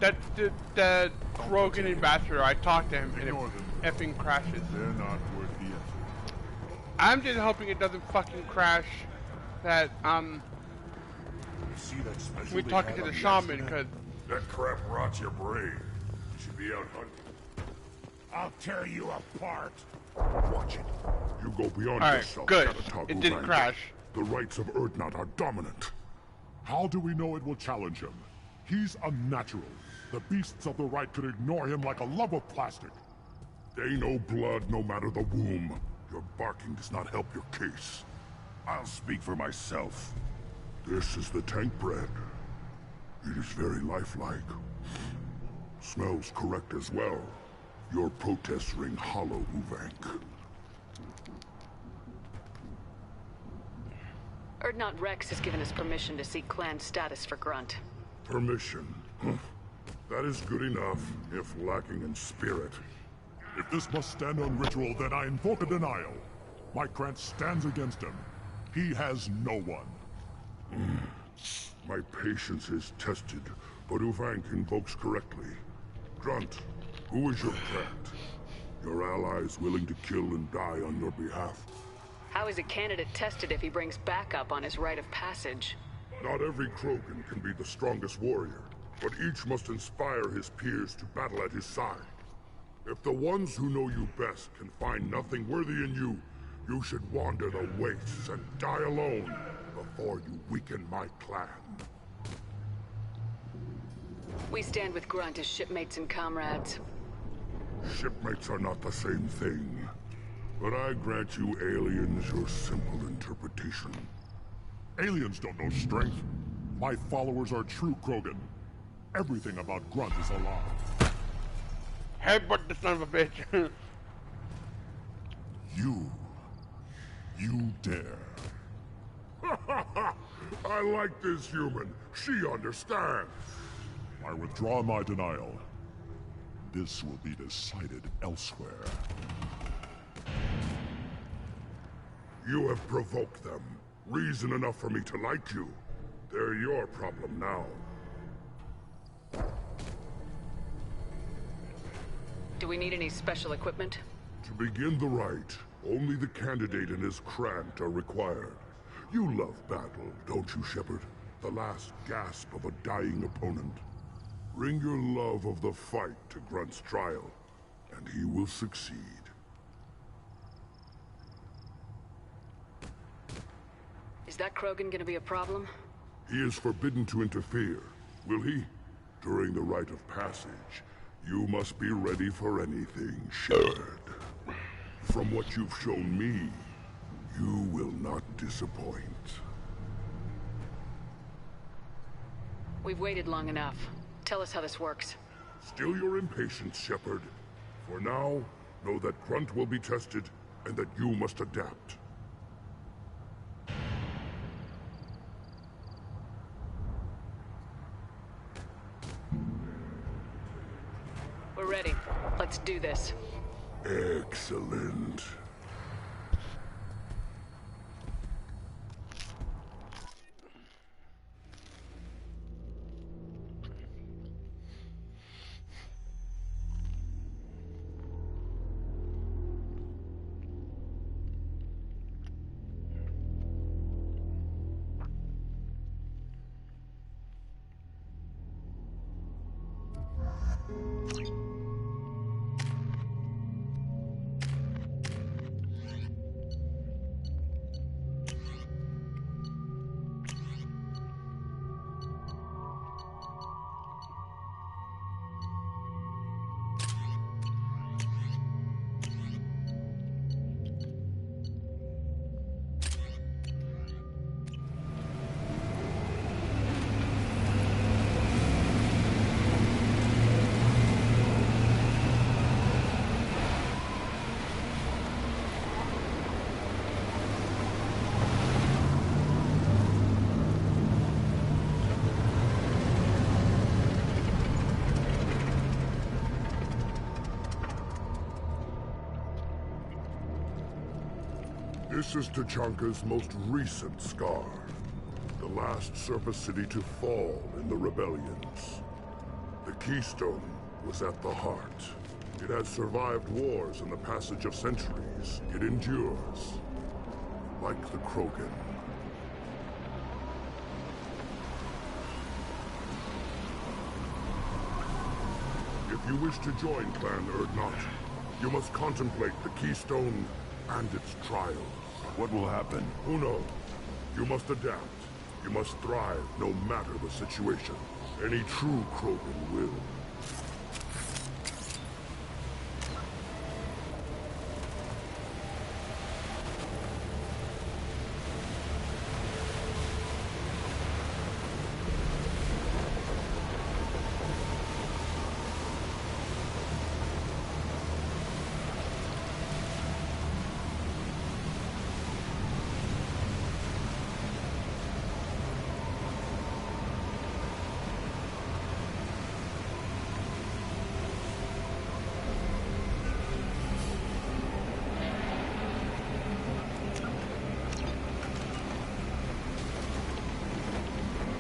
That's the Krogan ambassador. I talked to him and it effing crashes. They're not worth the effort. I'm just hoping it doesn't fucking crash. That See that special we're talking to the shaman because that crap rots your brain. You should be out hunting. I'll tear you apart. Watch it. You go beyond yourself. Good. It didn't crash. The rights of Urdnot are dominant. How do we know it will challenge him? He's unnatural. The beasts of the right could ignore him like a lump of plastic. They know blood no matter the womb. Your barking does not help your case. I'll speak for myself. This is the tank bread. It is very lifelike. Smells correct as well. Your protests ring hollow, Uvank. Urdnot Rex has given us permission to seek clan status for Grunt. Permission? Huh. That is good enough, if lacking in spirit. If this must stand on ritual, then I invoke a denial. My Krant stands against him. He has no one. My patience is tested, but Uvank invokes correctly. Grunt, who is your Krant? Your allies willing to kill and die on your behalf. How is a candidate tested if he brings backup on his rite of passage? Not every Krogan can be the strongest warrior, but each must inspire his peers to battle at his side. If the ones who know you best can find nothing worthy in you, you should wander the wastes and die alone before you weaken my clan. We stand with Grunt as shipmates and comrades. Shipmates are not the same thing. But I grant you aliens your simple interpretation. Aliens don't know strength. My followers are true Krogan. Everything about Grunt is a lie. headbutt the son of a bitch. You dare. I like this human. She understands. I withdraw my denial. This will be decided elsewhere. You have provoked them. Reason enough for me to like you. They're your problem now. Do we need any special equipment? To begin the rite, only the candidate and his Krant are required. You love battle, don't you, Shepard? The last gasp of a dying opponent. Bring your love of the fight to Grunt's trial, and he will succeed. Is that Krogan gonna be a problem? He is forbidden to interfere. Will he? During the rite of passage, you must be ready for anything, Shepard. From what you've shown me, you will not disappoint. We've waited long enough. Tell us how this works. Still your impatience, Shepard. For now, know that Grunt will be tested, and that you must adapt. We're ready. Let's do this. Excellent. This is Tachanka's most recent scar. The last surface city to fall in the rebellions. The keystone was at the heart. It has survived wars and the passage of centuries. It endures. Like the Krogan. If you wish to join Clan Urdnot, you must contemplate the keystone and its trials. What will happen? Who knows? You must adapt. You must thrive no matter the situation. Any true Krogan will.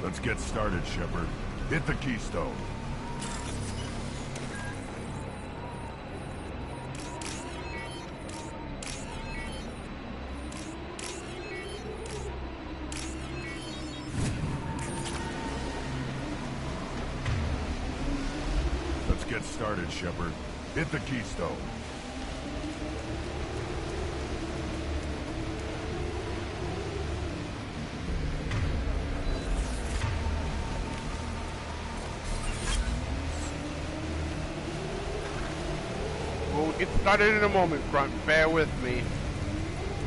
Let's get started, Shepard. Hit the keystone. Let's get started, Shepard. Hit the keystone. We'll get started in a moment, Grunt. Bear with me.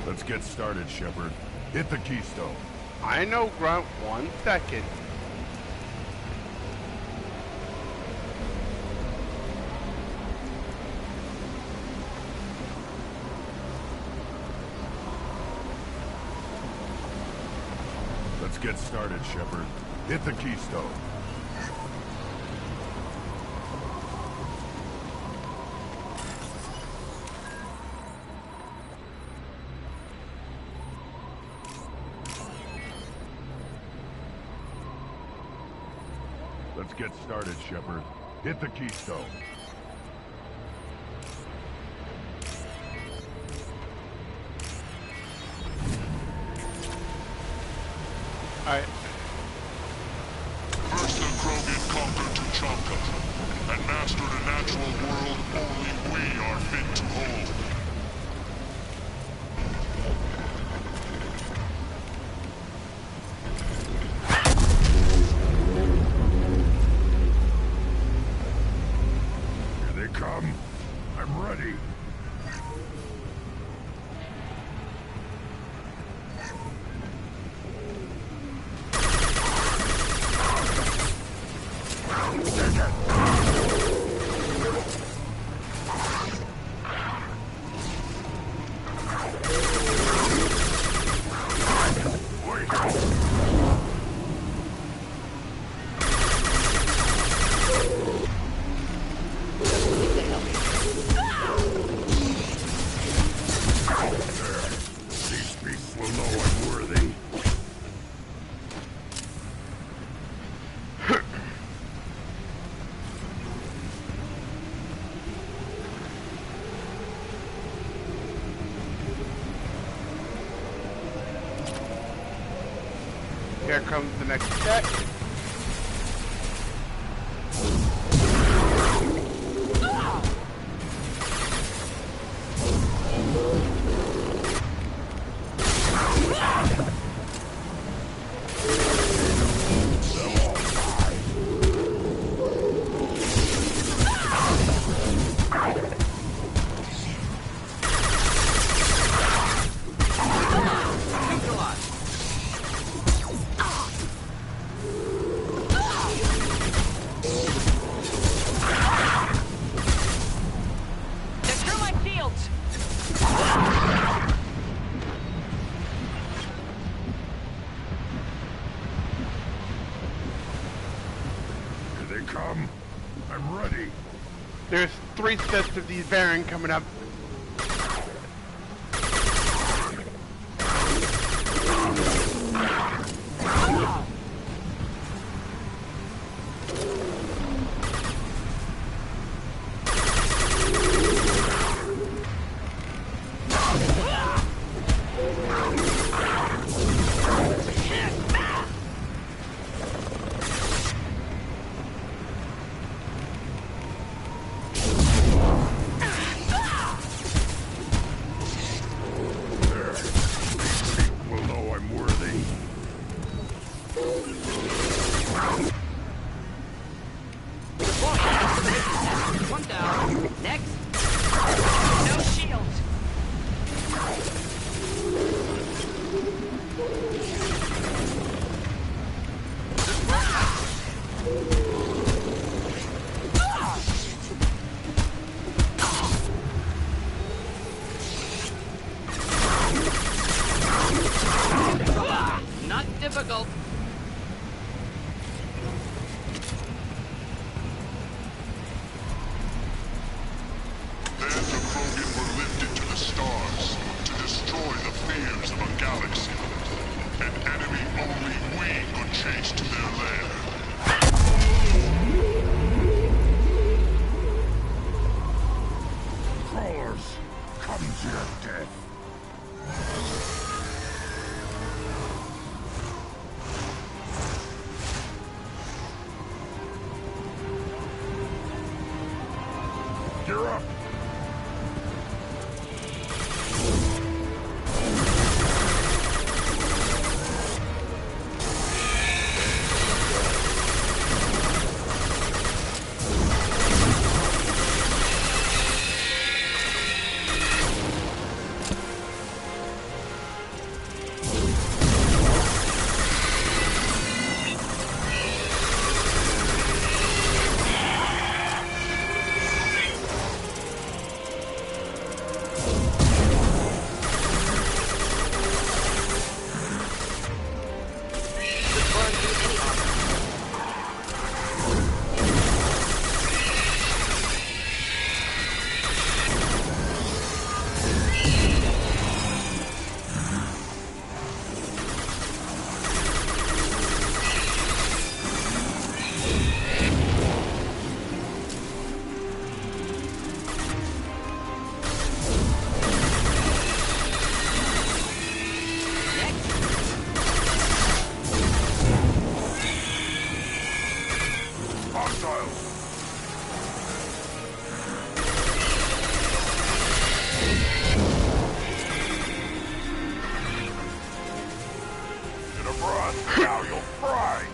Let's get started, Shepard. Hit the keystone. I know, Grunt. 1 second. Let's get started, Shepard. Hit the keystone. Let's get started, Shepard. Hit the keystone. Alright. First the Krogan conquered Tuchanka, and mastered a natural world only we are fit to hold. Here they come. I'm ready. These beasts will know I'm worthy. Here comes the next check. Come. I'm ready. There's 3 sets of these Baron coming up. yours. Come to your death. Gear up! Now you'll fry!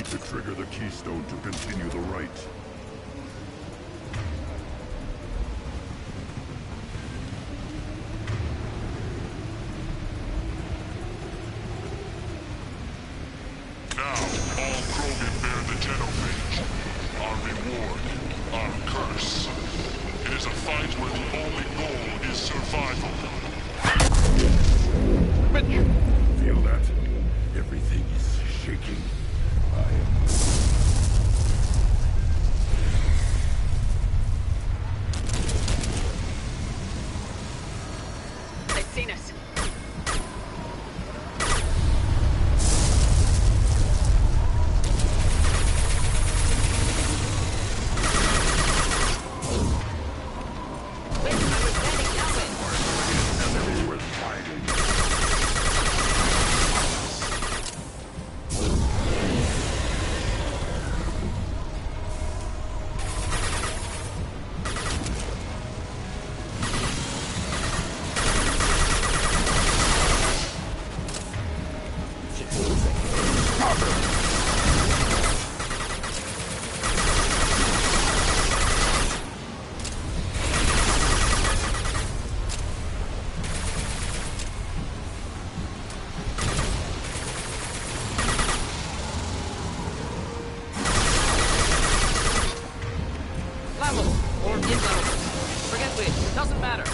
To trigger the keystone to continue the rite. Now, all Krogan bear the genophage. Our reward, our curse. It is a fight where the only goal is survival. Feel that? Everything is shaking. They've seen us. Doesn't matter.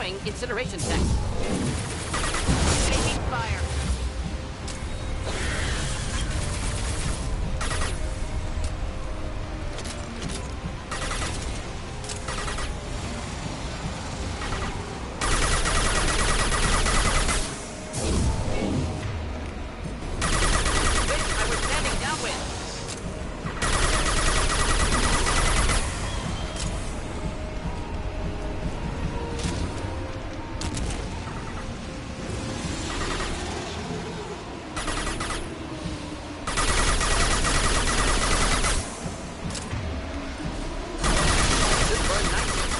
Deploying incineration tech. Taking fire. I was standing downwind. This burned nicely.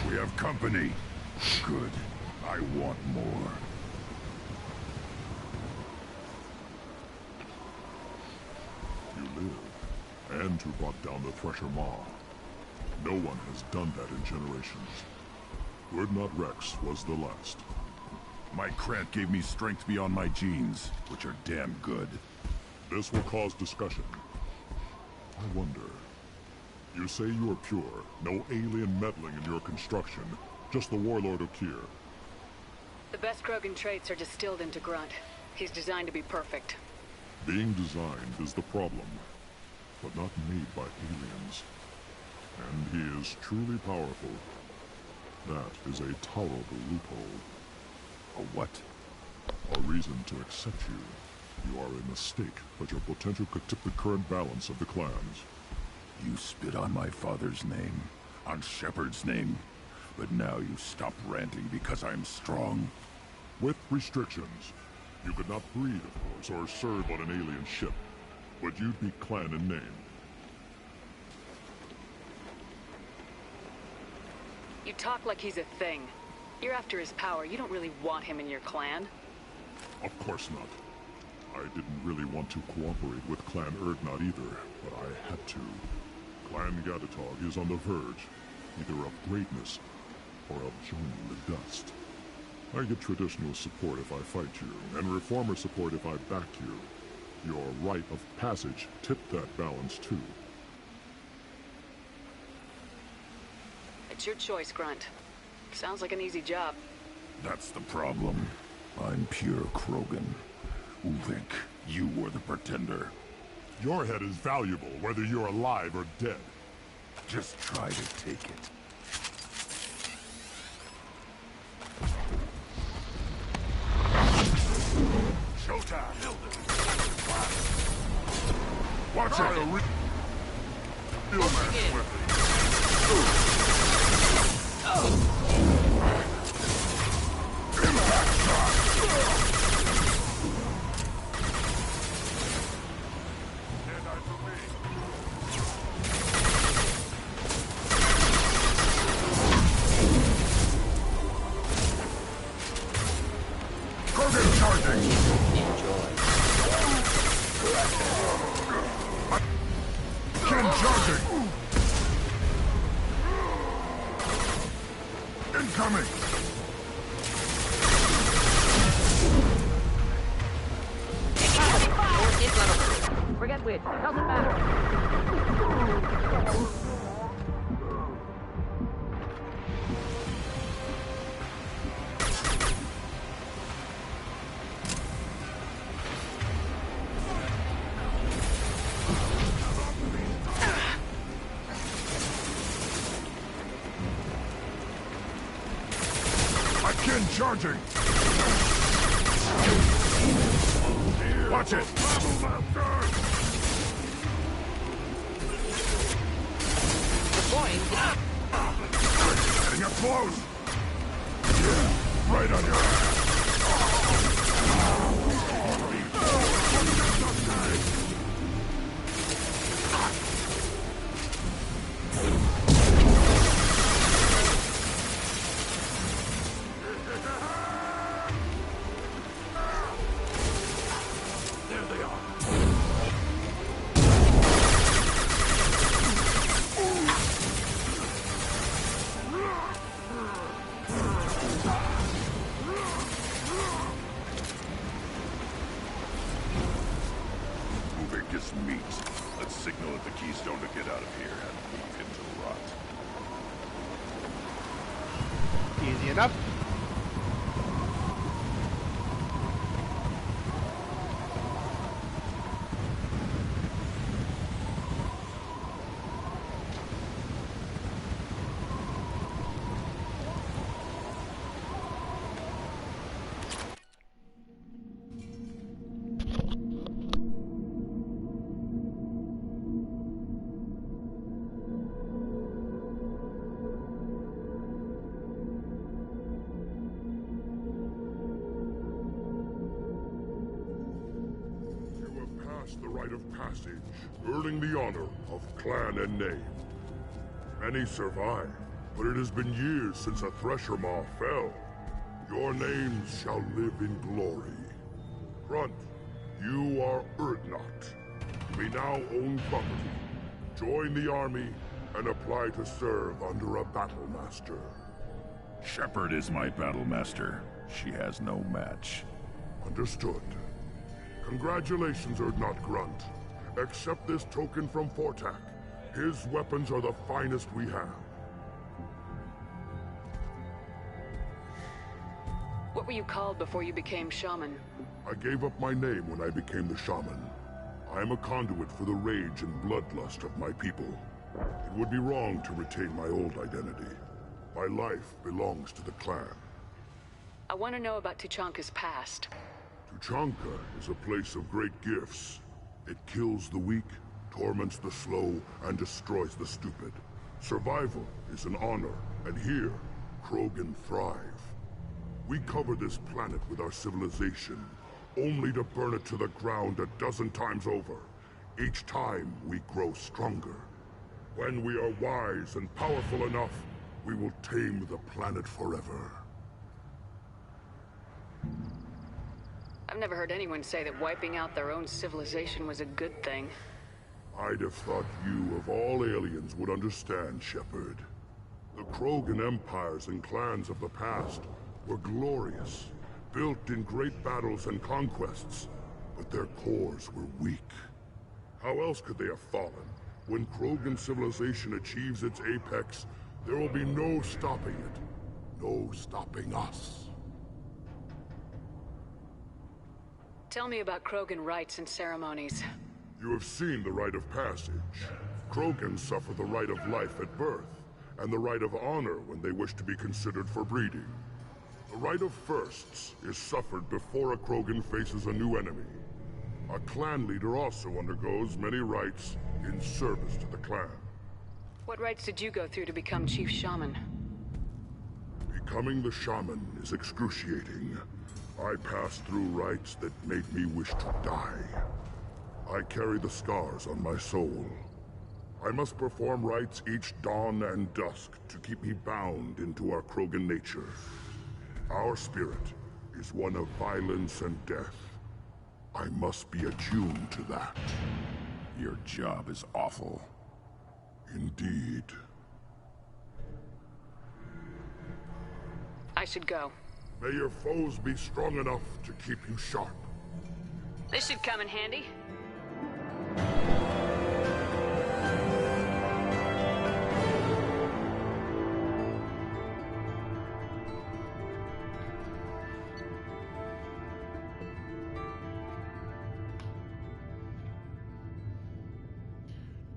We have company. Good. I want more. You live, and you brought down the Thresher Maw. No one has done that in generations. Urdnot Rex was the last. My Krant gave me strength beyond my genes, which are damn good. This will cause discussion. I wonder. You say you are pure, no alien meddling in your construction, just the Warlord of Kier. The best Krogan traits are distilled into Grunt. He's designed to be perfect. Being designed is the problem, but not made by aliens. And he is truly powerful. That is a tolerable loophole. A what? A reason to accept you. You are a mistake, but your potential could tip the current balance of the clans. You spit on my father's name, on Shepard's name, but now you stop ranting because I'm strong. With restrictions. You could not breed, of course, or serve on an alien ship, but you'd be clan in name. You talk like he's a thing. You're after his power. You don't really want him in your clan. Of course not. I didn't really want to cooperate with Clan Urdnot either, but I had to. Clan Gatatog is on the verge, either of greatness or of joining the dust. I get traditional support if I fight you, and reformer support if I back you. Your rite of passage tipped that balance too. It's your choice, Grunt. Sounds like an easy job. That's the problem. I'm pure Krogan. Uvik, you were the pretender. Your head is valuable, whether you're alive or dead. Just try to take it. Showtime! Watch it! You'll mess with me. Impact shot! Incoming! Forget which. Doesn't matter. Again charging! Watch it! Deploying. Getting up close! Yeah, right on your ass! signal at the keystone to get out of here and leave him to rot. Easy enough. The rite of passage, earning the honor of clan and name. Many survive, but it has been years since a Thresher Maw fell. Your names shall live in glory. Grunt, you are Urdnot. We now own property. Join the army and apply to serve under a battle master. Shepard is my battle master. She has no match. Understood. Congratulations, Urdnot Grunt. Accept this token from Fortak. His weapons are the finest we have. What were you called before you became shaman? I gave up my name when I became the shaman. I am a conduit for the rage and bloodlust of my people. It would be wrong to retain my old identity. My life belongs to the clan. I want to know about Tuchanka's past. Tuchanka is a place of great gifts. It kills the weak, torments the slow, and destroys the stupid. Survival is an honor, and here, Krogan thrive. We cover this planet with our civilization, only to burn it to the ground 12 times over. Each time, we grow stronger. When we are wise and powerful enough, we will tame the planet forever. I've never heard anyone say that wiping out their own civilization was a good thing. I'd have thought you, of all aliens, would understand, Shepard. The Krogan empires and clans of the past were glorious, built in great battles and conquests, but their cores were weak. How else could they have fallen? When Krogan civilization achieves its apex, there will be no stopping it. No stopping us. Tell me about Krogan rites and ceremonies. You have seen the rite of passage. Krogans suffer the rite of life at birth, and the rite of honor when they wish to be considered for breeding. The rite of firsts is suffered before a Krogan faces a new enemy. A clan leader also undergoes many rites in service to the clan. What rites did you go through to become Chief Shaman? Becoming the shaman is excruciating. I passed through rites that made me wish to die. I carry the scars on my soul. I must perform rites each dawn and dusk to keep me bound into our Krogan nature. Our spirit is one of violence and death. I must be attuned to that. Your job is awful. Indeed. I should go. May your foes be strong enough to keep you sharp. This should come in handy.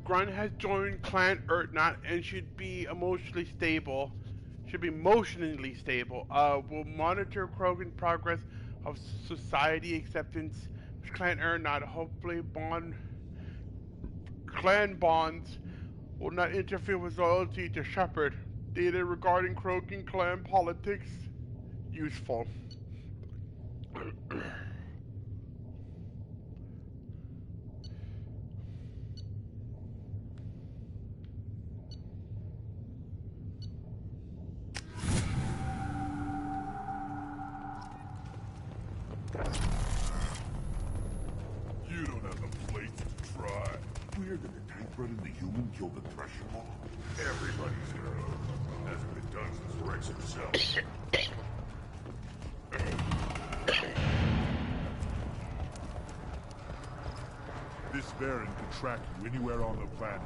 Grunt has joined Clan Urdnot and should be emotionally stable. Will monitor Krogan progress of society acceptance with Clan Urdnot. Hopefully clan bonds will not interfere with loyalty to Shepard. Data regarding Krogan clan politics useful. You don't have the plates to try. Weird that the tank-blooded and the human killed the Thresher Maw. Everybody's hero. Hasn't been done since Rex himself. This Baron can track you anywhere on the planet.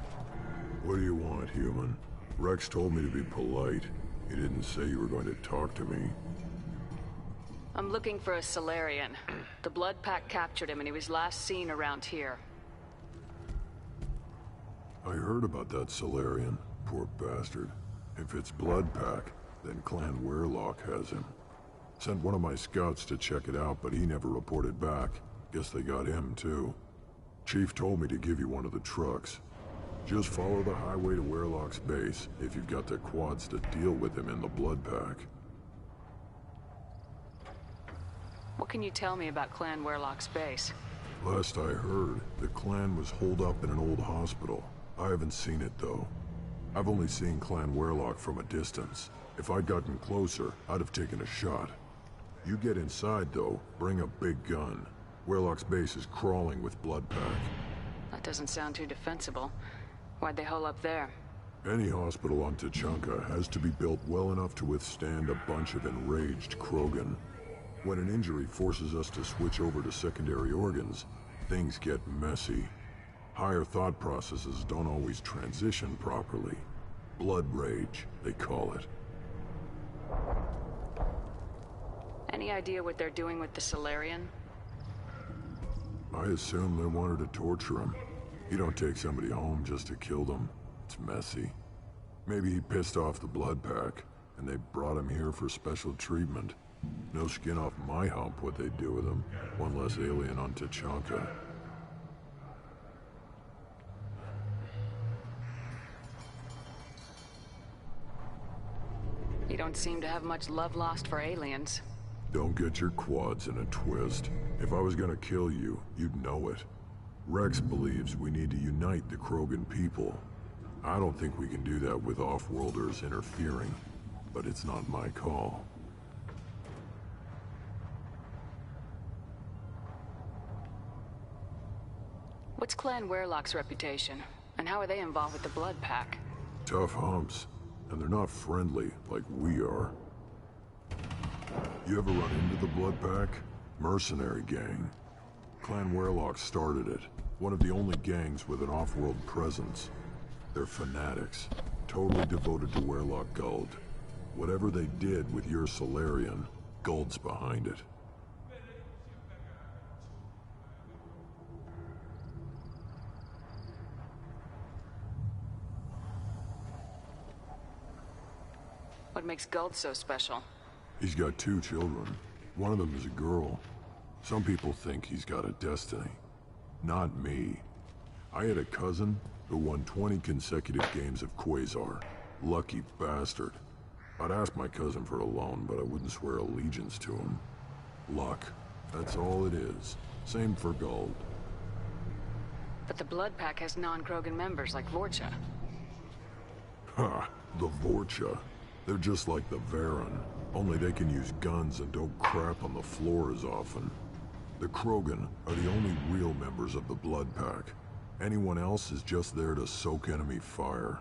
What do you want, human? Rex told me to be polite. He didn't say you were going to talk to me. I'm looking for a Solarian. The Blood Pack captured him and he was last seen around here. I heard about that Solarian. Poor bastard. If it's Blood Pack, then Clan Werelock has him. Sent one of my scouts to check it out, but he never reported back. Guess they got him, too. Chief told me to give you one of the trucks. Just follow the highway to Werelock's base, if you've got the quads to deal with him in the Blood Pack. What can you tell me about Clan Werelock's base? Last I heard, the clan was holed up in an old hospital. I haven't seen it, though. I've only seen Clan Werelock from a distance. If I'd gotten closer, I'd have taken a shot. You get inside, though, bring a big gun. Werelock's base is crawling with Blood Pack. That doesn't sound too defensible. Why'd they hole up there? Any hospital on Tuchanka has to be built well enough to withstand a bunch of enraged Krogan. When an injury forces us to switch over to secondary organs, things get messy. Higher thought processes don't always transition properly. Blood rage, they call it. Any idea what they're doing with the Solarian? I assume they wanted to torture him. You don't take somebody home just to kill them. It's messy. Maybe he pissed off the Blood Pack, and they brought him here for special treatment. No skin off my hump what they do with him. One less alien on Tuchanka. You don't seem to have much love lost for aliens. Don't get your quads in a twist. If I was gonna kill you, you'd know it. Rex believes we need to unite the Krogan people. I don't think we can do that with off-worlders interfering, but it's not my call. What's Clan Werelock's reputation? And how are they involved with the Blood Pack? Tough humps, and they're not friendly like we are. You ever run into the Blood Pack? Mercenary gang. Clan Werelock started it. One of the only gangs with an off-world presence. They're fanatics, totally devoted to Werelock Guld. Whatever they did with your Solarian, Guld's behind it. What makes Guld so special? He's got 2 children. One of them is a girl. Some people think he's got a destiny. Not me. I had a cousin who won 20 consecutive games of Quasar. Lucky bastard. I'd ask my cousin for a loan, but I wouldn't swear allegiance to him. Luck. That's all it is. Same for Guld. But the Blood Pack has non-Krogan members like Vorcha. Ha! The Vorcha. They're just like the Varen, only they can use guns and don't crap on the floor as often. The Krogan are the only real members of the Blood Pack. Anyone else is just there to soak enemy fire.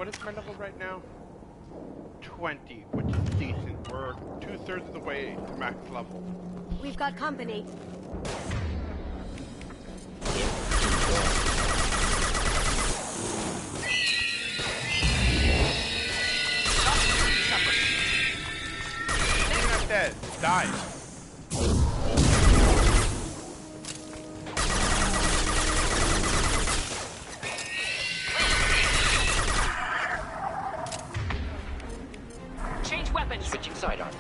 What is my level right now? 20, which is decent. We're 2/3 of the way to max level. We've got company. You're not dead. Die. Change weapons. Switching sidearms.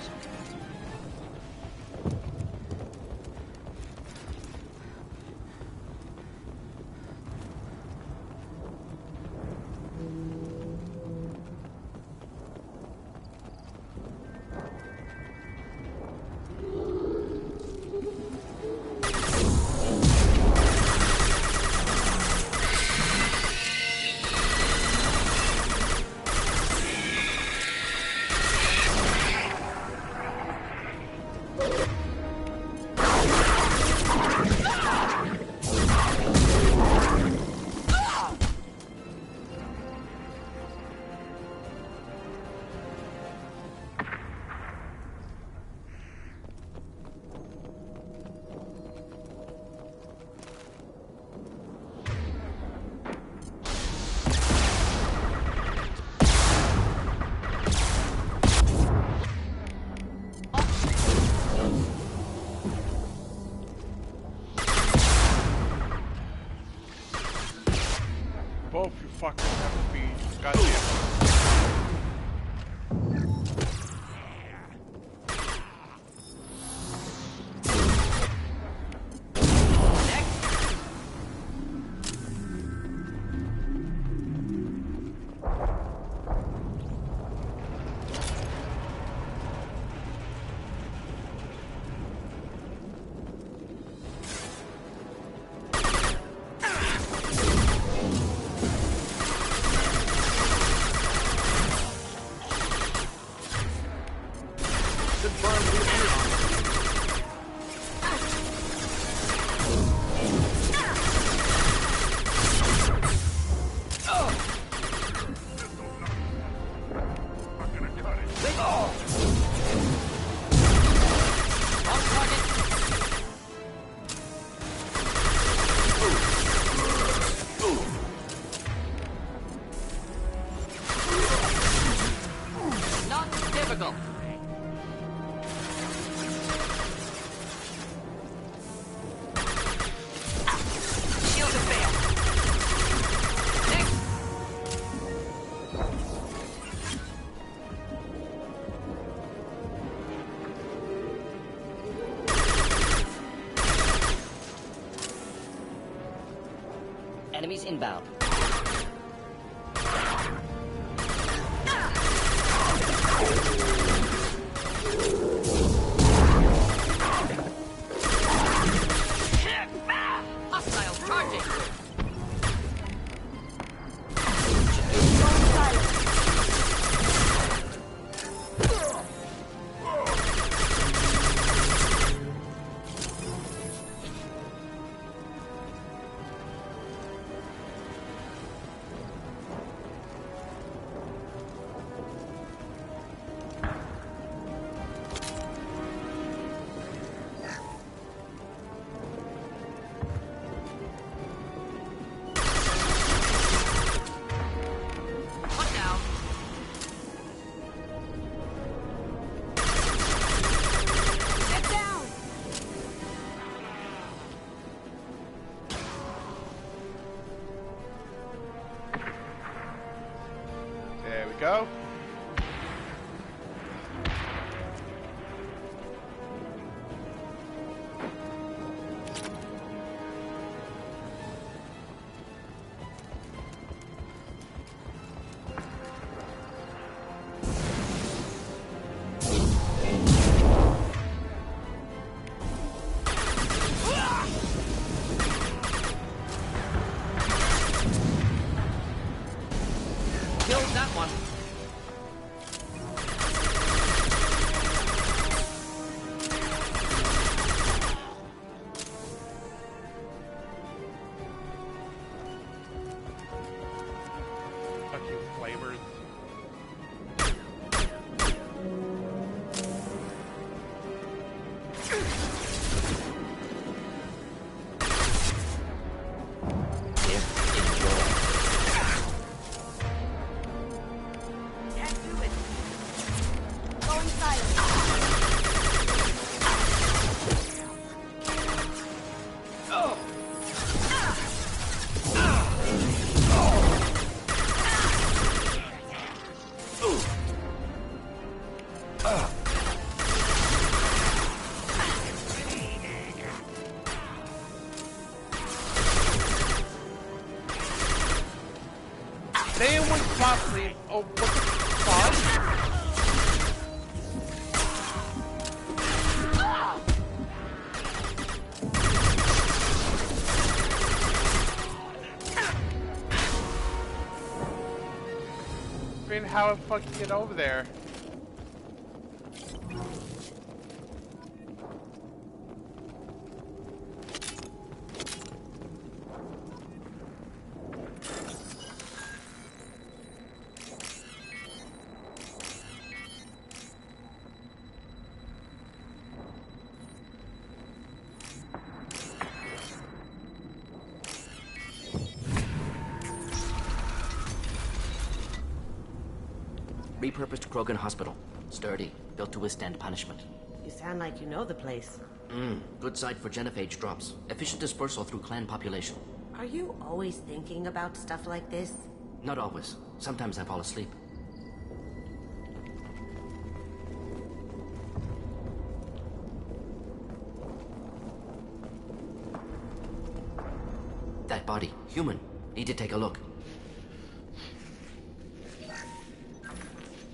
Both you fuckers have to be goddamn. Enemies inbound. Hostiles charging. Go. Killed that one. Say it one spot, please. Oh, what the fuck? I mean, how the fuck you get over there? Repurposed Krogan Hospital. Sturdy, built to withstand punishment. You sound like you know the place. Good site for genophage drops. Efficient dispersal through clan population. Are you always thinking about stuff like this? Not always. Sometimes I fall asleep. That body, human. Need to take a look.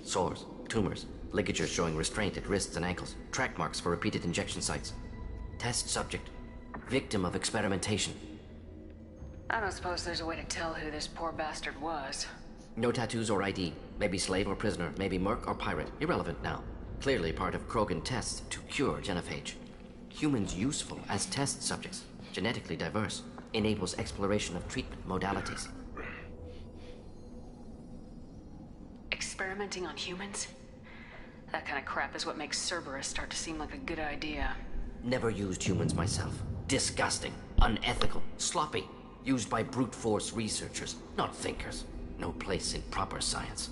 Sores, tumors, ligatures showing restraint at wrists and ankles, track marks for repeated injection sites. Test subject, victim of experimentation. I don't suppose there's a way to tell who this poor bastard was. No tattoos or ID. Maybe slave or prisoner, maybe merc or pirate. Irrelevant now. Clearly part of Krogan tests to cure genophage. Humans useful as test subjects, genetically diverse, enables exploration of treatment modalities. Experimenting on humans? That kind of crap is what makes Cerberus start to seem like a good idea. Never used humans myself. Disgusting, unethical, sloppy. Used by brute force researchers, not thinkers. No place in proper science.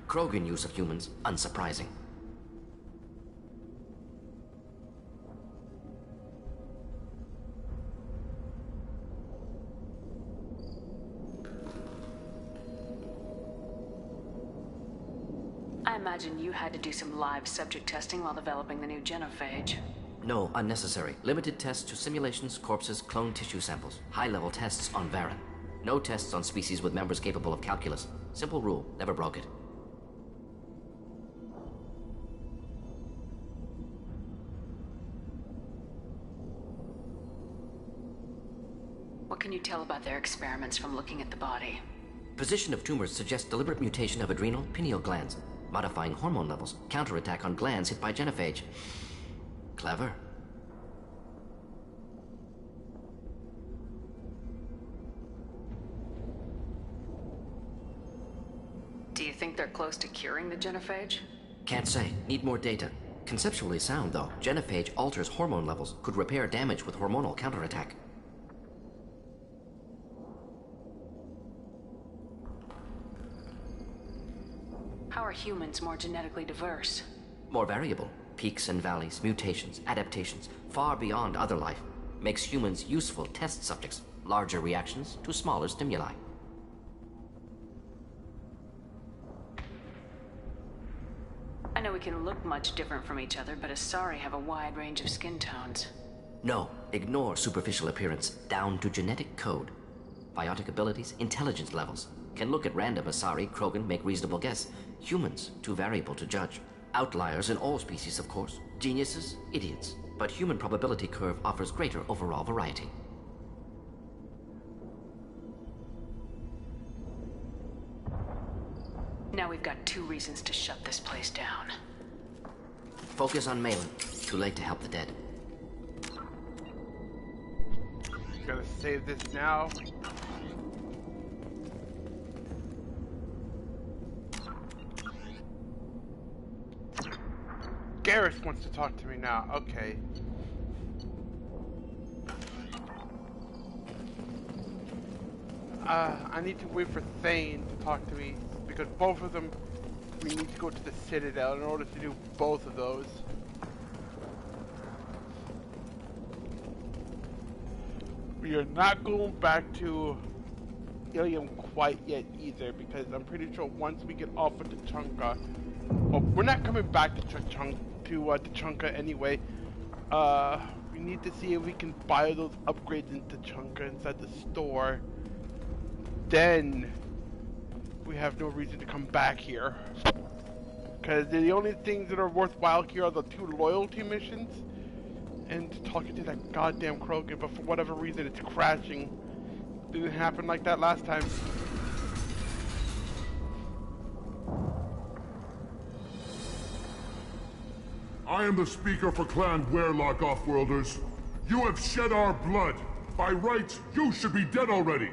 Krogan use of humans, unsurprising. I imagine you had to do some live subject testing while developing the new genophage. No, unnecessary. Limited tests to simulations, corpses, cloned tissue samples. High-level tests on Varen. No tests on species with members capable of calculus. Simple rule, never broke it. What can you tell about their experiments from looking at the body? Position of tumors suggests deliberate mutation of adrenal, pineal glands. Modifying hormone levels. Counterattack on glands hit by genophage. Clever. Do you think they're close to curing the genophage? Can't say. Need more data. Conceptually sound, though. Genophage alters hormone levels. Could repair damage with hormonal counterattack. How are humans more genetically diverse? More variable. Peaks and valleys, mutations, adaptations, far beyond other life. Makes humans useful test subjects. Larger reactions to smaller stimuli. I know we can look much different from each other, but Asari have a wide range of skin tones. No, ignore superficial appearance, down to genetic code. Biotic abilities, intelligence levels. Can look at random Asari, Krogan, make reasonable guess. Humans, too variable to judge. Outliers in all species, of course. Geniuses, idiots. But human probability curve offers greater overall variety. Now we've got 2 reasons to shut this place down. Focus on Malin. Too late to help the dead. Gotta save this now. Garrus wants to talk to me now. Okay. I need to wait for Thane to talk to me because both of them, we need to go to the Citadel in order to do both of those. We are not going back to Ilium quite yet either because I'm pretty sure once we get off of Tachanka, well, we're not coming back to Tachanka anyway. We need to see if we can buy those upgrades in Tachanka inside the store. Then we have no reason to come back here. Because the only things that are worthwhile here are the 2 loyalty missions and talking to that goddamn Krogan, but for whatever reason it's crashing. Didn't happen like that last time. I am the speaker for Clan Werelock, Offworlders. You have shed our blood. By rights, you should be dead already.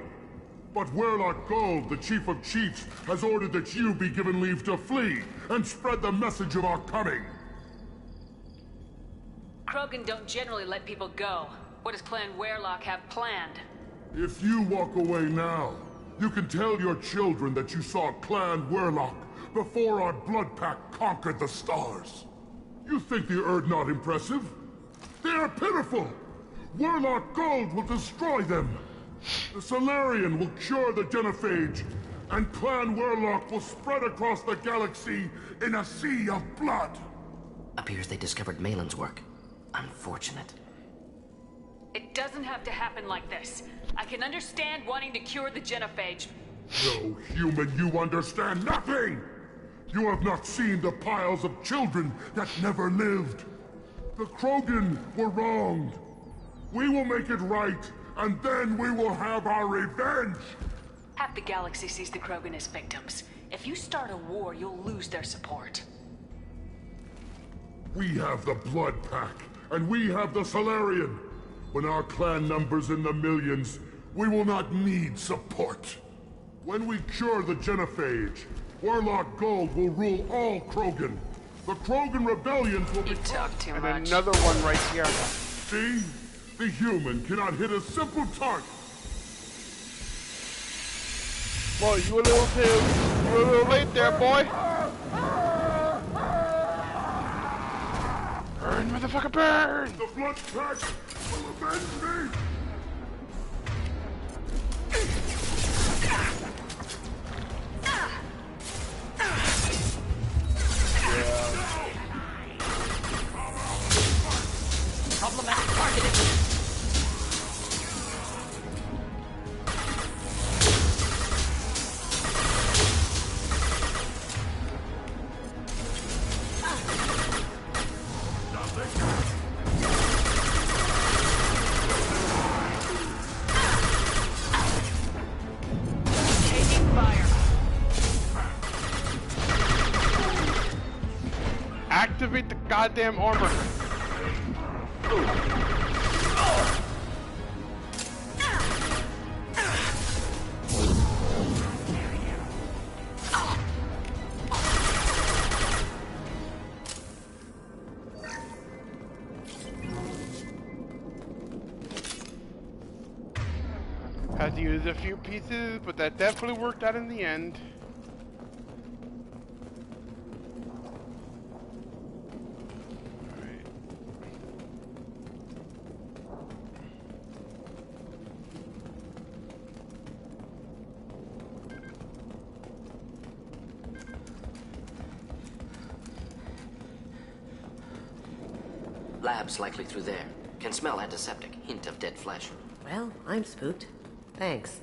But Werelock Gold, the Chief of Chiefs, has ordered that you be given leave to flee and spread the message of our coming. Krogan don't generally let people go. What does Clan Werelock have planned? If you walk away now, you can tell your children that you saw Clan Werelock before our Blood Pack conquered the stars. You think the Erd not impressive? They are pitiful! Werelock Gold will destroy them! The Solarian will cure the genophage, and Clan Werelock will spread across the galaxy in a sea of blood! Appears they discovered Malin's work. Unfortunate. It doesn't have to happen like this. I can understand wanting to cure the genophage. No, human, you understand nothing! You have not seen the piles of children that never lived. The Krogan were wronged. We will make it right, and then we will have our revenge! Half the galaxy sees the Krogan as victims. If you start a war, you'll lose their support. We have the Blood Pack, and we have the Solarian. When our clan numbers in the millions, we will not need support. When we cure the genophage, Werelock Gold will rule all Krogan. The Krogan rebellions will be... You talk too much. And another one right here. See? The human cannot hit a simple target. Well, you were a little late there, boy. Burn, motherfucker, burn! The Blood Pack will avenge me! Problematic targeting. Taking fire. Activate the goddamn armor. Had to use a few pieces, but that definitely worked out in the end. Lab's likely through there. Can smell antiseptic. Hint of dead flesh. Well, I'm spooked. Thanks.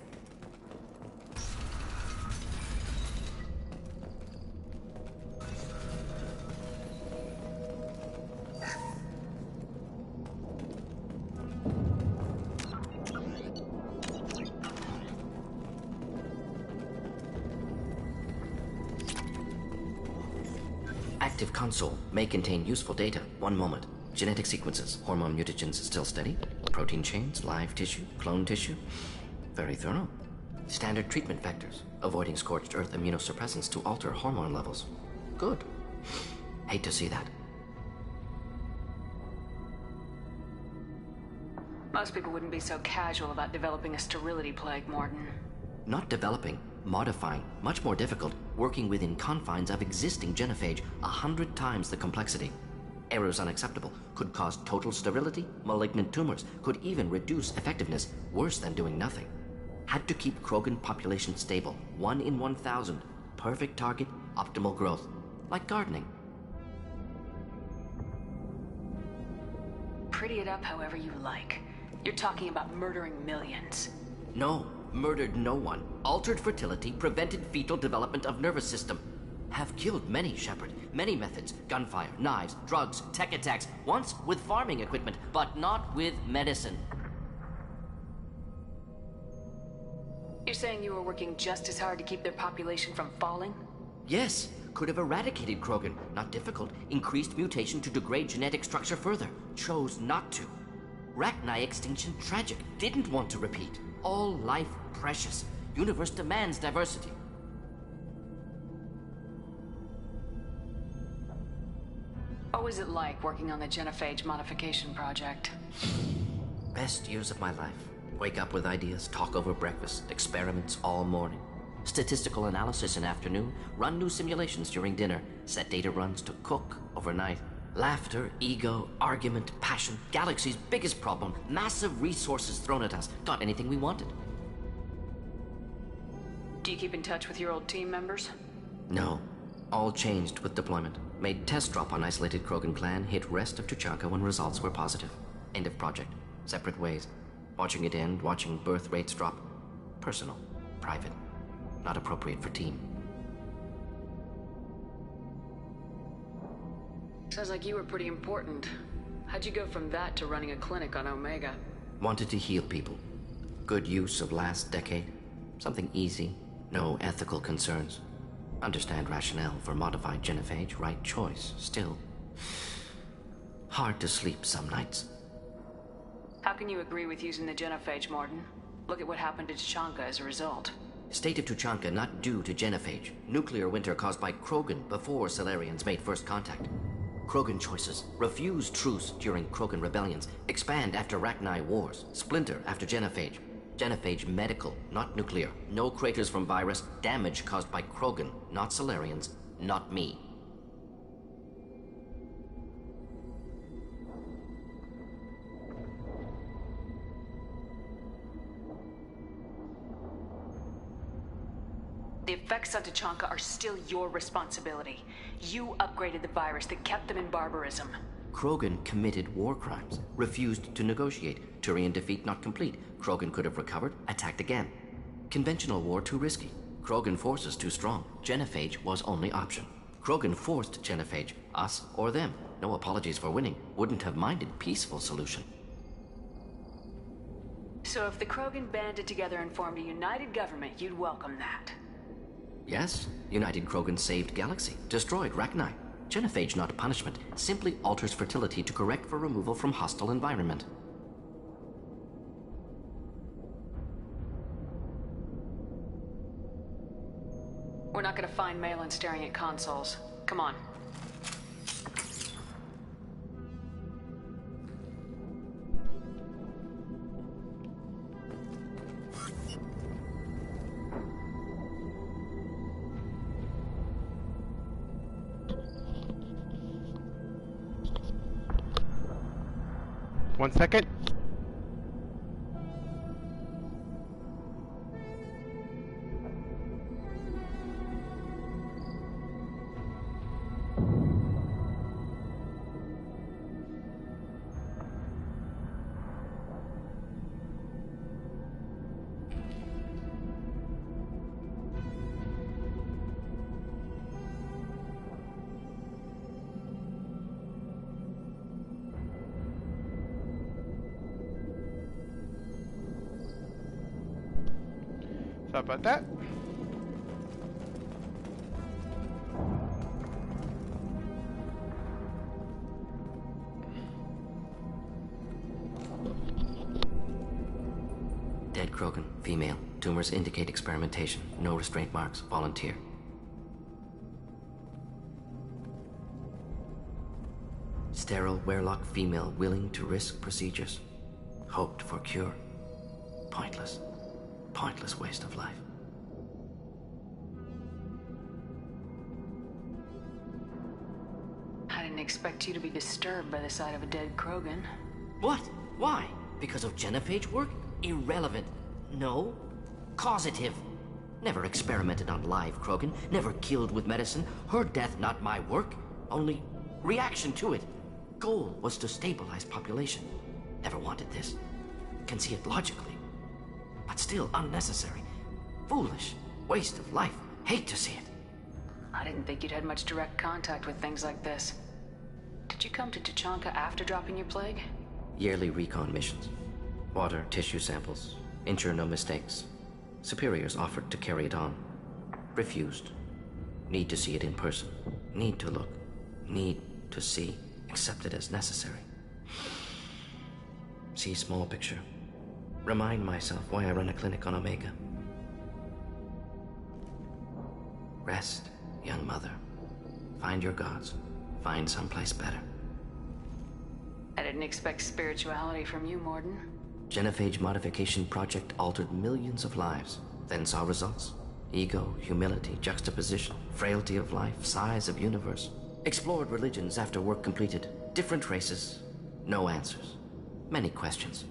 Active console may contain useful data. One moment. Genetic sequences. Hormone mutagens still steady. Protein chains, live tissue, clone tissue. Very thorough. Standard treatment vectors. Avoiding scorched earth immunosuppressants to alter hormone levels. Good. Hate to see that. Most people wouldn't be so casual about developing a sterility plague, Morton. Not developing, modifying, much more difficult, working within confines of existing genophage, 100 times the complexity. Errors unacceptable, could cause total sterility, malignant tumors, could even reduce effectiveness, worse than doing nothing. Had to keep Krogan population stable, 1 in 1,000. Perfect target, optimal growth. Like gardening. Pretty it up however you like. You're talking about murdering millions. No, murdered no one, altered fertility, prevented fetal development of nervous system. Have killed many, Shepard. Many methods. Gunfire, knives, drugs, tech attacks. Once with farming equipment, but not with medicine. You're saying you were working just as hard to keep their population from falling? Yes. Could have eradicated Krogan. Not difficult. Increased mutation to degrade genetic structure further. Chose not to. Rachni extinction tragic. Didn't want to repeat. All life precious. Universe demands diversity. What was it like working on the genophage modification project? Best years of my life. Wake up with ideas, talk over breakfast, experiments all morning. Statistical analysis in afternoon, run new simulations during dinner, set data runs to cook overnight. Laughter, ego, argument, passion, galaxy's biggest problem, massive resources thrown at us. Got anything we wanted. Do you keep in touch with your old team members? No. All changed with deployment. Made test drop on isolated Krogan clan, hit rest of Tuchanka when results were positive. End of project. Separate ways. Watching it end, watching birth rates drop. Personal. Private. Not appropriate for team. Sounds like you were pretty important. How'd you go from that to running a clinic on Omega? Wanted to heal people. Good use of last decade. Something easy. No ethical concerns. Understand rationale for modified genophage, right choice, still. Hard to sleep some nights. How can you agree with using the genophage, Martin? Look at what happened to Tuchanka as a result. State of Tuchanka not due to genophage. Nuclear winter caused by Krogan before Salarians made first contact. Krogan choices. Refuse truce during Krogan rebellions. Expand after Rachni wars. Splinter after genophage. Genophage medical, not nuclear. No craters from virus. Damage caused by Krogan, not Salarians, not me. The effects on Tuchanka are still your responsibility. You upgraded the virus that kept them in barbarism. Krogan committed war crimes, refused to negotiate. Turian defeat not complete. Krogan could have recovered, attacked again. Conventional war too risky. Krogan forces too strong. Genophage was only option. Krogan forced genophage, us or them. No apologies for winning. Wouldn't have minded peaceful solution. So if the Krogan banded together and formed a united government, you'd welcome that? Yes, United Krogan saved Galaxy, destroyed Rachni. Genophage not punishment, simply alters fertility to correct for removal from hostile environment. We're not gonna find Malin staring at consoles. Come on. One second. Sorry about that. Dead Krogan, female. Tumors indicate experimentation. No restraint marks. Volunteer. Sterile Werelock female willing to risk procedures. Hoped for cure. Pointless. Pointless waste of life. I didn't expect you to be disturbed by the sight of a dead Krogan. What? Why? Because of genophage work? Irrelevant. No. Causative. Never experimented on live Krogan. Never killed with medicine. Her death not my work. Only reaction to it. Goal was to stabilize population. Never wanted this. Can see it logically. But still unnecessary. Foolish. Waste of life. Hate to see it. I didn't think you'd had much direct contact with things like this. Did you come to Tuchanka after dropping your plague? Yearly recon missions. Water, tissue samples. Ensure no mistakes. Superiors offered to carry it on. Refused. Need to see it in person. Need to look. Need to see. Accepted as necessary. See small picture. Remind myself why I run a clinic on Omega. Rest, young mother. Find your gods. Find someplace better. I didn't expect spirituality from you, Morden. Genophage modification project altered millions of lives, then saw results. Ego, humility, juxtaposition, frailty of life, size of universe. Explored religions after work completed. Different races. No answers. Many questions.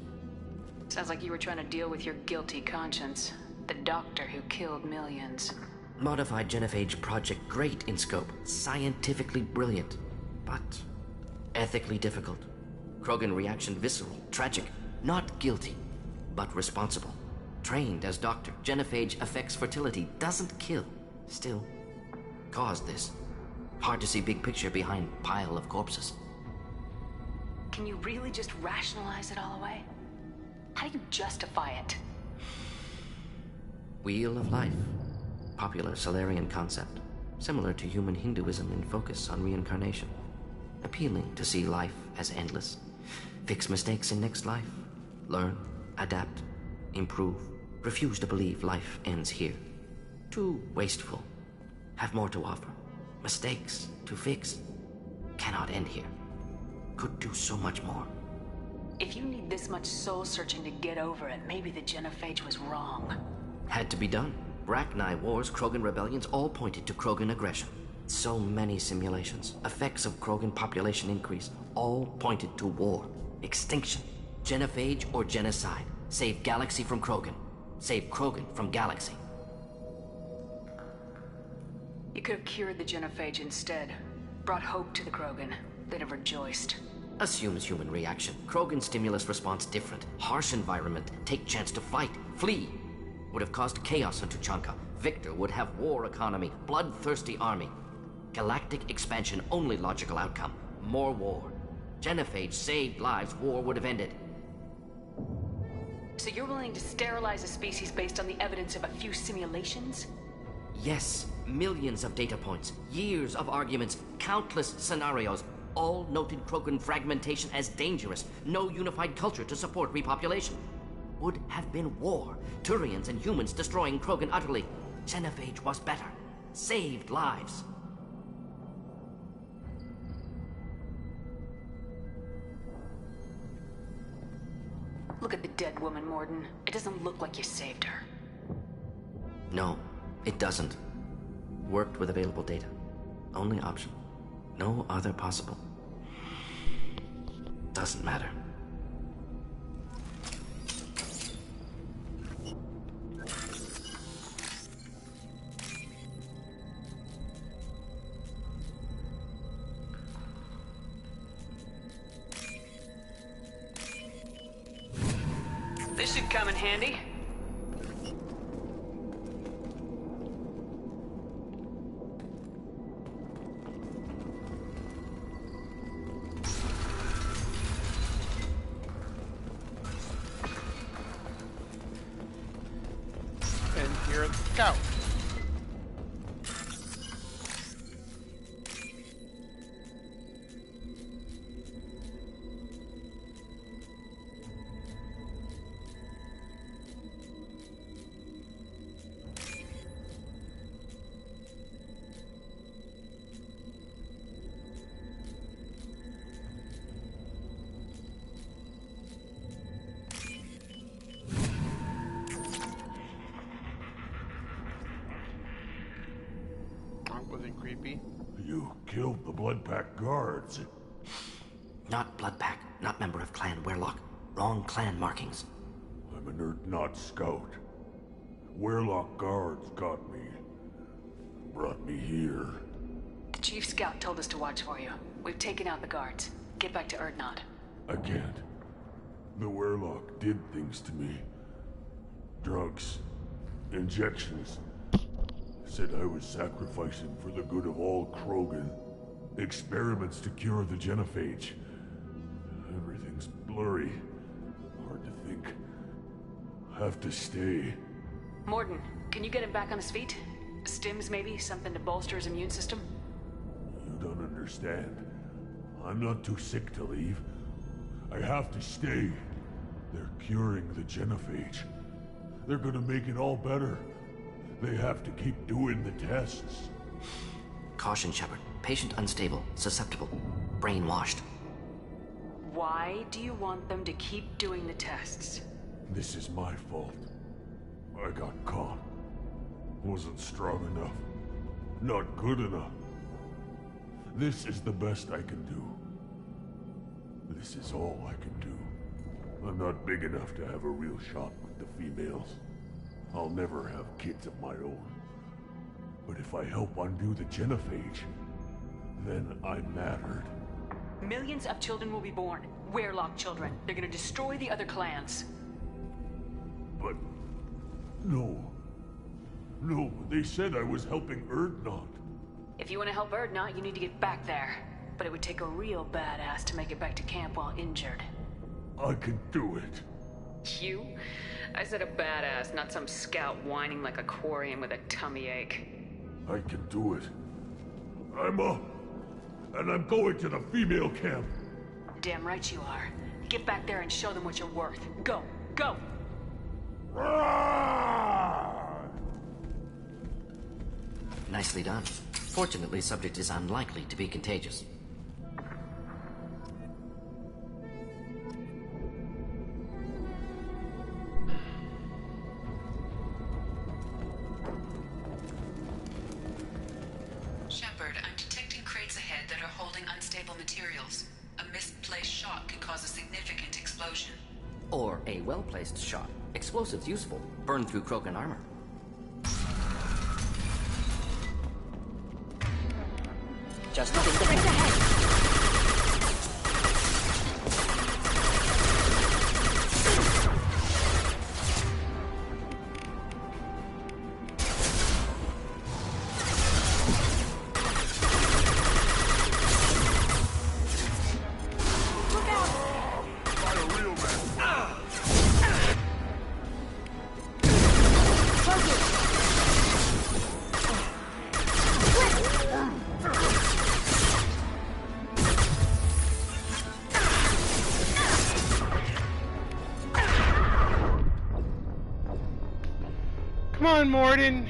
Sounds like you were trying to deal with your guilty conscience. The doctor who killed millions. Modified genophage project great in scope. Scientifically brilliant. But ethically difficult. Krogan reaction visceral, tragic. Not guilty, but responsible. Trained as doctor, genophage affects fertility, doesn't kill. Still, caused this. Hard to see big picture behind pile of corpses. Can you really just rationalize it all away? How do you justify it? Wheel of life. Popular Solarian concept. Similar to human Hinduism in focus on reincarnation. Appealing to see life as endless. Fix mistakes in next life. Learn, adapt, improve. Refuse to believe life ends here. Too wasteful. Have more to offer. Mistakes to fix. Cannot end here. Could do so much more. If you need this much soul searching to get over it, maybe the genophage was wrong. Had to be done. Rachni wars, Krogan rebellions, all pointed to Krogan aggression. So many simulations, effects of Krogan population increase, all pointed to war, extinction, genophage or genocide. Save galaxy from Krogan. Save Krogan from galaxy. You could have cured the genophage instead. Brought hope to the Krogan. They'd have rejoiced. Assumes human reaction. Krogan stimulus response different. Harsh environment. Take chance to fight. Flee. Would have caused chaos on Tuchanka. Victor would have war economy. Bloodthirsty army. Galactic expansion only logical outcome. More war. Genophage saved lives. War would have ended. So you're willing to sterilize a species based on the evidence of a few simulations? Yes. Millions of data points. Years of arguments. Countless scenarios. All noted Krogan fragmentation as dangerous. No unified culture to support repopulation. Would have been war. Turians and humans destroying Krogan utterly. Genophage was better. Saved lives. Look at the dead woman, Morden. It doesn't look like you saved her. No, it doesn't. Worked with available data. Only option. No other possible. Doesn't matter. This should come in handy. And here are the scouts. Wasn't creepy. You killed the Blood Pack guards. Not Blood Pack, not member of Clan Werlock. Wrong clan markings. I'm a nerd, not scout. Werlock guards got me. Brought me here. The Chief Scout told us to watch for you. We've taken out the guards. Get back to Erdnot. I can't. The Werlock did things to me. drugs, injections. Said I was sacrificing for the good of all Krogan. Experiments to cure the genophage. Everything's blurry. Hard to think. Have to stay. Morden, can you get him back on his feet? Stims maybe? Something to bolster his immune system? You don't understand. I'm not too sick to leave. I have to stay. They're curing the genophage. They're gonna make it all better. They have to keep doing the tests. Caution, Shepard. Patient unstable, susceptible, brainwashed. Why do you want them to keep doing the tests? This is my fault. I got caught. Wasn't strong enough. Not good enough. This is the best I can do. This is all I can do. I'm not big enough to have a real shot with the females. I'll never have kids of my own. But if I help undo the genophage, then I'm mattered. Millions of children will be born. Werelock children. They're gonna destroy the other clans. But... no. No, they said I was helping Urdnot. If you want to help Urdnot, you need to get back there. But it would take a real badass to make it back to camp while injured. I can do it. You? I said a badass, not some scout whining like a Quarian with a tummy ache. I can do it. I'm up. And I'm going to the female camp. Damn right you are. Get back there and show them what you're worth. Go! Go! Nicely done. Fortunately, subject is unlikely to be contagious. Shepard, I'm detecting crates ahead that are holding unstable materials. A misplaced shot can cause a significant explosion. Or a well-placed shot. Explosives useful. Burn through Krogan armor. Just think ahead. Come on, Morden.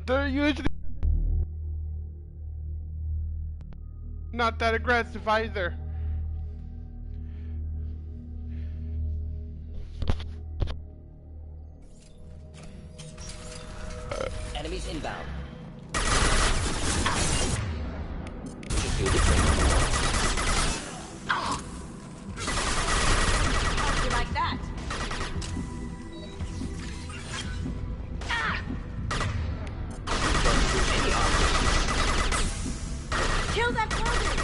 They're usually not that aggressive either. Enemies inbound. Should do the trick. How'd you like that? Kill that Krogan!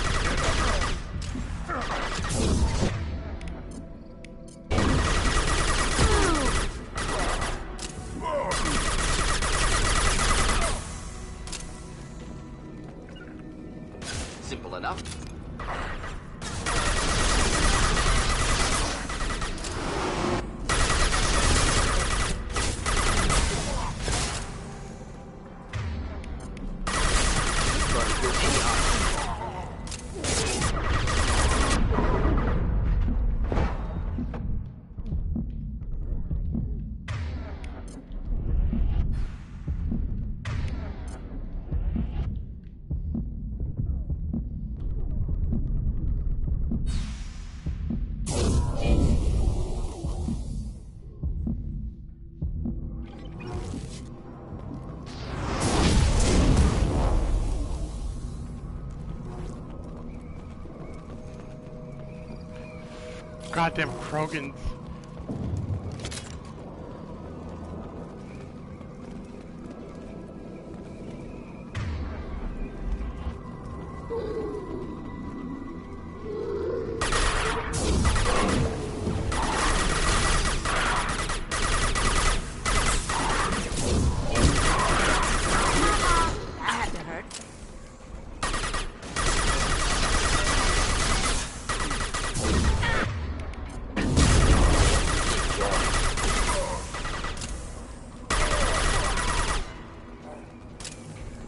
Simple enough. Burn through any armor. Goddamn Krogans.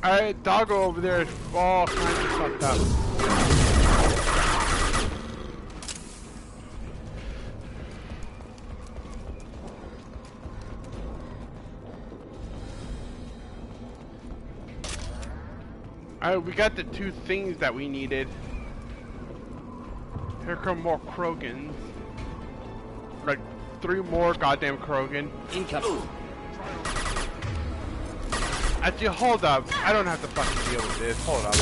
Alright, doggo over there is all kinds of fucked up. Alright, we got the 2 things that we needed. Here come more Krogans. Like 3 more goddamn Krogan. Incoming. Actually, hold up. I don't have to fucking deal with this. Hold up.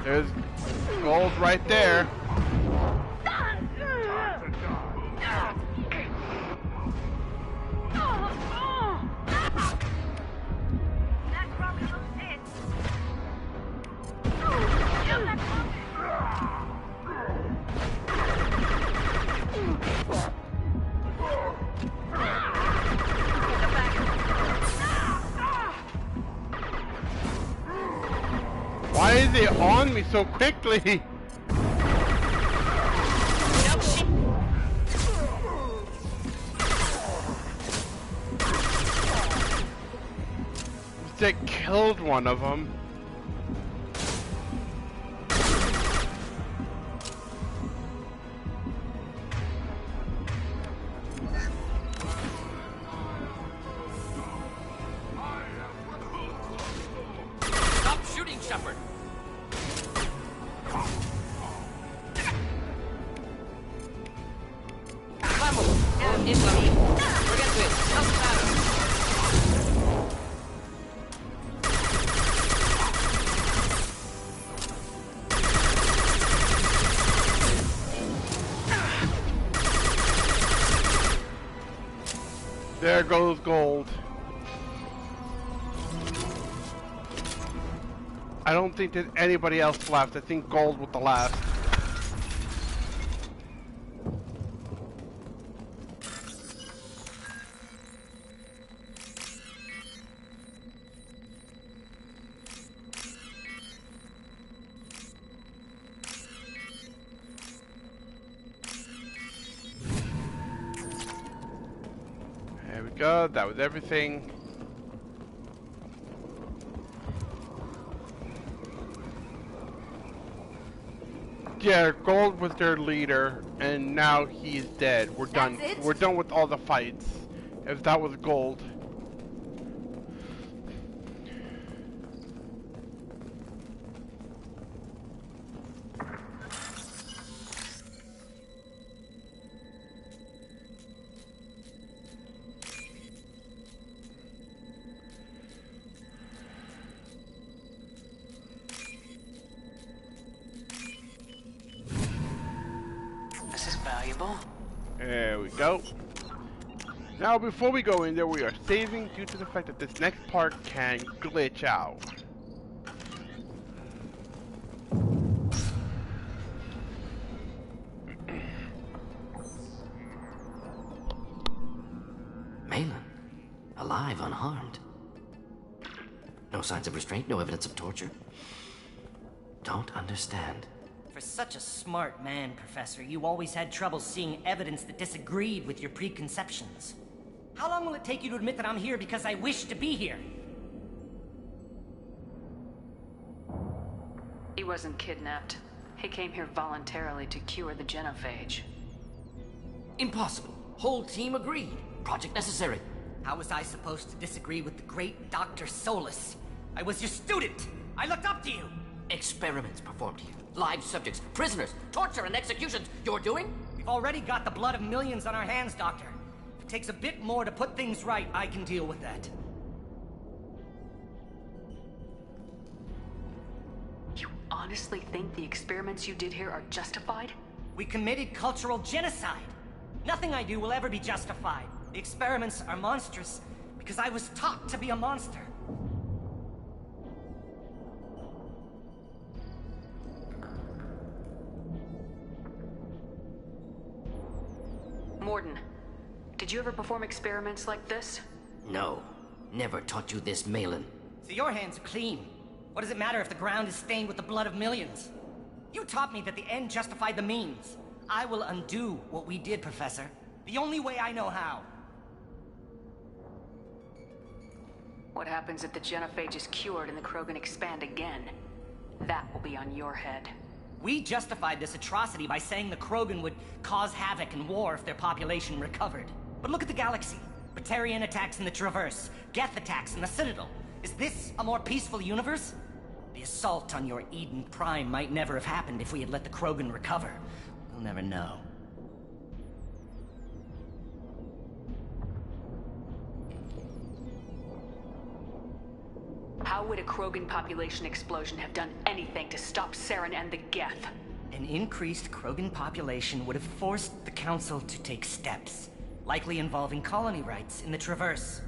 There's gold right there. Why is it on me so quickly? That killed one of them. Stop shooting, Shepard. Vamos, es la misma. Forget this. Doesn't matter. There goes gold. I don't think there's anybody else left. I think gold was the last. There we go. That was everything. Yeah, Gold was their leader, and now he's dead. We're done. We're done with all the fights. If that was Gold. There we go. Now, before we go in there, we are saving due to the fact that this next part can glitch out. Malin, alive, unharmed. No signs of restraint, no evidence of torture. Don't understand. For such a smart man, Professor, you always had trouble seeing evidence that disagreed with your preconceptions. How long will it take you to admit that I'm here because I wish to be here? He wasn't kidnapped. He came here voluntarily to cure the genophage. Impossible. Whole team agreed. Project necessary. How was I supposed to disagree with the great Dr. Solus? I was your student! I looked up to you! Experiments performed here. Live subjects, prisoners, torture and executions. You're doing? We've already got the blood of millions on our hands, Doctor. If it takes a bit more to put things right, I can deal with that. honestly think the experiments you did here are justified? We committed cultural genocide. Nothing I do will ever be justified. The experiments are monstrous because I was taught to be a monster. Morden, did you ever perform experiments like this? No. Never taught you this, Malin. So your hands are clean. What does it matter if the ground is stained with the blood of millions? You taught me that the end justified the means. I will undo what we did, Professor. The only way I know how. What happens if the genophage is cured and the Krogan expand again? That will be on your head. We justified this atrocity by saying the Krogan would cause havoc and war if their population recovered. But look at the galaxy. Batarian attacks in the Traverse, Geth attacks in the Citadel. Is this a more peaceful universe? The assault on your Eden Prime might never have happened if we had let the Krogan recover. We'll never know. How would a Krogan population explosion have done anything to stop Saren and the Geth? An increased Krogan population would have forced the Council to take steps, likely involving colony rights in the Traverse.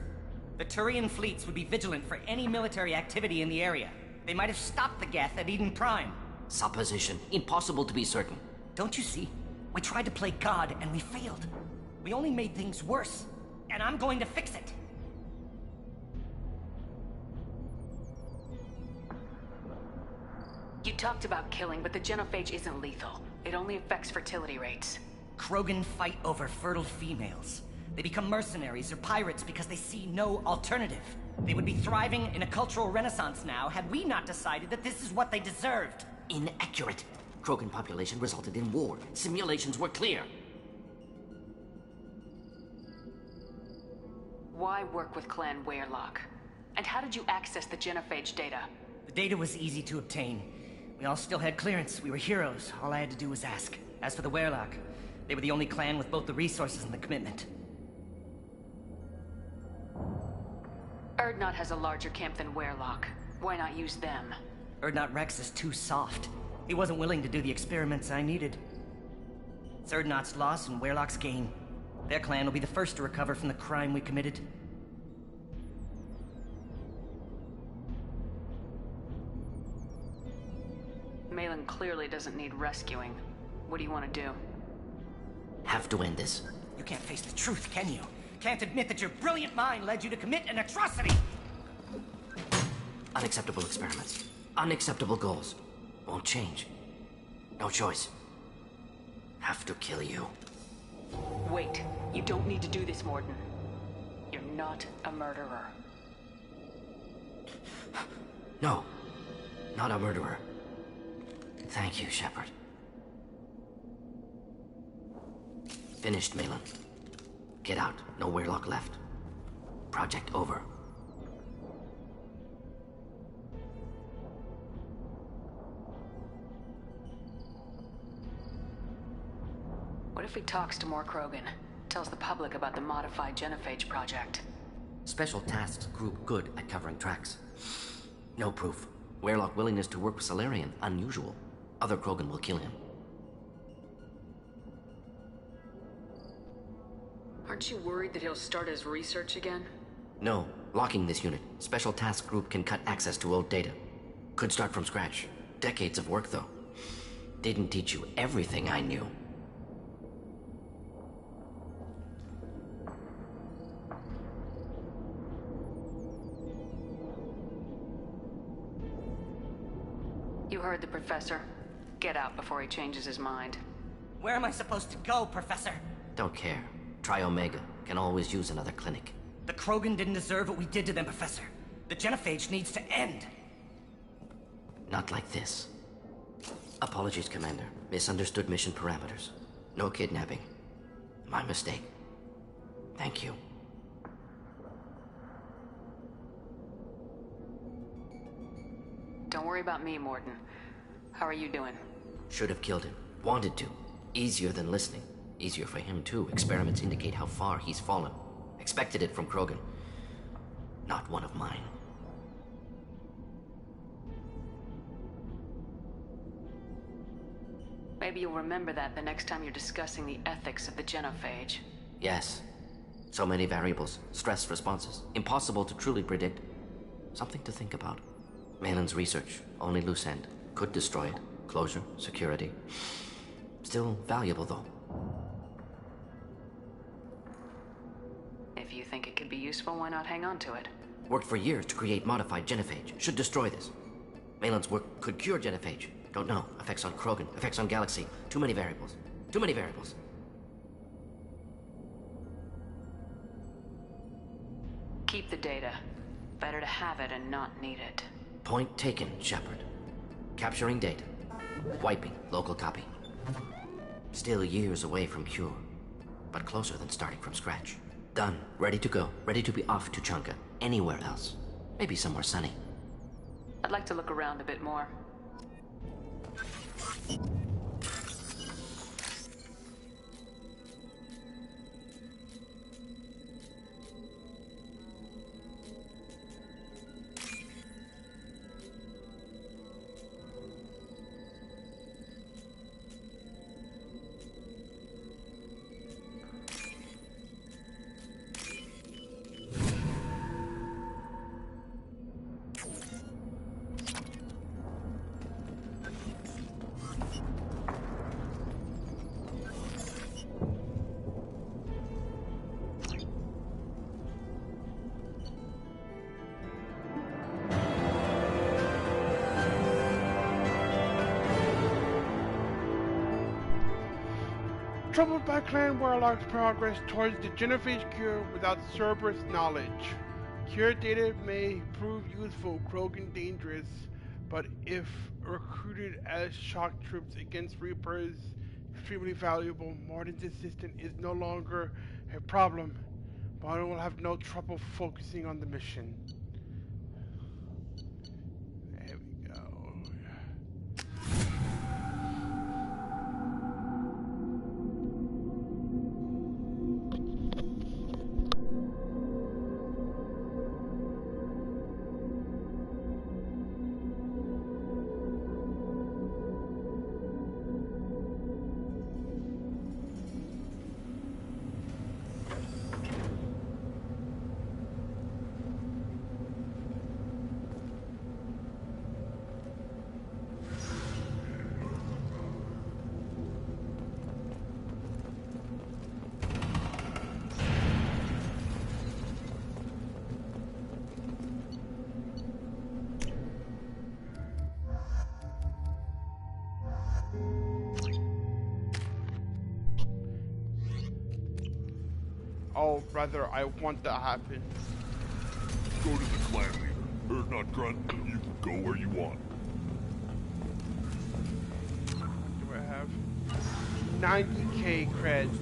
The Turian fleets would be vigilant for any military activity in the area. They might have stopped the Geth at Eden Prime. Supposition. Impossible to be certain. Don't you see? We tried to play God and we failed. We only made things worse. And I'm going to fix it. You talked about killing, but the genophage isn't lethal. It only affects fertility rates. Krogan fight over fertile females. They become mercenaries or pirates because they see no alternative. They would be thriving in a cultural renaissance now had we not decided that this is what they deserved. Inaccurate. Krogan population resulted in war. Simulations were clear. Why work with Clan Weyrloc? And how did you access the genophage data? The data was easy to obtain. We all still had clearance. We were heroes. All I had to do was ask. As for the Weyrloc, they were the only clan with both the resources and the commitment. Urdnot has a larger camp than Weyrloc. Why not use them? Urdnot Rex is too soft. He wasn't willing to do the experiments I needed. It's Urdnot's loss and Weyrloc's gain. Their clan will be the first to recover from the crime we committed. Malin clearly doesn't need rescuing. What do you want to do? Have to end this. You can't face the truth, can you? Can't admit that your brilliant mind led you to commit an atrocity! Unacceptable experiments. Unacceptable goals. Won't change. No choice. Have to kill you. Wait. You don't need to do this, Morden. You're not a murderer. No. Not a murderer. Thank you, Shepard. Finished, Malin. Get out. No Weyrloc left. Project over. What if he talks to more Krogan? Tells the public about the modified genophage project? Special Tasks Group good at covering tracks. No proof. Weyrloc willingness to work with Salarian, unusual. Other Krogan will kill him. Aren't you worried that he'll start his research again? No. Locking this unit. Special Task Group can cut access to old data. Could start from scratch. Decades of work, though. Didn't teach you everything I knew. You heard the professor. Get out before he changes his mind. Where am I supposed to go, Professor? Don't care. Tri-Omega can always use another clinic. The Krogan didn't deserve what we did to them, Professor. The genophage needs to end. Not like this. Apologies, Commander. Misunderstood mission parameters. No kidnapping. My mistake. Thank you. Don't worry about me, Morden. How are you doing? Should have killed him. Wanted to. Easier than listening. Easier for him, too. Experiments indicate how far he's fallen. Expected it from Krogan. Not one of mine. Maybe you'll remember that the next time you're discussing the ethics of the genophage. Yes. So many variables, stress responses, impossible to truly predict. Something to think about. Malin's research, only loose end. Could destroy it. Closure, security. Still valuable, though. If you think it could be useful, why not hang on to it? Worked for years to create modified genophage. Should destroy this. Malin's work could cure genophage. Don't know. Effects on Krogan, effects on Galaxy. Too many variables. Too many variables. Keep the data. Better to have it and not need it. Point taken, Shepard. Capturing data. Wiping local copy. Still years away from cure, but closer than starting from scratch. Done. Ready to go. Ready to be off to Chunka. Anywhere else. Maybe somewhere sunny. I'd like to look around a bit more. Troubled by Clan Warlock's progress towards the genophage cure without Cerberus knowledge. Cure data may prove useful, Krogan dangerous, but if recruited as shock troops against Reapers, extremely valuable. Martin's assistant is no longer a problem. Martin will have no trouble focusing on the mission. There we go. Oh, brother, I want that to happen. Go to the clan leader. Heard not grunt, you can go where you want. What do I have? 90k creds.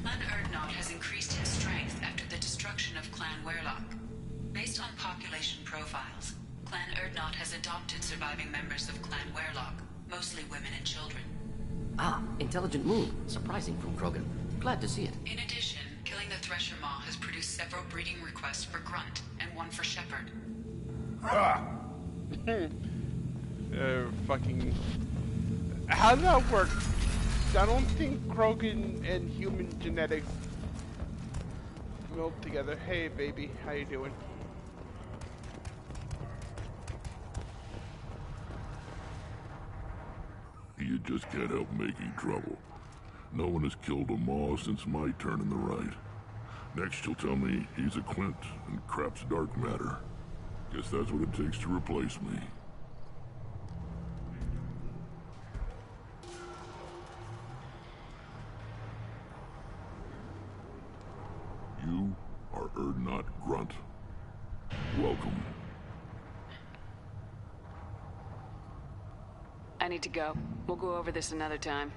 Clan Erdnot has increased in strength after the destruction of Clan Werlock. Based on population profiles, Clan Erdnot has adopted surviving members of Clan Werlock, mostly women and children. Ah, intelligent move. Surprising from Krogan. Glad to see it. In addition, killing the Thresher Maw has produced several breeding requests for Grunt, and one for Shepard. Fucking... How does that work? I don't think Krogan and human genetics meld together. Hey, baby, how you doing? You just can't help making trouble. No one has killed a Maw since my turn in the right. Next you'll tell me he's a Clint and crap's dark matter. Guess that's what it takes to replace me. You are Erdnot Grunt. Welcome. I need to go. We'll go over this another time.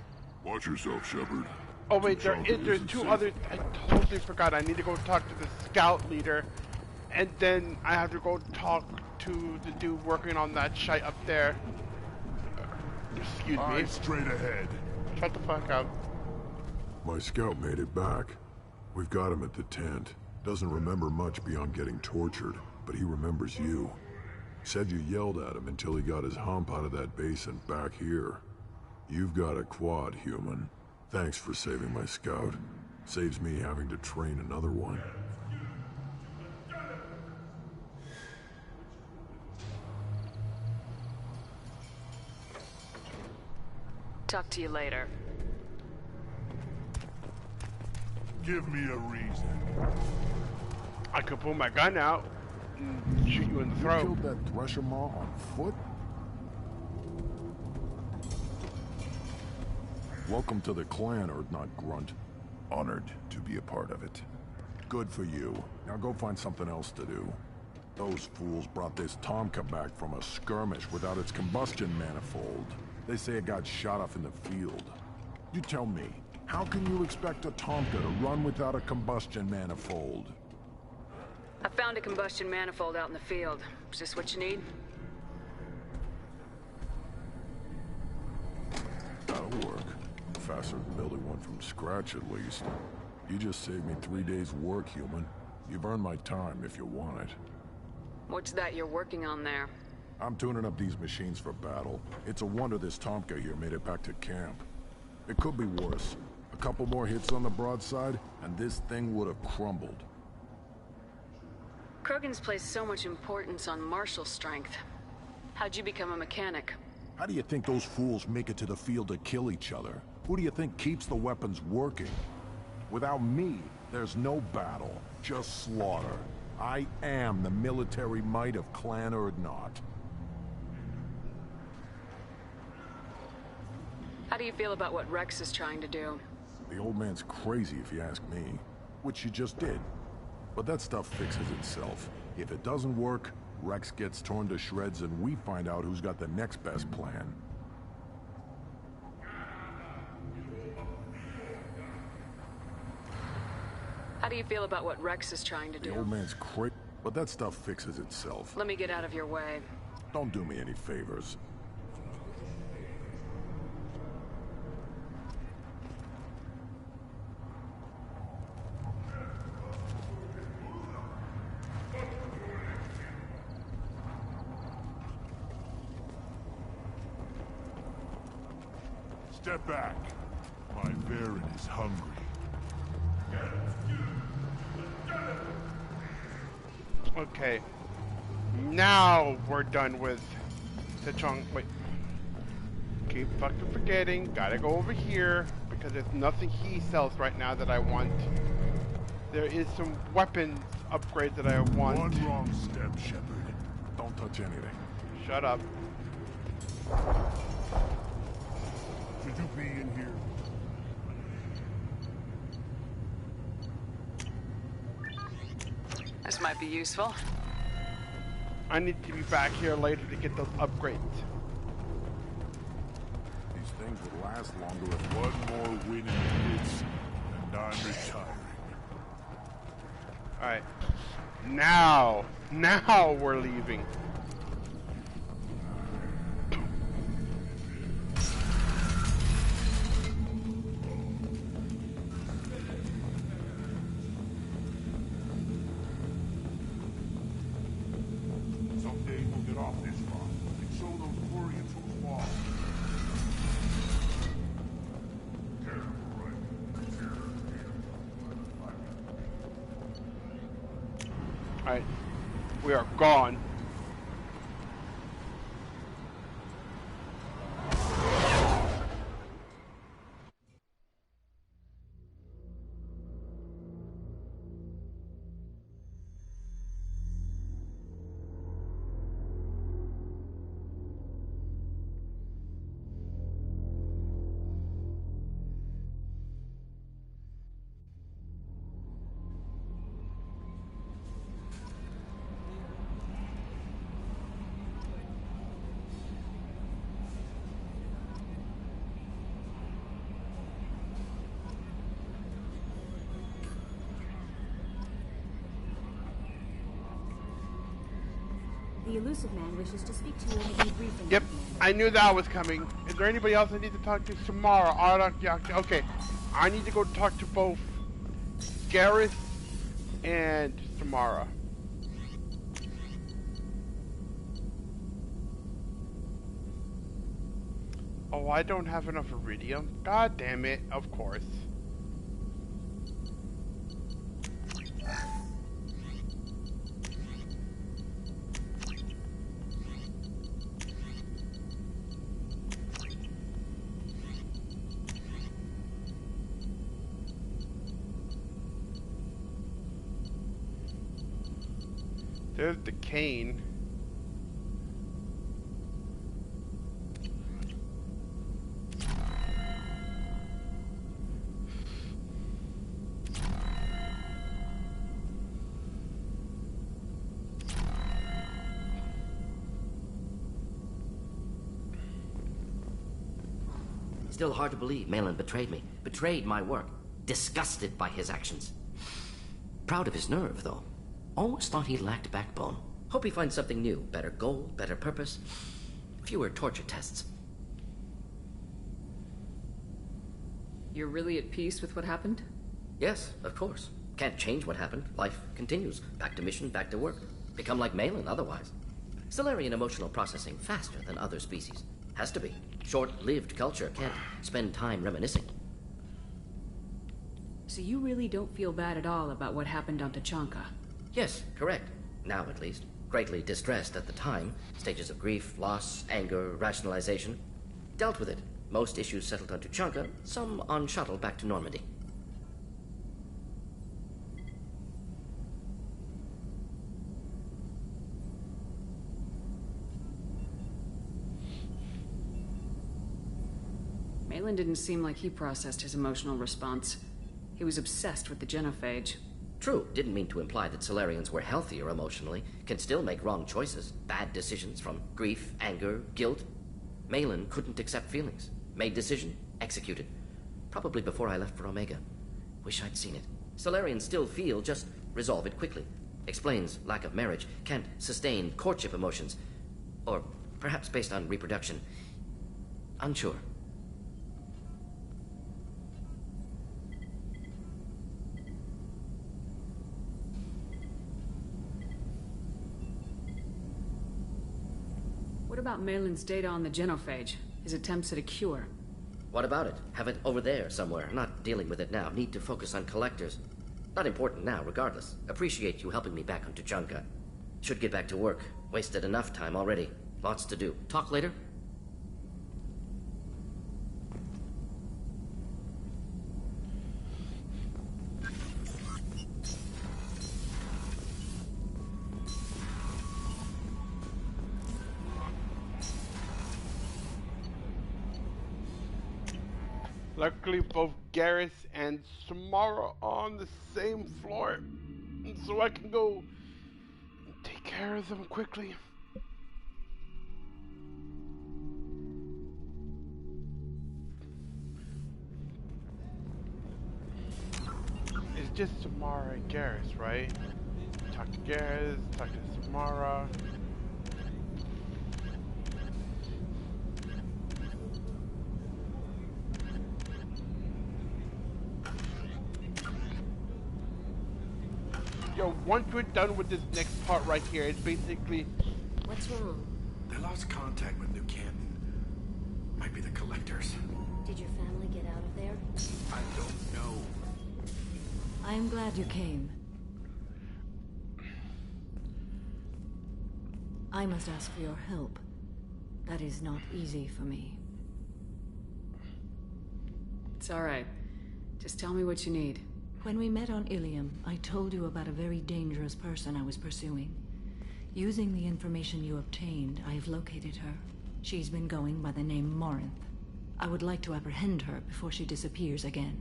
Watch yourself, Shepard. Oh wait, there's two others. I totally forgot. I need to go talk to the scout leader, and then I have to go talk to the dude working on that shite up there. Excuse me. Straight ahead. Shut the fuck up. My scout made it back. We've got him at the tent. Doesn't remember much beyond getting tortured, but he remembers you. Said you yelled at him until he got his hump out of that base and back here. You've got a quad, human. Thanks for saving my scout. Saves me having to train another one. Talk to you later. Give me a reason. I could pull my gun out and shoot you in the throat. You killed that Thresher Maw on foot? Welcome to the clan, Urdnot Grunt. Honored to be a part of it. Good for you. Now go find something else to do. Those fools brought this Tomka back from a skirmish without its combustion manifold. They say it got shot off in the field. You tell me, how can you expect a Tomka to run without a combustion manifold? I found a combustion manifold out in the field. Is this what you need? That'll work. Faster than building one from scratch, at least. You just saved me 3 days' work, human. You've earned my time if you want it. What's that you're working on there? I'm tuning up these machines for battle. It's a wonder this Tomka here made it back to camp. It could be worse. A couple more hits on the broadside, and this thing would have crumbled. Krogan's placed so much importance on martial strength. How'd you become a mechanic? How do you think those fools make it to the field to kill each other? Who do you think keeps the weapons working? Without me, there's no battle, just slaughter. I am the military might of Clan Urdnot. How do you feel about what Rex is trying to do? The old man's crazy if you ask me, which you just did. But that stuff fixes itself. If it doesn't work, Rex gets torn to shreds and we find out who's got the next best plan. How do you feel about what Rex is trying to do? The old man's crazy, but that stuff fixes itself. Let me get out of your way. Don't do me any favors. Step back. My Baron is hungry. Okay. Now we're done with the chunk. Wait. Keep fucking forgetting. Gotta go over here because there's nothing he sells right now that I want. There is some weapons upgrades that I want. One wrong step, Shepard. Don't touch anything. Shut up. Should you be in here? This might be useful. I need to be back here later to get those upgrades. These things would last longer if One more win in the woods, and I'm retiring. Alright. Now we're leaving. Someday we'll get off this rock and show those Quarians who's lost. Alright. We are gone. The elusive man wishes to speak to you in a debriefing. Yep, I knew that was coming. Is there anybody else I need to talk to tomorrow? Okay, I need to go talk to both Gareth and Samara. Oh, I don't have enough iridium. God damn it, of course. There's the cane. Still hard to believe Malin betrayed me. Betrayed my work. Disgusted by his actions. Proud of his nerve, though. Always thought he lacked backbone. Hope he finds something new. Better goal, better purpose. Fewer torture tests. You're really at peace with what happened? Yes, of course. Can't change what happened. Life continues. Back to mission, back to work. Become like Malin otherwise. Solarian emotional processing faster than other species. Has to be. Short-lived culture can't spend time reminiscing. So you really don't feel bad at all about what happened on Tachanka? Yes, correct. Now at least. Greatly distressed at the time. Stages of grief, loss, anger, rationalization. Dealt with it. Most issues settled on Tachanka, some on shuttle back to Normandy. Malin didn't seem like he processed his emotional response. He was obsessed with the genophage. True, didn't mean to imply that Solarians were healthier emotionally, can still make wrong choices, bad decisions from grief, anger, guilt. Malin couldn't accept feelings. Made decision, executed. Probably before I left for Omega. Wish I'd seen it. Solarians still feel, just resolve it quickly. Explains lack of marriage, can't sustain courtship emotions. Or perhaps based on reproduction. Unsure. What about Malin's data on the genophage? His attempts at a cure? What about it? Have it over there somewhere. Not dealing with it now. Need to focus on collectors. Not important now, regardless. Appreciate you helping me back on Tachanka. Should get back to work. Wasted enough time already. Lots to do. Talk later? Luckily, both Garrus and Samara are on the same floor, so I can go take care of them quickly. It's just Samara and Garrus, right? Talk to Garrus, talk to Samara. Yo, once we're done with this next part right here, it's basically... What's wrong? They lost contact with New Canton. Might be the collectors. Did your family get out of there? I don't know. I am glad you came. I must ask for your help. That is not easy for me. It's alright. Just tell me what you need. When we met on Ilium, I told you about a very dangerous person I was pursuing. Using the information you obtained, I have located her. She's been going by the name Morinth. I would like to apprehend her before she disappears again.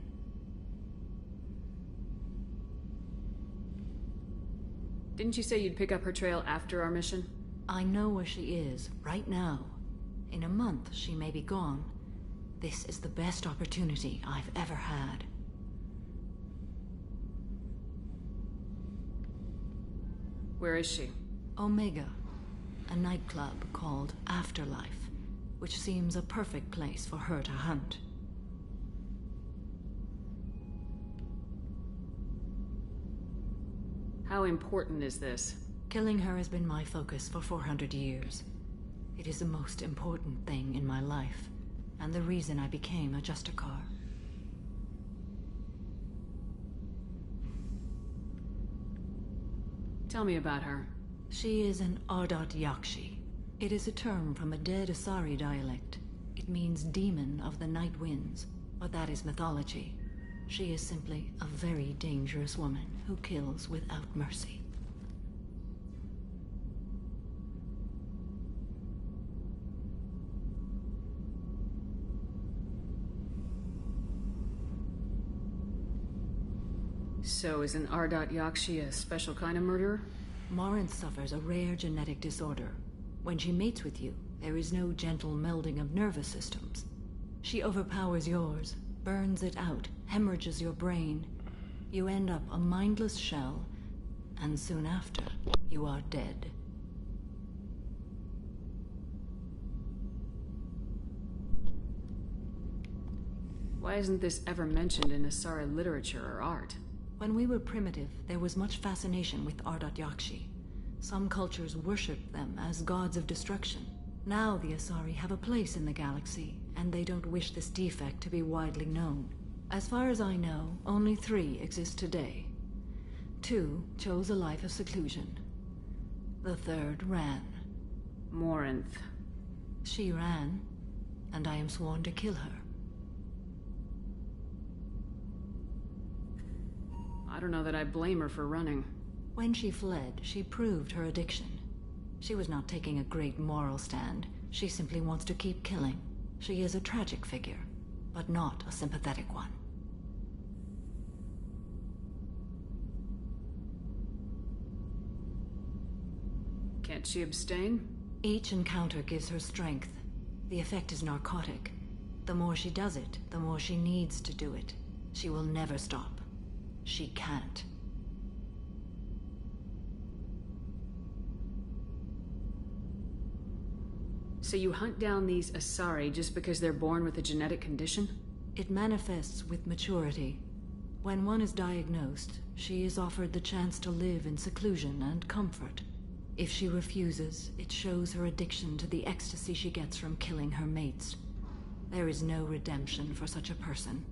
Didn't you say you'd pick up her trail after our mission? I know where she is, right now. In a month, she may be gone. This is the best opportunity I've ever had. Where is she? Omega, a nightclub called Afterlife, which seems a perfect place for her to hunt. How important is this? Killing her has been my focus for 400 years. It is the most important thing in my life. and the reason I became a Justicar. Tell me about her. She is an Ardat Yakshi. It is a term from a dead Asari dialect. It means demon of the night winds, but that is mythology. She is simply a very dangerous woman who kills without mercy. So is an Ardat Yakshi a special kind of murderer? Morinth suffers a rare genetic disorder. When she mates with you, there is no gentle melding of nervous systems. She overpowers yours, burns it out, hemorrhages your brain. You end up a mindless shell, and soon after, you are dead. Why isn't this ever mentioned in Asari literature or art? When we were primitive, there was much fascination with Ardat Yakshi. Some cultures worshipped them as gods of destruction. Now the Asari have a place in the galaxy, and they don't wish this defect to be widely known. As far as I know, only 3 exist today. 2 chose a life of seclusion. The 3rd ran. Morinth. She ran, and I am sworn to kill her. I don't know that I blame her for running. When she fled, she proved her addiction. She was not taking a great moral stand. She simply wants to keep killing. She is a tragic figure, but not a sympathetic one. Can't she abstain? Each encounter gives her strength. The effect is narcotic. The more she does it, the more she needs to do it. She will never stop. She can't. So you hunt down these Asari just because they're born with a genetic condition? It manifests with maturity. When one is diagnosed, she is offered the chance to live in seclusion and comfort. If she refuses, it shows her addiction to the ecstasy she gets from killing her mates. There is no redemption for such a person.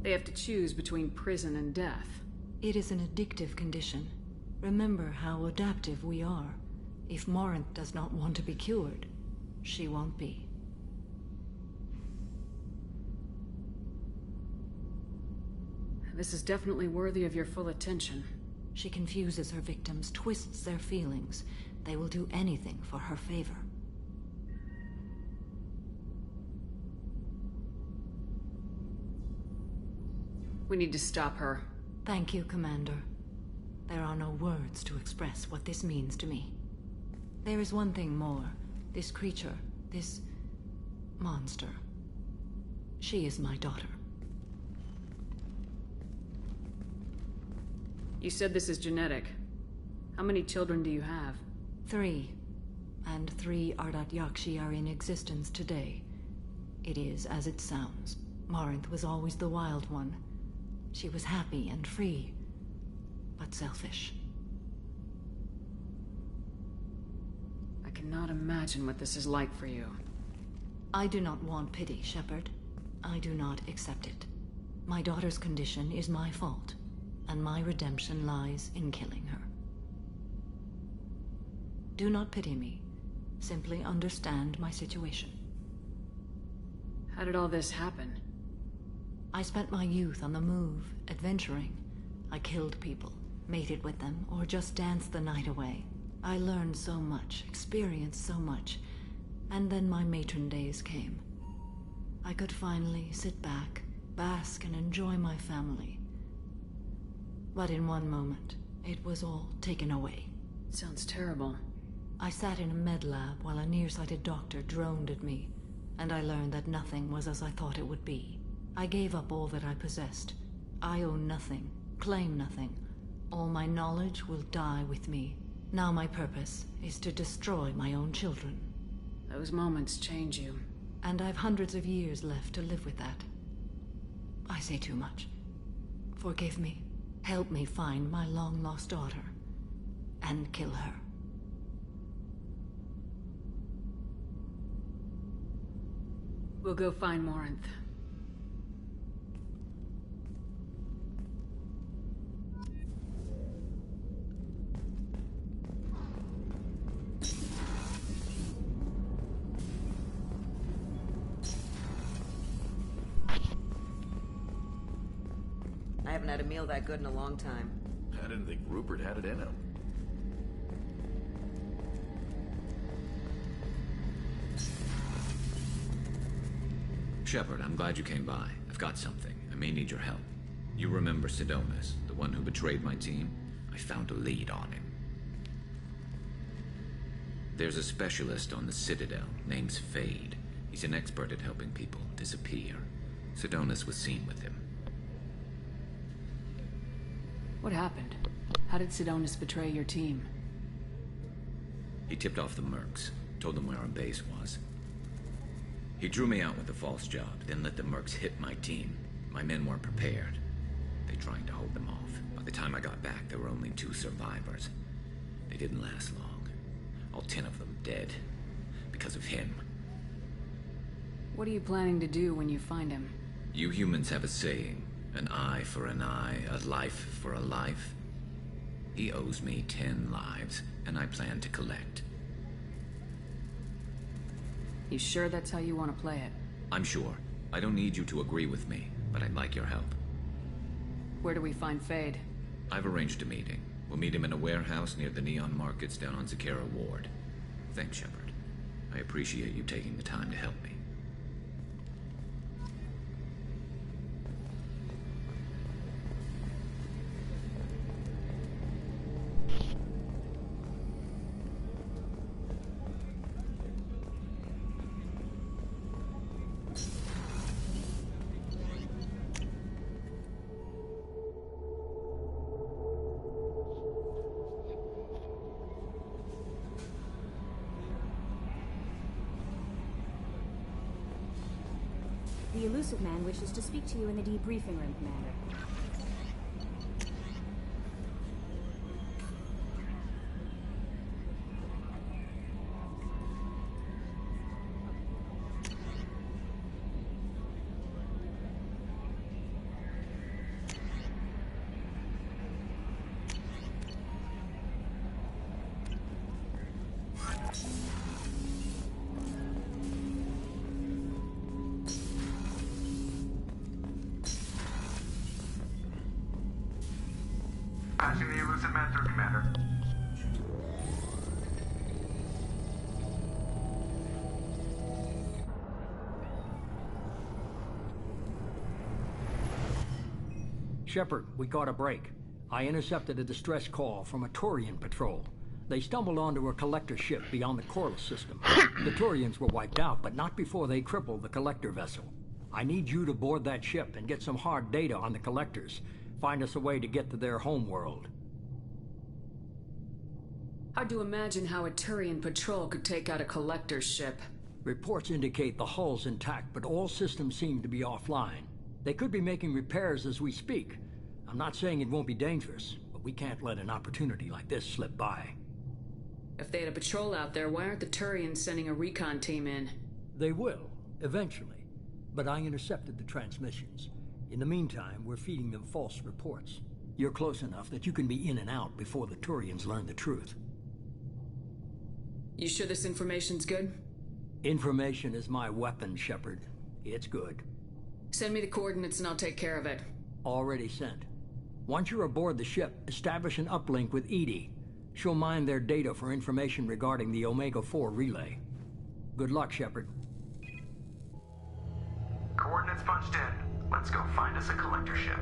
They have to choose between prison and death. It is an addictive condition. Remember how adaptive we are. If Morinth does not want to be cured, she won't be. This is definitely worthy of your full attention. She confuses her victims, twists their feelings. They will do anything for her favor. We need to stop her. Thank you, Commander. There are no words to express what this means to me. There is one thing more. This creature, this monster. She is my daughter. You said this is genetic. How many children do you have? 3. And 3 Ardat Yakshi are in existence today. It is as it sounds. Morinth was always the wild one. She was happy and free, but selfish. I cannot imagine what this is like for you. I do not want pity, Shepard. I do not accept it. My daughter's condition is my fault, and my redemption lies in killing her. Do not pity me. Simply understand my situation. How did all this happen? I spent my youth on the move, adventuring. I killed people, mated with them, or just danced the night away. I learned so much, experienced so much, and then my matron days came. I could finally sit back, bask, and enjoy my family. But in one moment, it was all taken away. Sounds terrible. I sat in a med lab while a nearsighted doctor droned at me, and I learned that nothing was as I thought it would be. I gave up all that I possessed. I own nothing, claim nothing. All my knowledge will die with me. Now my purpose is to destroy my own children. Those moments change you. And I've hundreds of years left to live with that. I say too much. Forgive me. Help me find my long-lost daughter. And kill her. We'll go find Morinth. I haven't had a meal that good in a long time. I didn't think Rupert had it in him. Shepard, I'm glad you came by. I've got something. I may need your help. You remember Sidonus, the one who betrayed my team? I found a lead on him. There's a specialist on the Citadel, named Fade. He's an expert at helping people disappear. Sidonus was seen with him. What happened? How did Sidonus betray your team? He tipped off the mercs, told them where our base was. He drew me out with a false job, then let the mercs hit my team. My men weren't prepared. They tried to hold them off. By the time I got back, there were only 2 survivors. They didn't last long. All 10 of them dead. Because of him. What are you planning to do when you find him? You humans have a saying. An eye for an eye, a life for a life. He owes me 10 lives, and I plan to collect. You sure that's how you want to play it? I'm sure. I don't need you to agree with me, but I'd like your help. Where do we find Fade? I've arranged a meeting. We'll meet him in a warehouse near the Neon Markets down on Zakera Ward. Thanks, Shepard. I appreciate you taking the time to help me. The elusive man wishes to speak to you in the debriefing room, Commander. Patching the elusive man through, Commander. Shepard, we got a break. I intercepted a distress call from a Turian patrol. They stumbled onto a collector ship beyond the Corliss system. The Turians were wiped out, but not before they crippled the collector vessel. I need you to board that ship and get some hard data on the collectors. Find us a way to get to their homeworld. Hard to imagine how a Turian patrol could take out a collector's ship. Reports indicate the hull's intact, but all systems seem to be offline. They could be making repairs as we speak. I'm not saying it won't be dangerous, but we can't let an opportunity like this slip by. If they had a patrol out there, why aren't the Turians sending a recon team in? They will, eventually. But I intercepted the transmissions. In the meantime, we're feeding them false reports. You're close enough that you can be in and out before the Turians learn the truth. You sure this information's good? Information is my weapon, Shepard. It's good. Send me the coordinates and I'll take care of it. Already sent. Once you're aboard the ship, establish an uplink with Edie. She'll mine their data for information regarding the Omega-4 relay. Good luck, Shepard. Coordinates punched in. Let's go find us a collector ship.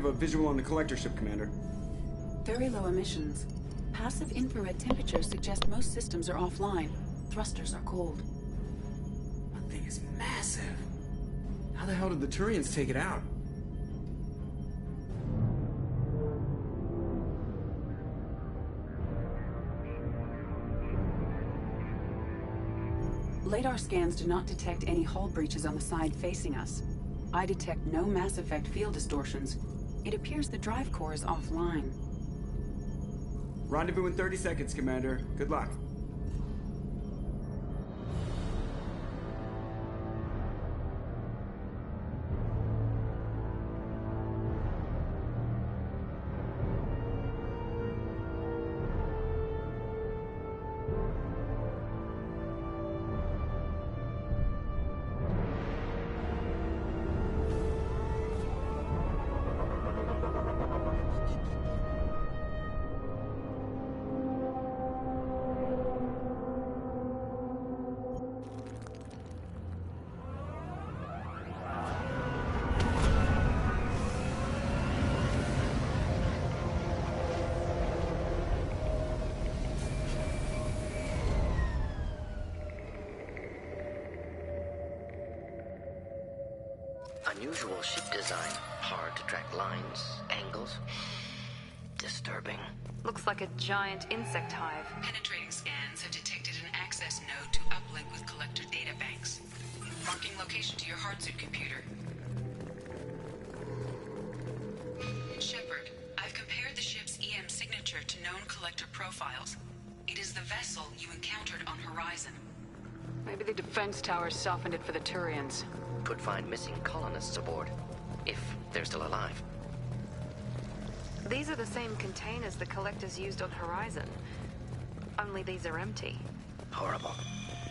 have a visual on the collector ship, Commander. Very low emissions. Passive infrared temperatures suggest most systems are offline. Thrusters are cold. That thing is massive. How the hell did the Turians take it out? Radar scans do not detect any hull breaches on the side facing us. I detect no mass effect field distortions. It appears the drive core is offline. Rendezvous in 30 seconds, Commander. Good luck. Unusual ship design. Hard to track lines, angles. Disturbing. Looks like a giant insect hive. Penetrating scans have detected an access node to uplink with collector databanks. Marking location to your hardsuit computer. Shepard, I've compared the ship's EM signature to known collector profiles. It is the vessel you encountered on Horizon. Maybe the defense towers softened it for the Turians. Could find missing colonists aboard, if they're still alive. These are the same containers the collectors used on Horizon. Only these are empty. Horrible.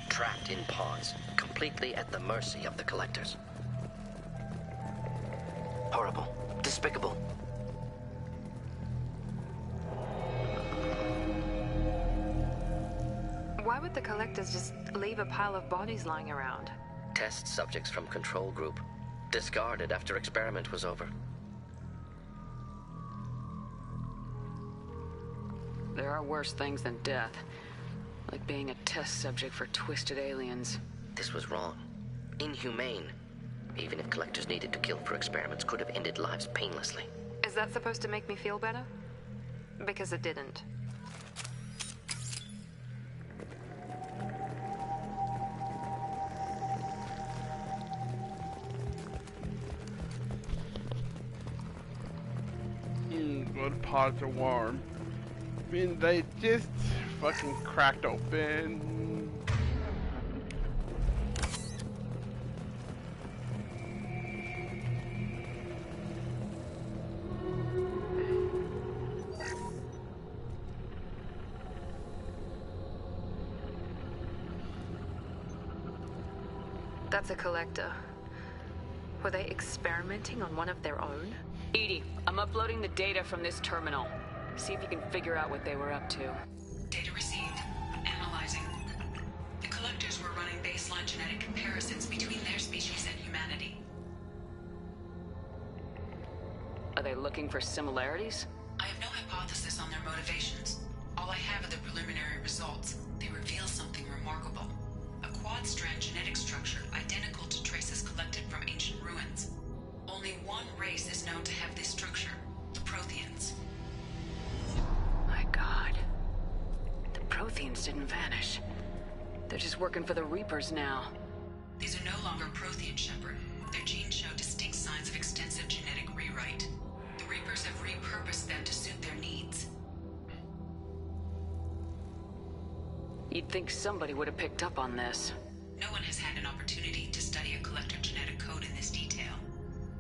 Trapped in pods, completely at the mercy of the collectors. Horrible. Despicable. Why would the collectors just leave a pile of bodies lying around? Test subjects from control group. Discarded after experiment was over. There are worse things than death. Like being a test subject for twisted aliens. This was wrong. Inhumane. Even if collectors needed to kill for experiments, could have ended lives painlessly. Is that supposed to make me feel better? Because it didn't. Blood pods are warm. I mean, they just fucking cracked open. That's a collector. Were they experimenting on one of their own? Edie, I'm uploading the data from this terminal. See if you can figure out what they were up to. Data received. Analyzing. The collectors were running baseline genetic comparisons between their species and humanity. Are they looking for similarities? I have no hypothesis on their motivations. All I have are the preliminary results. They reveal something remarkable. A quad-strand genetic structure identical to traces collected from ancient ruins. Only one race is known to have this structure, the Protheans. My God. The Protheans didn't vanish. They're just working for the Reapers now. These are no longer Prothean, Shepard. Their genes show distinct signs of extensive genetic rewrite. The Reapers have repurposed them to suit their needs. You'd think somebody would have picked up on this. No one has had an opportunity to study a collector genetic code in this detail.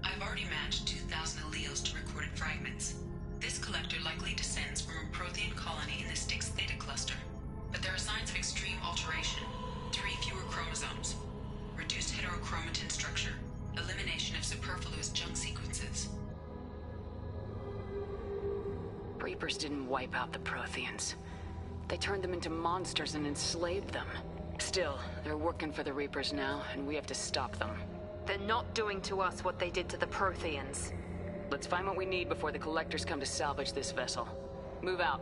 I've already matched 2,000 alleles to recorded fragments. This collector likely descends from a Prothean colony in the Styx Theta cluster. But there are signs of extreme alteration. 3 fewer chromosomes. Reduced heterochromatin structure. Elimination of superfluous junk sequences. Reapers didn't wipe out the Protheans. They turned them into monsters and enslaved them. Still, they're working for the Reapers now, and we have to stop them. They're not doing to us what they did to the Protheans. Let's find what we need before the collectors come to salvage this vessel. Move out.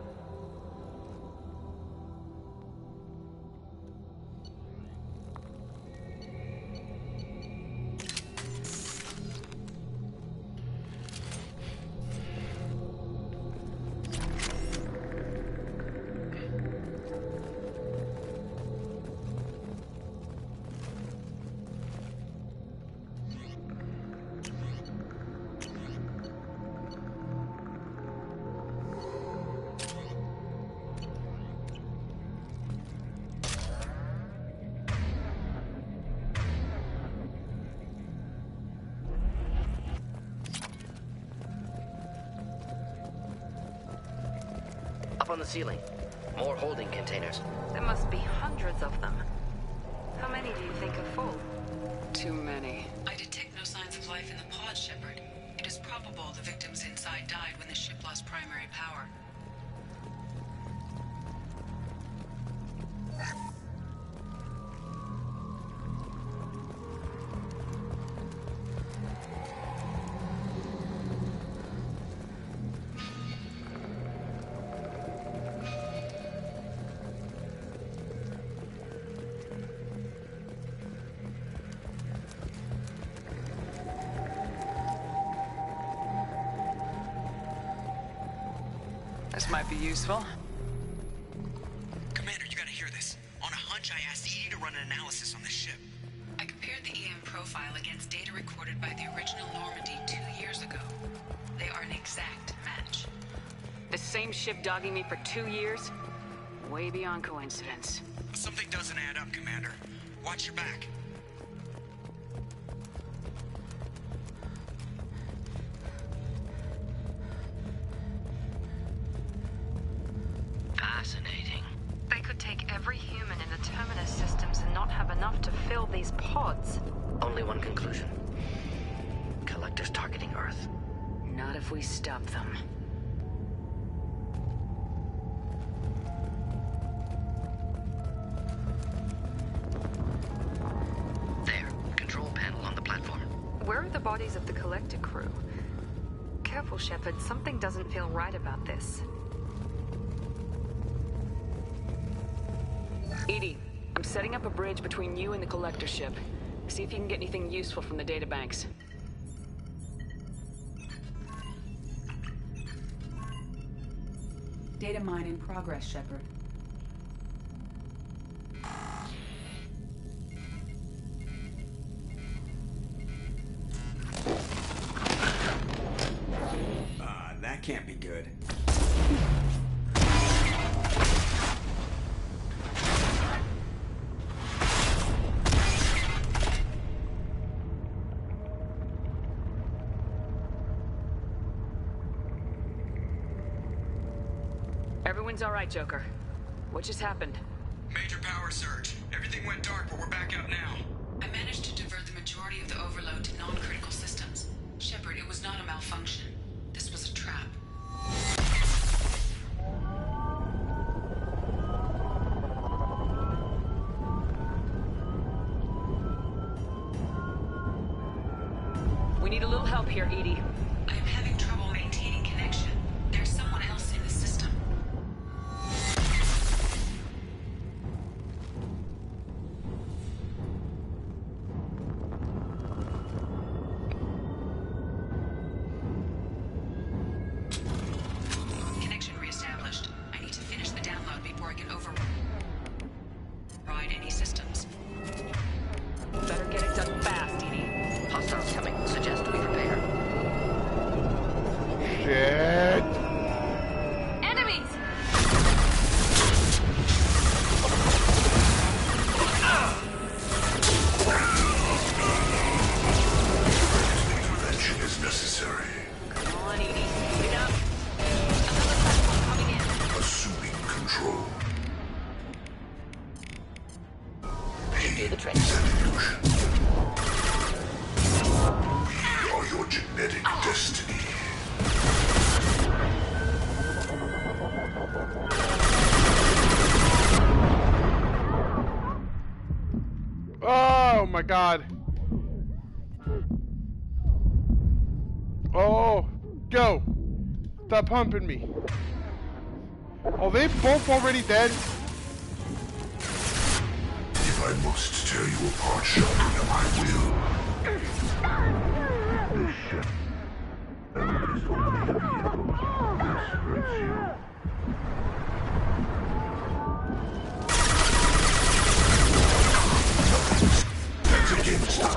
Up on the ceiling. More holding containers. There must be hundreds of them. How many do you think are full? Too many. I detect no signs of life in the pod, Shepard. It is probable the victims inside died when the ship lost primary power. This might be useful. Commander, you gotta hear this. On a hunch, I asked Edie to run an analysis on this ship. I compared the EM profile against data recorded by the original Normandy 2 years ago. They are an exact match. The same ship dogging me for 2 years? Way beyond coincidence. Something doesn't add up, Commander. Watch your back. Fascinating. They could take every human in the Terminus systems and not have enough to fill these pods. Only one conclusion. Collectors targeting Earth. Not if we stop them. There. Control panel on the platform. Where are the bodies of the Collector crew? Careful, Shepard. Something doesn't feel right about this. Edie, I'm setting up a bridge between you and the collector ship. See if you can get anything useful from the databanks. Data mine in progress, Shepard. That can't be good. Everyone's all right, Joker. What just happened? Major power surge. Everything went dark, but we're back out now. I managed to divert the majority of the overload to non-critical systems. Shepard, it was not a malfunction. This was a trap. We need a little help here, Edie. I am having trouble maintaining connection. There's someone else in the system. Connection reestablished. I need to finish the download before I can override any systems. Better get it done fast, Edie. Hostiles coming. Suggest we prepare. Shit. Enemies! Intervention is necessary. Come on, Edie. Speed it up. Another platform coming in. Assuming control. You do the trick. We are your genetic destiny. Oh my god. Oh. Go. Stop pumping me. Are they both already dead? If I must tear you apart, Shepard, I will. This ship. And it is only a vehicle. This hurts you. That's against us.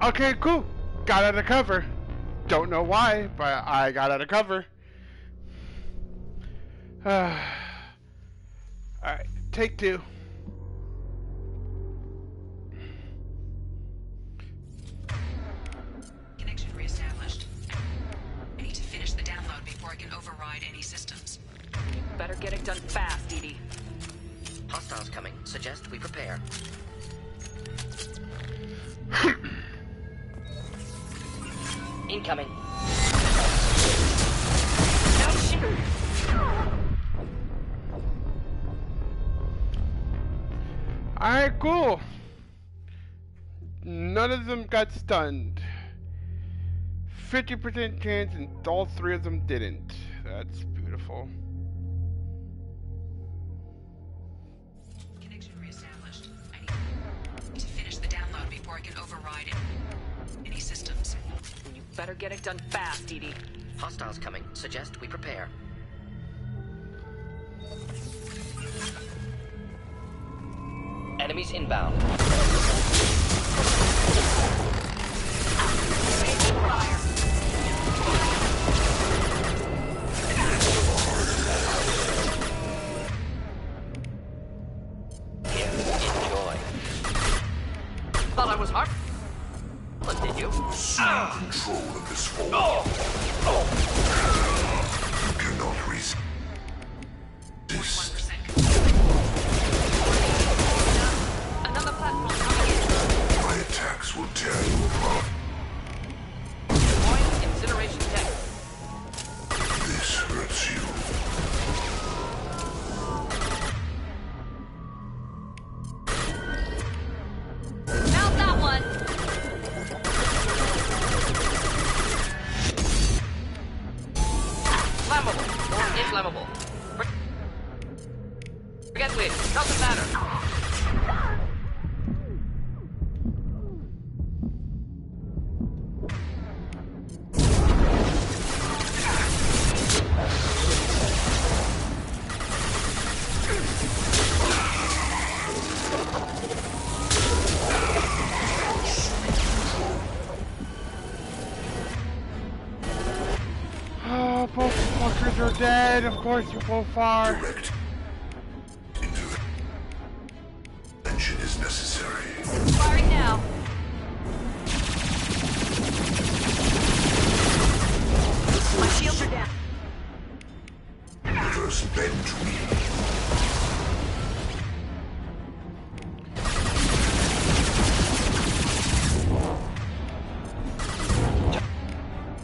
Okay, cool. Got out of cover. Don't know why, but I got out of cover. Alright, take two. Connection reestablished. I need to finish the download before I can override any systems. Better get it done fast, Edie. Hostiles coming. Suggest we prepare. Incoming. No shit. Alright, cool. None of them got stunned. 50% chance and all three of them didn't. That's beautiful. Connection reestablished. I need to finish the download before I can override any systems. You better get it done fast, Edie. Hostiles coming. Suggest we prepare. Enemies inbound. Here, enjoy. Thought I was hard. What did you? Assume control of this form. You cannot resist. Another platform coming in. My attacks will tear you apart. Deploying incineration tech. This hurts you. Now that one. Flammable or inflammable. Forget which. Doesn't matter. Oh, both fuckers are dead. Of course, you both are. Direct intervention is necessary. Firing now. My shields are down. Universe bend to me.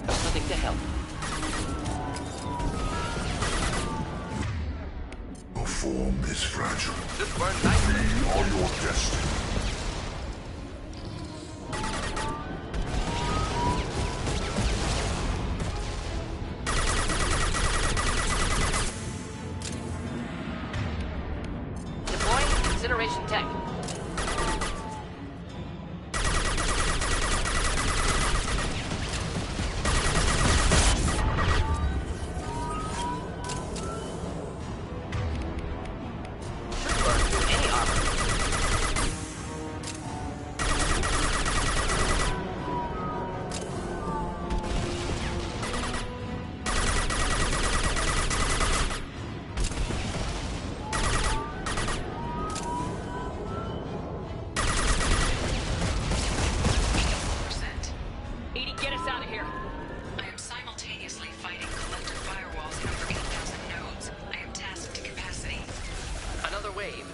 Just nothing to help. Your form is fragile. This burned nicely. We are your destiny. Deploying incineration tech. Burn through any armor. Edie, get us out of here. I am simultaneously fighting collector firewalls in over 8,000 nodes. I am tasked to capacity. Another wave.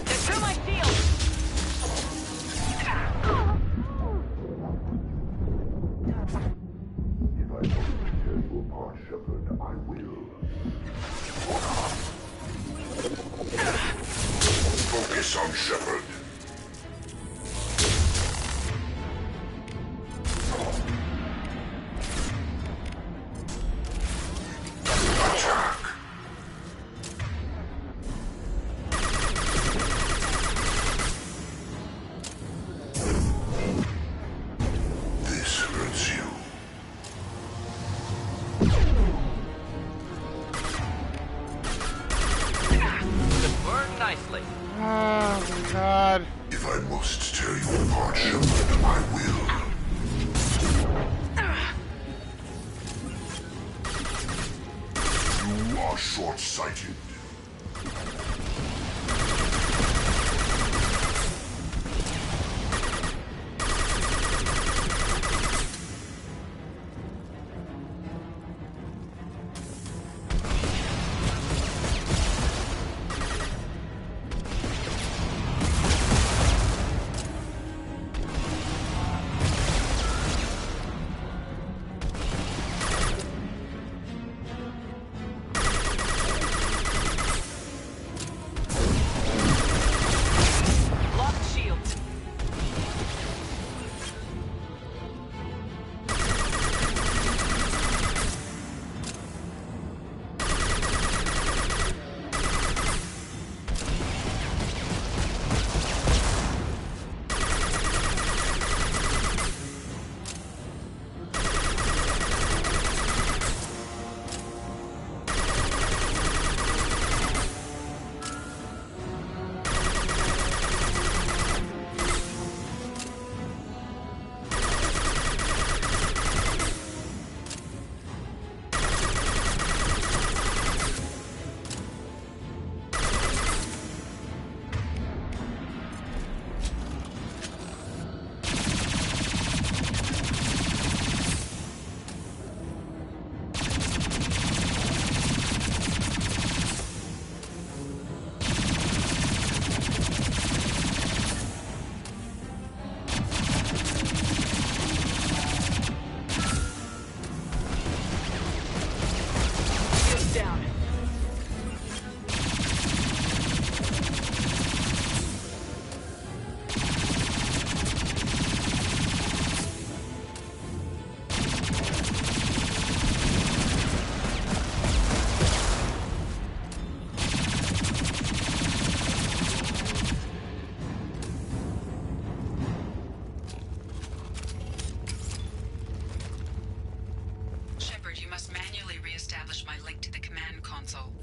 Secure my field. son, Shepard. Attack. This hurts you. Burn nicely. Oh my god. If I must tear you apart, Shepard, I will. You are short-sighted. You must manually re-establish my link to the command console.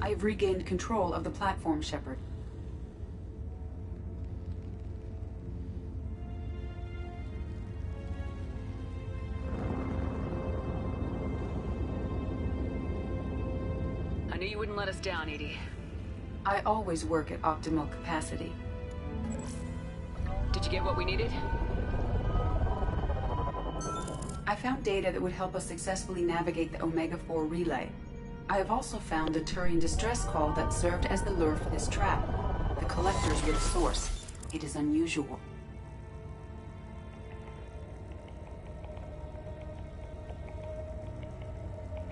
I have regained control of the platform, Shepard. I knew you wouldn't let us down, Edie. I always work at optimal capacity. Did you get what we needed? I found data that would help us successfully navigate the Omega-4 relay. I have also found a Turian distress call that served as the lure for this trap. The collectors were the source. It is unusual.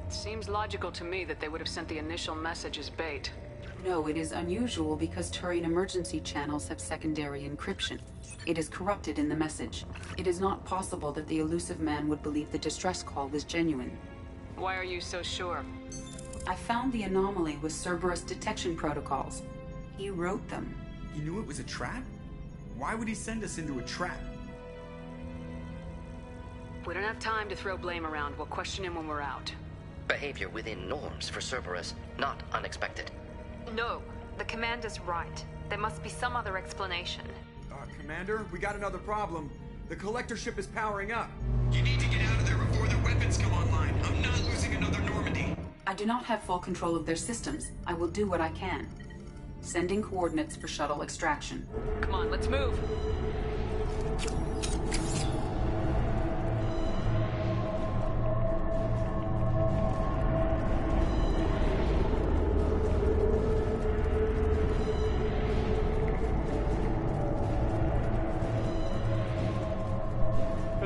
Seems logical to me that they would have sent the initial message as bait. No, it is unusual because Turian emergency channels have secondary encryption. It is corrupted in the message. It is not possible that the elusive man would believe the distress call was genuine. Why are you so sure? I found the anomaly with Cerberus detection protocols. He wrote them. He knew it was a trap? Why would he send us into a trap? We don't have time to throw blame around. We'll question him when we're out. Behavior within norms for Cerberus, not unexpected. No, the commander's right. There must be some other explanation. Commander, we got another problem. The collector ship is powering up. You need to get out of there before their weapons come online. I'm not losing another Normandy. I do not have full control of their systems. I will do what I can. Sending coordinates for shuttle extraction. Come on, let's move.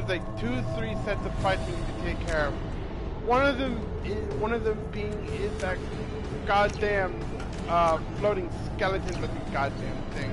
there's like 3 sets of fights we need to take care of. One of them being is that goddamn floating skeleton looking goddamn thing.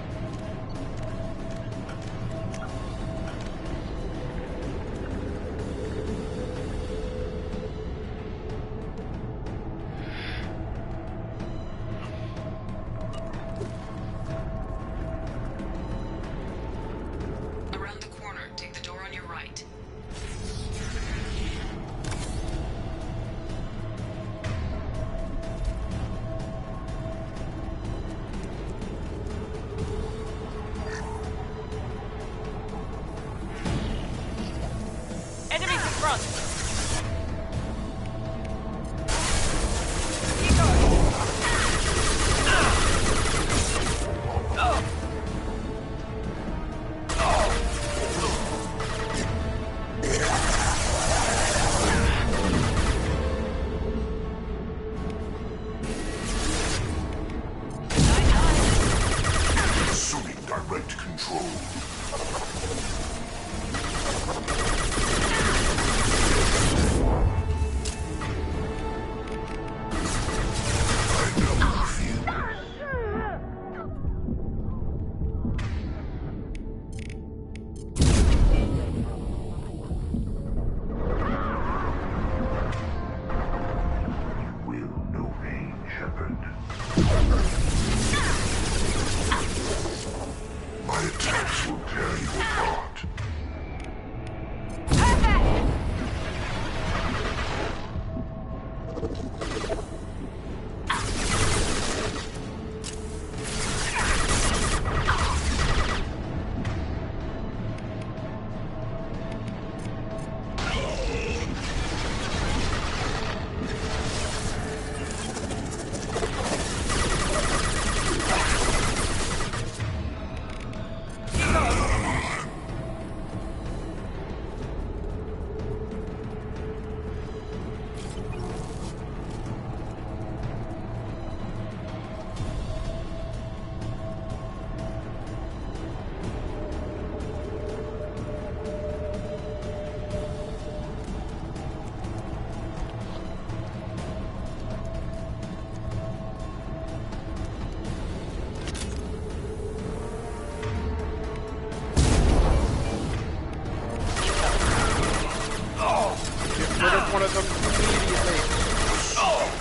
One of them immediately.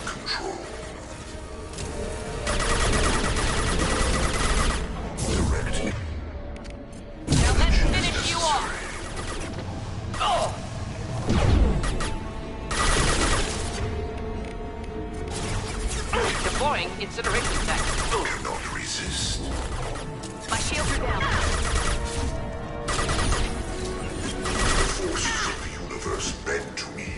Control. Direct. Now let's finish you off. Deploying incineration tech. Cannot resist. My shields are down. The forces of the universe bend to me.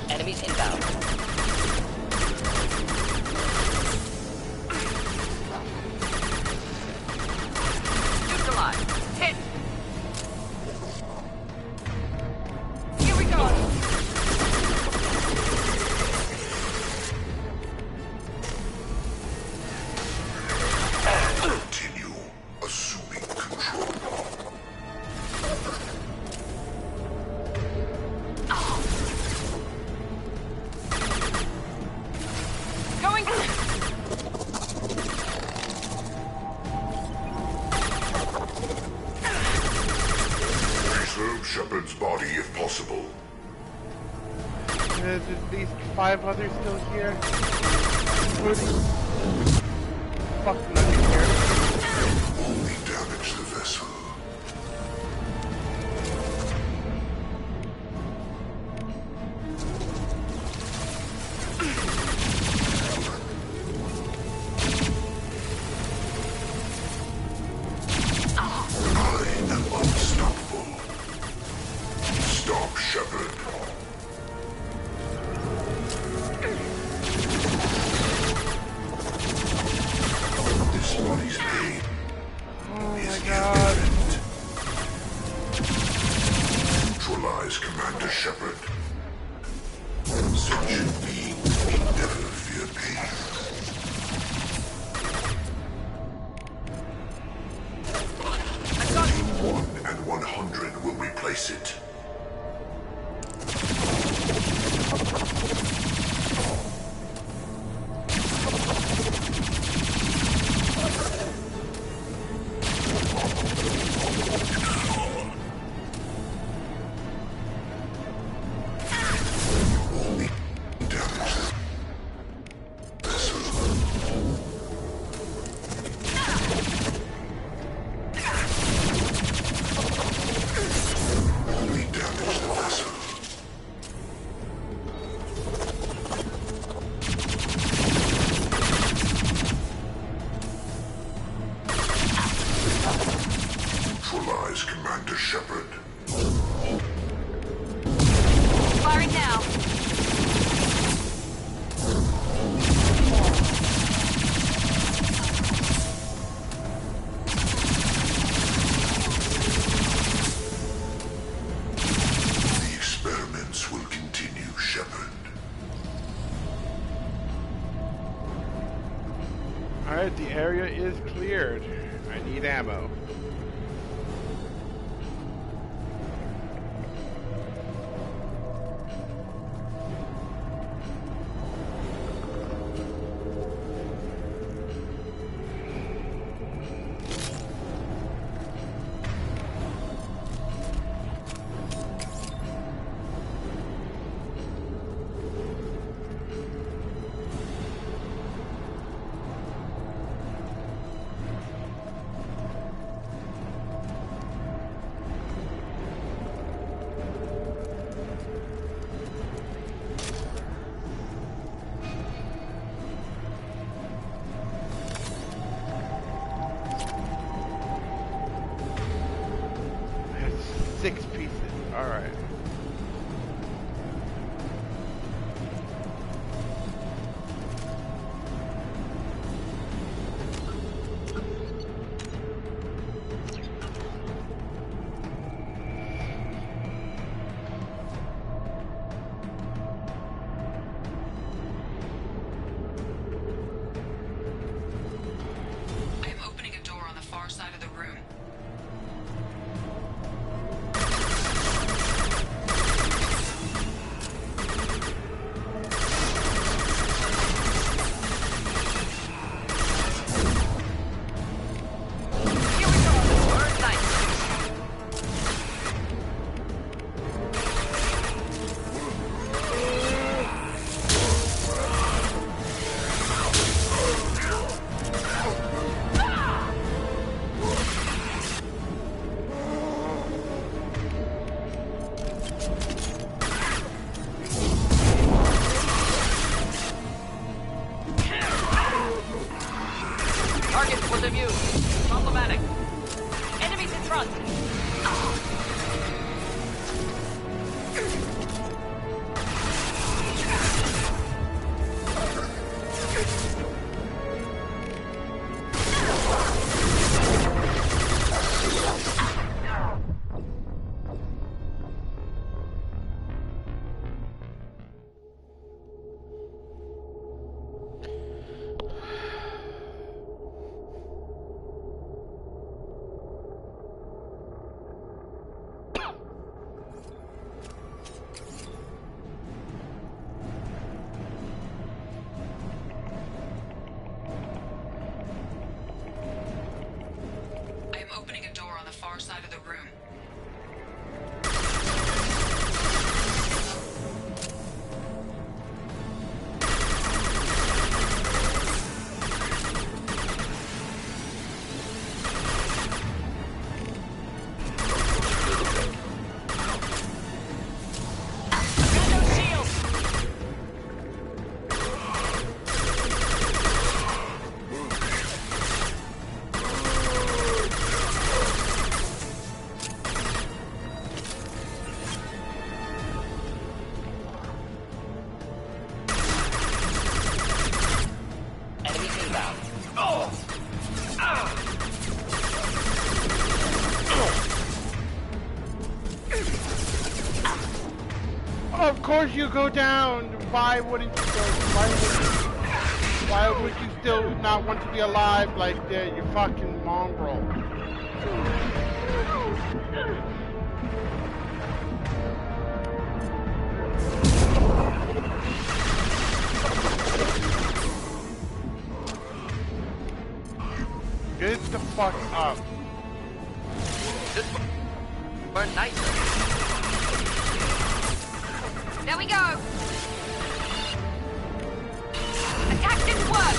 Enemies inbound. Neutralized. Hit. Here we go. Continue assuming control. Shepard's body if possible. There's at least 5 others still here. Fuck nothing here. Only damage the vessel. I am unstoppable. Neutralize Commander Shepard. Sentient beings need never fear pain. Between 1 and 100 will replace it. Neutralize Commander Shepard. Firing now. The experiments will continue, Shepard. Alright, the area is cleared. I need ammo. That's 6 pieces. Alright. I am opening a door on the far side of the room. Of course you go down. Why wouldn't you go? Why would you still not want to be alive like that? You fucking mongrel. Get the fuck up. Burn nicely. There we go. Attack didn't work.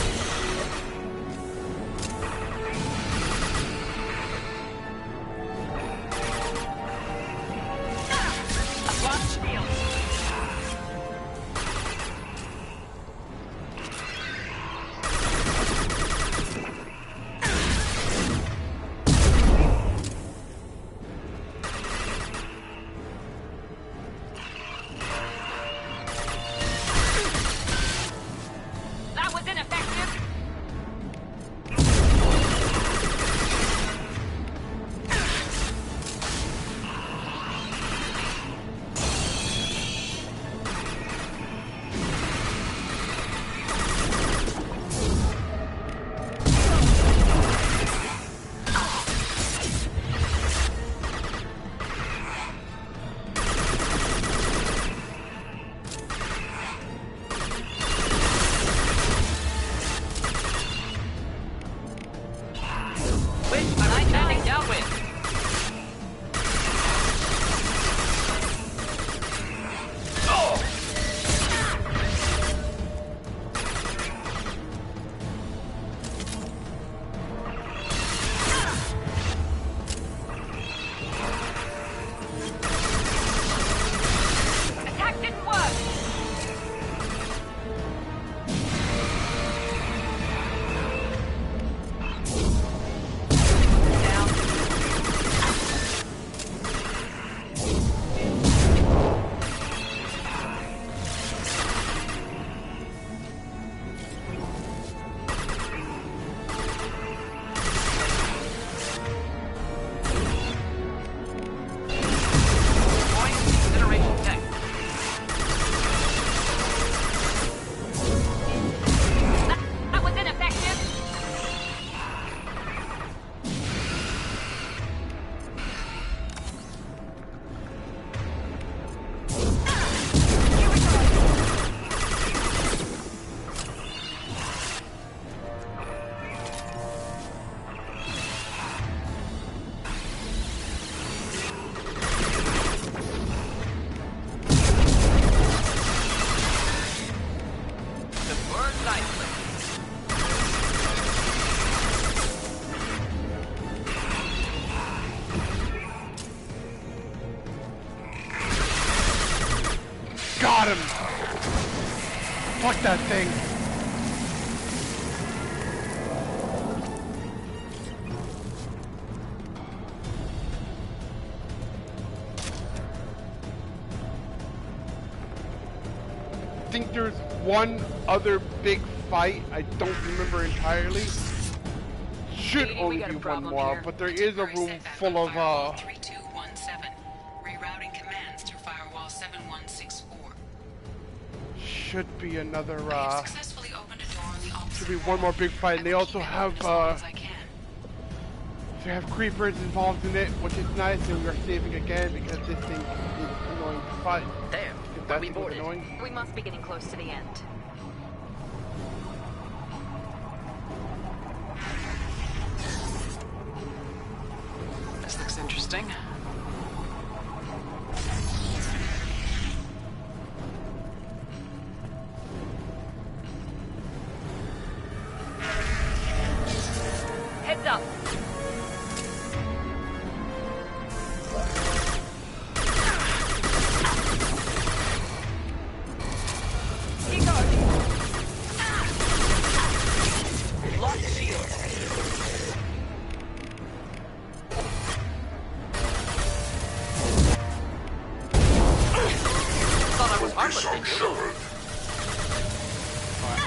Got him! Fuck that thing! I think there's one other big fight, I don't remember entirely. Should only be one more, here. but there is a room full of Firewall 3217. Rerouting commands through firewall 7164. should be another Successfully opened a door on the opposite should be one more big fight, and they also have they have creepers involved in it, which is nice, and we are saving again because this thing is annoying to fight. There, That's we boarded. annoying. We must be getting close to the end. This looks interesting. Heads up. Here goes. Lock shield. Thought I was harmless, didn't you?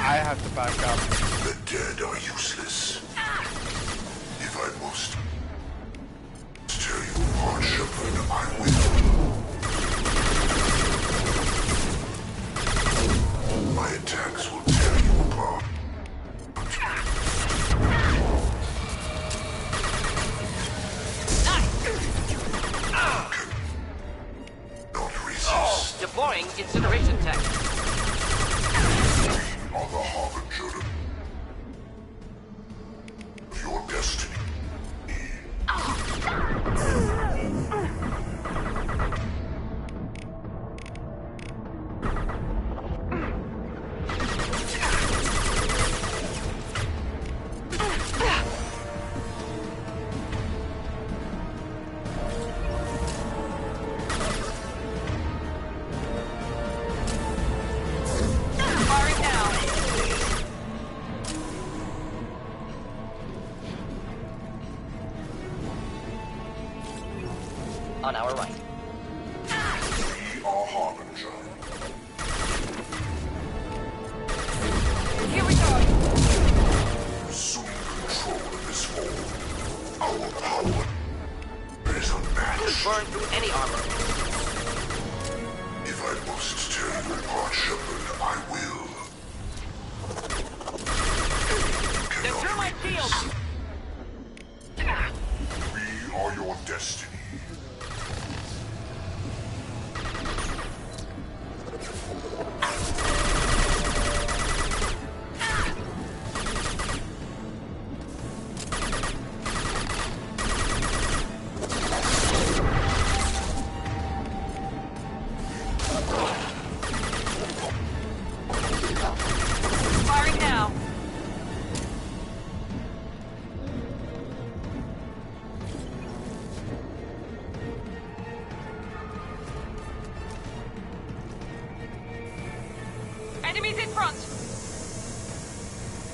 I have to back up. The dead are useless. If I must tear you apart, Shepard, I will. Deploying incineration tech. We are the harbinger of your destiny. On our right. We are harbinger. Here we go. Assume control of this hall. Our power is unmatched. Burn through any armor. If I must tear you apart, Shepard, I will. They're through my shield. We are your destiny. Firing now. Enemies in front.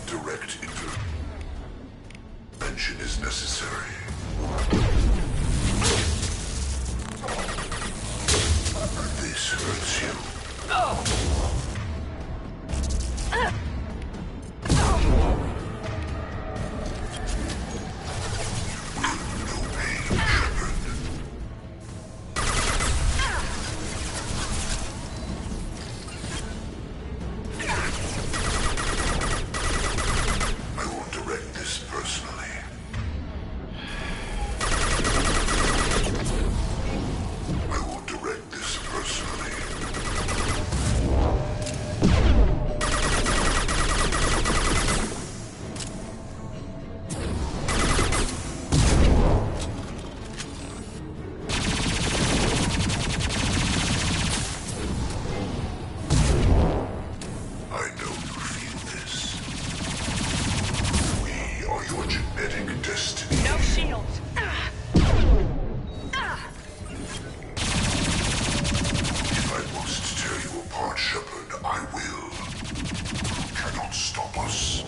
Direct intervention is necessary. This hurts you. I will direct this personally. I will direct this personally. I know you feel this. We are your genetic destiny. No shields. If I must tear you apart, Shepard, I will. You cannot stop us.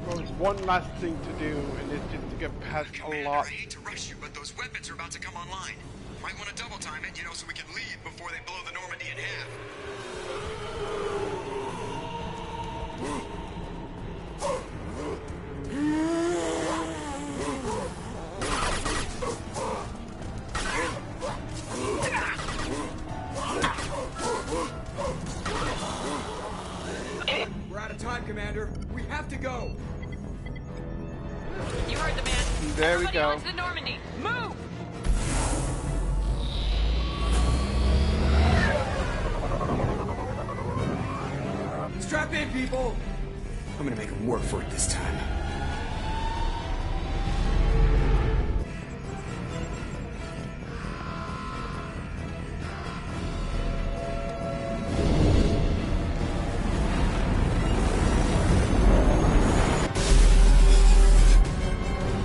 There's one last thing to do, and it's just to get past a lot. I hate to rush you, but those weapons are about to come online. Might want to double time it, so we can leave before they blow the Normandy in half. There we go. Onto the Normandy. Move! Strap in, people! I'm gonna make them work for it this time.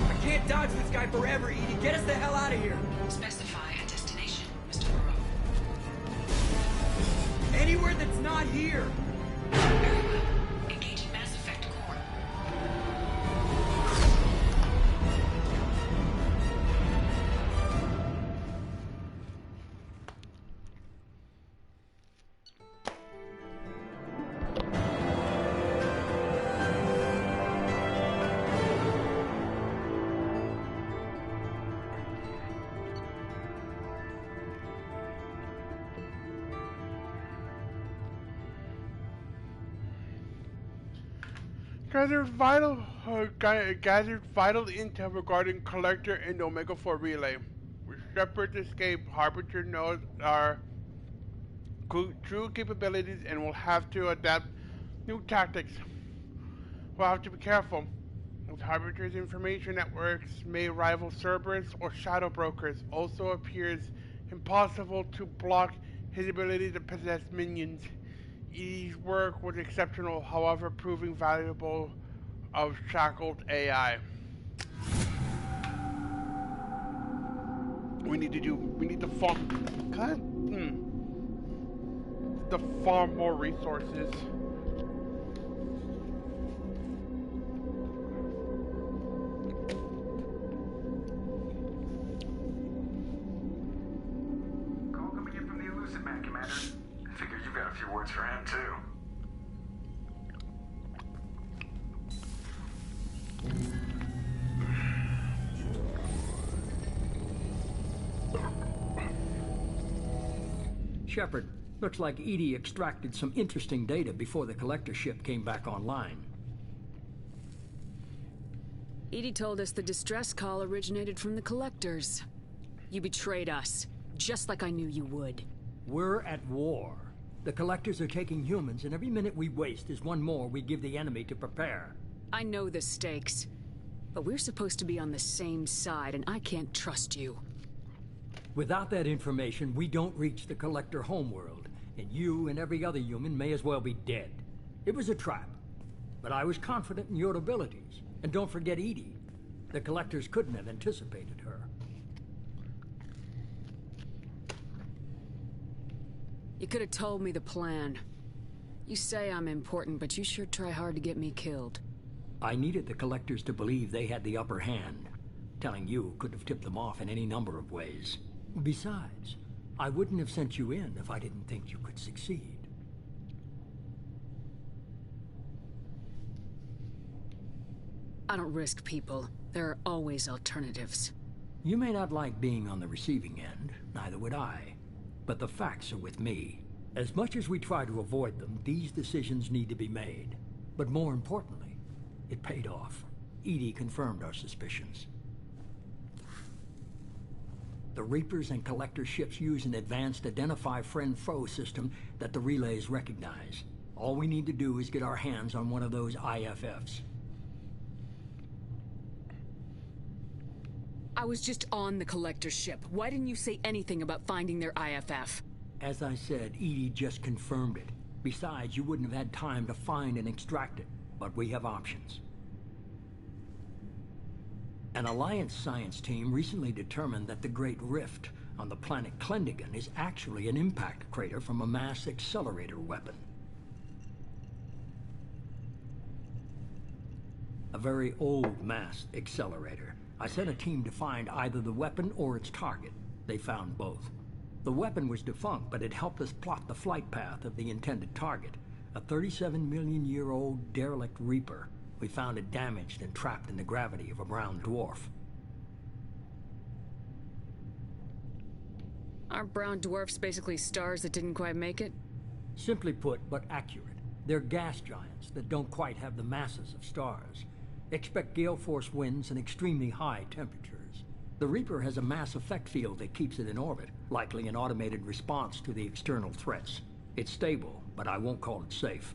I can't dodge this guy forever, Edie. Get us the hell out of here. Specify a destination, Mr. Moreau. Anywhere that's not here. Very well. Engaging Mass Effect core. Gathered vital intel regarding Collector and Omega-4 relay. With Shepard's escape, Harbinger knows our true capabilities and will have to adapt new tactics. We'll have to be careful. With Harbinger's information networks may rival Cerberus or Shadow Brokers. Also appears impossible to block his ability to possess minions. Edie's work was exceptional, however, proving valuable of shackled AI. We need to farm. To farm more resources. Call coming in from the Elusive Man, Commander. Figure you got a few words for him, too. Shepard, looks like Edie extracted some interesting data before the Collector ship came back online. Edie told us the distress call originated from the Collectors. You betrayed us, just like I knew you would. We're at war. The Collectors are taking humans, and every minute we waste is one more we give the enemy to prepare. I know the stakes, but we're supposed to be on the same side, and I can't trust you. Without that information, we don't reach the Collector homeworld, and you and every other human may as well be dead. It was a trap, but I was confident in your abilities. And don't forget Edie. The Collectors couldn't have anticipated her. You could have told me the plan. You say I'm important, but you sure try hard to get me killed. I needed the Collectors to believe they had the upper hand. Telling you could have tipped them off in any number of ways. Besides, I wouldn't have sent you in if I didn't think you could succeed. I don't risk people. There are always alternatives. You may not like being on the receiving end, neither would I. But the facts are with me. As much as we try to avoid them, these decisions need to be made. But more importantly, it paid off. Edie confirmed our suspicions. The Reapers and Collector ships use an advanced identify friend-foe system that the relays recognize. All we need to do is get our hands on one of those IFFs. I was just on the Collector ship. Why didn't you say anything about finding their IFF? As I said, Edie just confirmed it. Besides, you wouldn't have had time to find and extract it. But we have options. An Alliance science team recently determined that the Great Rift on the planet Klendigan is actually an impact crater from a mass accelerator weapon. A very old mass accelerator. I sent a team to find either the weapon or its target. They found both. The weapon was defunct, but it helped us plot the flight path of the intended target. A 37-million-year-old derelict Reaper. We found it damaged and trapped in the gravity of a brown dwarf. Aren't brown dwarfs basically stars that didn't quite make it? Simply put, but accurate. They're gas giants that don't quite have the masses of stars. Expect gale force winds and extremely high temperatures. The Reaper has a mass effect field that keeps it in orbit, likely an automated response to the external threats. It's stable, but I won't call it safe.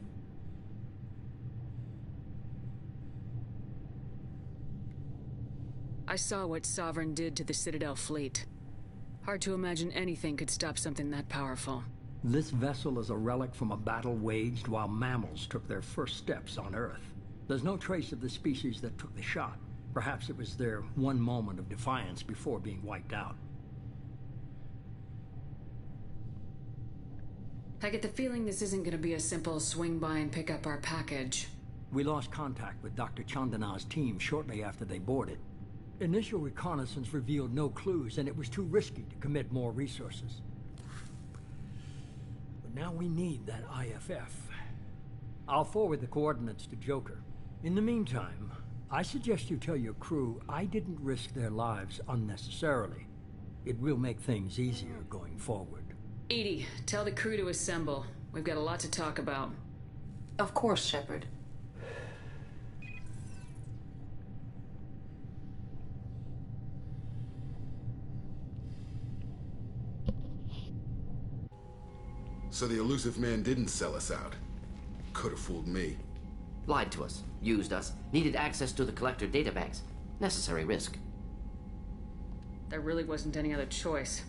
I saw what Sovereign did to the Citadel fleet. Hard to imagine anything could stop something that powerful. This vessel is a relic from a battle waged while mammals took their first steps on Earth. There's no trace of the species that took the shot. Perhaps it was their one moment of defiance before being wiped out. I get the feeling this isn't gonna be a simple swing by and pick up our package. We lost contact with Dr. Chandana's team shortly after they boarded. Initial reconnaissance revealed no clues, and it was too risky to commit more resources. But now we need that IFF. I'll forward the coordinates to Joker. In the meantime, I suggest you tell your crew I didn't risk their lives unnecessarily. It will make things easier going forward. Edie, tell the crew to assemble. We've got a lot to talk about. Of course, Shepard. So the elusive man didn't sell us out. Could have fooled me. Lied to us, used us, needed access to the Collector databanks. Necessary risk. There really wasn't any other choice.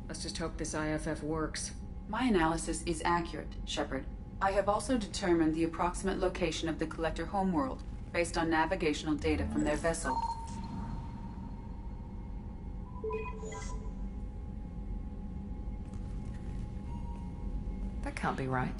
Let's just hope this IFF works. My analysis is accurate, Shepard. I have also determined the approximate location of the Collector homeworld, based on navigational data from their vessel. That can't be right.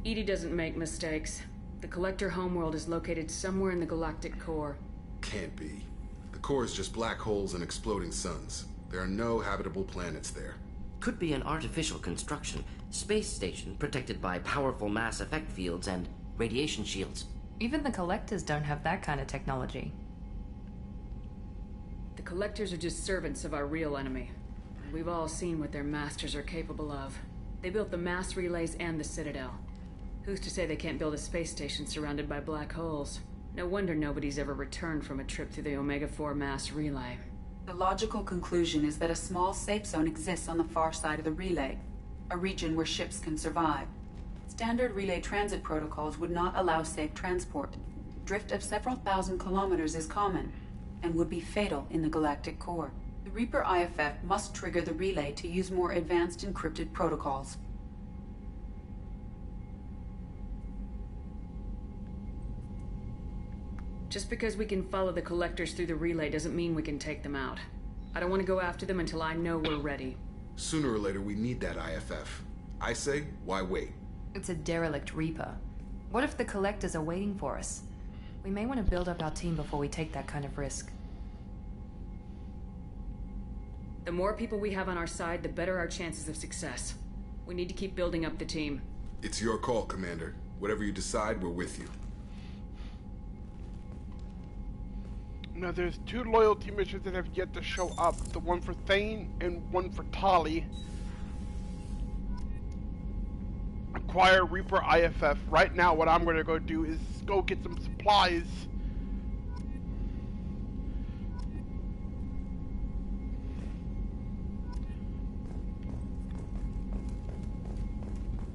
Edie doesn't make mistakes. The Collector homeworld is located somewhere in the galactic core. Can't be. The core is just black holes and exploding suns. There are no habitable planets there. Could be an artificial construction. Space station protected by powerful mass effect fields and radiation shields. Even the Collectors don't have that kind of technology. The Collectors are just servants of our real enemy. We've all seen what their masters are capable of. They built the mass relays and the Citadel. Who's to say they can't build a space station surrounded by black holes? No wonder nobody's ever returned from a trip through the Omega-4 mass relay. The logical conclusion is that a small safe zone exists on the far side of the relay, a region where ships can survive. Standard relay transit protocols would not allow safe transport. Drift of several thousand kilometers is common, and would be fatal in the galactic core. The Reaper IFF must trigger the relay to use more advanced encrypted protocols. Just because we can follow the Collectors through the relay doesn't mean we can take them out. I don't want to go after them until I know we're ready. Sooner or later, we need that IFF. I say, why wait? It's a derelict Reaper. What if the Collectors are waiting for us? We may want to build up our team before we take that kind of risk. The more people we have on our side, the better our chances of success. We need to keep building up the team. It's your call, Commander. Whatever you decide, we're with you. Now there's 2 loyalty missions that have yet to show up. The one for Thane and one for Tali. Acquire Reaper IFF. Right now what I'm gonna go do is go get some supplies.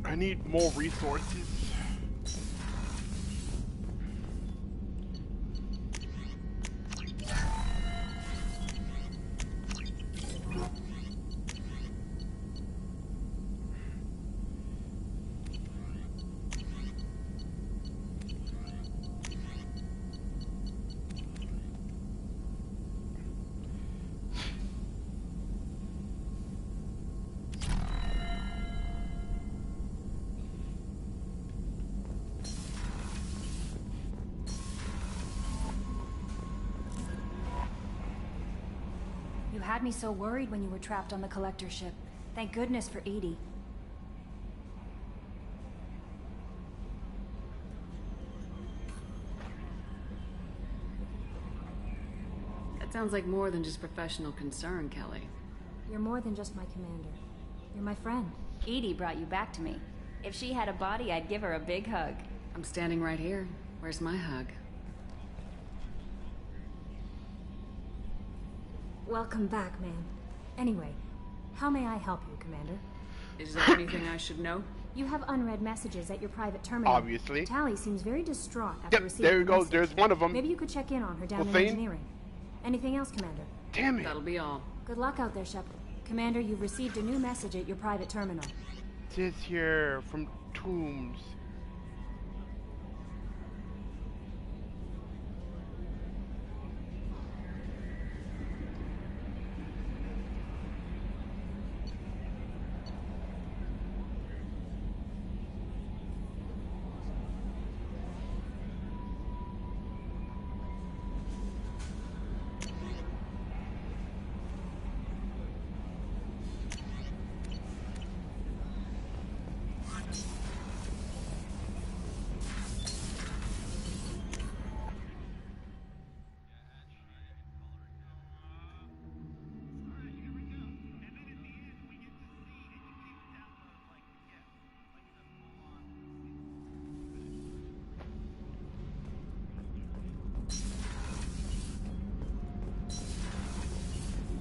I need more resources. You had me so worried when you were trapped on the Collector ship. Thank goodness for Edie. That sounds like more than just professional concern, Kelly. You're more than just my commander. You're my friend. Edie brought you back to me. If she had a body, I'd give her a big hug. I'm standing right here. Where's my hug? Welcome back, man. Anyway, how may I help you, Commander? Is there anything I should know? You have unread messages at your private terminal. Obviously. Tally seems very distraught after receiving there you the go. message. There's one of them. Maybe you could check in on her down in Thane? engineering. Anything else, Commander? Damn it. That'll be all. Good luck out there, Shepard. Commander, you've received a new message at your private terminal. It says here from Tombs.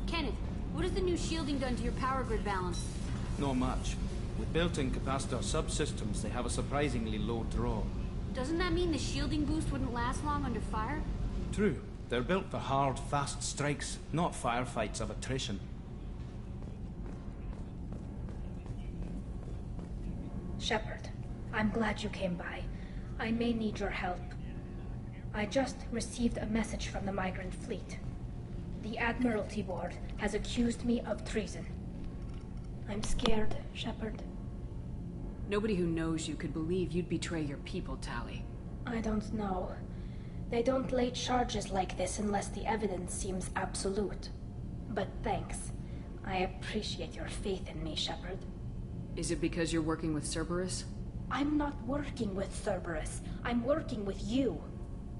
Kenneth, what has the new shielding done to your power grid balance? Not much. With built-in capacitor subsystems, they have a surprisingly low draw. Doesn't that mean the shielding boost wouldn't last long under fire? True. They're built for hard, fast strikes, not firefights of attrition. Shepard, I'm glad you came by. I may need your help. I just received a message from the migrant fleet. The Admiralty Board has accused me of treason. I'm scared, Shepard. Nobody who knows you could believe you'd betray your people, Tally. I don't know. They don't lay charges like this unless the evidence seems absolute. But thanks. I appreciate your faith in me, Shepard. Is it because you're working with Cerberus? I'm not working with Cerberus. I'm working with you.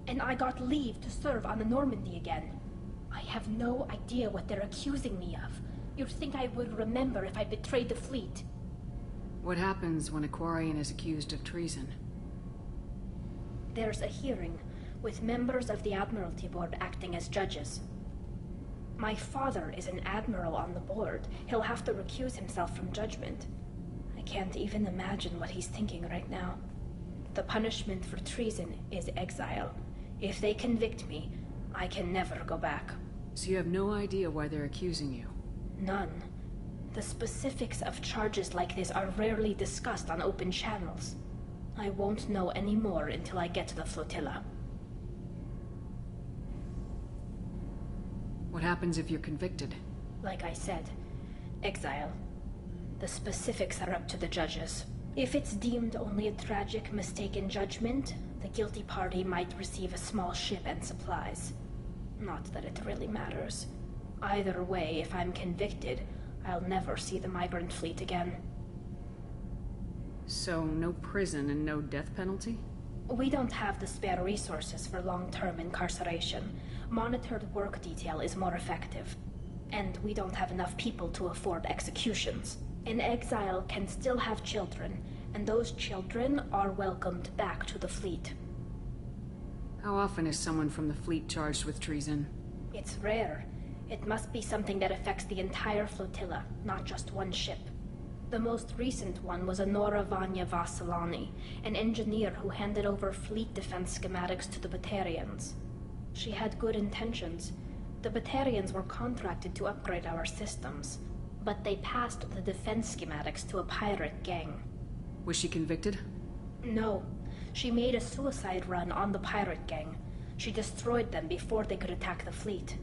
And I got leave to serve on the Normandy again. I have no idea what they're accusing me of. You'd think I would remember if I betrayed the fleet. What happens when a Quarian is accused of treason? There's a hearing, with members of the Admiralty Board acting as judges. My father is an admiral on the board. He'll have to recuse himself from judgment. I can't even imagine what he's thinking right now. The punishment for treason is exile. If they convict me, I can never go back. So you have no idea why they're accusing you? None. The specifics of charges like this are rarely discussed on open channels. I won't know any more until I get to the flotilla. What happens if you're convicted? Like I said, exile. The specifics are up to the judges. If it's deemed only a tragic mistake in judgment, the guilty party might receive a small ship and supplies. Not that it really matters. Either way, if I'm convicted, I'll never see the migrant fleet again. So, no prison and no death penalty? We don't have the spare resources for long-term incarceration. Monitored work detail is more effective. And we don't have enough people to afford executions. An exile can still have children, and those children are welcomed back to the fleet. How often is someone from the fleet charged with treason? It's rare. It must be something that affects the entire flotilla, not just one ship. The most recent one was Honora Vanya Vassilani, an engineer who handed over fleet defense schematics to the Batarians. She had good intentions. The Batarians were contracted to upgrade our systems, but they passed the defense schematics to a pirate gang. Was she convicted? No. She made a suicide run on the pirate gang. She destroyed them before they could attack the fleet.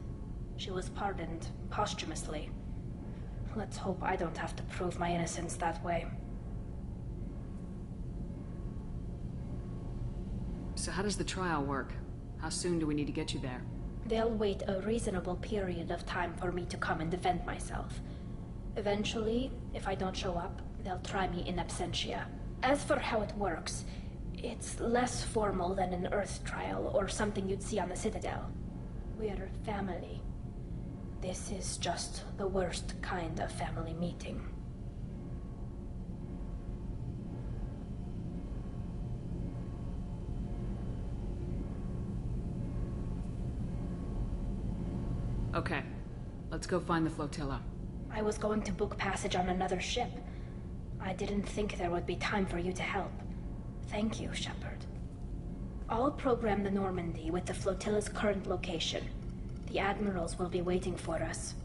She was pardoned posthumously. Let's hope I don't have to prove my innocence that way. So how does the trial work? How soon do we need to get you there? They'll wait a reasonable period of time for me to come and defend myself. Eventually, if I don't show up, they'll try me in absentia. As for how it works, it's less formal than an Earth trial or something you'd see on the Citadel. We're family. This is just the worst kind of family meeting. Okay. Let's go find the flotilla. I was going to book passage on another ship. I didn't think there would be time for you to help. Thank you, Shepard. I'll program the Normandy with the flotilla's current location. The admirals will be waiting for us.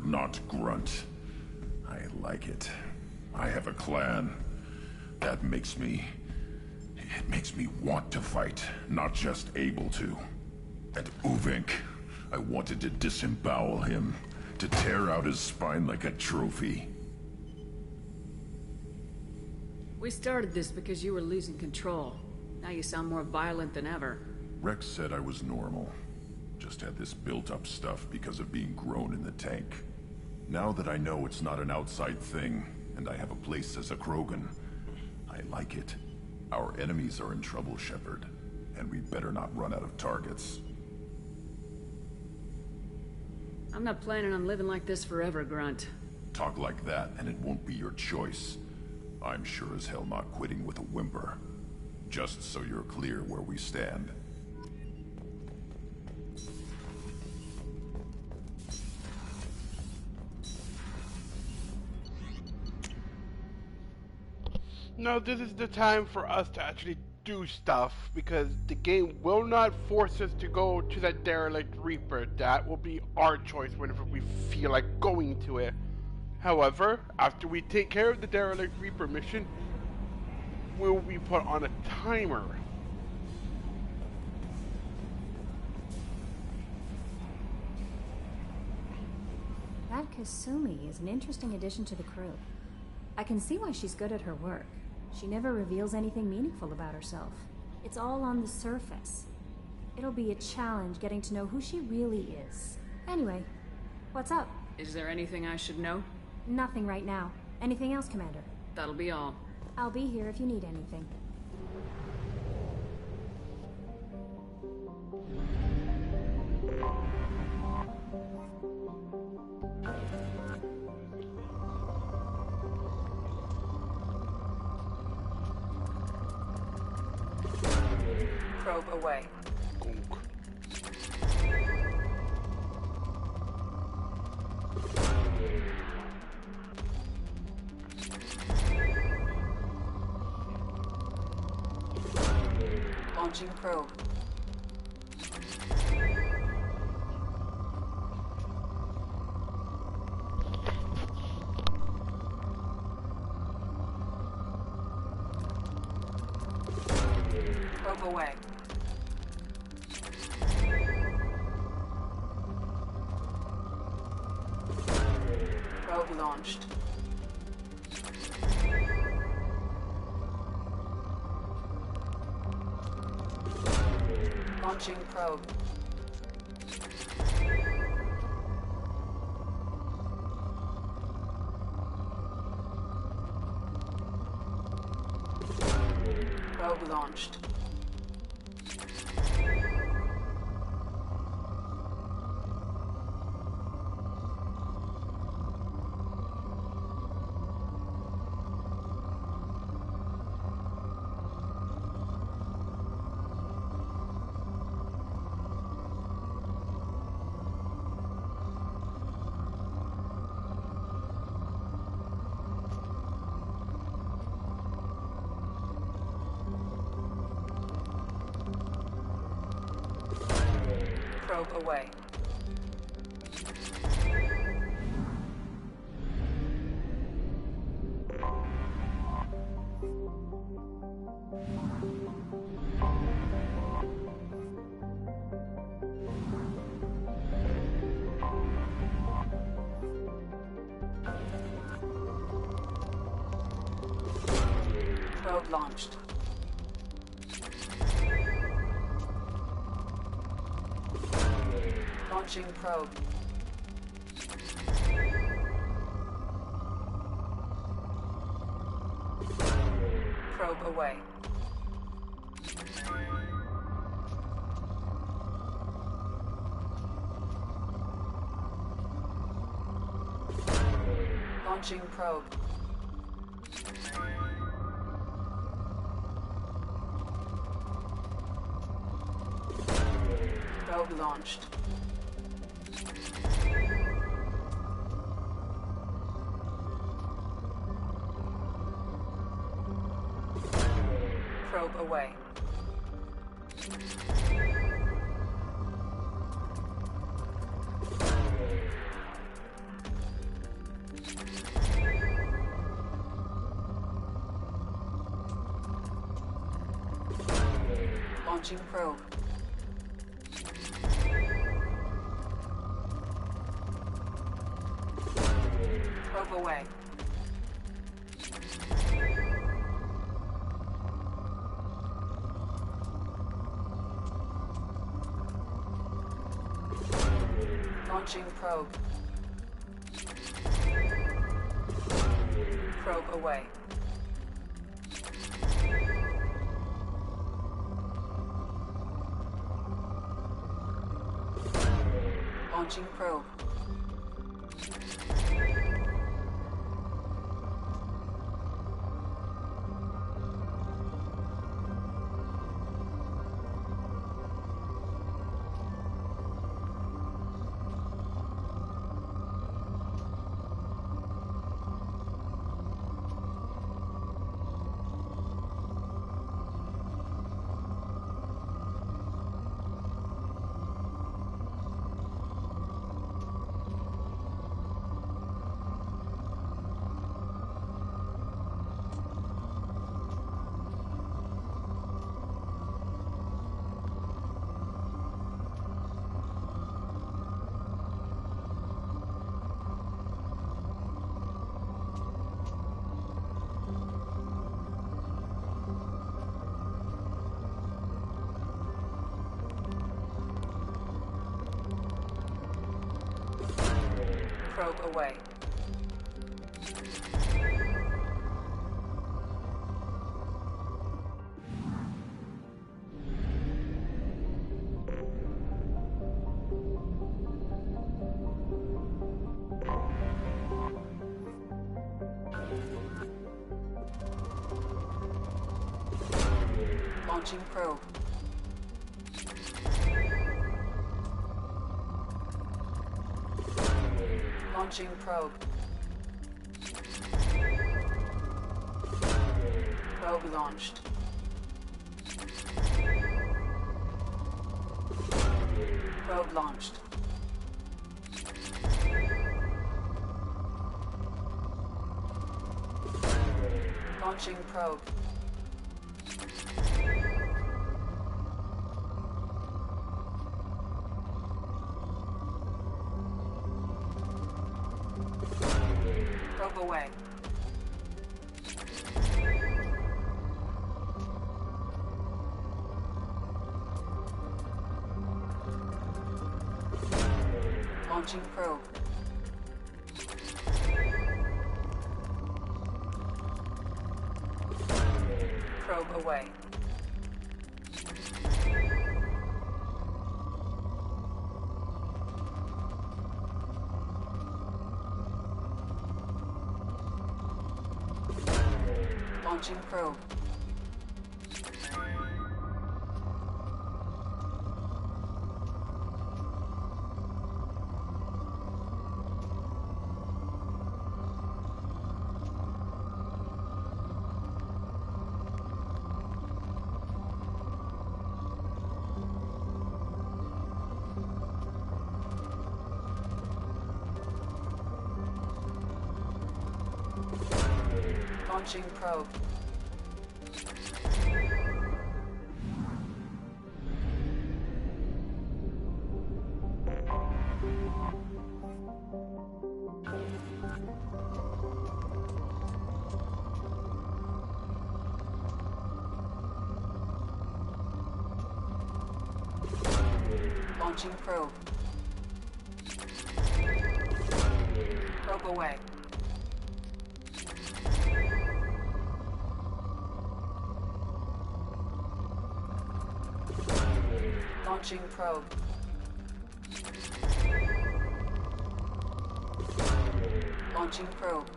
Not grunt. I like it. I have a clan. That makes me... It makes me want to fight, not just able to. And Uvink, I wanted to disembowel him, to tear out his spine like a trophy. We started this because you were losing control. Now you sound more violent than ever. Rex said I was normal. Just had this built-up stuff because of being grown in the tank. Now that I know it's not an outside thing, and I have a place as a Krogan, I like it. Our enemies are in trouble, Shepard, and we better not run out of targets. I'm not planning on living like this forever, Grunt. Talk like that, and it won't be your choice. I'm sure as hell not quitting with a whimper. Just so you're clear where we stand. No, this is the time for us to actually do stuff, because the game will not force us to go to that derelict Reaper. That will be our choice whenever we feel like going to it. However, after we take care of the derelict Reaper mission, we'll be put on a timer. That Kasumi is an interesting addition to the crew. I can see why she's good at her work. She never reveals anything meaningful about herself. It's all on the surface. It'll be a challenge getting to know who she really is. Anyway, what's up? Is there anything I should know? Nothing right now. Anything else, Commander? That'll be all. I'll be here if you need anything. Probe away. Launching probe. Probe away. Probe launched. Launching probe. Probe launched. Probe away. Probe launched. Launching probe. Probe away. Launching probe. Probe launched. Probe away. Launching probe. Probe away. Launching probe. Probe away. Launching probe. Probe away. Launching probe. Launching probe. Probe launched. Probe launched. Launching probe. Probe away. Launching probe. Probe away. Launching probe. Launching probe. Launching probe. Probe away. Launching probe. Launching probe.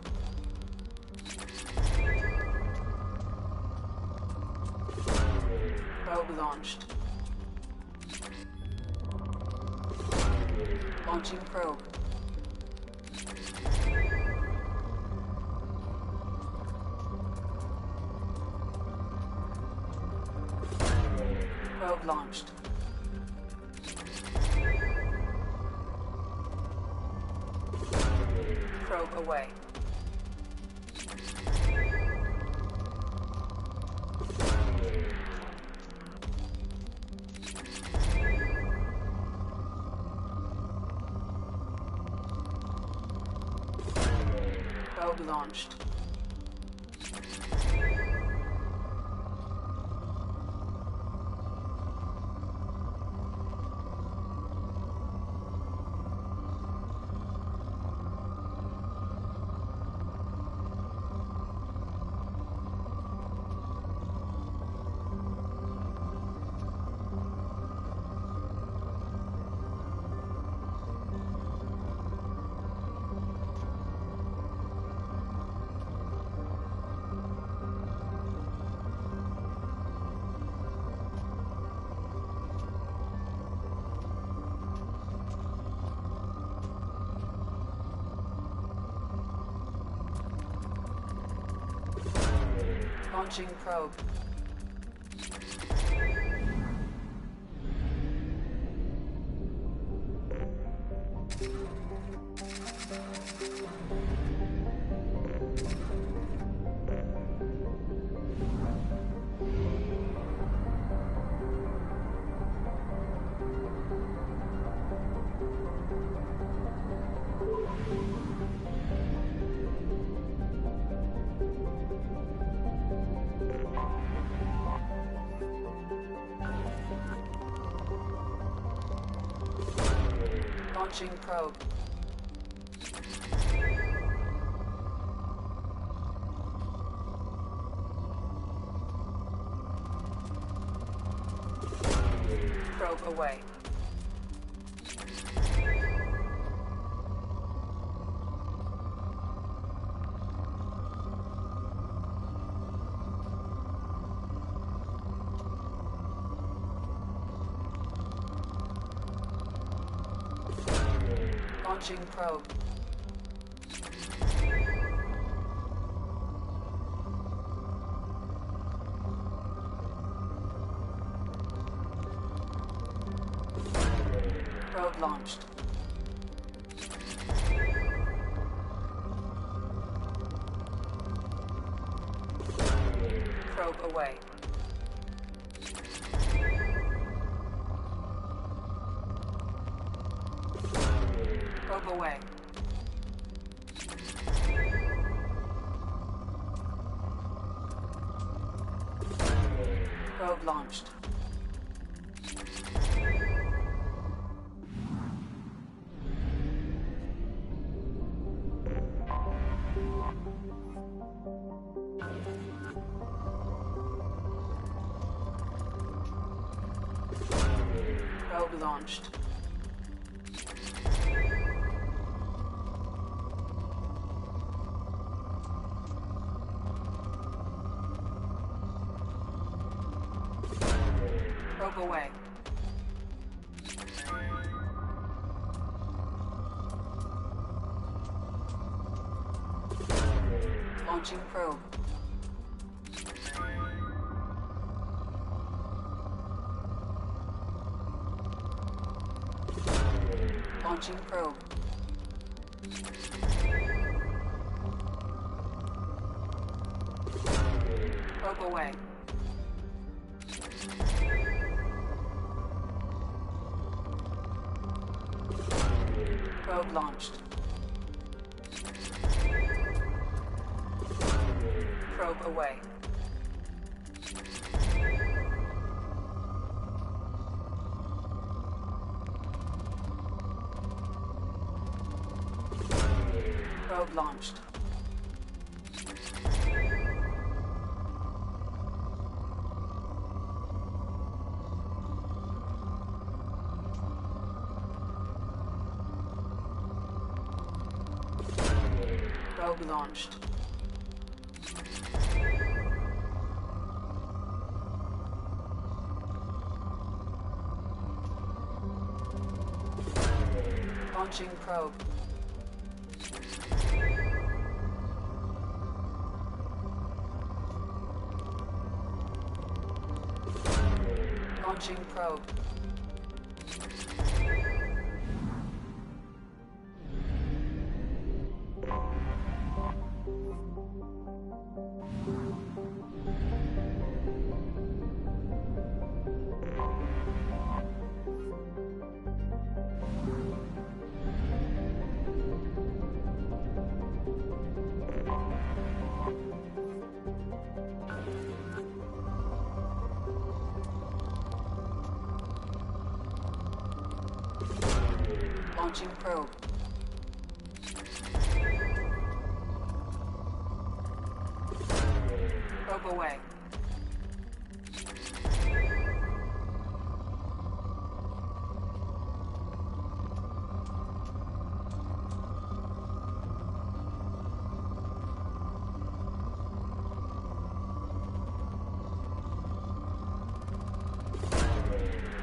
Probe launched. Launching probe. Probe launched. Probe away. Probe launched. Launching probe. Launching probe. Probe away. Launching probe. Probe launched. Probe away. Probe away. Probe launched. Probe launched. Probe away. Launching probe. Launching probe. Probe away. Probe launched. Probe away. Probe launched. Probe launched. Launching probe. Launching probe. Launching probe. Probe away.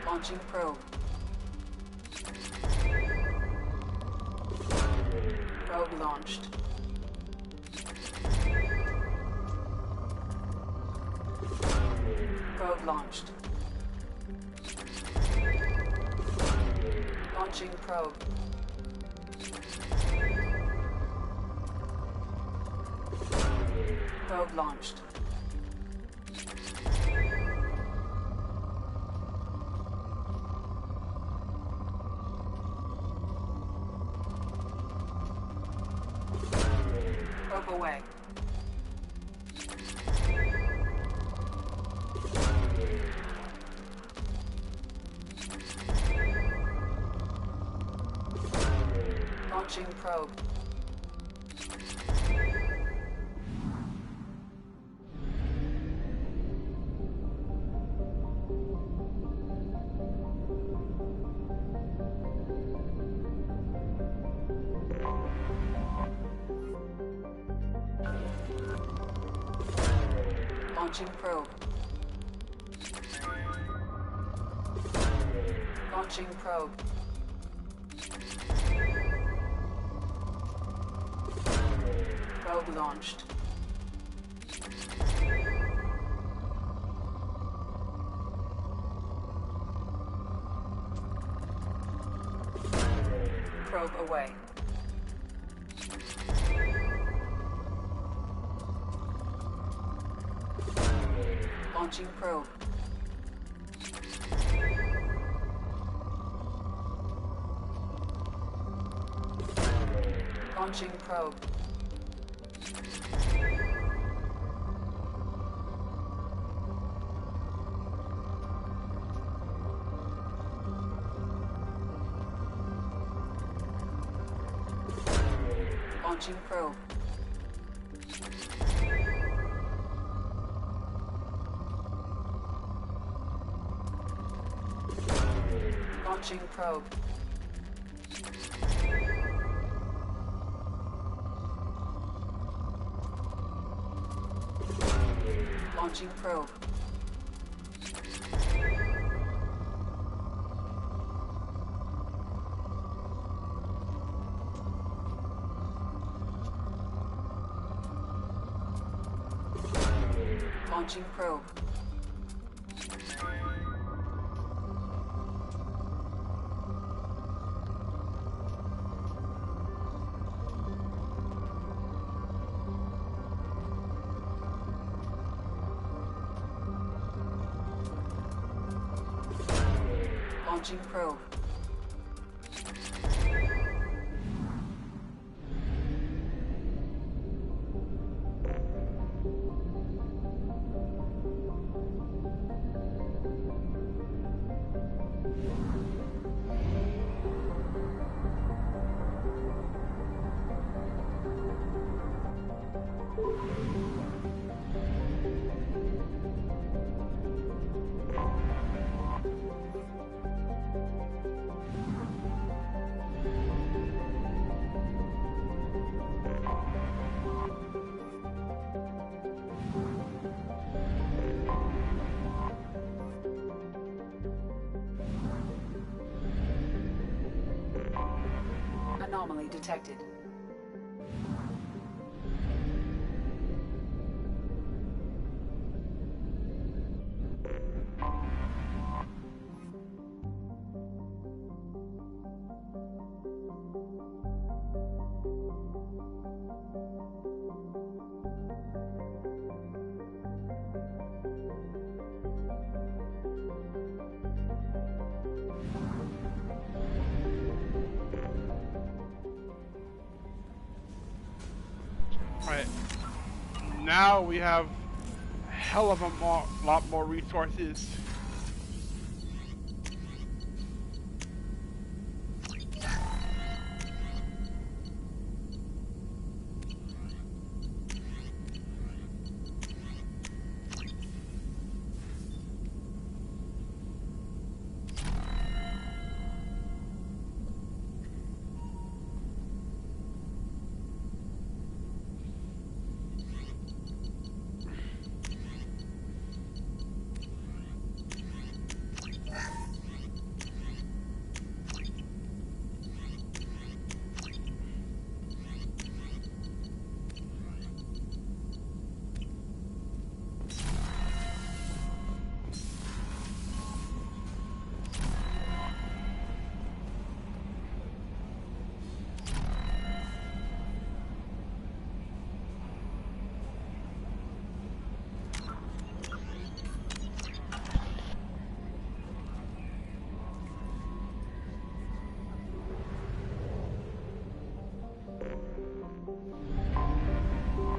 Launching probe. Probe launched. Probe launched. Launching probe. Probe launched. Probe away. Launching probe. Launching probe. Launching probe. Probe launched. Probe away. Launching probe. Launching probe. Launching probe. Launching probe. Launching probe. Launching probe. Launching probe. Anomaly detected. Alright, now we have a hell of a lot more resources.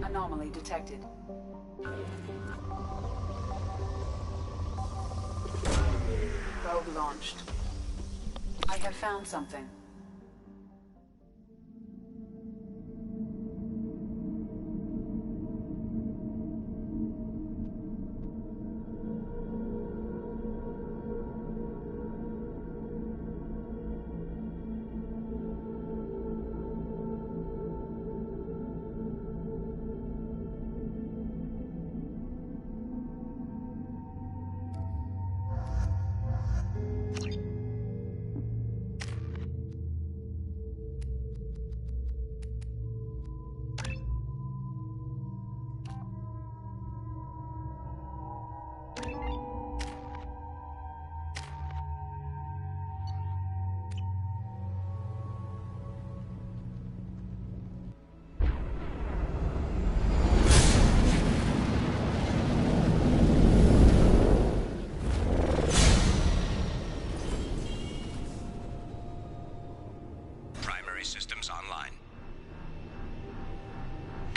Anomaly detected. Probe launched. I have found something. Systems online.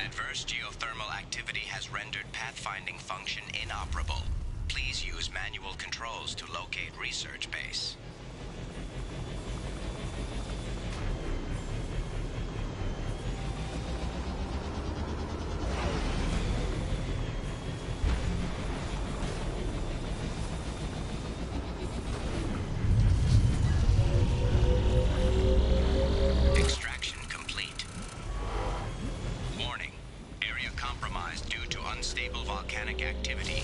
Adverse geothermal activity has rendered pathfinding function inoperable. Please use manual controls to locate research base. Activity.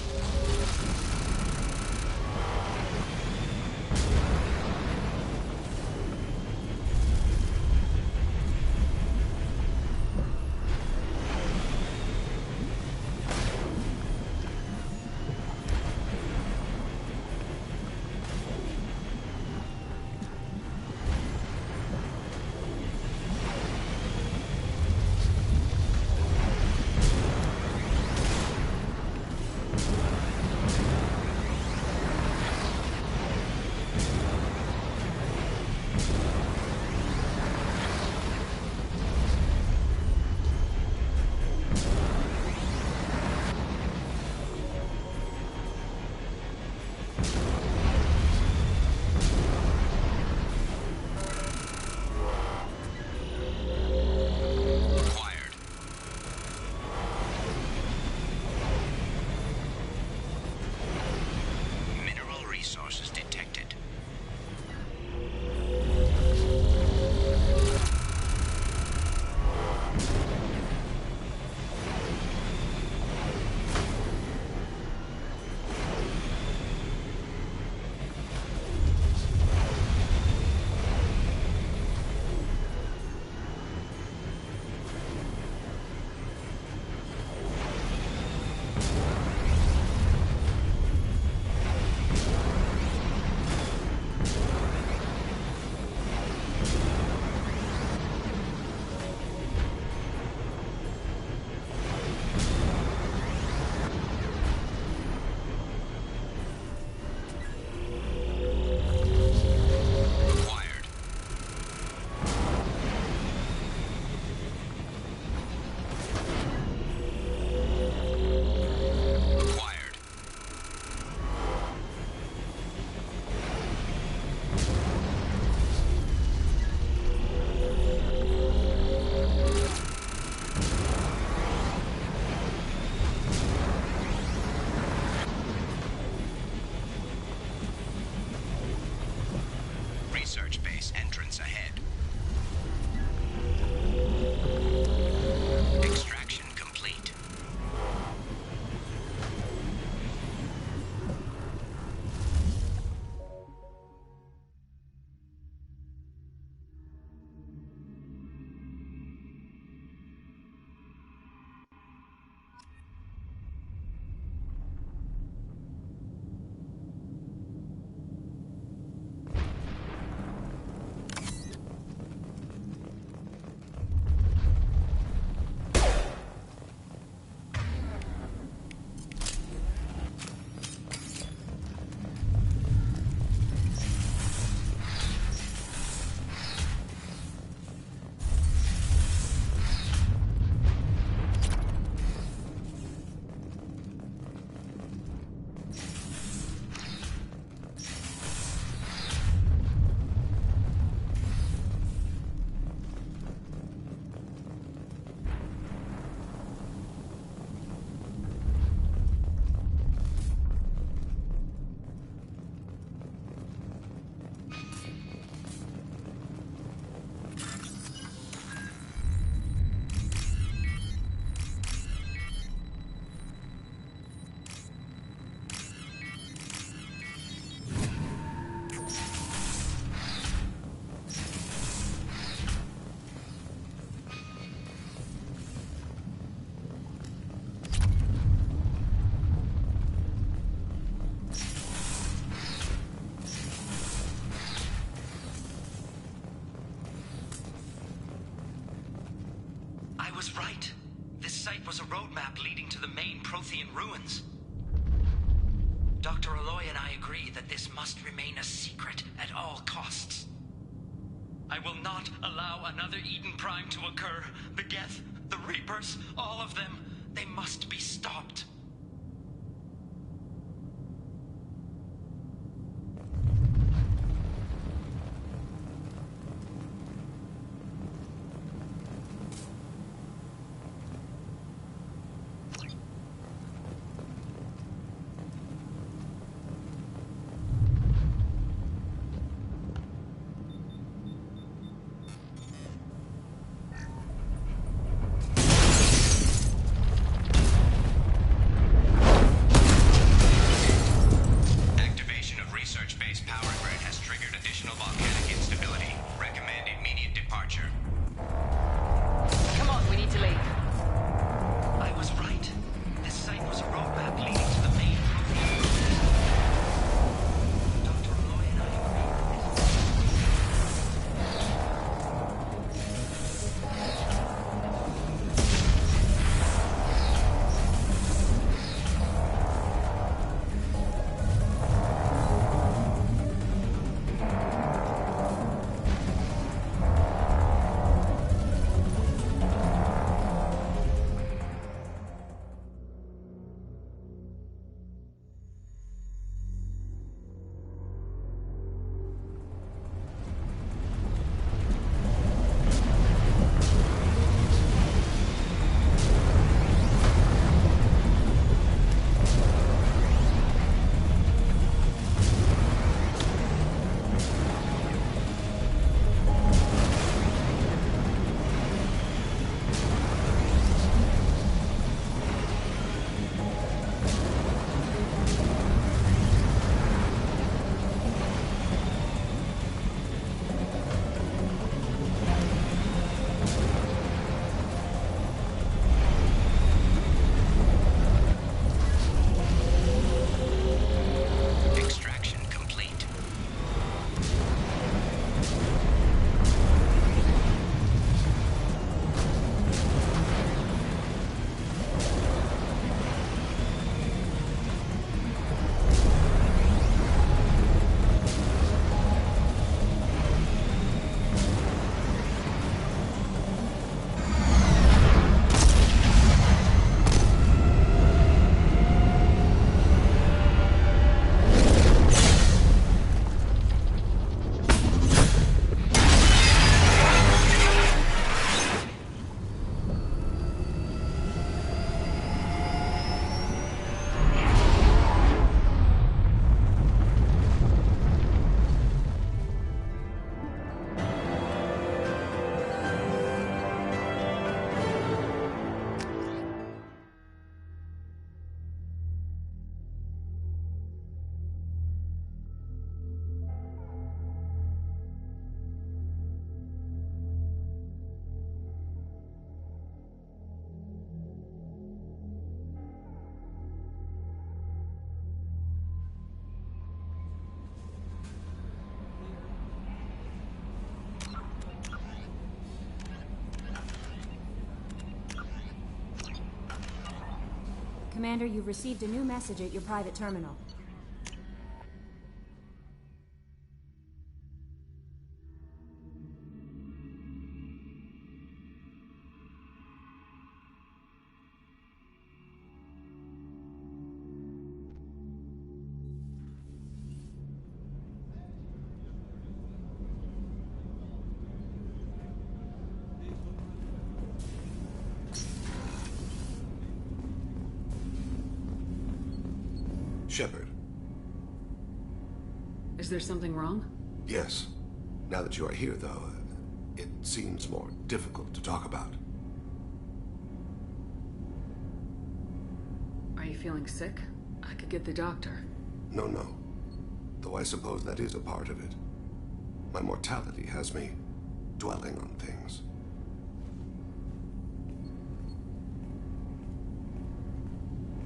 was right. This site was a roadmap leading to the main Prothean ruins. Dr. Aloy and I agree that this must remain a secret at all costs. I will not allow another Eden Prime to occur. The Geth, the Reapers, all of them, they must be stopped. Commander, you've received a new message at your private terminal. Shepard. Is there something wrong? Yes. Now that you are here, though, it seems more difficult to talk about. Are you feeling sick? I could get the doctor. No. Though I suppose that is a part of it. My mortality has me dwelling on things.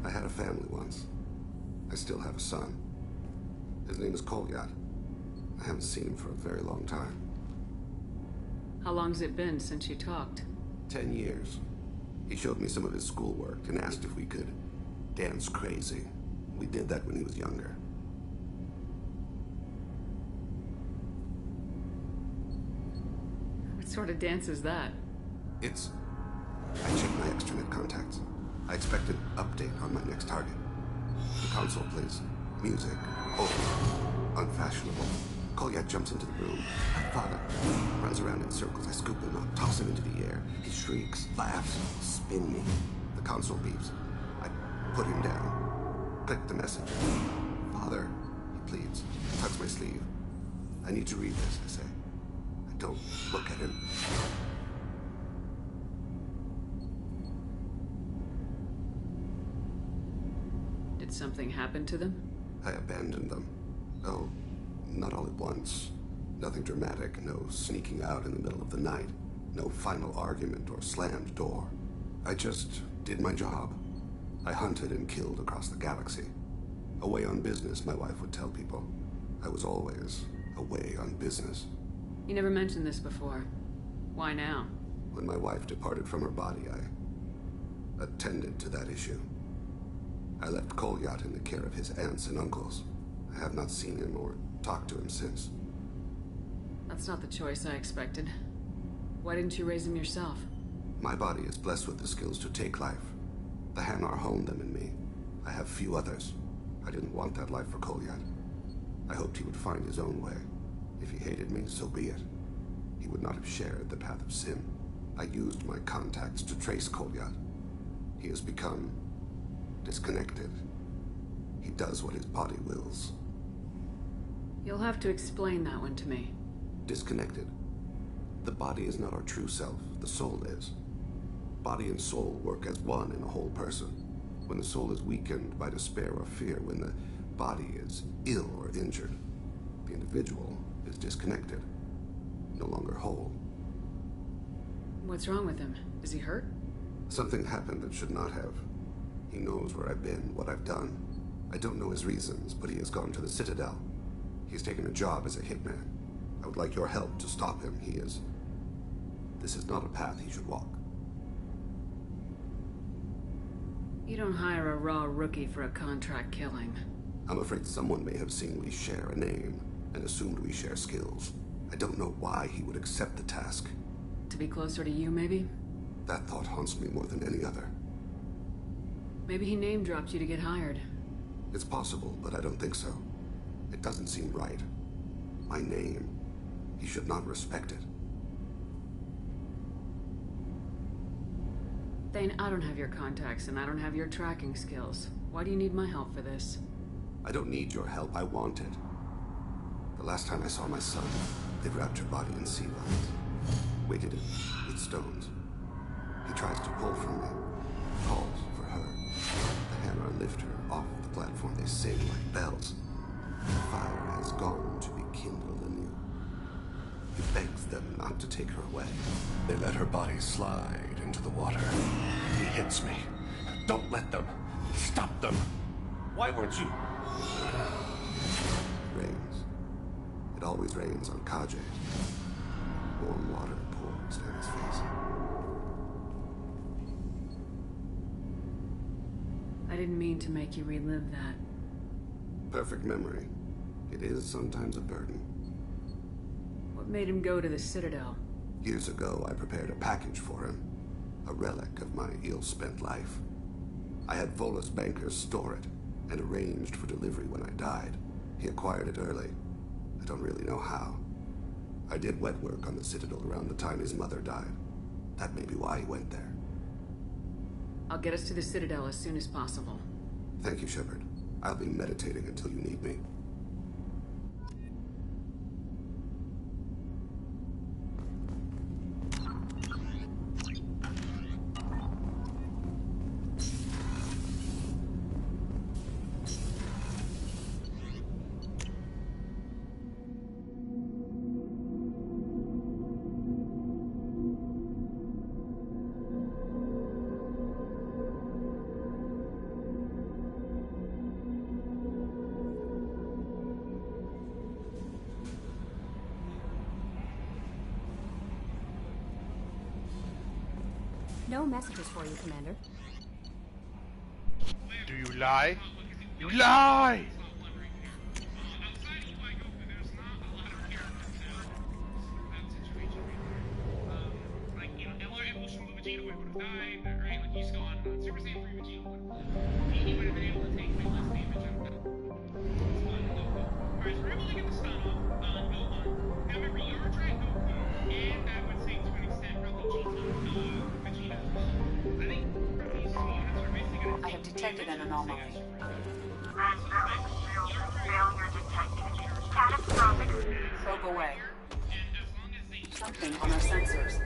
I had a family once. I still have a son. His name is Kolyat. I haven't seen him for a very long time. How long's it been since you talked? 10 years. He showed me some of his schoolwork and asked if we could dance crazy. We did that when he was younger. What sort of dance is that? I checked my extranet contacts. I expect an update on my next target. The console plays music, old, unfashionable. Kolyat jumps into the room. My father runs around in circles. I scoop him up, toss him into the air. He shrieks, laughs, spin me. The console beeps. I put him down. Click the message. Father, he pleads. Tugs my sleeve. I need to read this, I say. I don't look at him. Did something happen to them? I abandoned them. Oh, not all at once. Nothing dramatic, no sneaking out in the middle of the night, no final argument or slammed door. I just did my job. I hunted and killed across the galaxy. Away on business, my wife would tell people. I was always away on business. You never mentioned this before. Why now? When my wife departed from her body, I attended to that issue. I left Kolyat in the care of his aunts and uncles. I have not seen him or talked to him since. That's not the choice I expected. Why didn't you raise him yourself? My body is blessed with the skills to take life. The Hanar honed them in me. I have few others. I didn't want that life for Kolyat. I hoped he would find his own way. If he hated me, so be it. He would not have shared the path of sin. I used my contacts to trace Kolyat. He has become disconnected. He does what his body wills. You'll have to explain that one to me. Disconnected. The body is not our true self. The soul is. Body and soul work as one in a whole person. When the soul is weakened by despair or fear, when the body is ill or injured, the individual is disconnected, no longer whole. What's wrong with him? Is he hurt? Something happened that should not have. He knows where I've been, what I've done. I don't know his reasons, but he has gone to the Citadel. He's taken a job as a hitman. I would like your help to stop him. This is not a path he should walk. You don't hire a raw rookie for a contract killing. I'm afraid someone may have seen we share a name and assumed we share skills. I don't know why he would accept the task. To be closer to you, maybe? That thought haunts me more than any other. Maybe he name-dropped you to get hired. It's possible, but I don't think so. It doesn't seem right. My name. He should not respect it. Thane, I don't have your contacts, and I don't have your tracking skills. Why do you need my help for this? I don't need your help. I want it. The last time I saw my son, they wrapped your body in sea lines, weighted it with stones. He tries to pull from me, calls for her. The Hanar lift her off the platform. They sing like bells. The fire has gone to be kindled anew. He begs them not to take her away. They let her body slide into the water. He hits me. Don't let them. Stop them. Why weren't you? It rains. It always rains on Kaje. Warm water pours down his face. I didn't mean to make you relive that. Perfect memory. It is sometimes a burden. What made him go to the Citadel? Years ago, I prepared a package for him. A relic of my ill-spent life. I had Volus bankers store it, and arranged for delivery when I died. He acquired it early. I don't really know how. I did wet work on the Citadel around the time his mother died. That may be why he went there. I'll get us to the Citadel as soon as possible. Thank you, Shepard. I'll be meditating until you need me. No messages for you, Commander. Do you lie? You lie! I have detected an anomaly. Failure detected. Catastrophic. Probe away. Something on our sensors.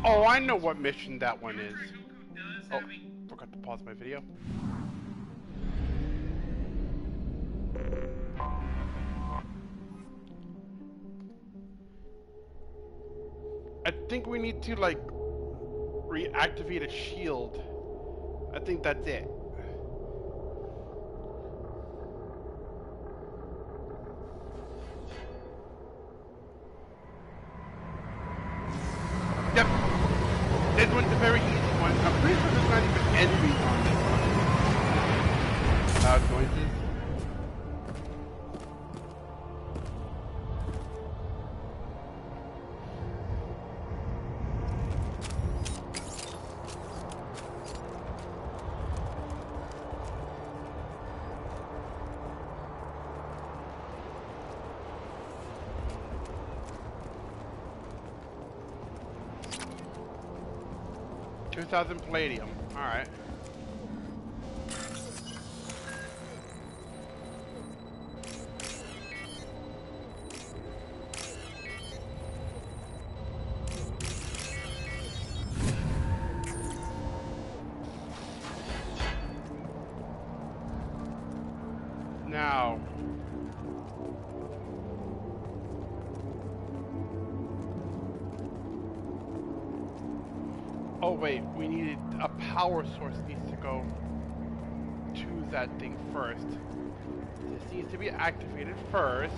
Oh, I know what mission that one is. Oh, forgot to pause my video. I think we need to, like, reactivate a shield. I think that's it. Yep. This one's a very easy one. I'm pretty sure there's not even enemies on this one. Loud noises. $2,000 palladium. All right. Now. Oh wait, we needed a power source needs to go to that thing first. This needs to be activated first.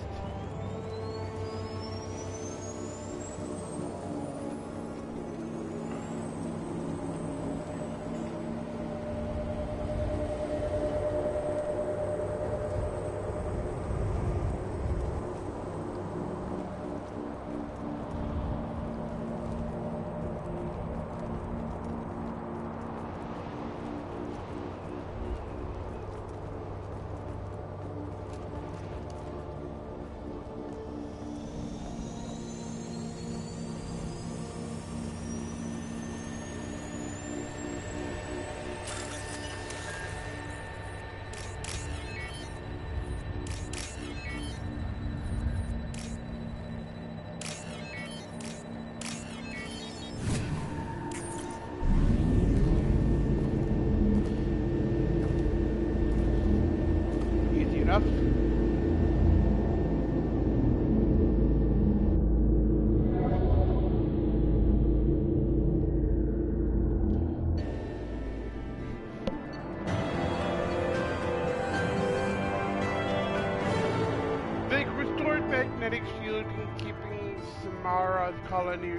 Magnetic shield keeping Samara's colony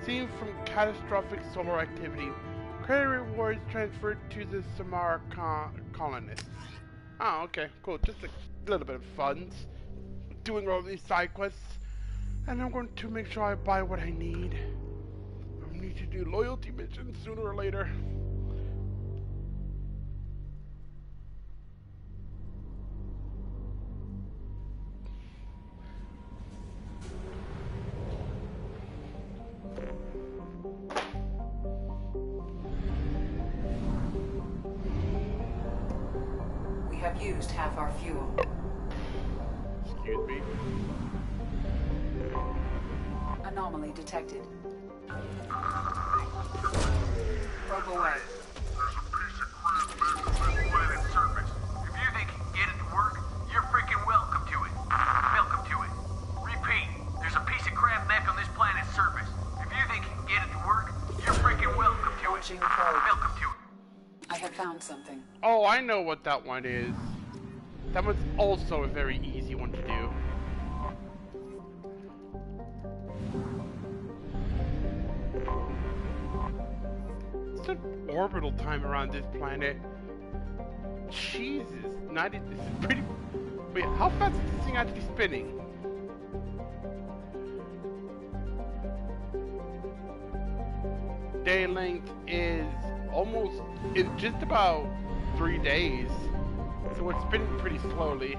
safe from catastrophic solar activity. Credit rewards transferred to the Samara colonists. Oh, okay, cool. Just a little bit of funds. Doing all these side quests. And I'm going to make sure I buy what I need. I need to do loyalty missions sooner or later. We have used half our fuel. Excuse me. Anomaly detected. Probe away. I have found something. Oh, I know what that one is. That was also a very easy one to do. What's the orbital time around this planet? Jesus, this is pretty... Wait, how fast is this thing actually spinning? Day length is just about 3 days. So it's spinning pretty slowly.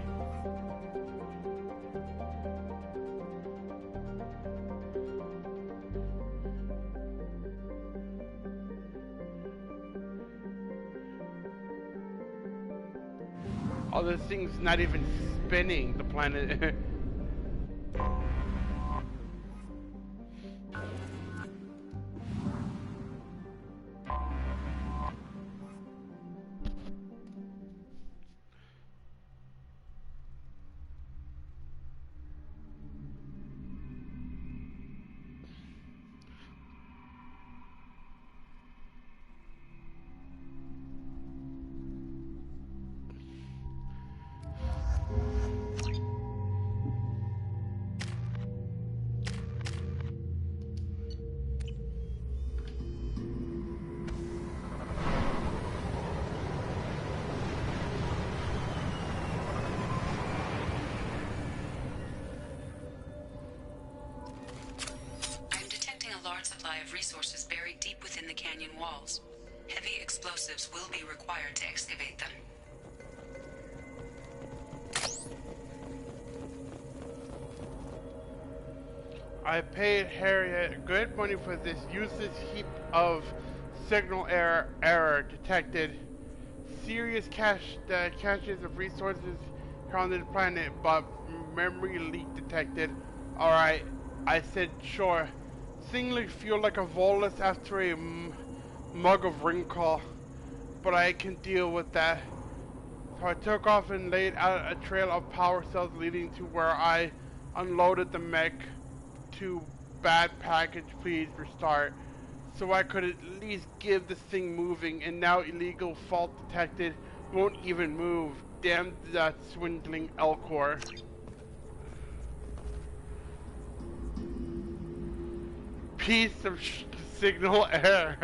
Oh, this thing's not even spinning the planet. Resources buried deep within the canyon walls. Heavy explosives will be required to excavate them. I paid Harriet good money for this useless heap of signal error detected. Serious caches of resources on the planet, but memory leak detected. Alright, I said sure. Things feel like a volus after a mug of Ringcall, but I can deal with that. So I took off and laid out a trail of power cells leading to where I unloaded the mech. To bad package, please restart. So I could at least give this thing moving, and now illegal fault detected, won't even move. Damn that swindling Elcor. Piece of signal error.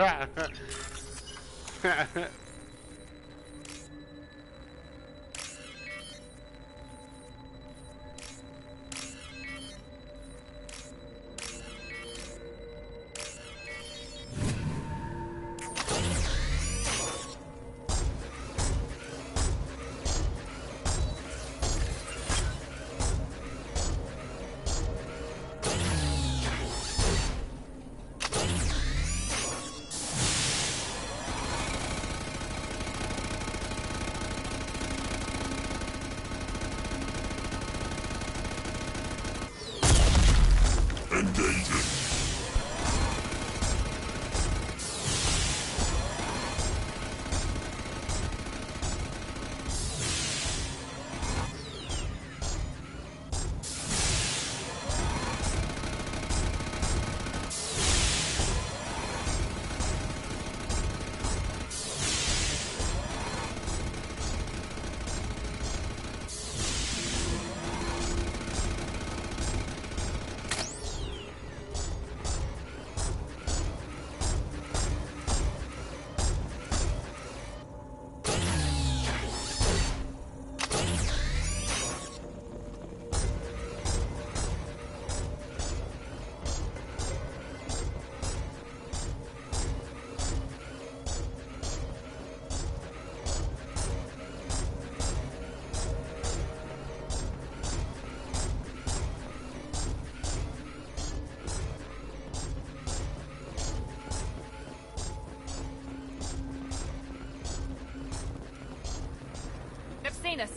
Us.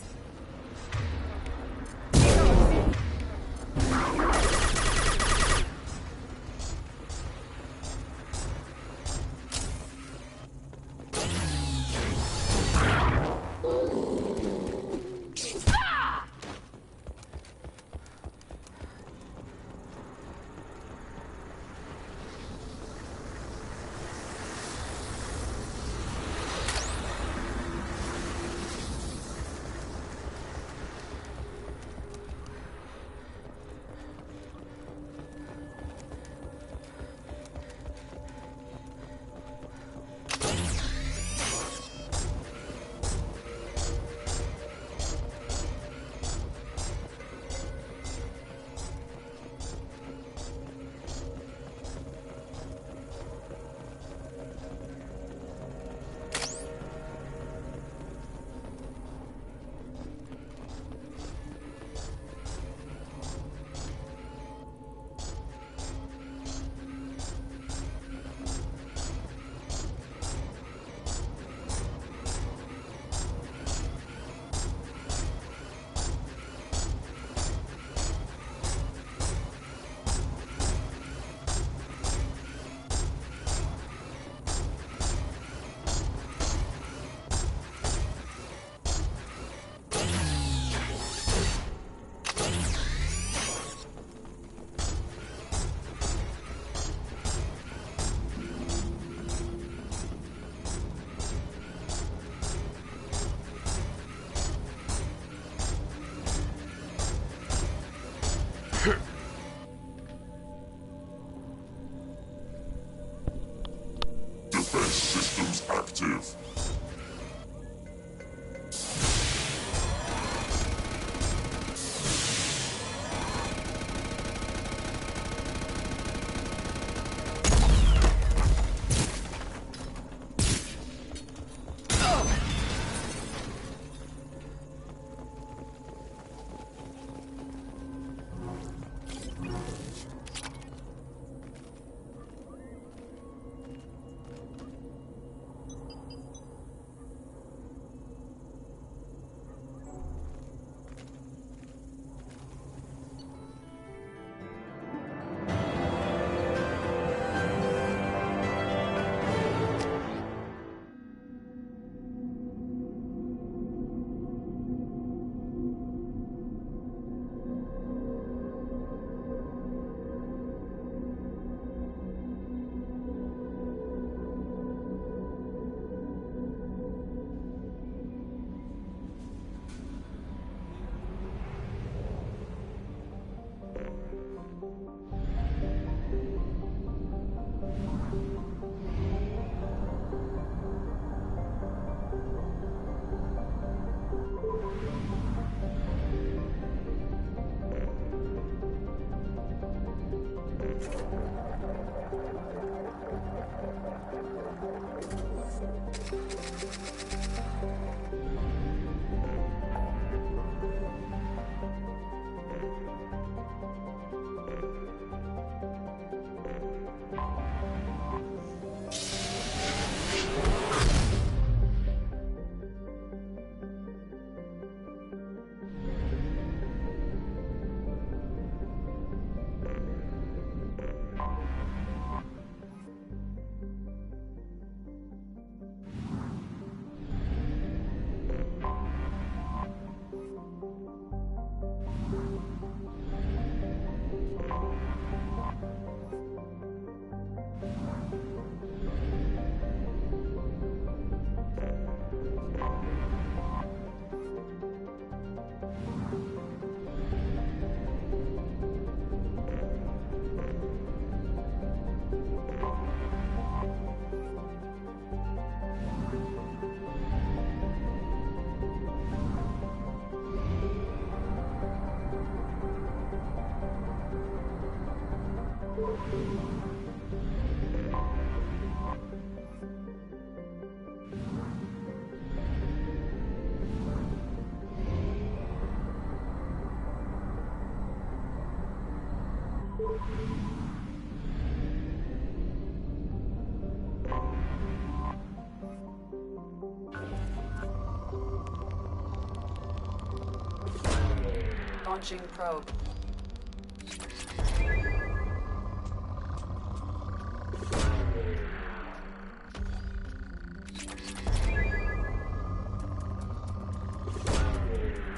Launching probe.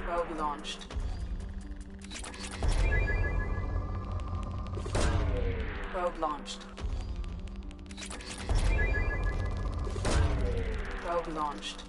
Probe launched. Probe launched. Probe launched.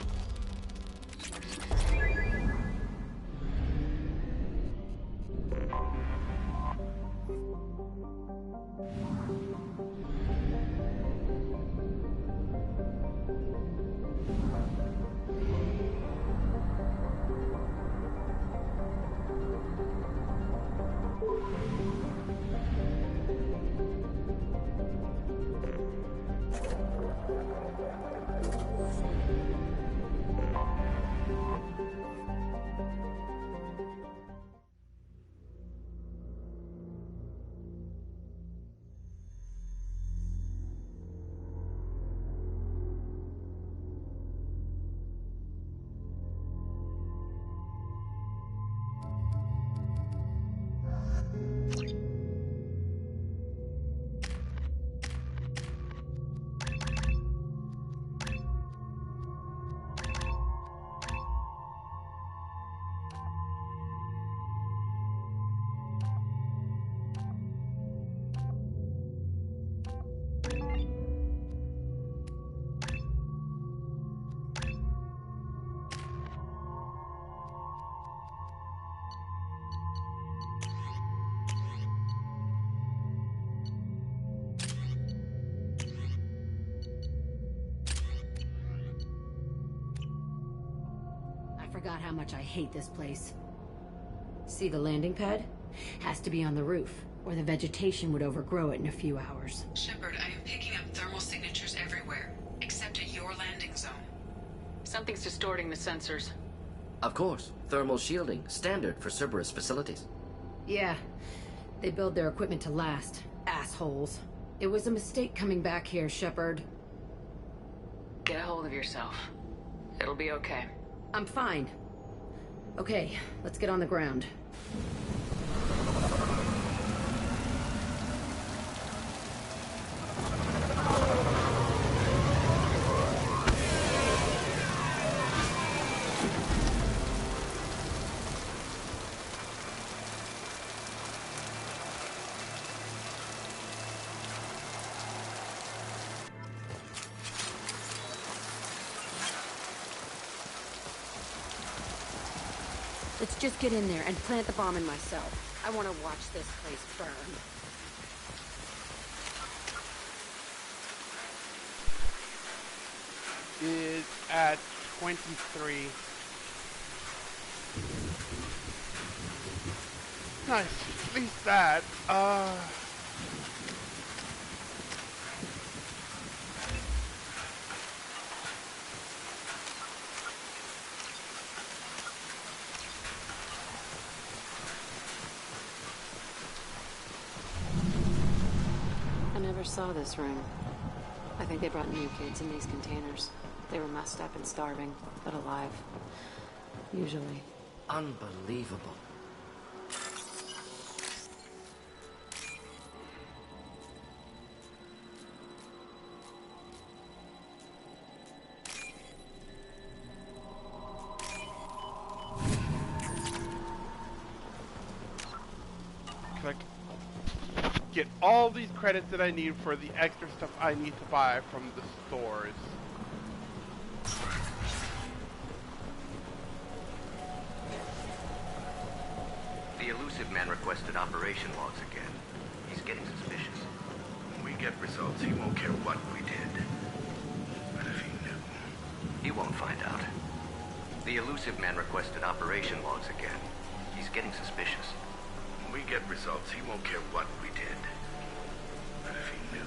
Forgot how much I hate this place. See the landing pad? Has to be on the roof, or the vegetation would overgrow it in a few hours. Shepard, I am picking up thermal signatures everywhere, except at your landing zone. Something's distorting the sensors. Of course. Thermal shielding, standard for Cerberus facilities. Yeah. They build their equipment to last. Assholes. It was a mistake coming back here, Shepard. Get a hold of yourself. It'll be okay. I'm fine. Okay, let's get on the ground. Let's just get in there and plant the bomb in myself. I want to watch this place burn. Is at 23. Nice. At least that. Saw this room. I think they brought new kids in these containers. They were messed up and starving, but alive. Usually. Unbelievable. Get all these credits that I need for the extra stuff I need to buy from the stores. The elusive man requested operation logs again. He's getting suspicious. When we get results, he won't care what we did. But if he knew... He won't find out. The elusive man requested operation logs again. He's getting suspicious. When we get results, he won't care what we did. But if he knew...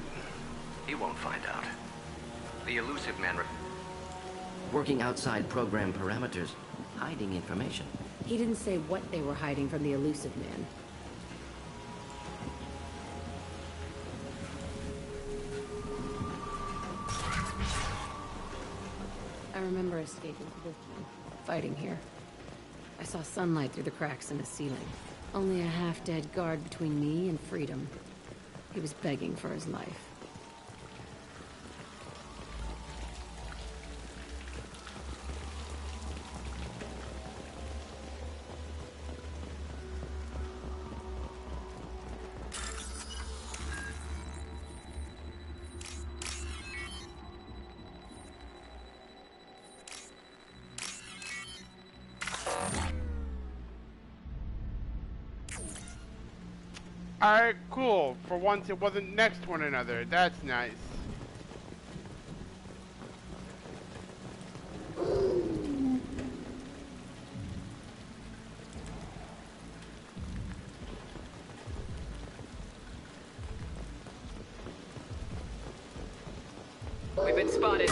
He won't find out. The elusive man working outside program parameters, hiding information. He didn't say what they were hiding from the elusive man. I remember escaping to this one, fighting here. I saw sunlight through the cracks in the ceiling. Only a half-dead guard between me and freedom. He was begging for his life. Alright, cool. For once it wasn't next to one another. That's nice. We've been spotted.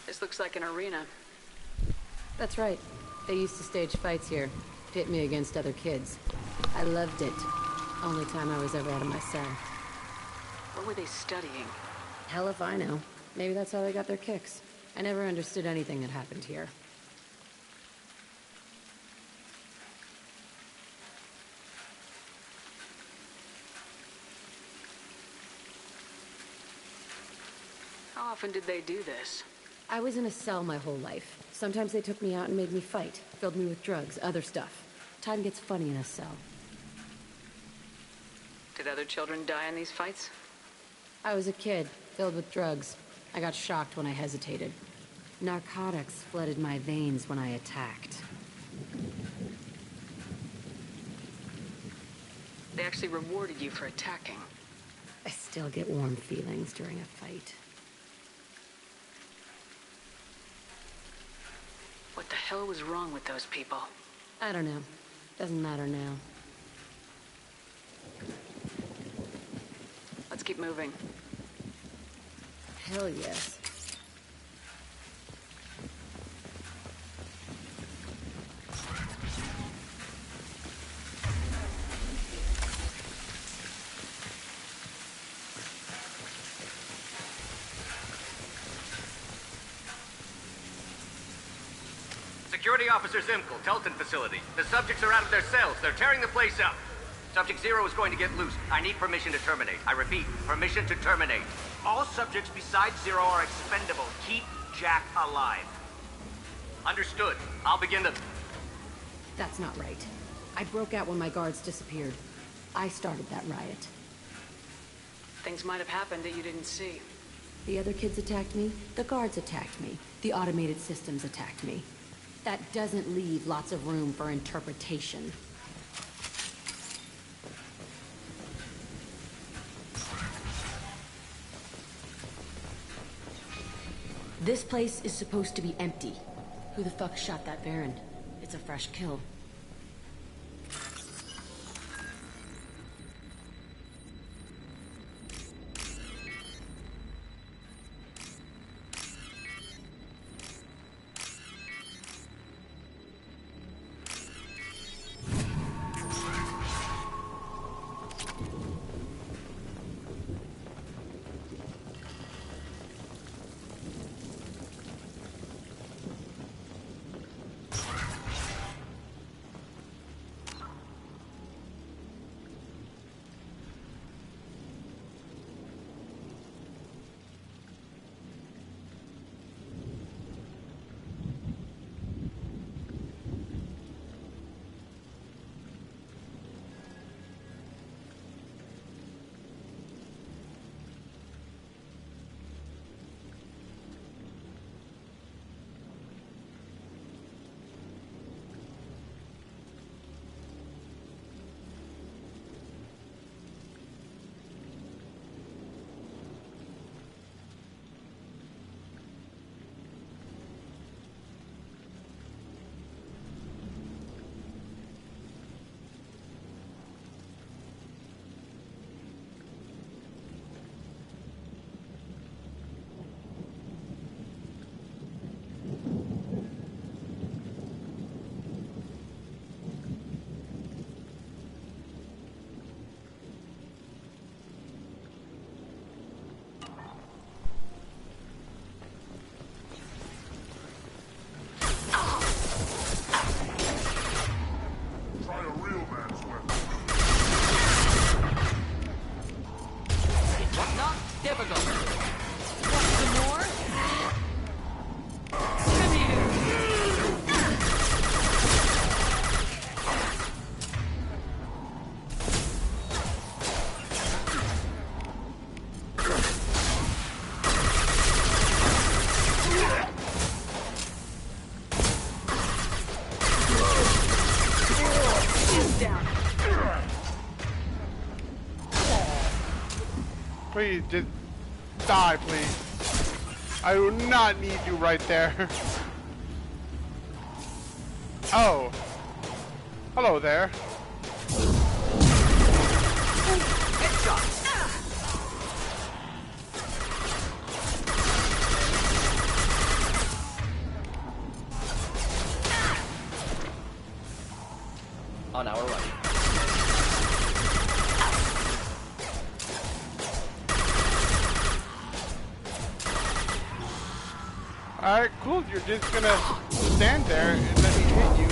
This looks like an arena. That's right. They used to stage fights here. Pit me against other kids. I loved it. Only time I was ever out of my cell. What were they studying? Hell if I know. Maybe that's how they got their kicks. I never understood anything that happened here. How often did they do this? I was in a cell my whole life. Sometimes they took me out and made me fight. Filled me with drugs, other stuff. Time gets funny in a cell. Did other children die in these fights? I was a kid, filled with drugs. I got shocked when I hesitated. Narcotics flooded my veins when I attacked. They actually rewarded you for attacking. I still get warm feelings during a fight. What the hell was wrong with those people? I don't know. Doesn't matter now. Let's keep moving. Hell yes. Security Officer Zimkel, Telton facility. The subjects are out of their cells. They're tearing the place up. Subject Zero is going to get loose. I need permission to terminate. I repeat, permission to terminate. All subjects besides Zero are expendable. Keep Jack alive. Understood. I'll begin the... That's not right. I broke out when my guards disappeared. I started that riot. Things might have happened that you didn't see. The other kids attacked me. The guards attacked me. The automated systems attacked me. That doesn't leave lots of room for interpretation. This place is supposed to be empty. Who the fuck shot that Baron? It's a fresh kill. Please, just die, please. I do not need you right there. Oh. Hello there. Headshot. On our right. Alright, cool. You're just gonna stand there and let me hit you.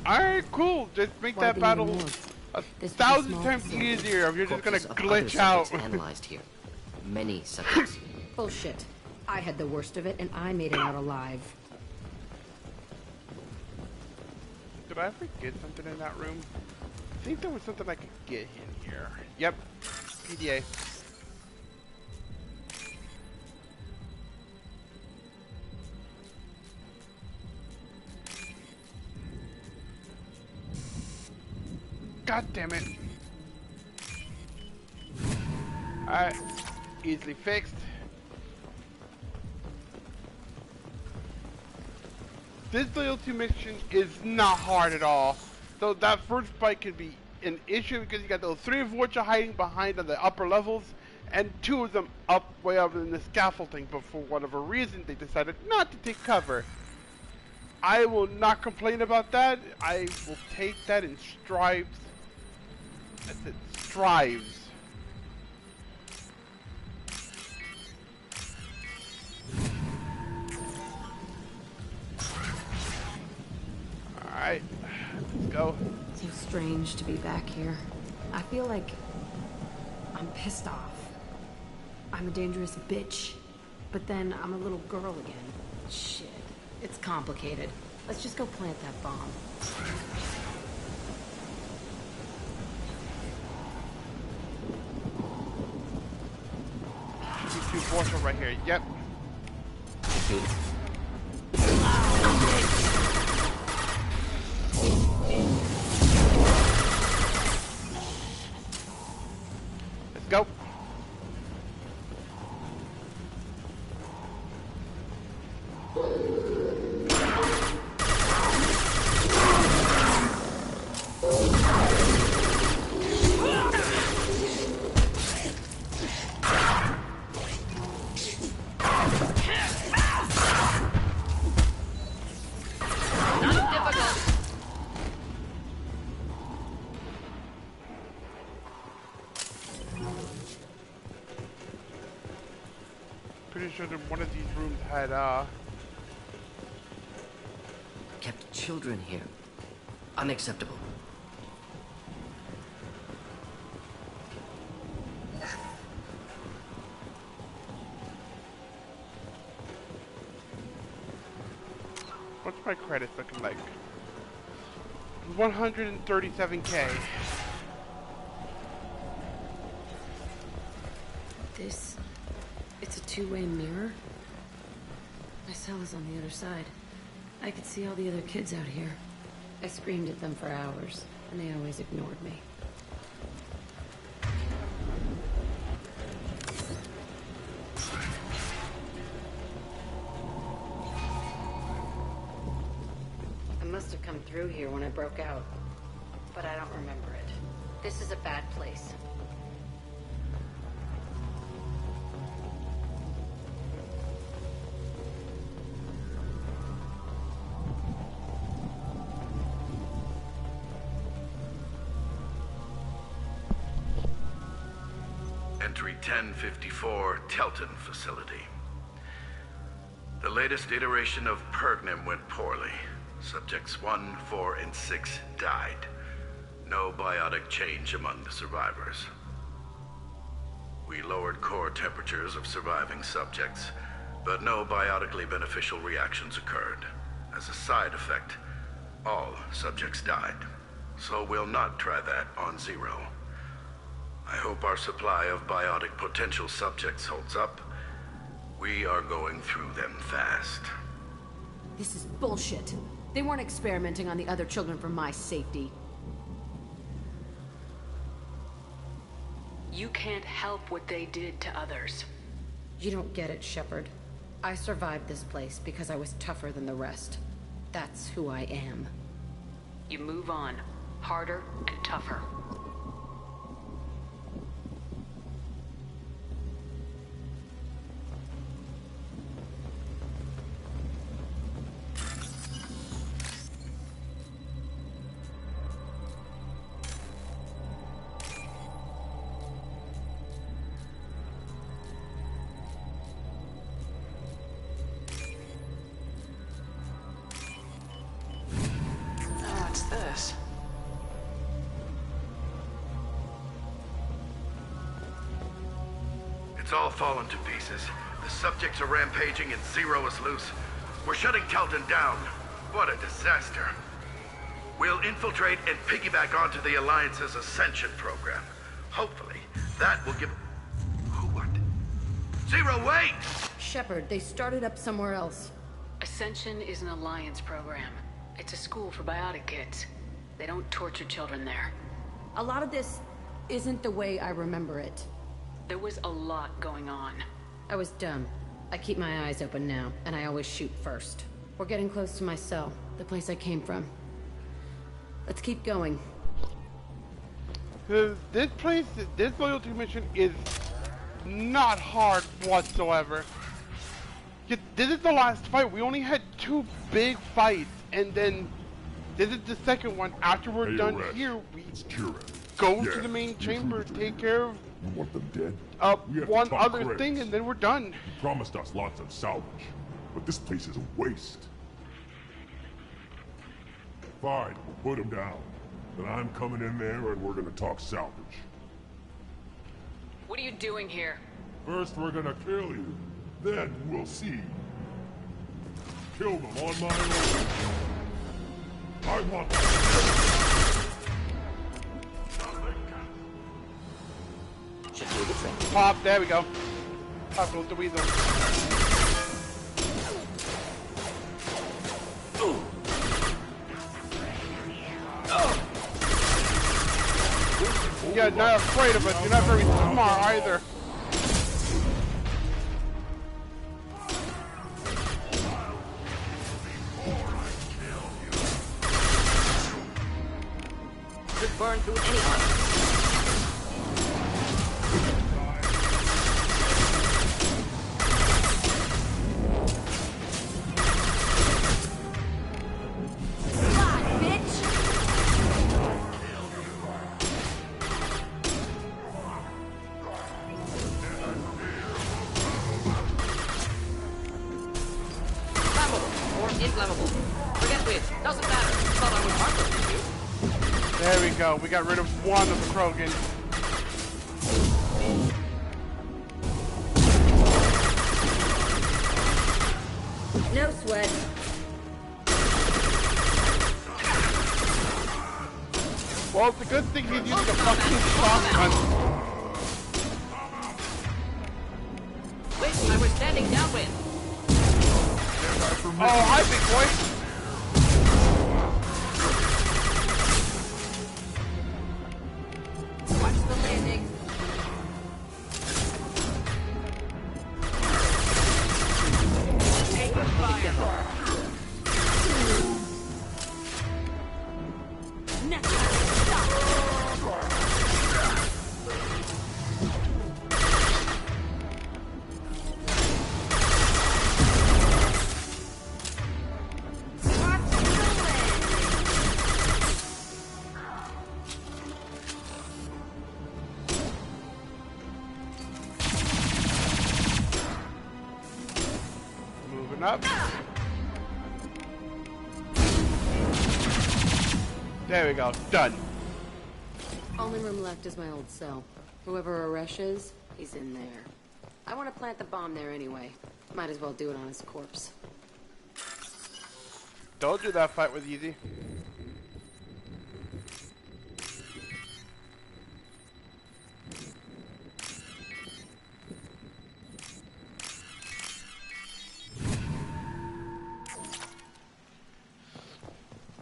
Alright, cool. Just make that battle 1,000 times easier if you're just gonna glitch out. Analyzed here. Many subjects. Bullshit. I had the worst of it, and I made it out alive. Did I forget something in that room? I think there was something I could get in here. Yep. PDA. God damn it. Alright. Easily fixed. This loyalty mission is not hard at all. So that first fight could be an issue because you got those 3 of which are hiding behind on the upper levels and 2 of them way up in the scaffolding, but for whatever reason they decided not to take cover. I will not complain about that. I will take that in strides. That's it, strives. Alright, let's go. So strange to be back here. I feel like I'm pissed off. I'm a dangerous bitch, but then I'm a little girl again. Shit, it's complicated. Let's just go plant that bomb. These 2 forces right here, yep. Let's go. Pretty sure that one of these rooms had Kept children here. Unacceptable. What's my credits looking like? 137K. It's a 2-way mirror. My cell is on the other side. I could see all the other kids out here. I screamed at them for hours, and they always ignored me. I must have come through here when I broke out, but I don't remember it. This is a bad place. Entry 1054, Telton Facility. The latest iteration of Pergnim went poorly. Subjects 1, 4, and 6 died. No biotic change among the survivors. We lowered core temperatures of surviving subjects, but no biotically beneficial reactions occurred. As a side effect, all subjects died. So we'll not try that on Zero. I hope our supply of biotic potential subjects holds up. We are going through them fast. This is bullshit. They weren't experimenting on the other children for my safety. You can't help what they did to others. You don't get it, Shepard. I survived this place because I was tougher than the rest. That's who I am. You move on. Harder and tougher. What's this? It's all fallen to pieces. The subjects are rampaging and Zero is loose. We're shutting Kelton down. What a disaster. We'll infiltrate and piggyback onto the Alliance's Ascension program. Hopefully, that will give... What? Zero, wait! Shepard, they started up somewhere else. Ascension is an Alliance program. It's a school for biotic kids. They don't torture children there. A lot of this isn't the way I remember it. There was a lot going on. I was dumb. I keep my eyes open now, and I always shoot first. We're getting close to my cell, the place I came from. Let's keep going. This place, this loyalty mission is not hard whatsoever. This is the last fight. We only had 2 big fights, and then this is the second one. After we're done here, we go to the main chamber, take care of You want them dead? one other thing, and then we're done. You promised us lots of salvage, but this place is a waste. Fine, we'll put him down. Then I'm coming in there and we're gonna talk salvage. What are you doing here? First we're gonna kill you, then we'll see. Kill them on my own. I want them. Pop, there we go. Pop goes the weasel. Yeah, not afraid of us. You're not very smart either. Could burn through anyone. There we go. We got rid of one of the Krogan. No sweat. Well, it's a good thing he's using a fucking shotgun. Wait, I was standing downwind. Oh, hi, big boy. Watch the landing. Take fire. Moving up. There we go. Done. Only room left is my old cell. Whoever Aresh is, he's in there. I want to plant the bomb there anyway. Might as well do it on his corpse. Told you that fight was easy.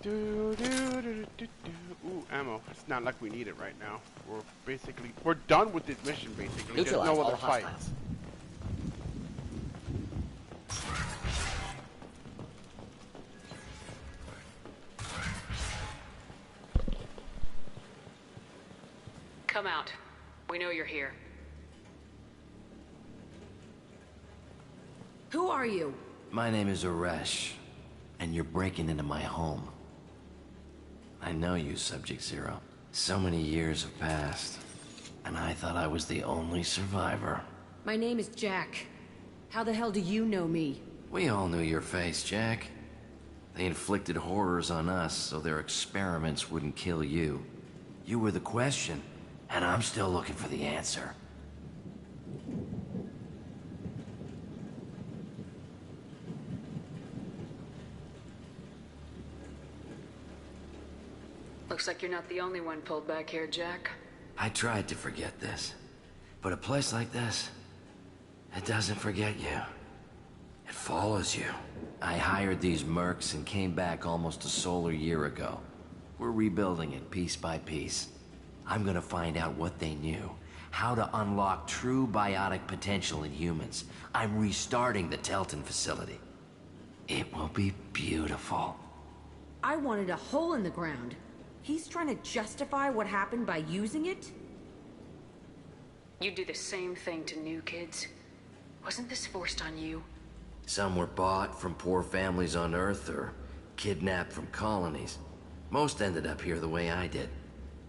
Ooh, ammo. It's not like we need it right now. We're done with this mission basically. There's Neutralize Oh, no all other fight. hostiles. Come out. We know you're here. Who are you? My name is Aresh, and you're breaking into my home. I know you, Subject Zero. So many years have passed, and I thought I was the only survivor. My name is Jack. How the hell do you know me? We all knew your face, Jack. They inflicted horrors on us so their experiments wouldn't kill you. You were the question, and I'm still looking for the answer. Looks like you're not the only one pulled back here, Jack. I tried to forget this, but a place like this, it doesn't forget you. It follows you. I hired these mercs and came back almost a solar year ago. We're rebuilding it piece by piece. I'm gonna find out what they knew, how to unlock true biotic potential in humans. I'm restarting the Telton facility. It will be beautiful. I wanted a hole in the ground. He's trying to justify what happened by using it? You do the same thing to new kids. Wasn't this forced on you? Some were bought from poor families on Earth or kidnapped from colonies. Most ended up here the way I did.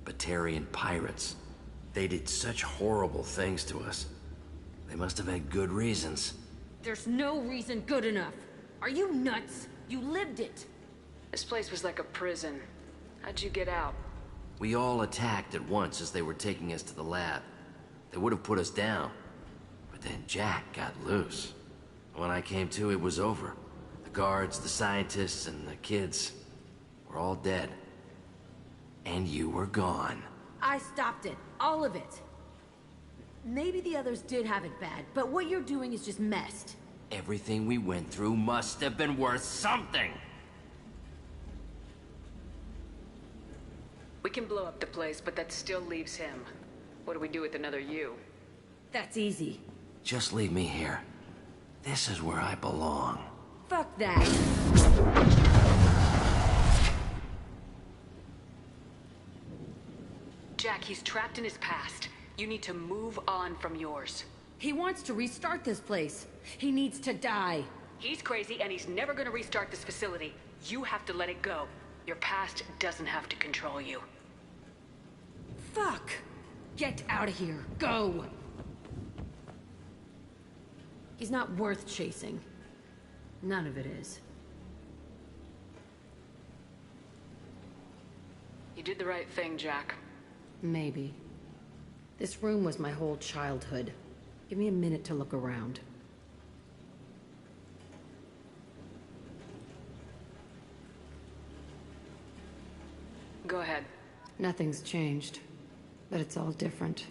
Batarian pirates. They did such horrible things to us. They must have had good reasons. There's no reason good enough. Are you nuts? You lived it. This place was like a prison. How'd you get out? We all attacked at once as they were taking us to the lab. They would have put us down. But then Jack got loose. When I came to, it was over. The guards, the scientists, and the kids were all dead. And you were gone. I stopped it. All of it. Maybe the others did have it bad, but what you're doing is just messed. Everything we went through must have been worth something. We can blow up the place, but that still leaves him. What do we do with another you? That's easy. Just leave me here. This is where I belong. Fuck that. Jack, he's trapped in his past. You need to move on from yours. He wants to restart this place. He needs to die. He's crazy and he's never gonna restart this facility. You have to let it go. Your past doesn't have to control you. Fuck! Get out of here. Go! He's not worth chasing. None of it is. You did the right thing, Jack. Maybe. This room was my whole childhood. Give me a minute to look around. Go ahead. Nothing's changed, but it's all different.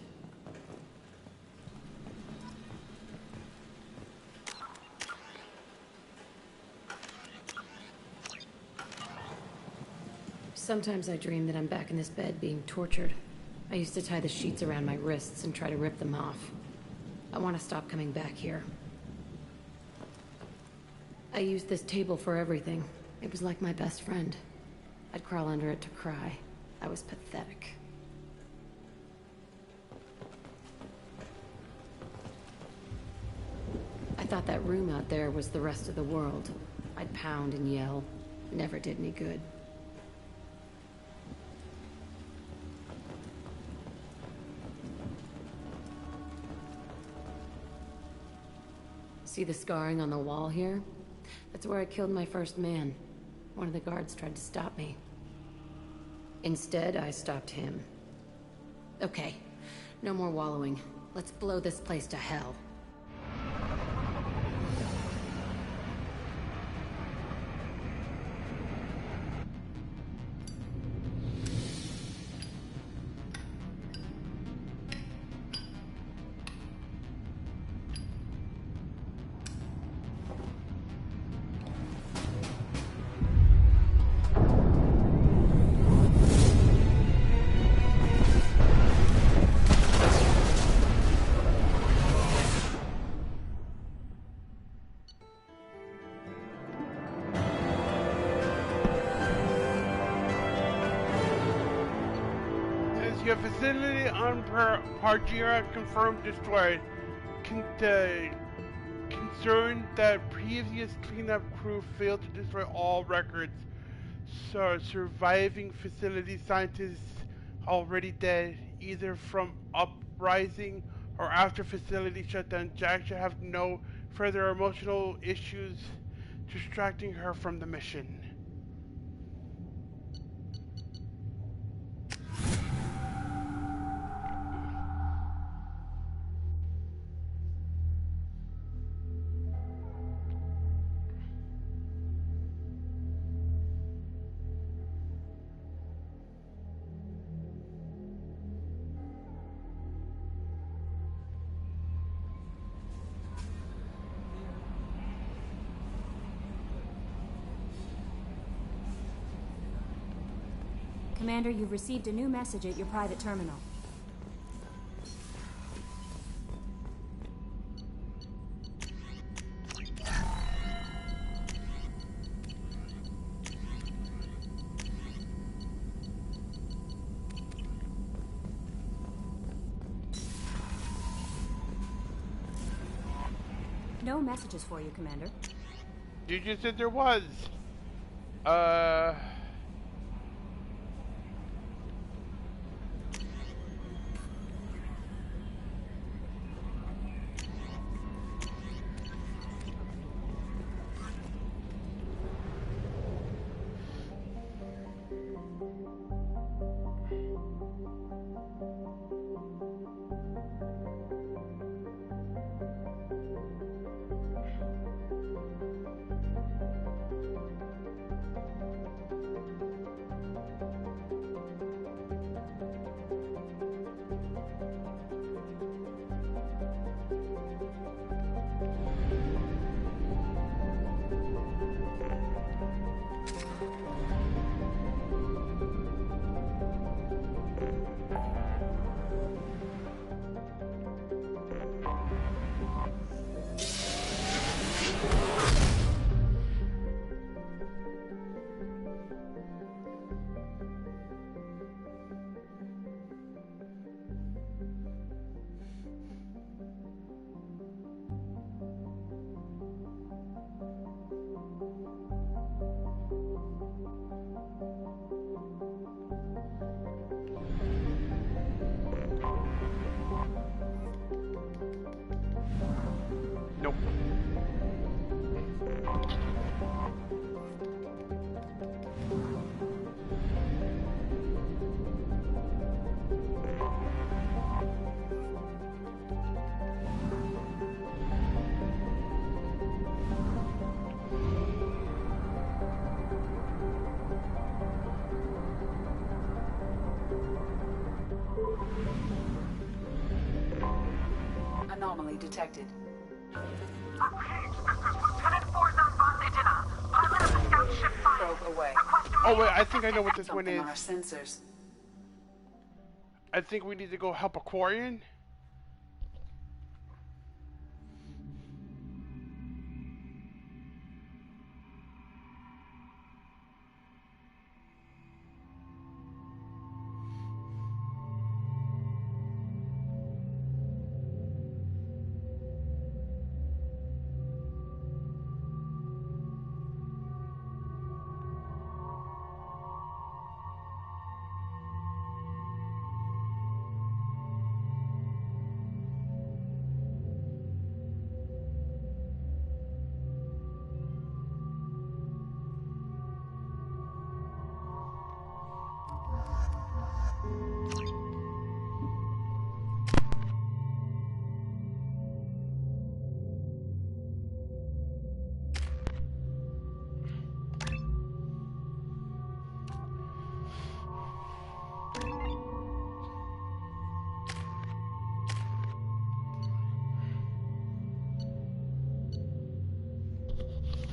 Sometimes I dream that I'm back in this bed being tortured. I used to tie the sheets around my wrists and try to rip them off. I want to stop coming back here. I used this table for everything. It was like my best friend. I'd crawl under it to cry. I was pathetic. I thought that room out there was the rest of the world. I'd pound and yell. Never did any good. See the scarring on the wall here? That's where I killed my first man. One of the guards tried to stop me. Instead, I stopped him. Okay, no more wallowing. Let's blow this place to hell. Your facility on Pargira confirmed destroyed. Concerned that previous cleanup crew failed to destroy all records. So surviving facility scientists already dead, either from uprising or after facility shutdown. Jack should have no further emotional issues distracting her from the mission. Commander, you've received a new message at your private terminal. No messages for you, Commander. You just said there was. Nope. Anomaly detected. Probe away. Oh wait, I think I know what this one Something is. on our sensors. I think we need to go help Aquarian.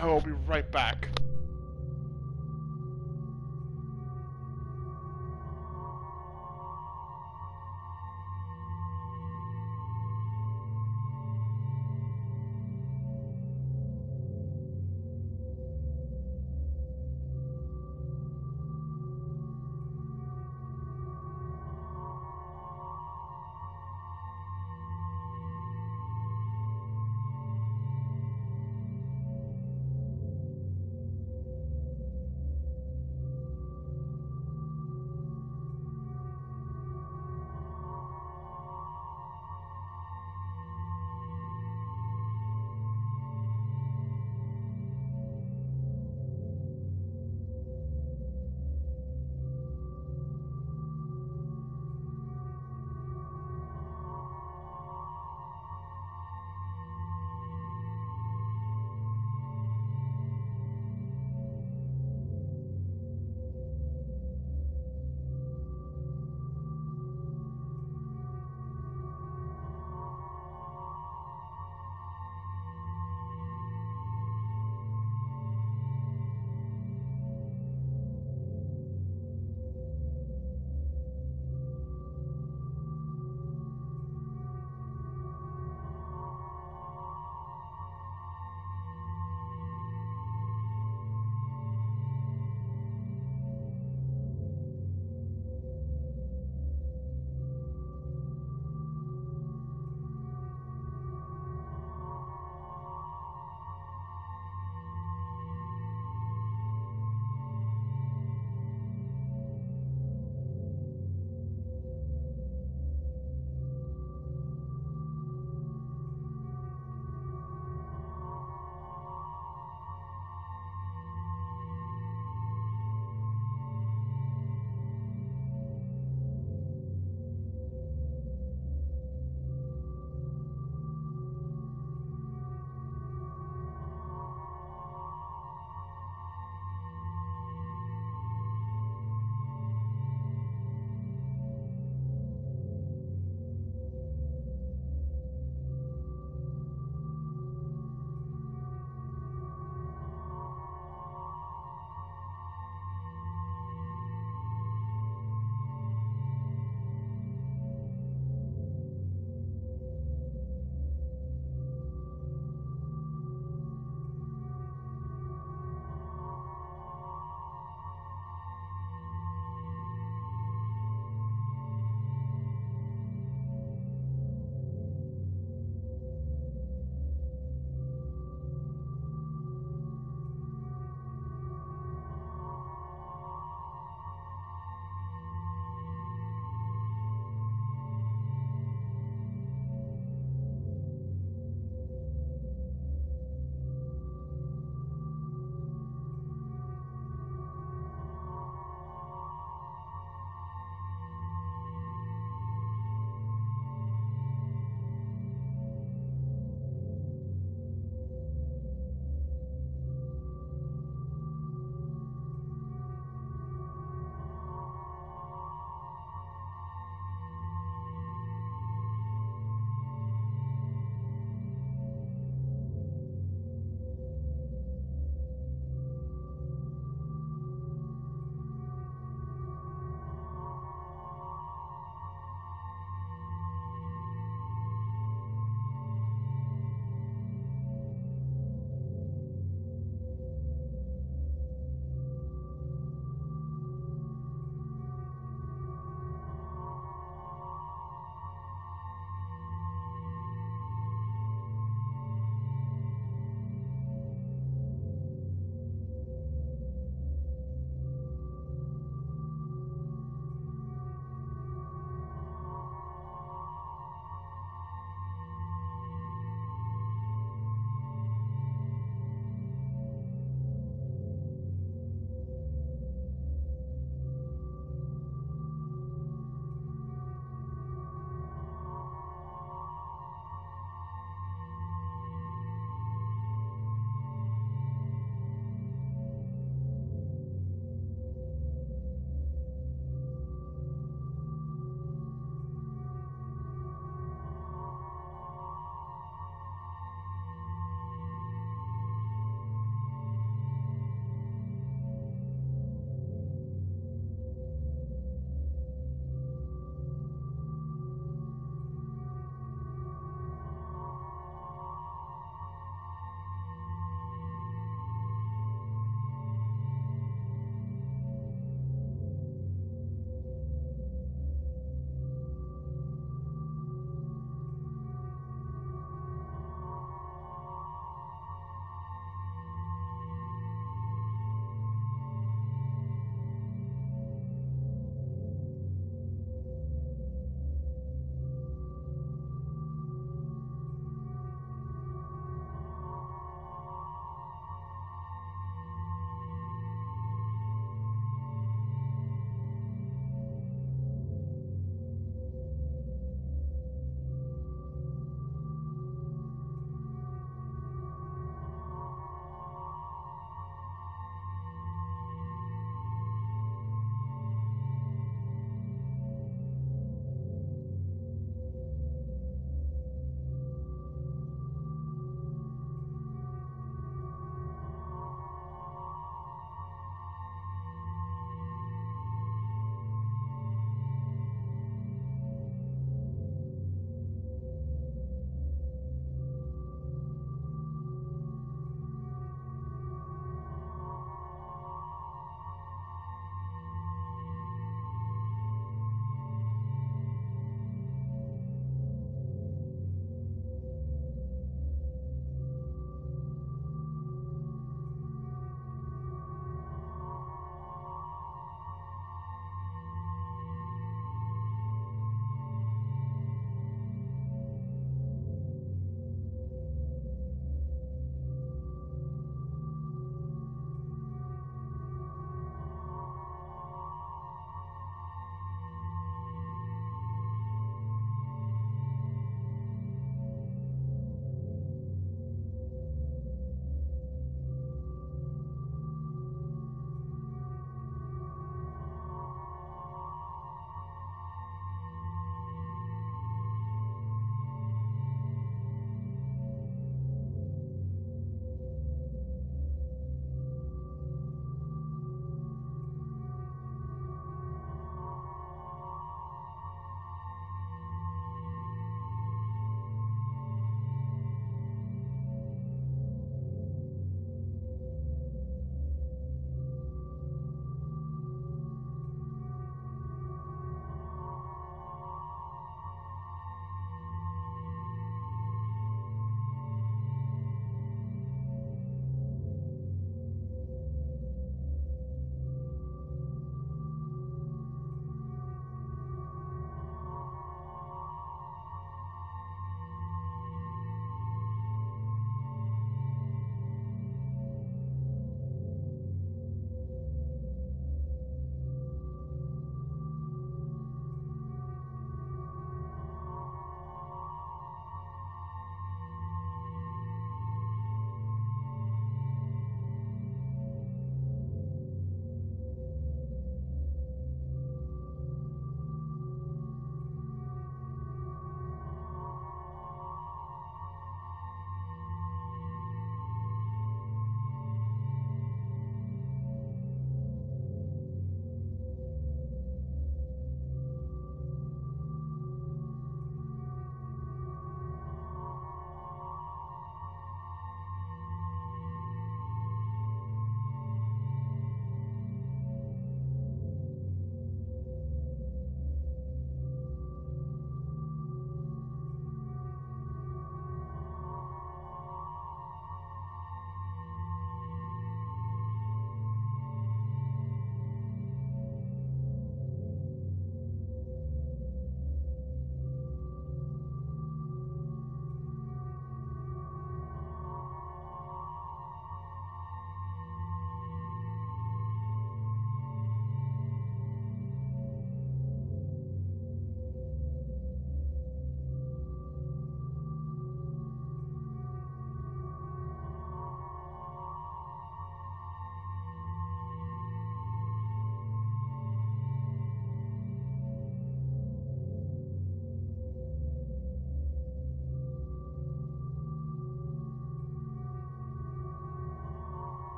I will be right back.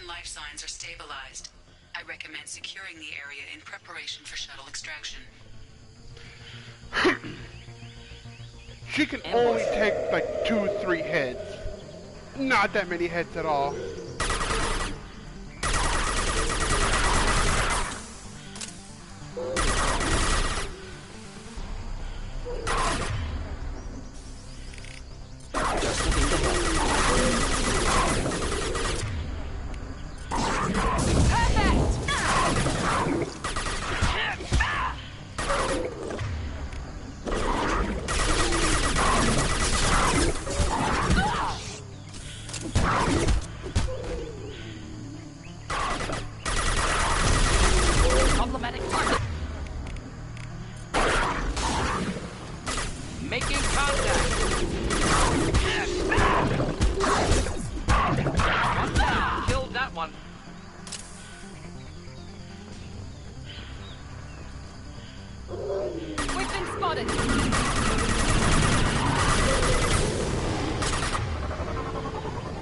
and life signs are stabilized. I recommend securing the area in preparation for shuttle extraction. She can only take like 2-3 hits. Not that many hits at all.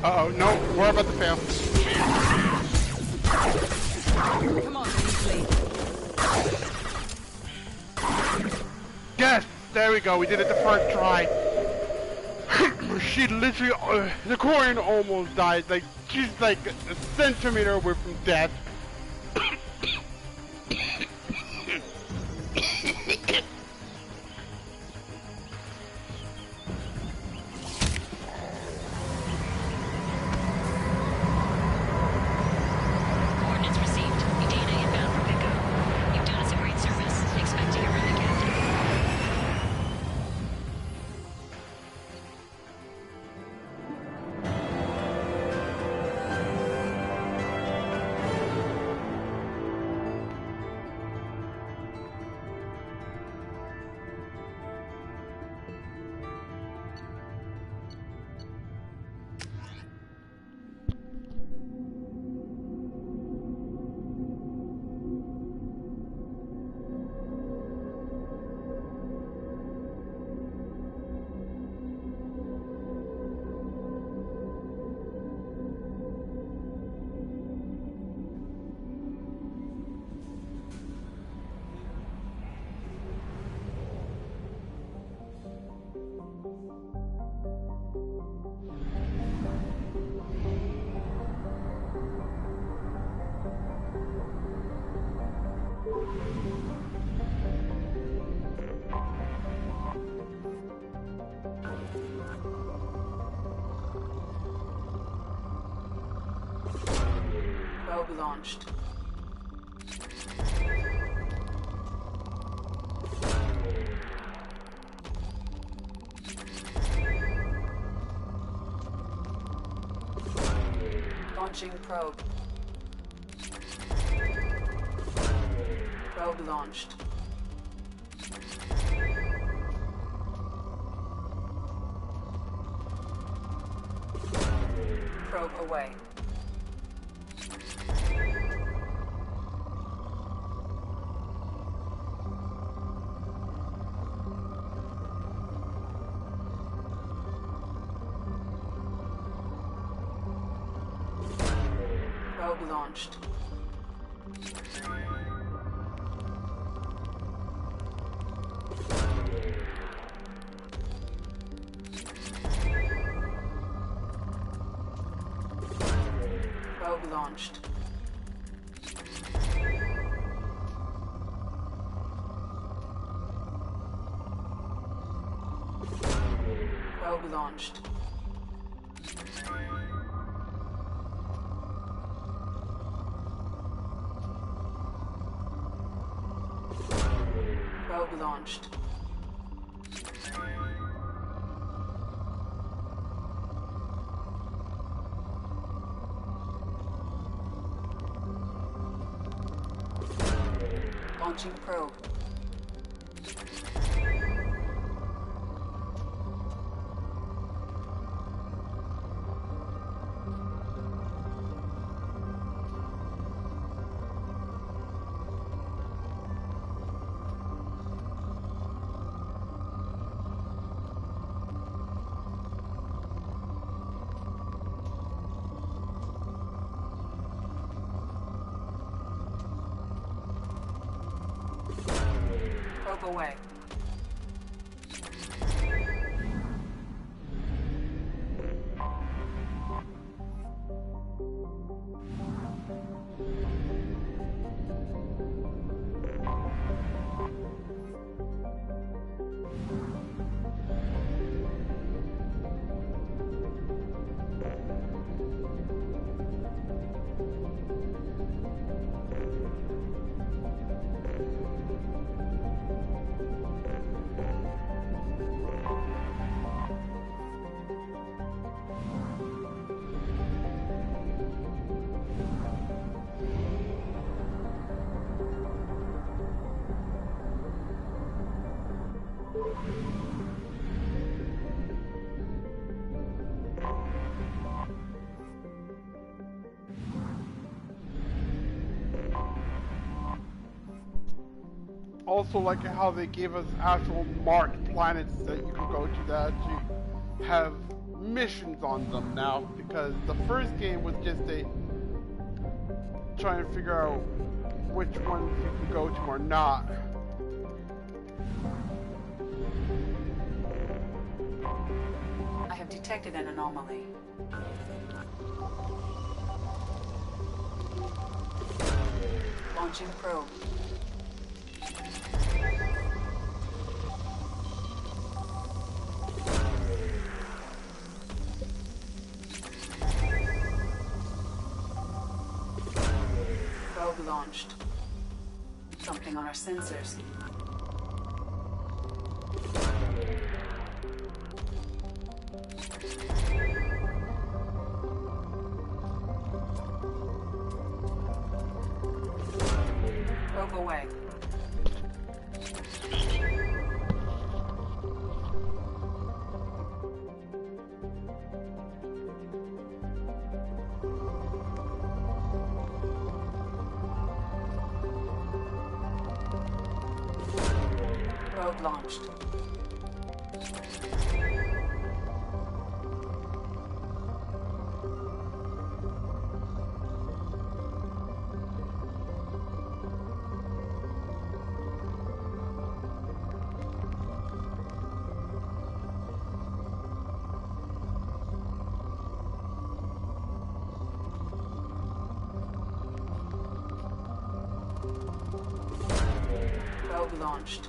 Uh-oh, no, we're about to fail. Come on, please. Yes, there we go, we did it the first try. She literally, the Korean almost died, like, she's like a centimeter away from death. Probe launched. Launching probe. Probe launched. Probe away. Probe launched. Probe launched. Probe launched. Probe launched. Launching probe. Probe away. Also, like how they gave us actual marked planets that you can go to that actually have missions on them now, because the first game was just a trying to figure out which ones you can go to or not. I have detected an anomaly. Launching probe. Probe launched. Something on our sensors. Probe away. Probe launched. Probe launched.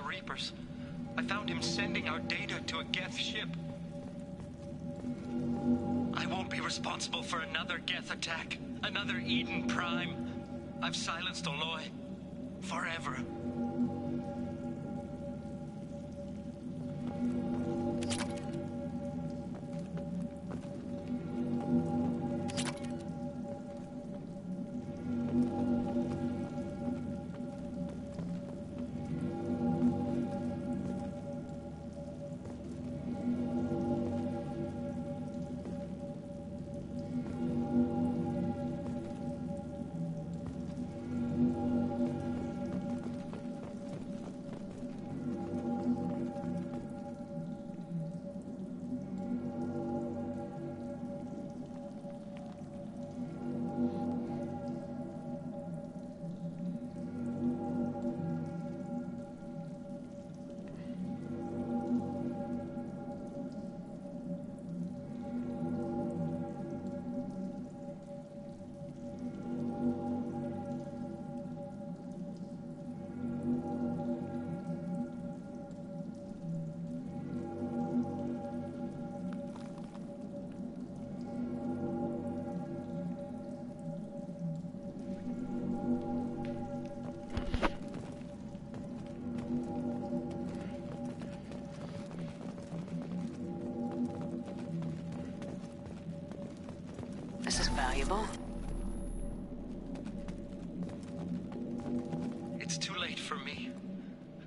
Reapers. I found him sending our data to a Geth ship. I won't be responsible for another Geth attack, another Eden Prime. I've silenced Aloy. Forever. This is valuable. It's too late for me.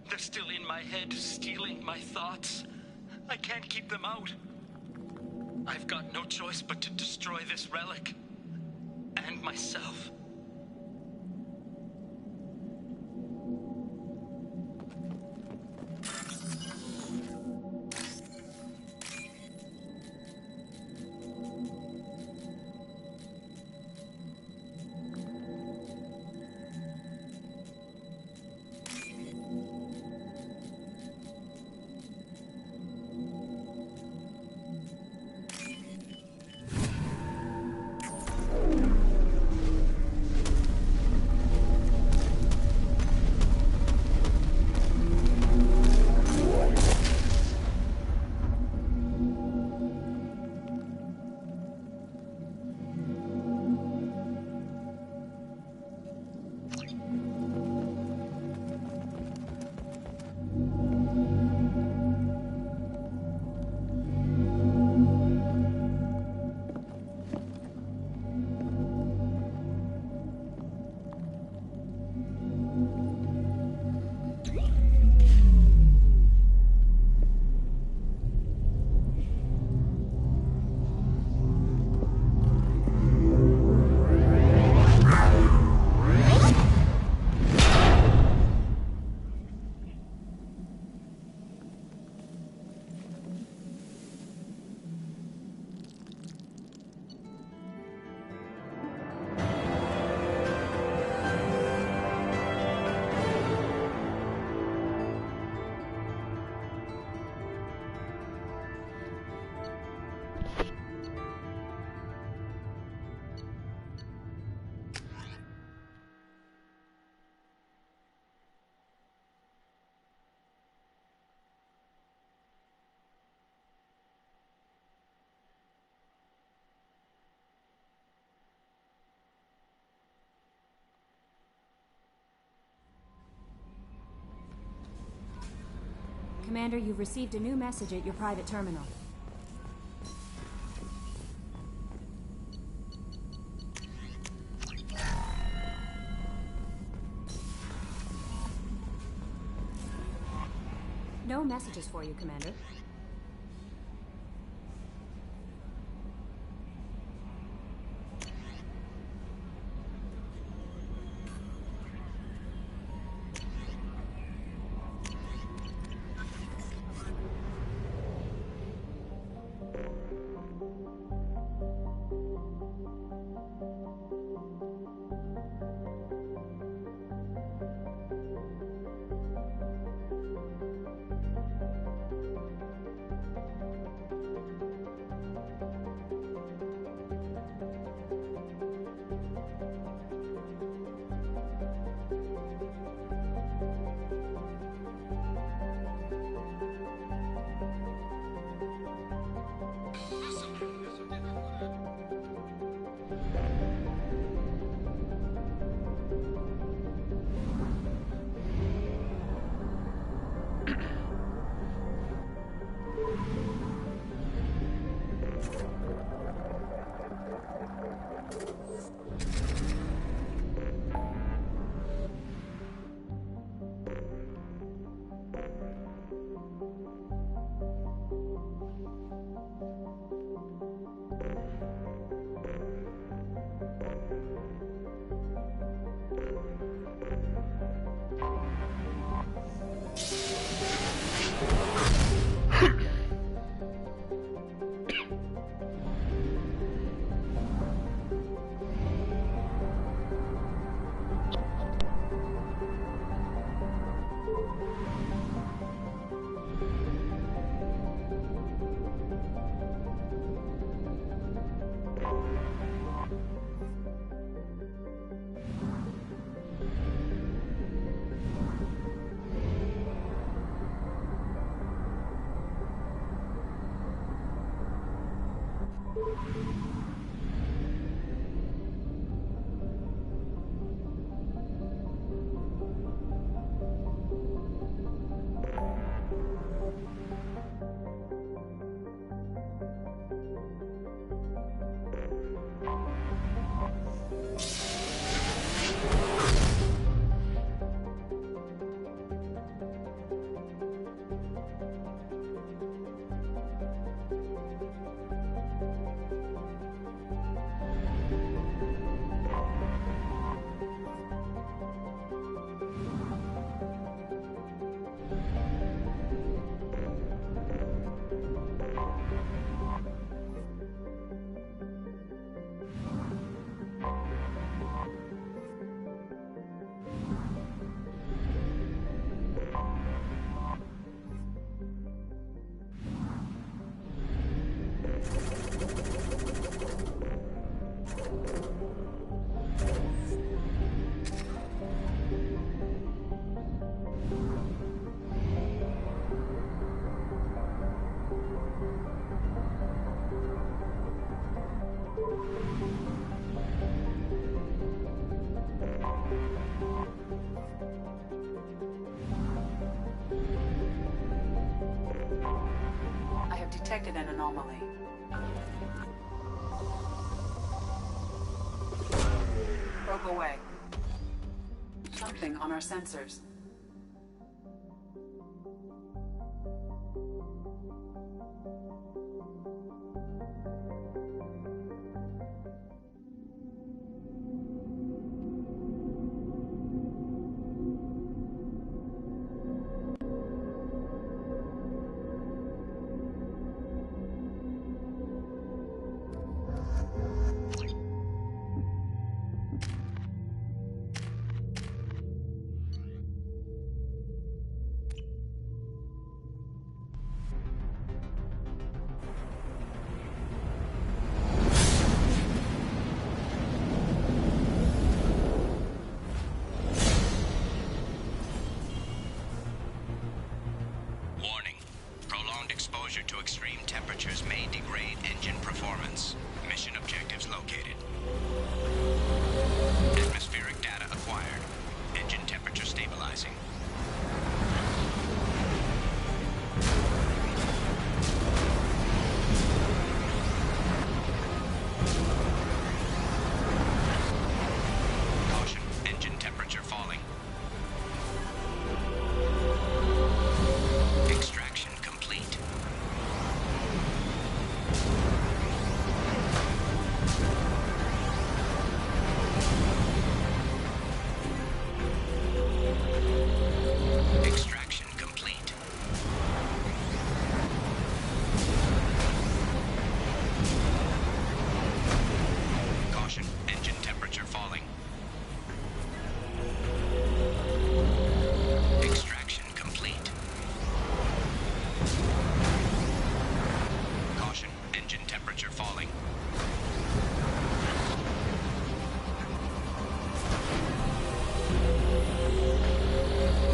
They're still in my head, stealing my thoughts. I can't keep them out. I've got no choice but to destroy this relic. And myself. Commander, you've received a new message at your private terminal. No messages for you, Commander. Detected an anomaly. Probe away. Something on our sensors. Exposure to extreme temperatures may degrade engine performance. Mission objectives located. Atmospheric data acquired. Engine temperature stabilizing. Caution, engine temperature falling. Extraction complete. Extraction complete. Caution, engine temperature falling. Extraction complete. Caution, engine temperature falling.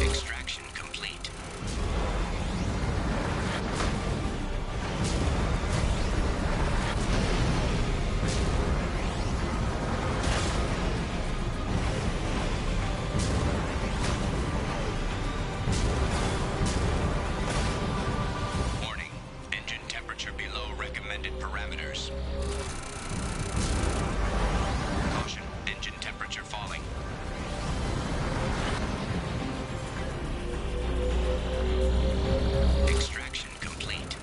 Extraction complete. Warning, engine temperature below recommended parameters. Caution, engine temperature falling. Extraction complete.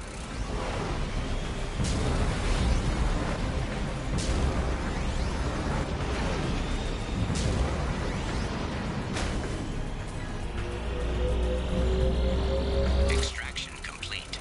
Extraction complete.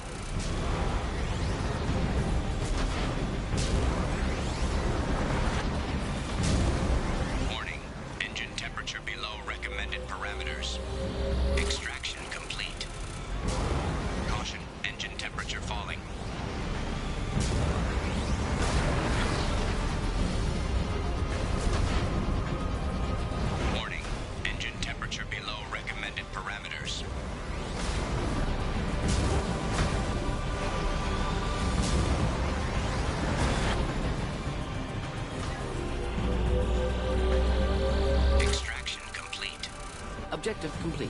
Objective complete.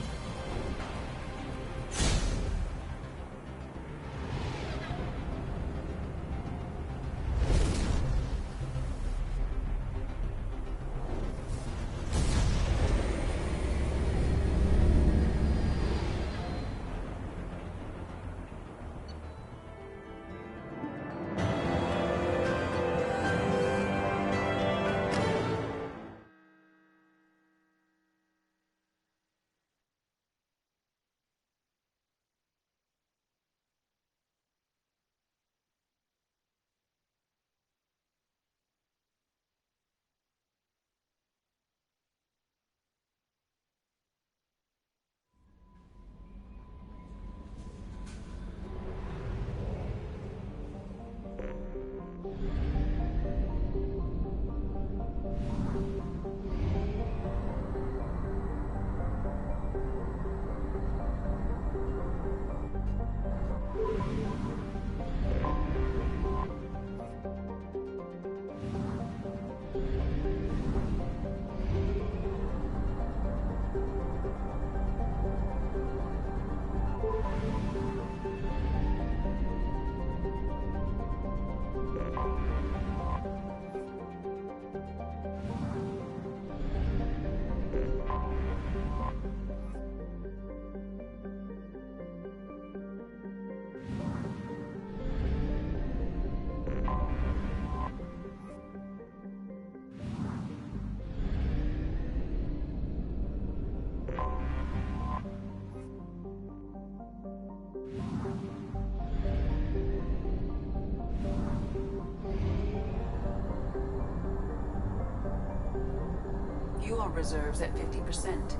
Fuel reserves at 50%.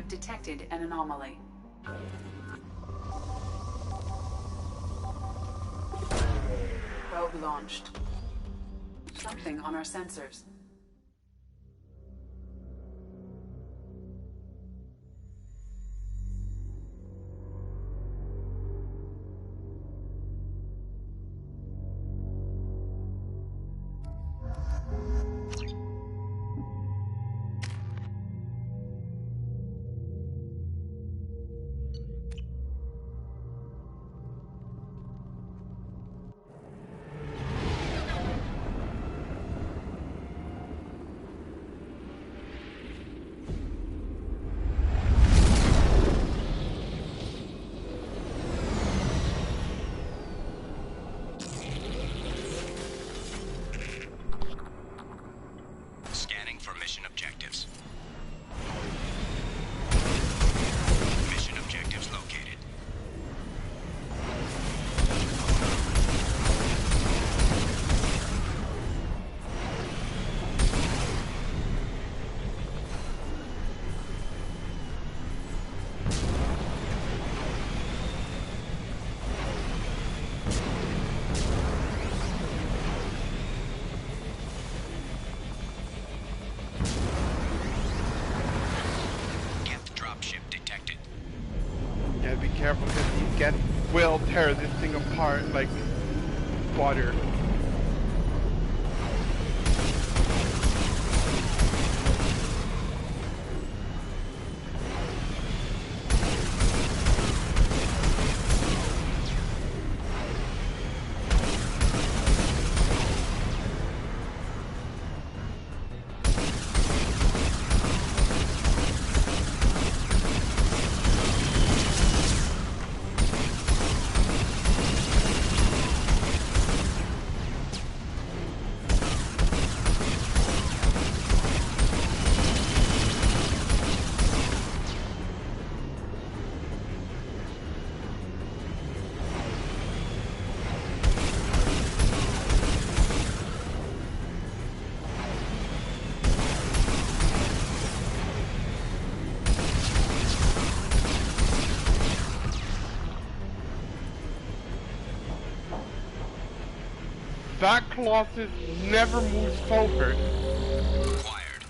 Detected an anomaly. Probe launched. Something on our sensors. will tear this thing apart like butter. That Colossus never moves forward. Acquired.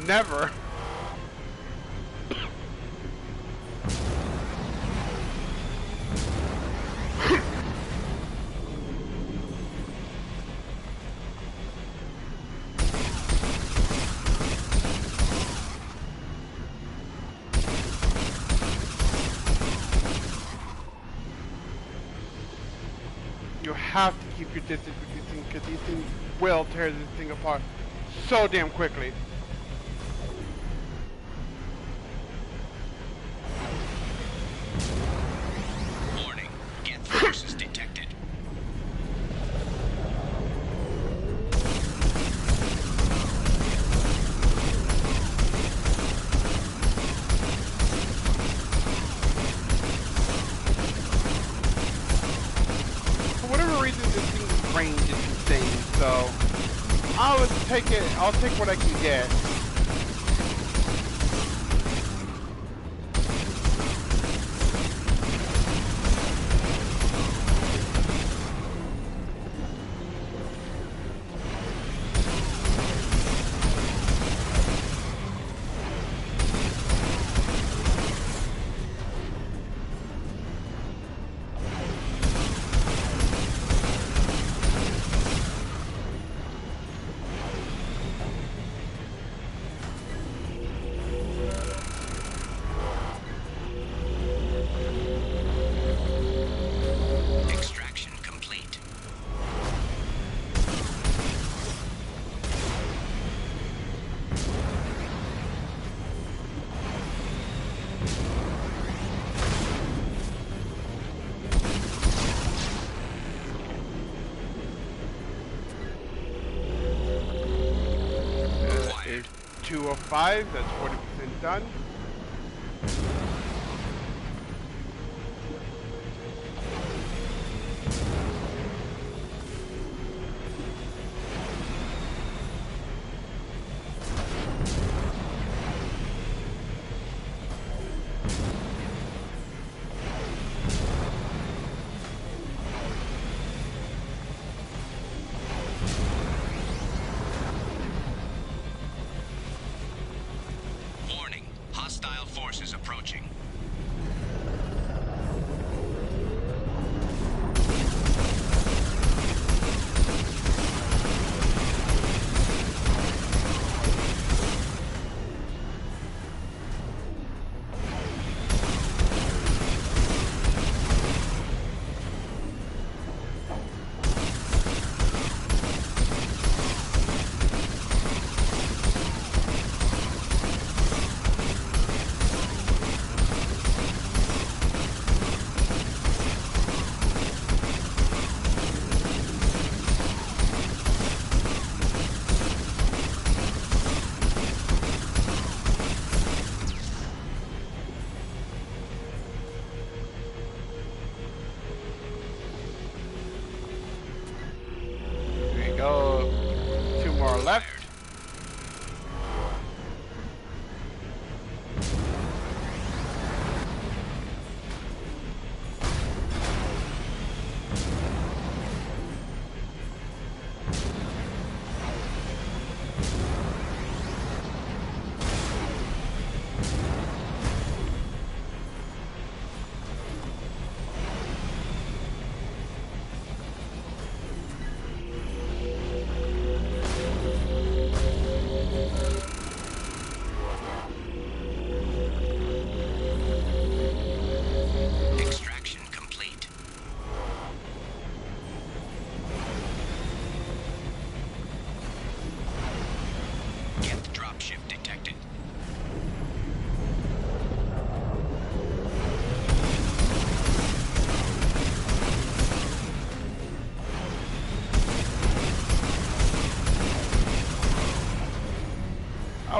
Never. You have to keep your distance with these things because these things will tear this thing apart so damn quickly. Warning. Geth forces detected. For whatever reason, this thing's range is insane, so I'll take what I can get. Extraction complete. Is 205, that's 40% done. Warning.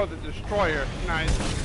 Oh, the destroyer. Nice.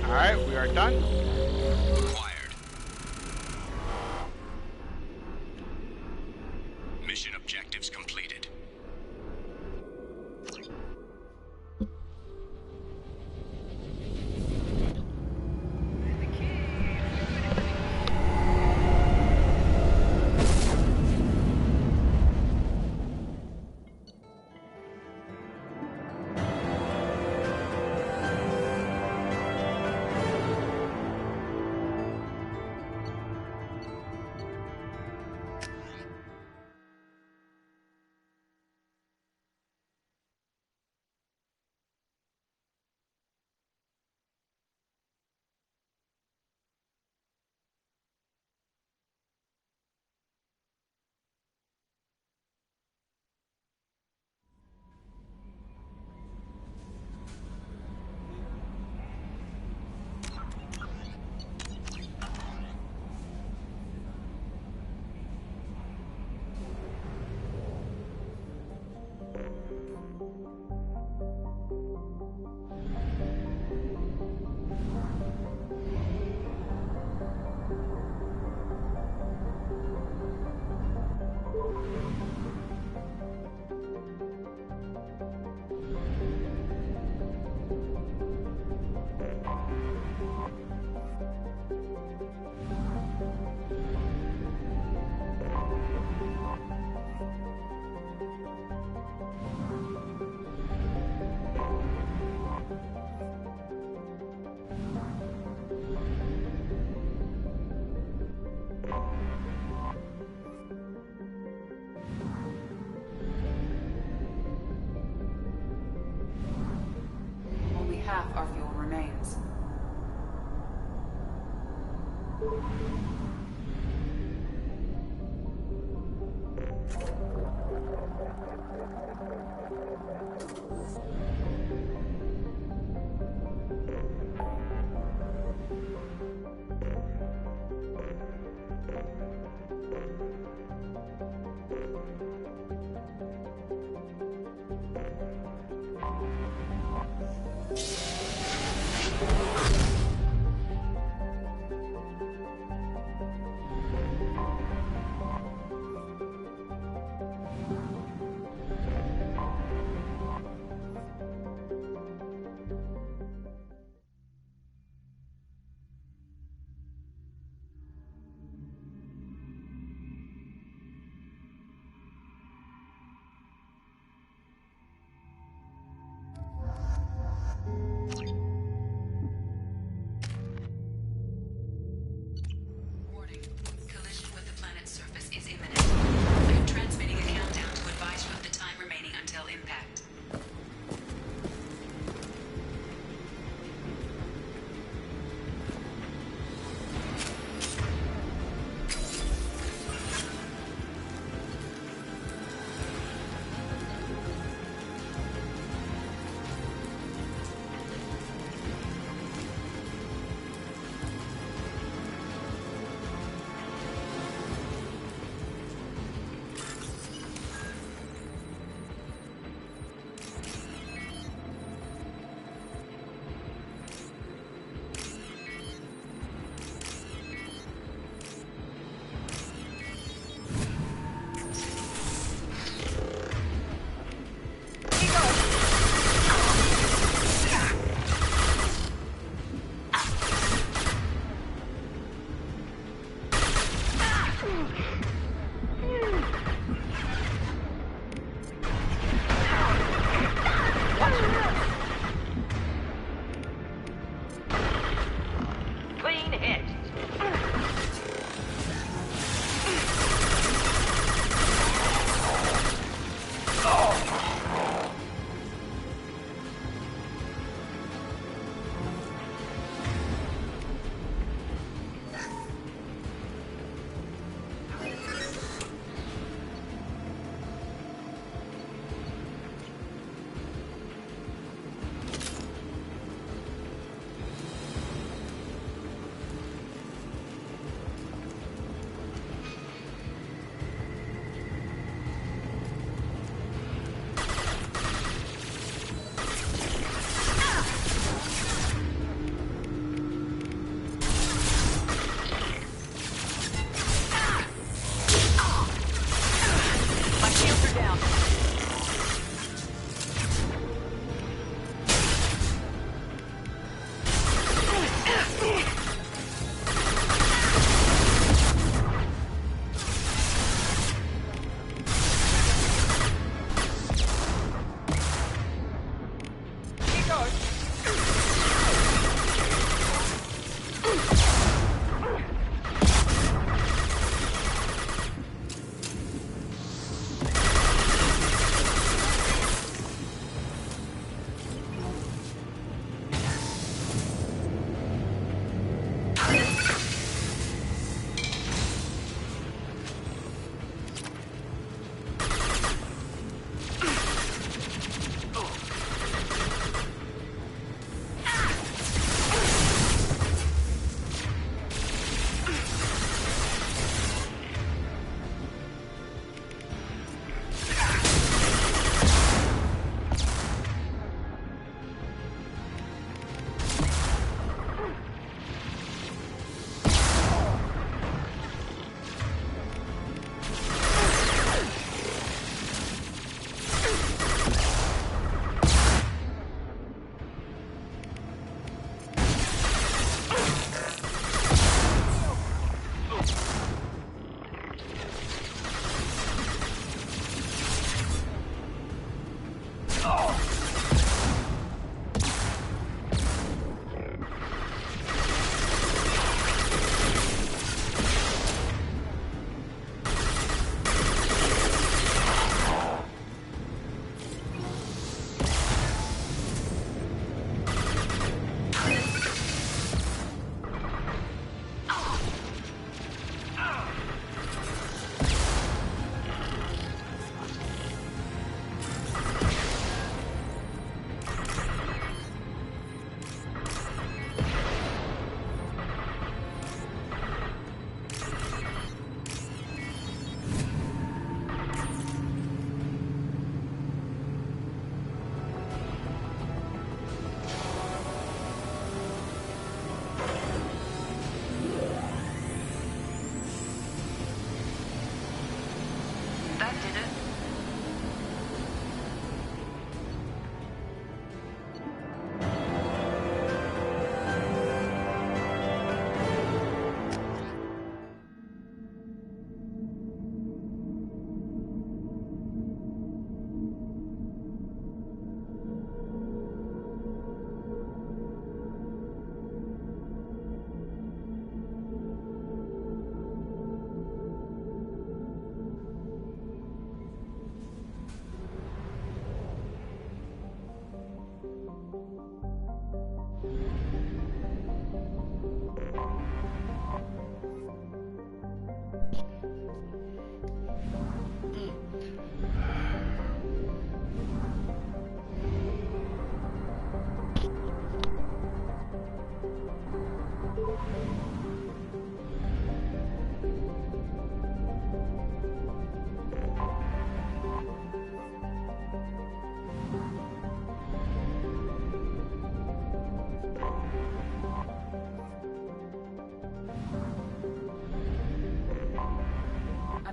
Alright, we are done. Acquired. Mission objectives completed. half our fuel remains.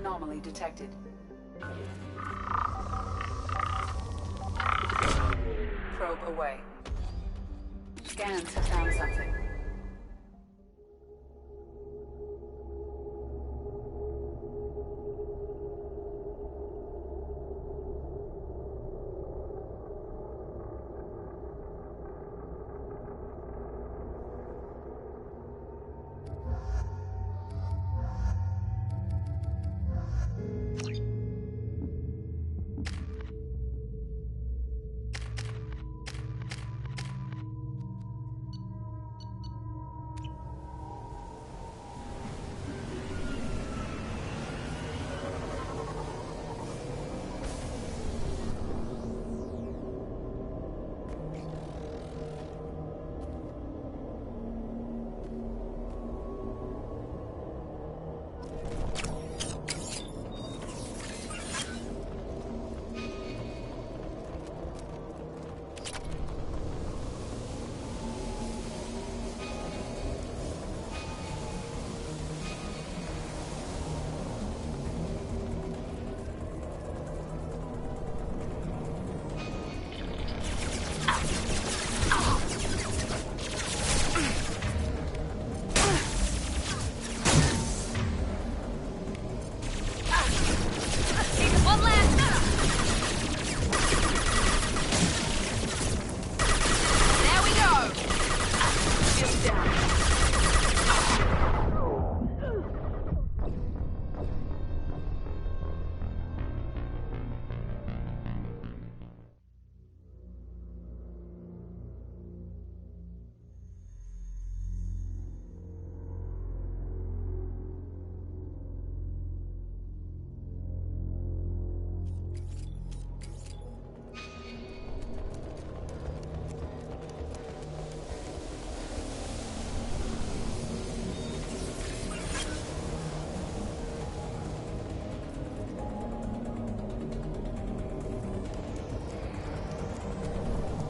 Anomaly detected. Probe away. Scans have found something.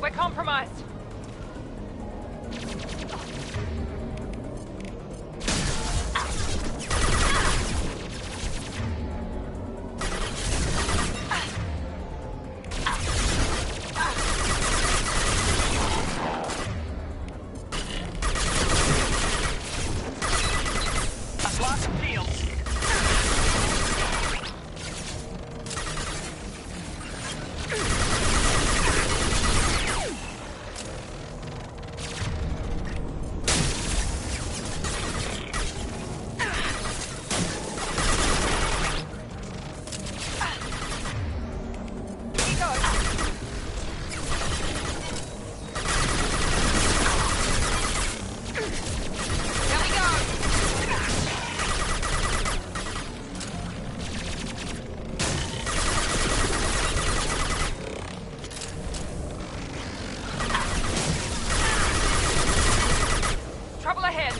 We're compromised. I've lost the field. Trouble ahead.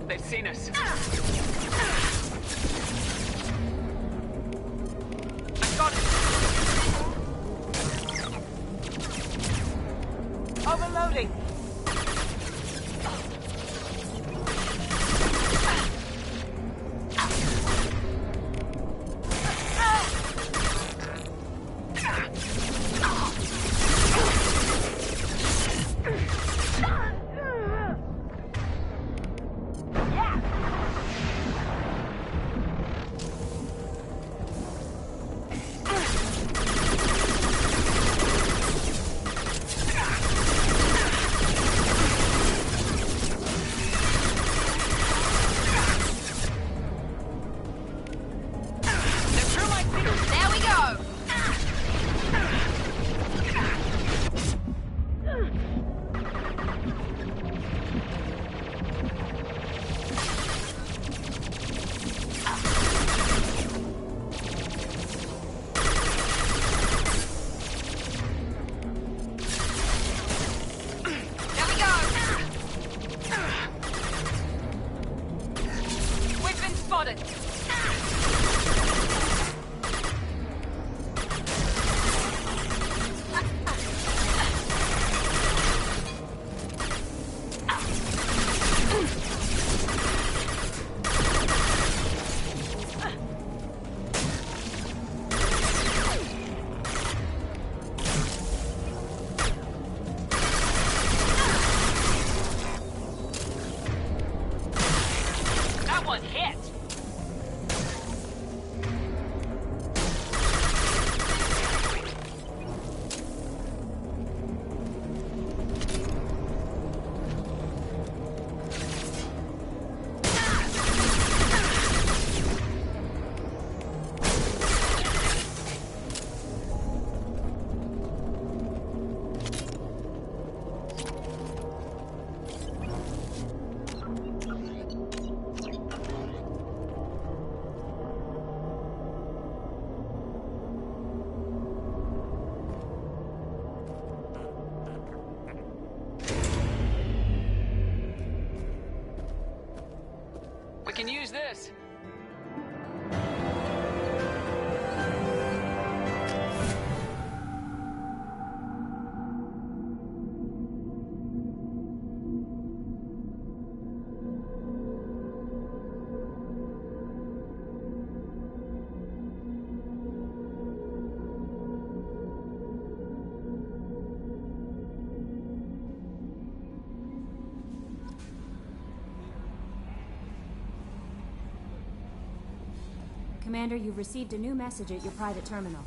They've seen us. I got it. Overloading. Spotted! That one hit! We can use this. Commander, you've received a new message at your private terminal.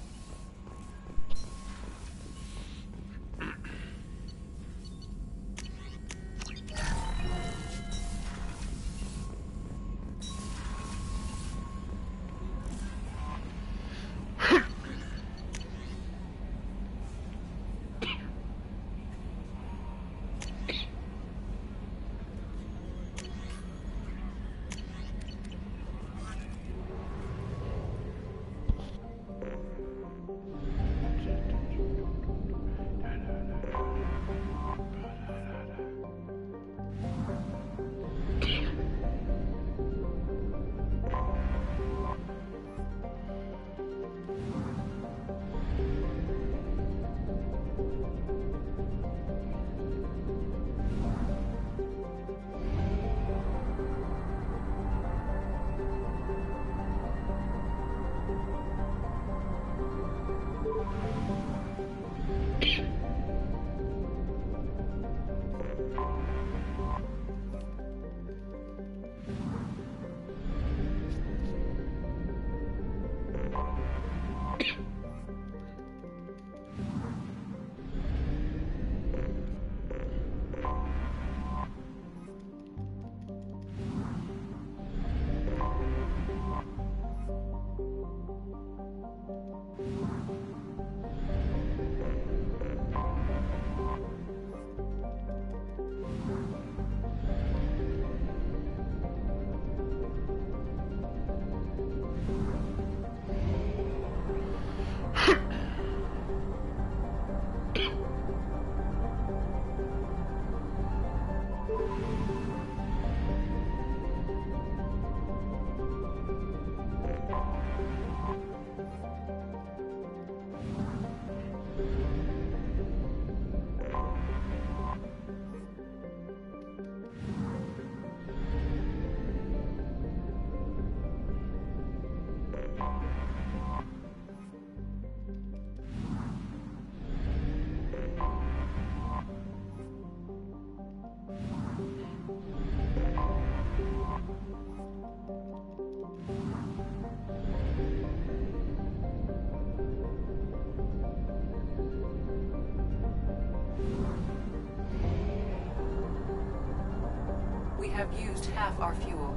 We have used half our fuel.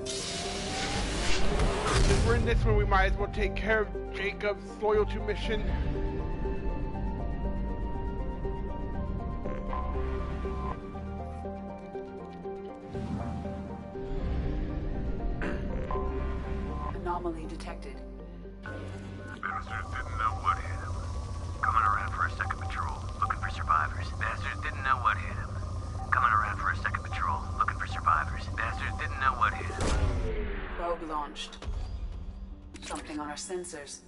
Since we're in this one, we might as well take care of Jacob's loyalty mission. Anomaly detected. Bastards didn't know what hit him. Coming around for a second patrol, looking for survivors. Bastards didn't know what hit him. Coming around for a second patrol, looking for survivors. Bastards didn't know what hit him. Probe launched. Something on our sensors.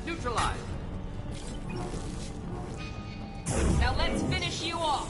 Neutralized. Now let's finish you off.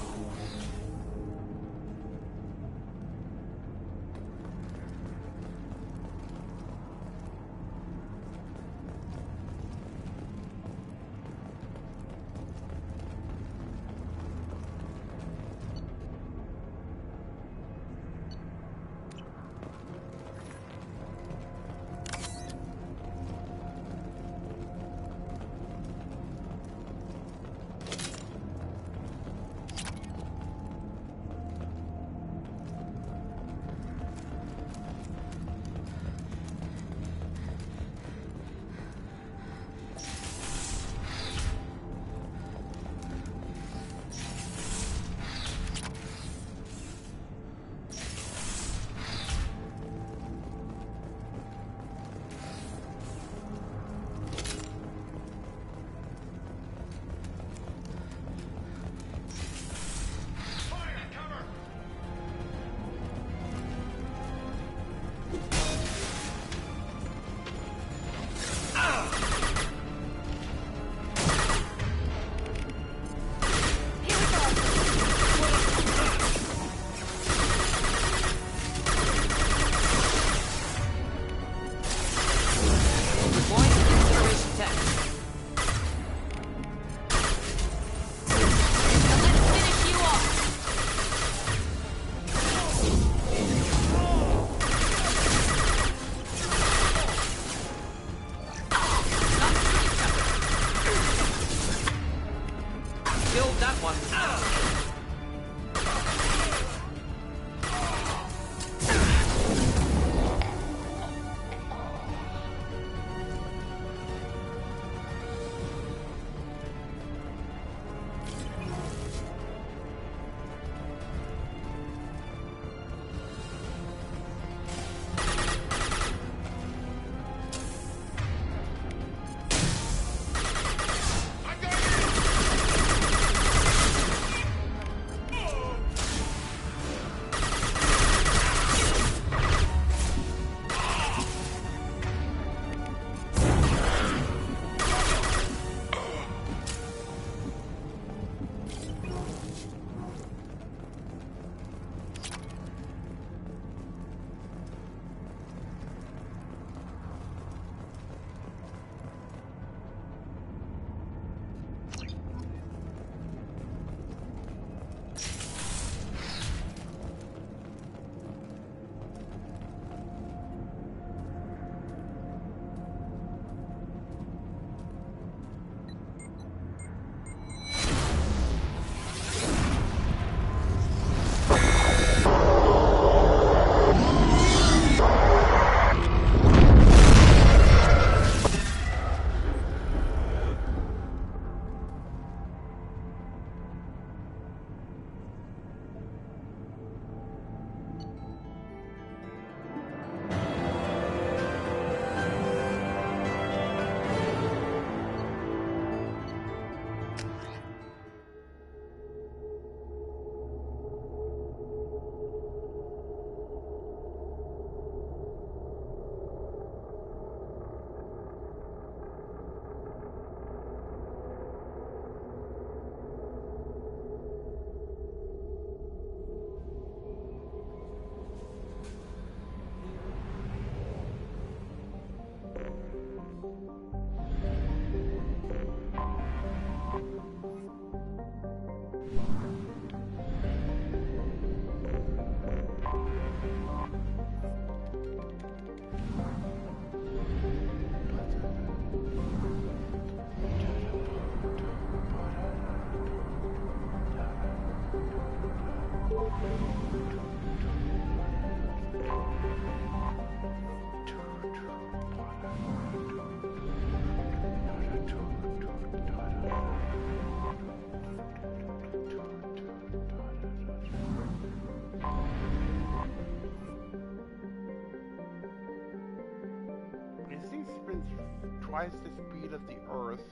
twice the speed of the Earth.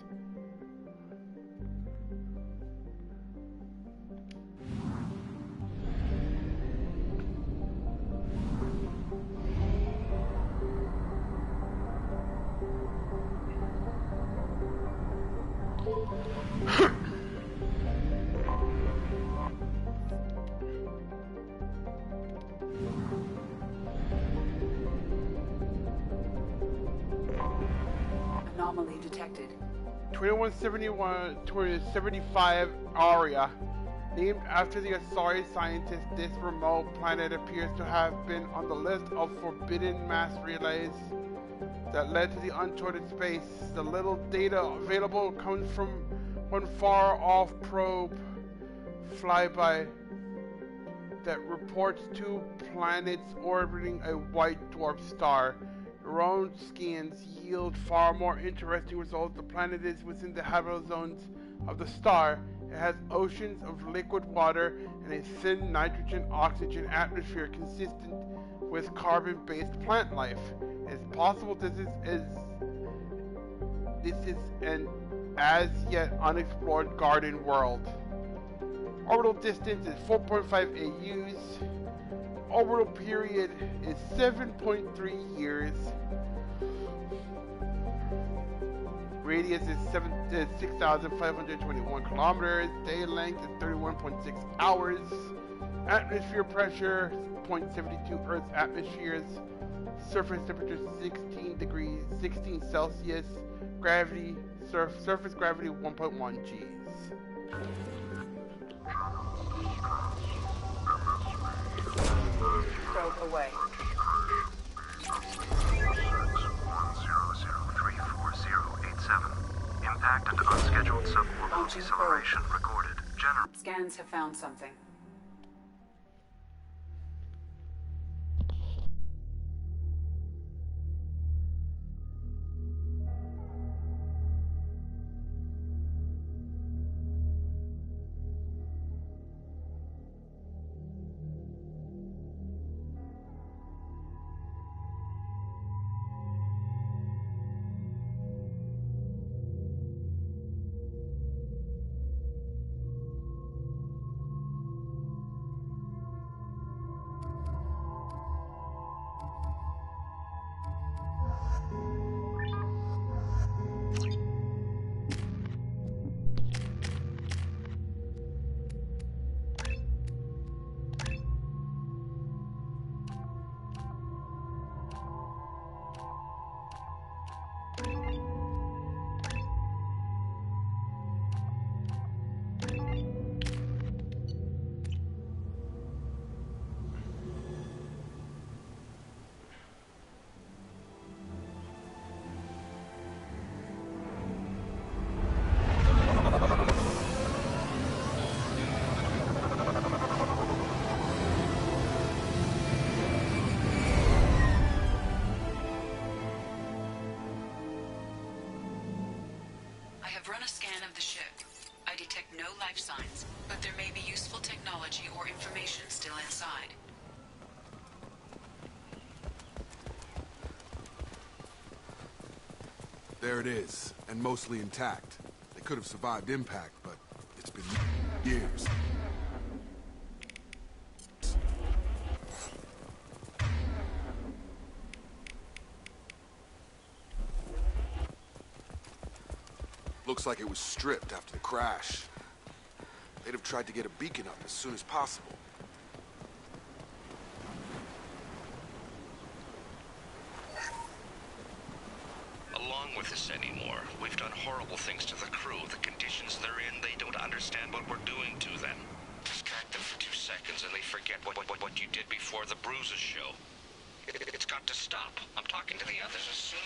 Anomaly detected. 2175 Aria. Named after the Asari scientist, this remote planet appears to have been on the list of forbidden mass relays that led to the uncharted space. The little data available comes from one far-off probe flyby that reports two planets orbiting a white dwarf star. Your own scans yield far more interesting results. The planet is within the habitable zones of the star. It has oceans of liquid water and a thin nitrogen-oxygen atmosphere consistent with carbon-based plant life. It's possible this is an as yet unexplored garden world. Orbital distance is 4.5 AUs. Orbital period is 7.3 years. Radius is 6,521 kilometers. Day length is 31.6 hours. Atmosphere pressure 0.72 Earth atmospheres. Surface temperature 16 Celsius. Gravity, surface gravity 1.1 Gs. Probe away. 100-340-87. Impact and unscheduled suborbital deceleration recorded. General. Scans have found something. Run a scan of the ship. I detect no life signs, but there may be useful technology or information still inside. There it is, and mostly intact. They could have survived impact, but it's been years. Looks like it was stripped after the crash. They'd have tried to get a beacon up as soon as possible. Along with this anymore. We've done horrible things to the crew. The conditions they're in, they don't understand what we're doing to them. Distract them for 2 seconds and they forget what you did before the bruises show. It's got to stop. I'm talking to the others as soon as...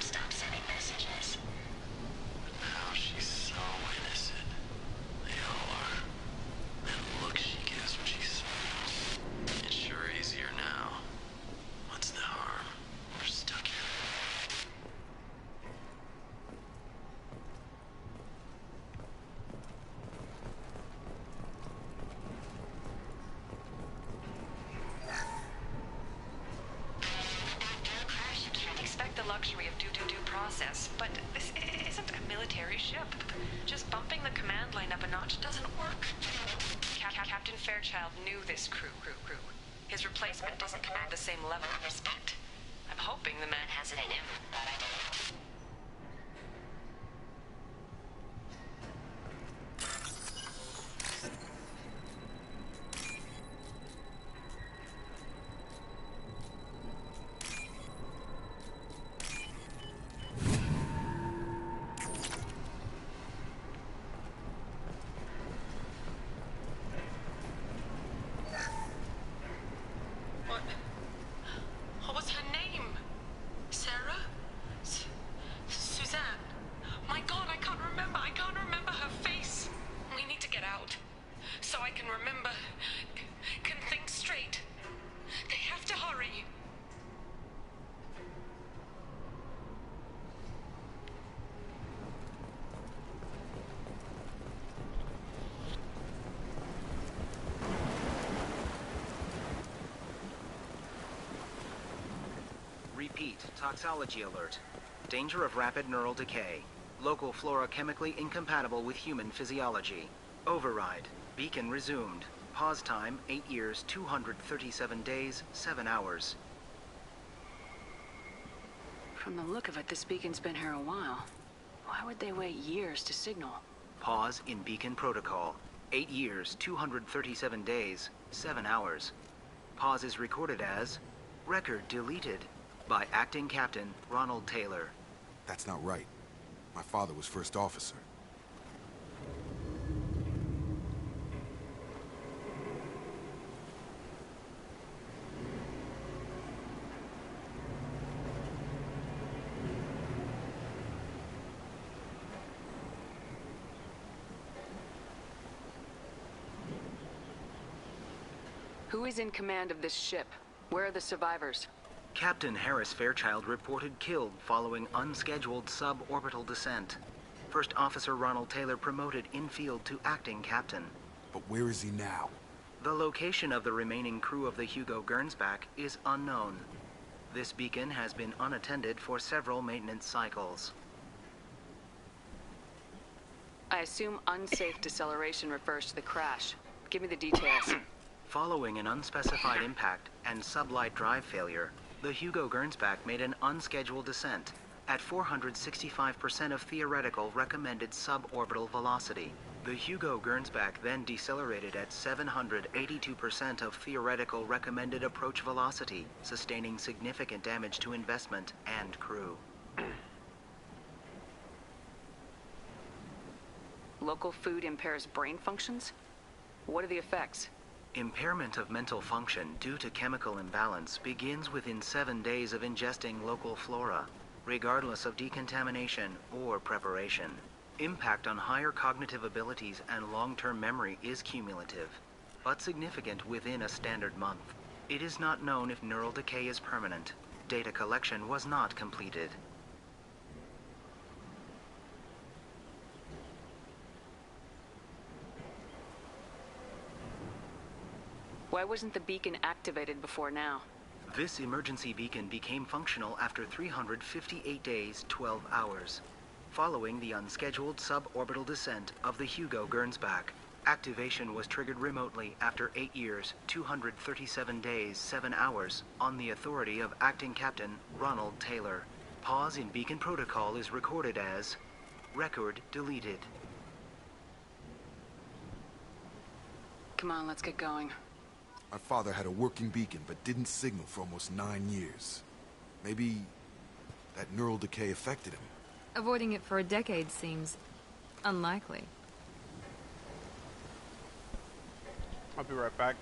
Stop sending messages. But now she's so innocent. luxury of due process, but this isn't a military ship. Just bumping the command line up a notch doesn't work. Captain Fairchild knew this crew. His replacement doesn't command the same level of respect. I'm hoping the man has it in him. What was her name? Sarah? Suzanne? My God, I can't remember. I can't remember her face. We need to get out. So I can remember. Can think straight. They have to hurry. Repeat, toxology alert. Danger of rapid neural decay. Local flora chemically incompatible with human physiology. Override. Beacon resumed. Pause time, 8 years, 237 days, 7 hours. From the look of it, this beacon's been here a while. Why would they wait years to signal? Pause in beacon protocol. 8 years, 237 days, 7 hours. Pause is recorded as record deleted by Acting Captain Ronald Taylor. That's not right. My father was first officer. Who is in command of this ship? Where are the survivors? Captain Harris Fairchild reported killed following unscheduled suborbital descent. First Officer Ronald Taylor promoted in-field to acting captain. But where is he now? The location of the remaining crew of the Hugo Gernsback is unknown. This beacon has been unattended for several maintenance cycles. I assume unsafe deceleration refers to the crash. Give me the details. Following an unspecified impact and sublight drive failure, the Hugo Gernsback made an unscheduled descent at 465% of theoretical recommended suborbital velocity. The Hugo Gernsback then decelerated at 782% of theoretical recommended approach velocity, sustaining significant damage to investment and crew. Local food impairs brain functions? What are the effects? Impairment of mental function due to chemical imbalance begins within 7 days of ingesting local flora, regardless of decontamination or preparation. Impact on higher cognitive abilities and long-term memory is cumulative, but significant within a standard month. It is not known if neural decay is permanent. Data collection was not completed. Why wasn't the beacon activated before now? This emergency beacon became functional after 358 days, 12 hours. Following the unscheduled suborbital descent of the Hugo Gernsback, activation was triggered remotely after 8 years, 237 days, 7 hours on the authority of Acting Captain Ronald Taylor. Pause in beacon protocol is recorded as record deleted. Come on, let's get going. My father had a working beacon, but didn't signal for almost 9 years. Maybe that neural decay affected him. Avoiding it for a decade seems unlikely. I'll be right back.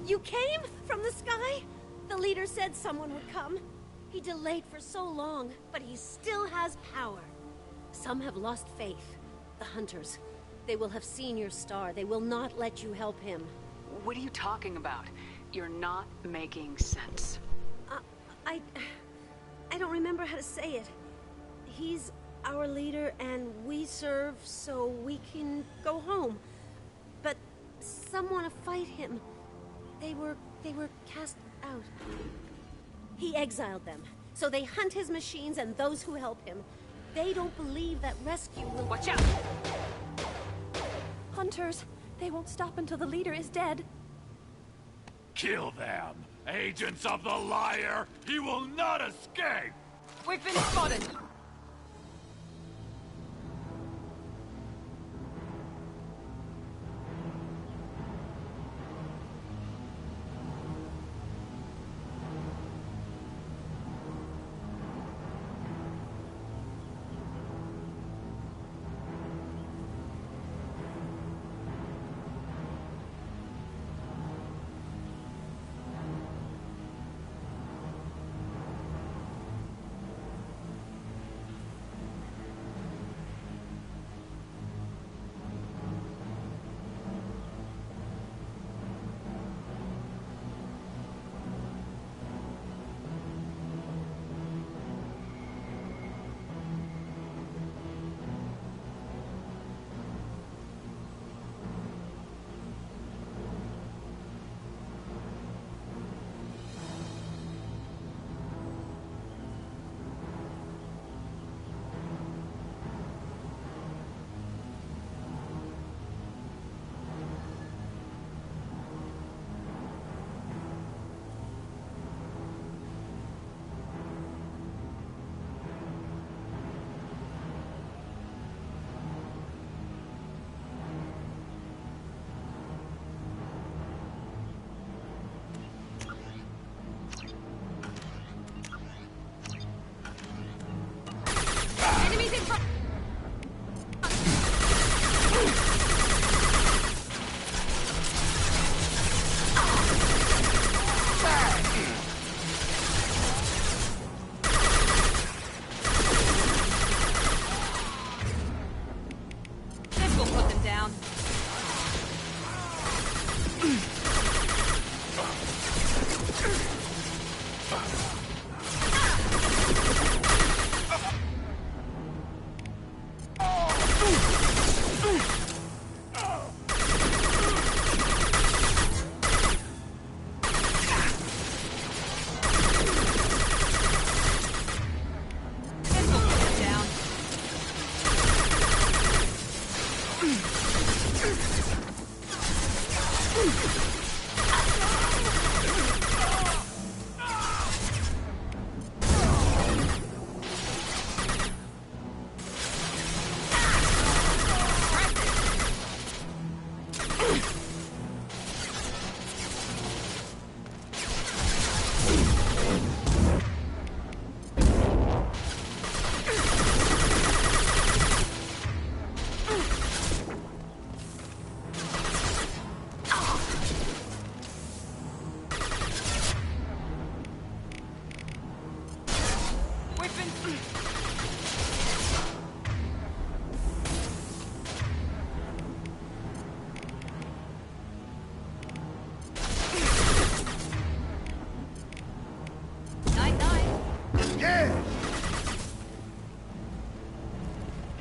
You came from the sky? The leader said someone would come. He delayed for so long, but he still has power. Some have lost faith. The hunters. They will have seen your star. They will not let you help him. What are you talking about? You're not making sense. I don't remember how to say it. He's our leader and we serve so we can go home. But some want to fight him. They were cast out. He exiled them, so they hunt his machines and those who help him. They don't believe that rescue will— Watch out! Hunters, they won't stop until the leader is dead. Kill them! Agents of the liar! He will not escape! We've been spotted!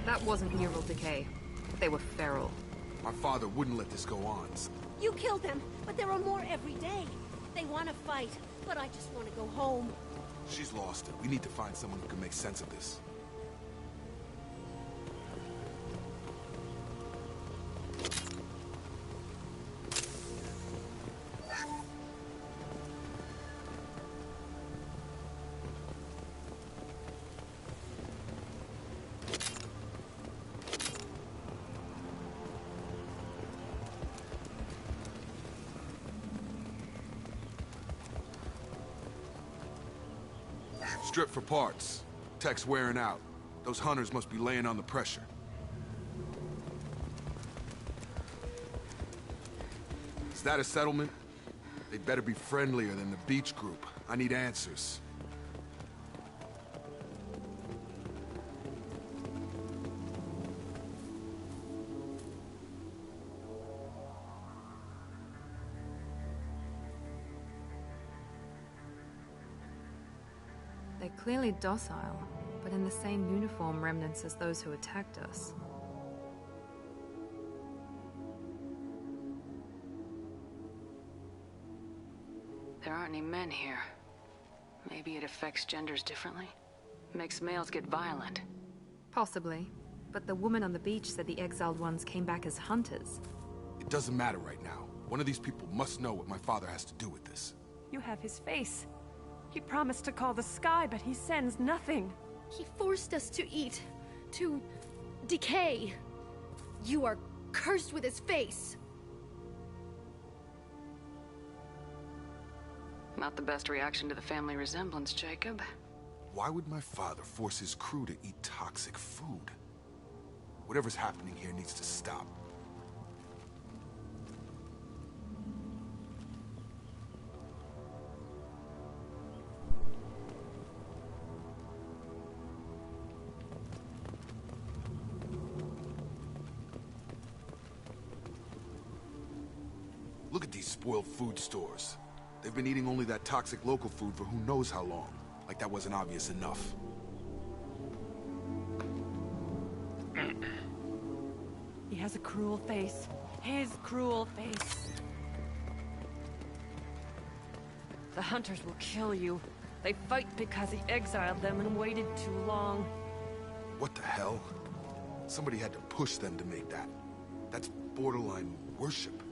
That wasn't neural decay. They were feral. My father wouldn't let this go on. You killed them, but there are more every day. They want to fight, but I just want to go home. She's lost it. We need to find someone who can make sense of this. Strip for parts. Tech's wearing out. Those hunters must be laying on the pressure. Is that a settlement? They better be friendlier than the beach group. I need answers. They're clearly docile, but in the same uniform remnants as those who attacked us. There aren't any men here. Maybe it affects genders differently? Makes males get violent. Possibly. But the woman on the beach said the exiled ones came back as hunters. It doesn't matter right now. One of these people must know what my father has to do with this. You have his face. He promised to call the sky, but he sends nothing. He forced us to eat, to decay. You are cursed with his face. Not the best reaction to the family resemblance, Jacob. Why would my father force his crew to eat toxic food? Whatever's happening here needs to stop. Look at these spoiled food stores. They've been eating only that toxic local food for who knows how long. Like that wasn't obvious enough. He has a cruel face. His cruel face. The hunters will kill you. They fight because he exiled them and waited too long. What the hell? Somebody had to push them to make that. That's borderline worship.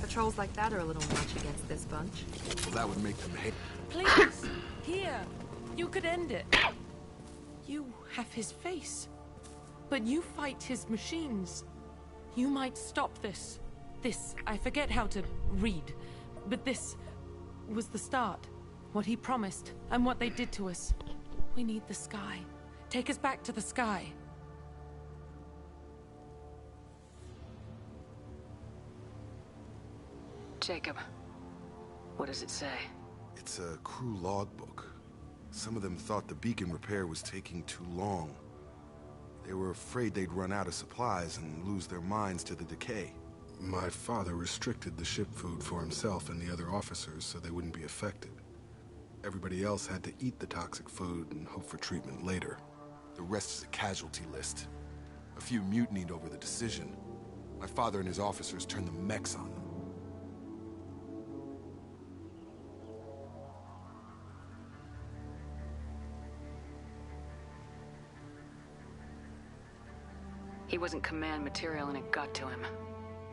Patrols like that are a little much against this bunch. Well, that would make them hate. Please, here. You could end it. You have his face. But you fight his machines. You might stop this. This, I forget how to read. But this was the start. What he promised, and what they did to us. We need the sky. Take us back to the sky. Jacob, what does it say? It's a crew logbook. Some of them thought the beacon repair was taking too long. They were afraid they'd run out of supplies and lose their minds to the decay. My father restricted the ship food for himself and the other officers so they wouldn't be affected. Everybody else had to eat the toxic food and hope for treatment later. The rest is a casualty list. A few mutinied over the decision. My father and his officers turned the mechs on them. He wasn't command material and it got to him.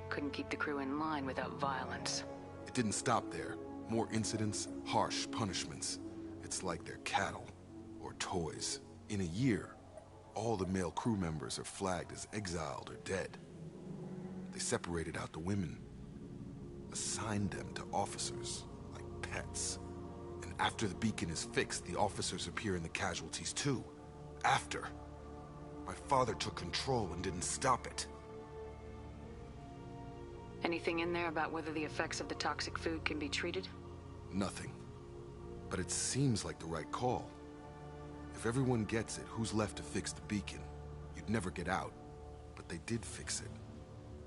Couldn't keep the crew in line without violence. It didn't stop there. More incidents, harsh punishments. It's like they're cattle, or toys. In a year, all the male crew members are flagged as exiled or dead. They separated out the women, assigned them to officers, like pets. And after the beacon is fixed, the officers appear in the casualties too. After. My father took control and didn't stop it. Anything in there about whether the effects of the toxic food can be treated? Nothing. But it seems like the right call. If everyone gets it, who's left to fix the beacon? You'd never get out. But they did fix it.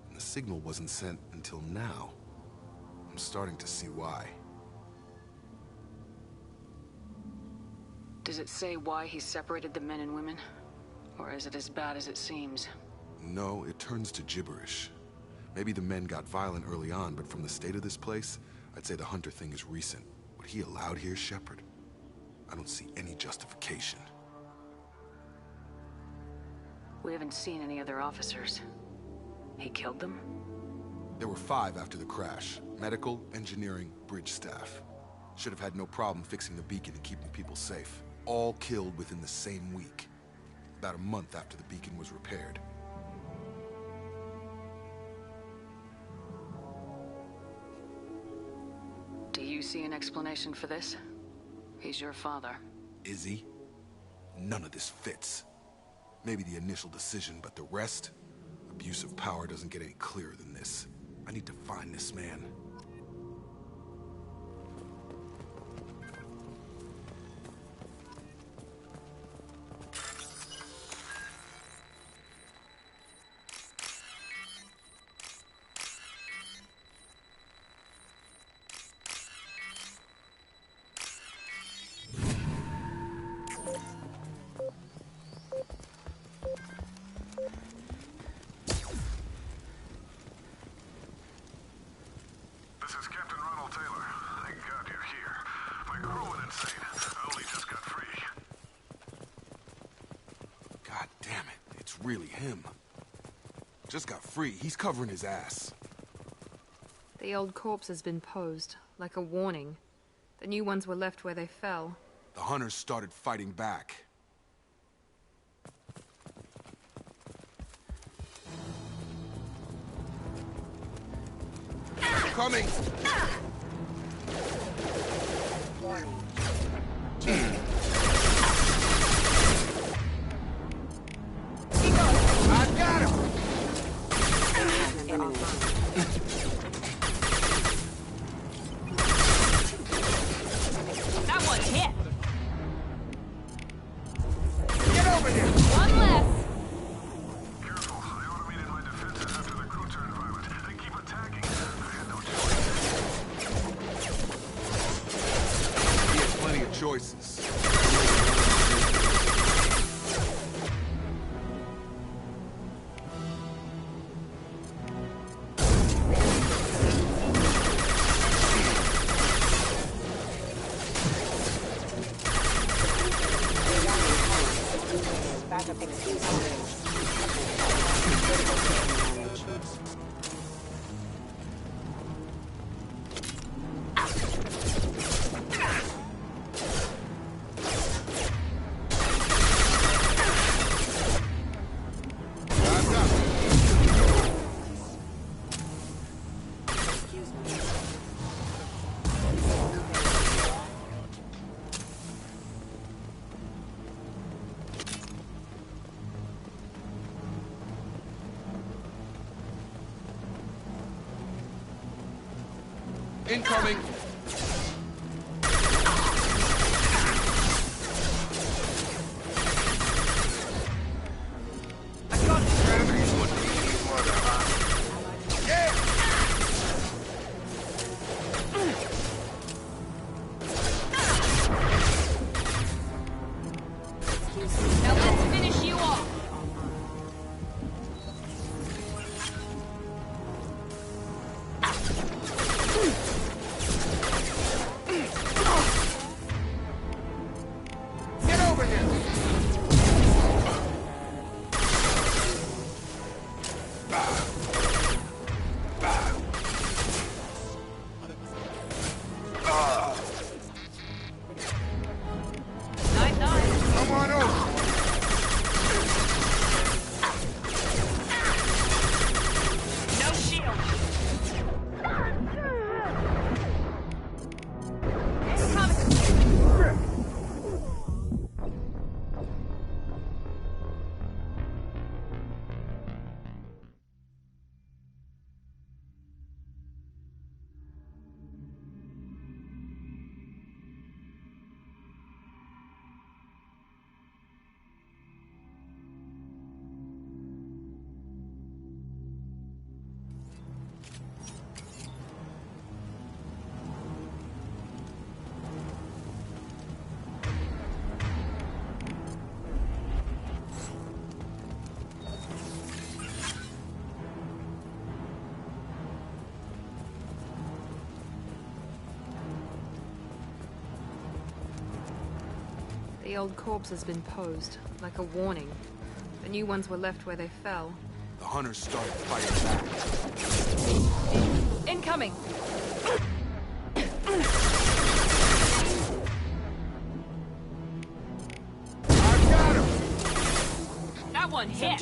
And the signal wasn't sent until now. I'm starting to see why. Does it say why he separated the men and women? Or is it as bad as it seems? No, it turns to gibberish. Maybe the men got violent early on, but from the state of this place, I'd say the Hunter thing is recent. What he allowed here, Shepard? I don't see any justification. We haven't seen any other officers. He killed them? There were 5 after the crash. Medical, engineering, bridge staff. Should have had no problem fixing the beacon and keeping people safe. All killed within the same week. About a month after the beacon was repaired. Do you see an explanation for this? He's your father. Is he? None of this fits. Maybe the initial decision, but the rest? Abuse of power doesn't get any clearer than this. I need to find this man. Really him. Just got free. He's covering his ass. The old corpse has been posed, like a warning. The new ones were left where they fell. The hunters started fighting back. Coming! That one hit. Get over here! One less. Careful, I automated my defenses after the crew turned violent. They keep attacking. I had no choice. He had plenty of choices. Incoming! Now let's finish you off. Get over here! Come on over! No shield. The old corpse has been posed, like a warning. The new ones were left where they fell. The hunters started fighting back. Incoming! That one hit!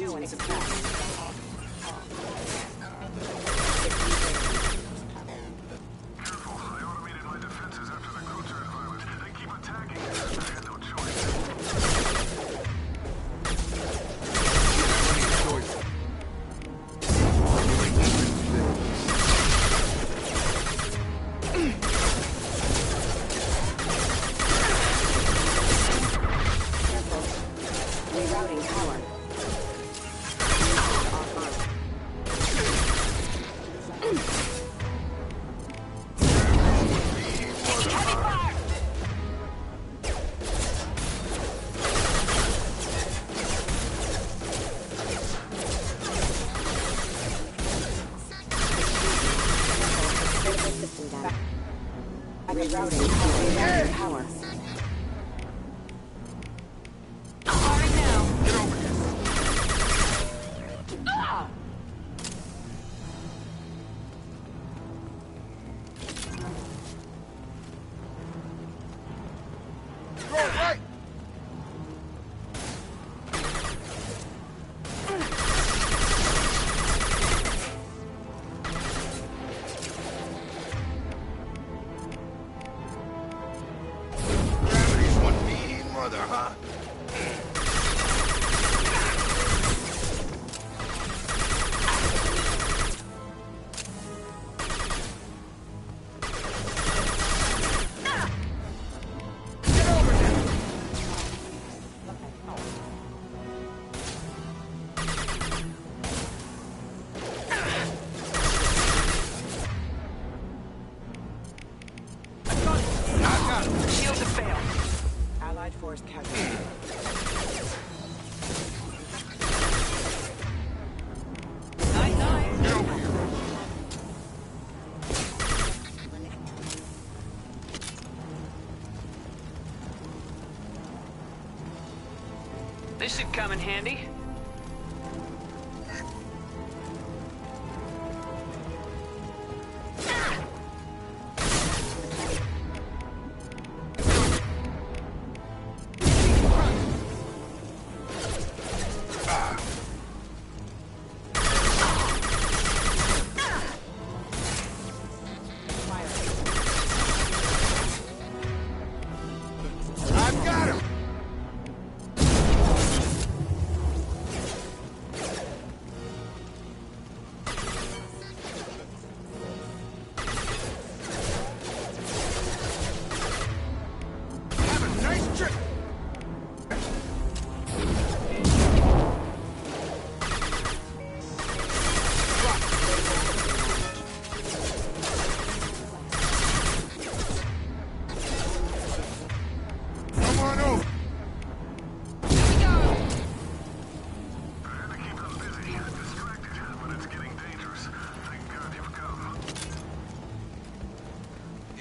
This should come in handy.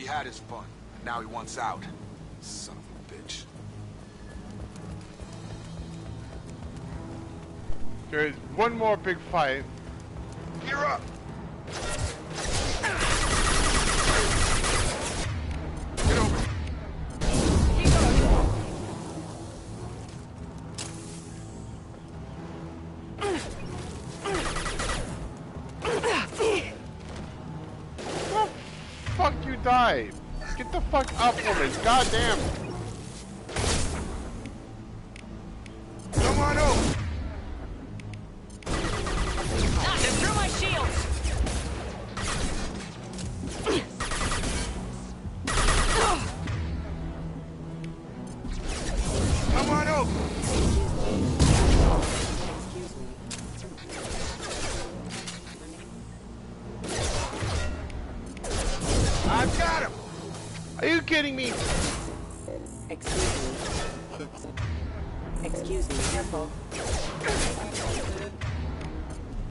Had his fun. Now he wants out. Son of a bitch. There's one more big fight. You're up! Get over here. Die. Get the fuck up, woman. Goddamn. Come on over. They're through my shields. Come on over. I've got him! Are you kidding me? Excuse me. Excuse me, careful.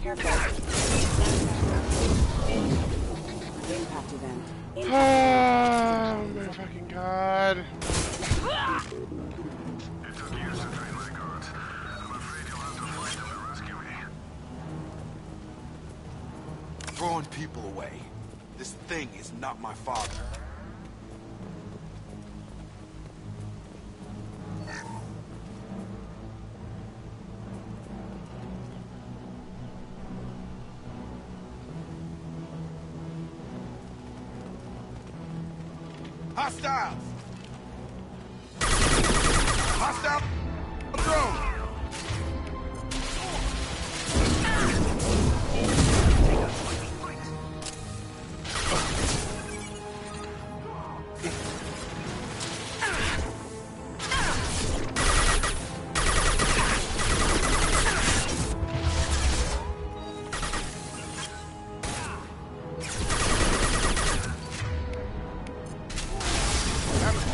Careful. Impact event. Oh my fucking god. It took years to train my guards. I'm afraid you'll have to throwing people away. This thing is not my father. Hostiles! Hostile drone!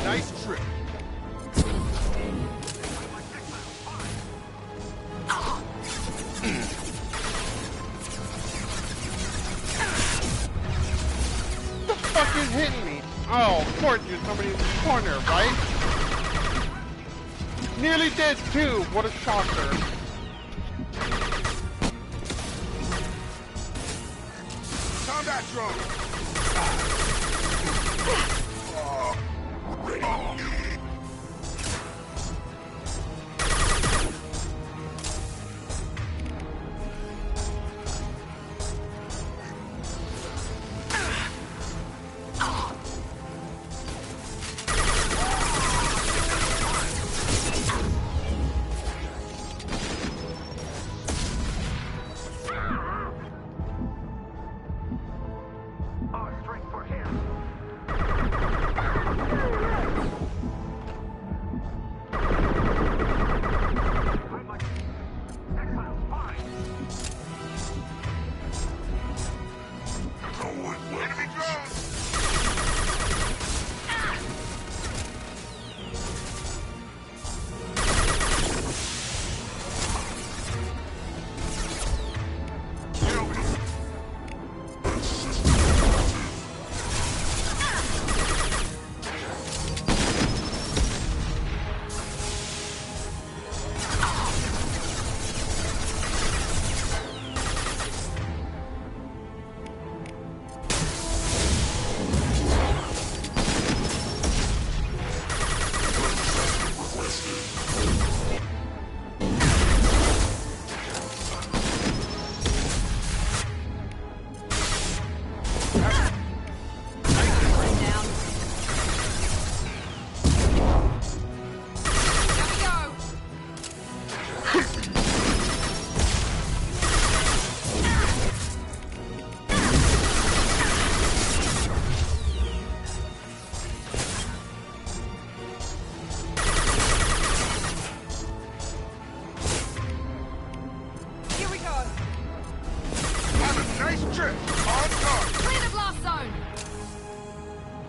Nice trip. The fuck is hitting me? Oh, of course there's somebody in the corner, right? Nearly did too. What a shocker. Combat drone.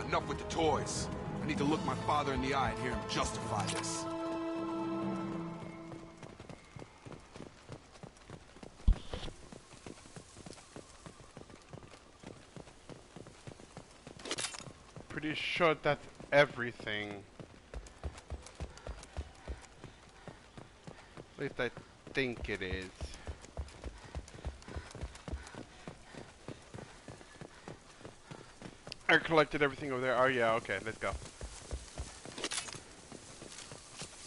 Enough with the toys. I need to look my father in the eye and hear him justify this. Pretty sure that's everything. At least I think it is. I collected everything over there. Oh yeah, okay, let's go.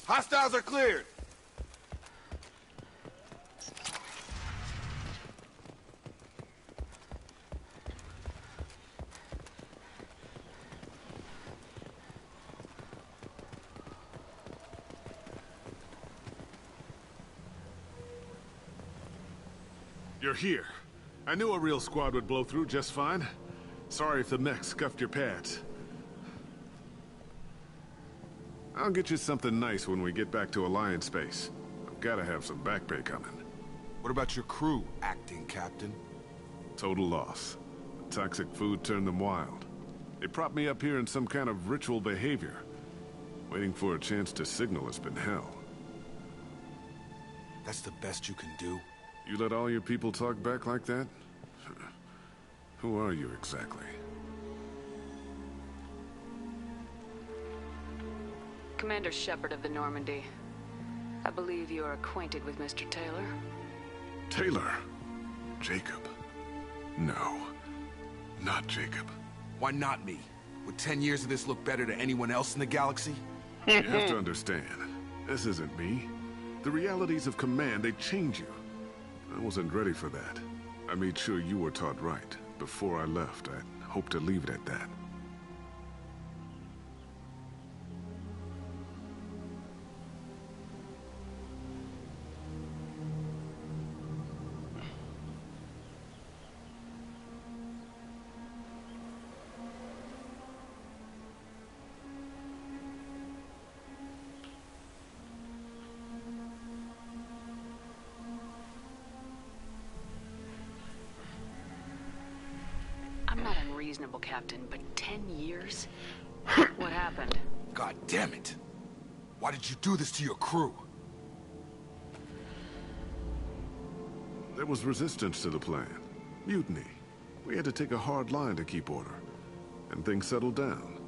Hostiles are cleared. You're here. I knew a real squad would blow through just fine. Sorry if the mech scuffed your pads. I'll get you something nice when we get back to Alliance space. I've gotta have some back pay coming. What about your crew, acting captain? Total loss. The toxic food turned them wild. They propped me up here in some kind of ritual behavior. Waiting for a chance to signal has been hell. That's the best you can do? You let all your people talk back like that? Who are you exactly? Commander Shepard of the Normandy. I believe you are acquainted with Mr. Taylor. Taylor? Jacob. No. Not Jacob. Why not me? Would 10 years of this look better to anyone else in the galaxy? You have to understand, this isn't me. The realities of command, they change you. I wasn't ready for that. I made sure you were taught right. Before I left, I hoped to leave it at that. I'm not unreasonable, Captain, but 10 years? What happened? God damn it! Why did you do this to your crew? There was resistance to the plan. Mutiny. We had to take a hard line to keep order. And things settled down.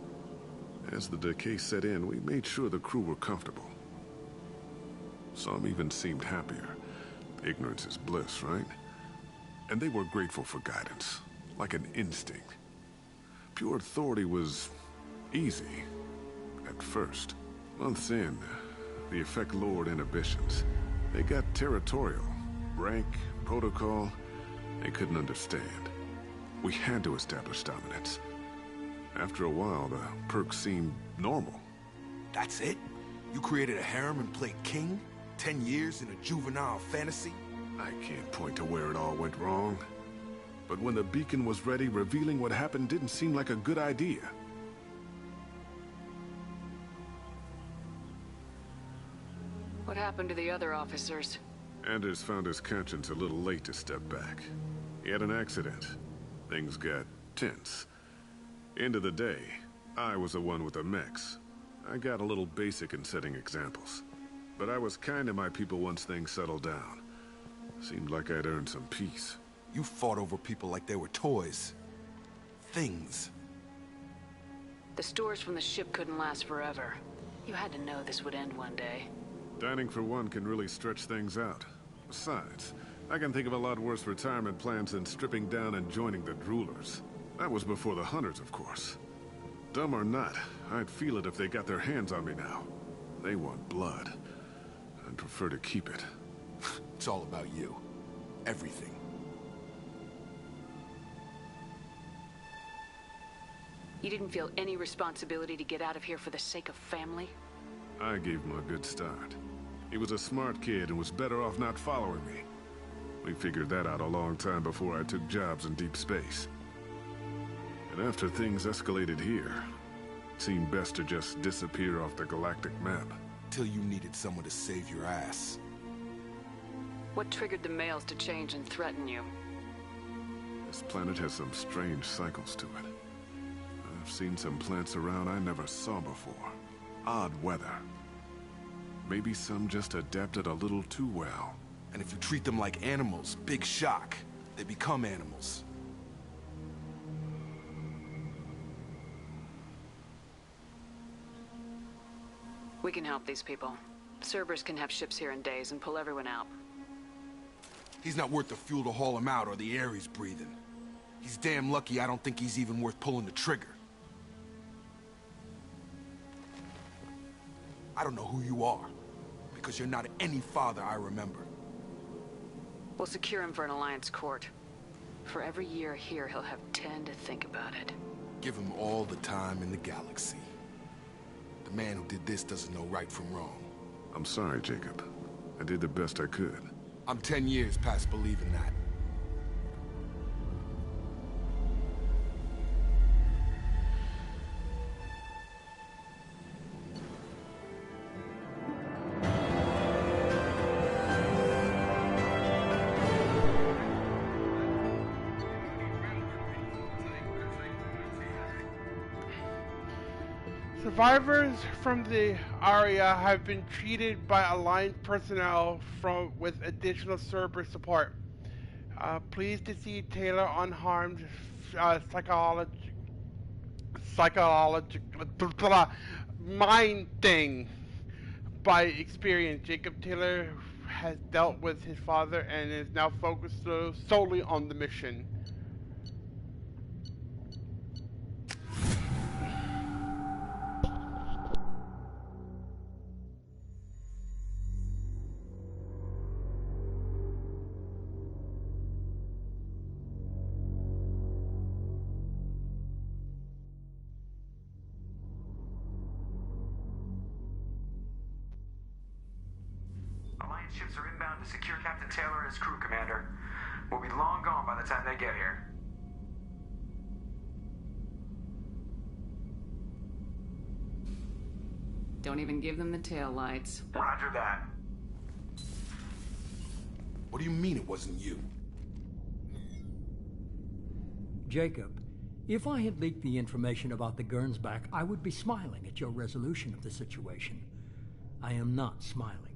As the decay set in, we made sure the crew were comfortable. Some even seemed happier. Ignorance is bliss, right? And they were grateful for guidance. Like an instinct. Pure authority was easy. At first. Months in, the effect lowered inhibitions. They got territorial. Rank, protocol, they couldn't understand. We had to establish dominance. After a while, the perks seemed normal. That's it? You created a harem and played king? 10 years in a juvenile fantasy? I can't point to where it all went wrong. But when the beacon was ready, revealing what happened didn't seem like a good idea. What happened to the other officers? Anders found his conscience a little late to step back. He had an accident. Things got tense. End of the day, I was the one with the mechs. I got a little basic in setting examples. But I was kind to my people once things settled down. Seemed like I'd earned some peace. You fought over people like they were toys. Things. The stores from the ship couldn't last forever. You had to know this would end one day. Dining for one can really stretch things out. Besides, I can think of a lot worse retirement plans than stripping down and joining the droolers. That was before the hunters, of course. Dumb or not, I'd feel it if they got their hands on me now. They want blood. I'd prefer to keep it. It's all about you. Everything. You didn't feel any responsibility to get out of here for the sake of family? I gave him a good start. He was a smart kid and was better off not following me. We figured that out a long time before I took jobs in deep space. And after things escalated here, it seemed best to just disappear off the galactic map. Till you needed someone to save your ass. What triggered the males to change and threaten you? This planet has some strange cycles to it. I've seen some plants around I never saw before. Odd weather. Maybe some just adapted a little too well. And if you treat them like animals, big shock. They become animals. We can help these people. Cerberus can have ships here in days and pull everyone out. He's not worth the fuel to haul him out or the air he's breathing. He's damn lucky I don't think he's even worth pulling the trigger. I don't know who you are, because you're not any father I remember. We'll secure him for an Alliance court. For every year here, he'll have 10 to think about it. Give him all the time in the galaxy. The man who did this doesn't know right from wrong. I'm sorry, Jacob. I did the best I could. I'm 10 years past believing that. Survivors from the area have been treated by Alliance personnel with additional Cerberus support. Pleased to see Taylor unharmed, mind thing by experience. Jacob Taylor has dealt with his father and is now focused solely on the mission. Alliance ships are inbound to secure Captain Taylor and his crew, Commander. We'll be long gone by the time they get here. Don't even give them the tail lights. Roger that. What do you mean it wasn't you? Jacob, if I had leaked the information about the Gernsback, I would be smiling at your resolution of the situation. I am not smiling.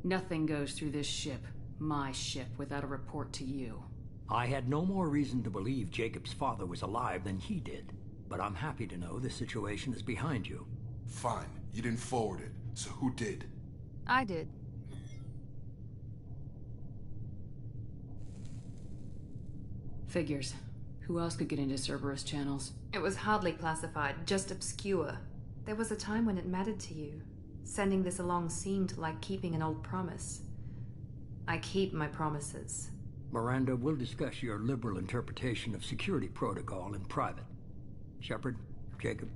Nothing goes through this ship, my ship, without a report to you. I had no more reason to believe Jacob's father was alive than he did, but I'm happy to know the situation is behind you. Fine. You didn't forward it, so who did? I did. Figures. Who else could get into Cerberus channels? It was hardly classified, just obscure. There was a time when it mattered to you. Sending this along seemed like keeping an old promise. I keep my promises. Miranda, we'll discuss your liberal interpretation of security protocol in private. Shepard, Jacob.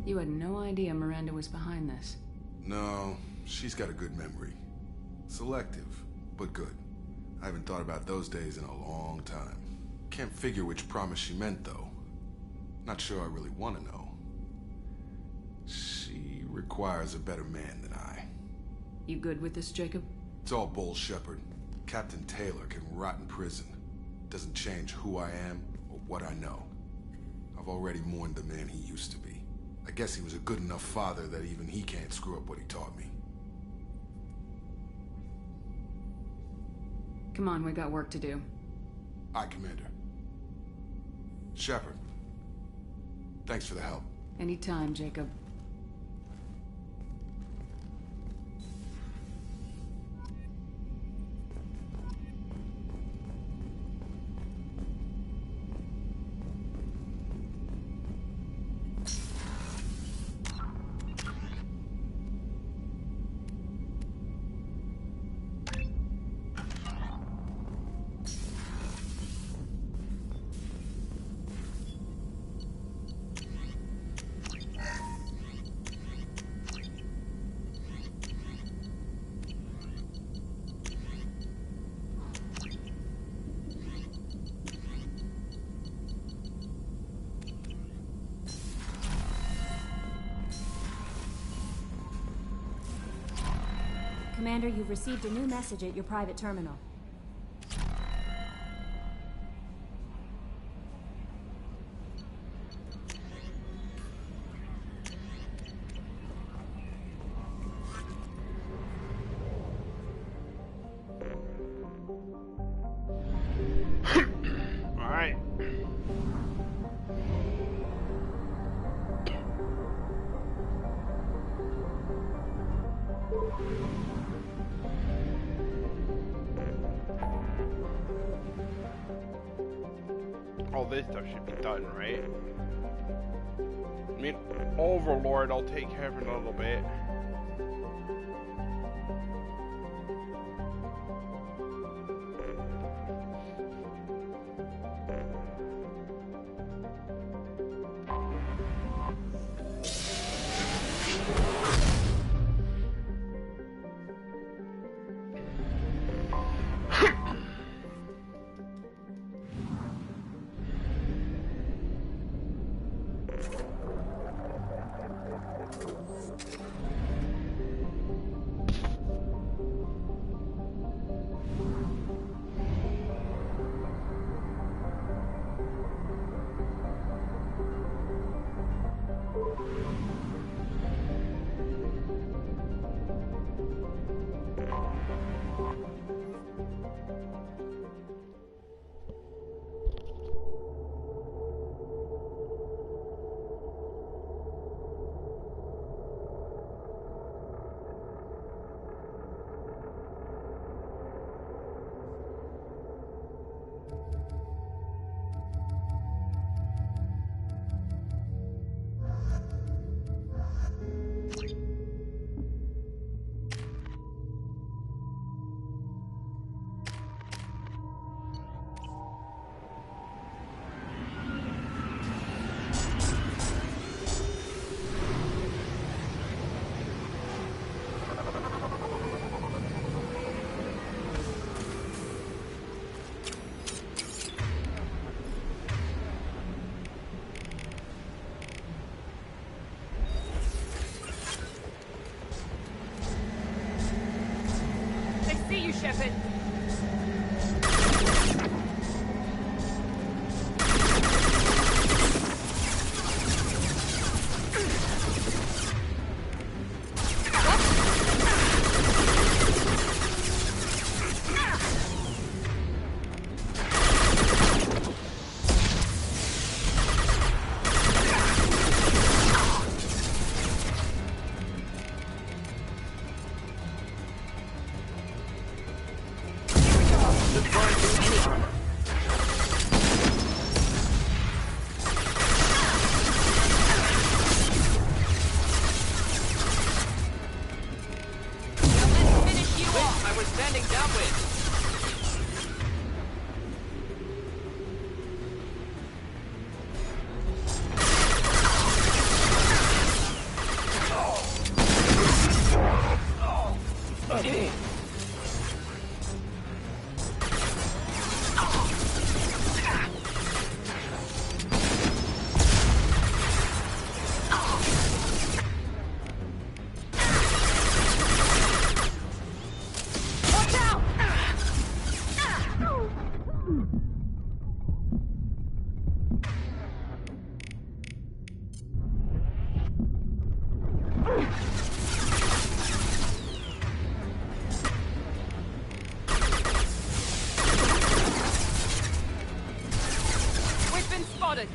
You had no idea Miranda was behind this. No, she's got a good memory. Selective, but good. I haven't thought about those days in a long time. Can't figure which promise she meant, though. Not sure I really want to know. She requires a better man than I. You good with this, Jacob? It's all bull, Shepard. Captain Taylor can rot in prison. Doesn't change who I am or what I know. I've already mourned the man he used to be. I guess he was a good enough father that even he can't screw up what he taught me. Come on, we got work to do. Aye, Commander. Shepard, thanks for the help. Anytime, Jacob. Commander, you've received a new message at your private terminal. All this stuff should be done, right? I mean, Overlord, I'll take care of in a little bit. We've been spotted.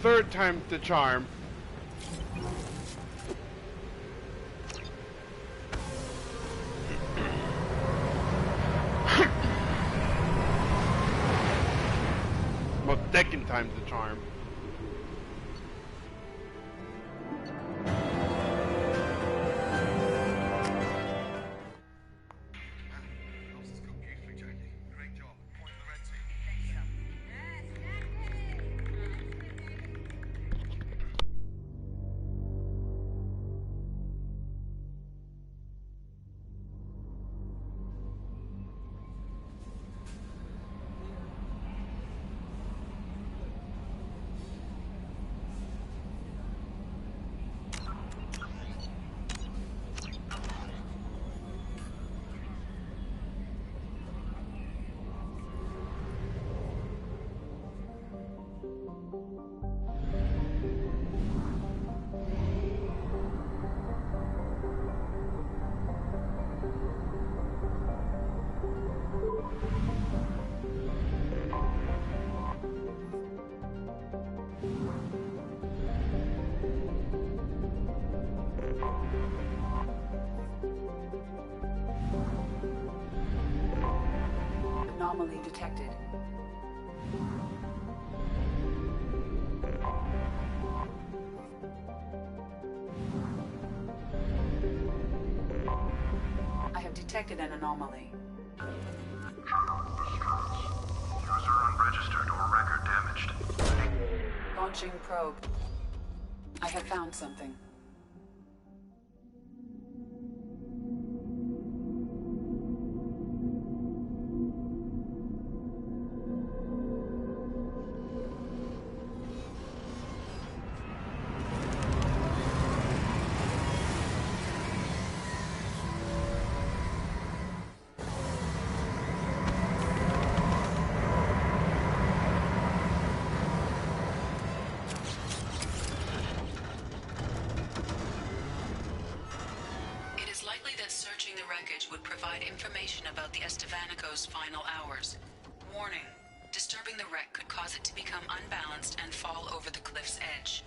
Third time's the charm. second time's the charm. Anomaly detected. I have detected an anomaly. User unregistered or record damaged. Launching probe. I have found something. Would provide information about the Estevanico's final hours. Warning, disturbing the wreck could cause it to become unbalanced and fall over the cliff's edge.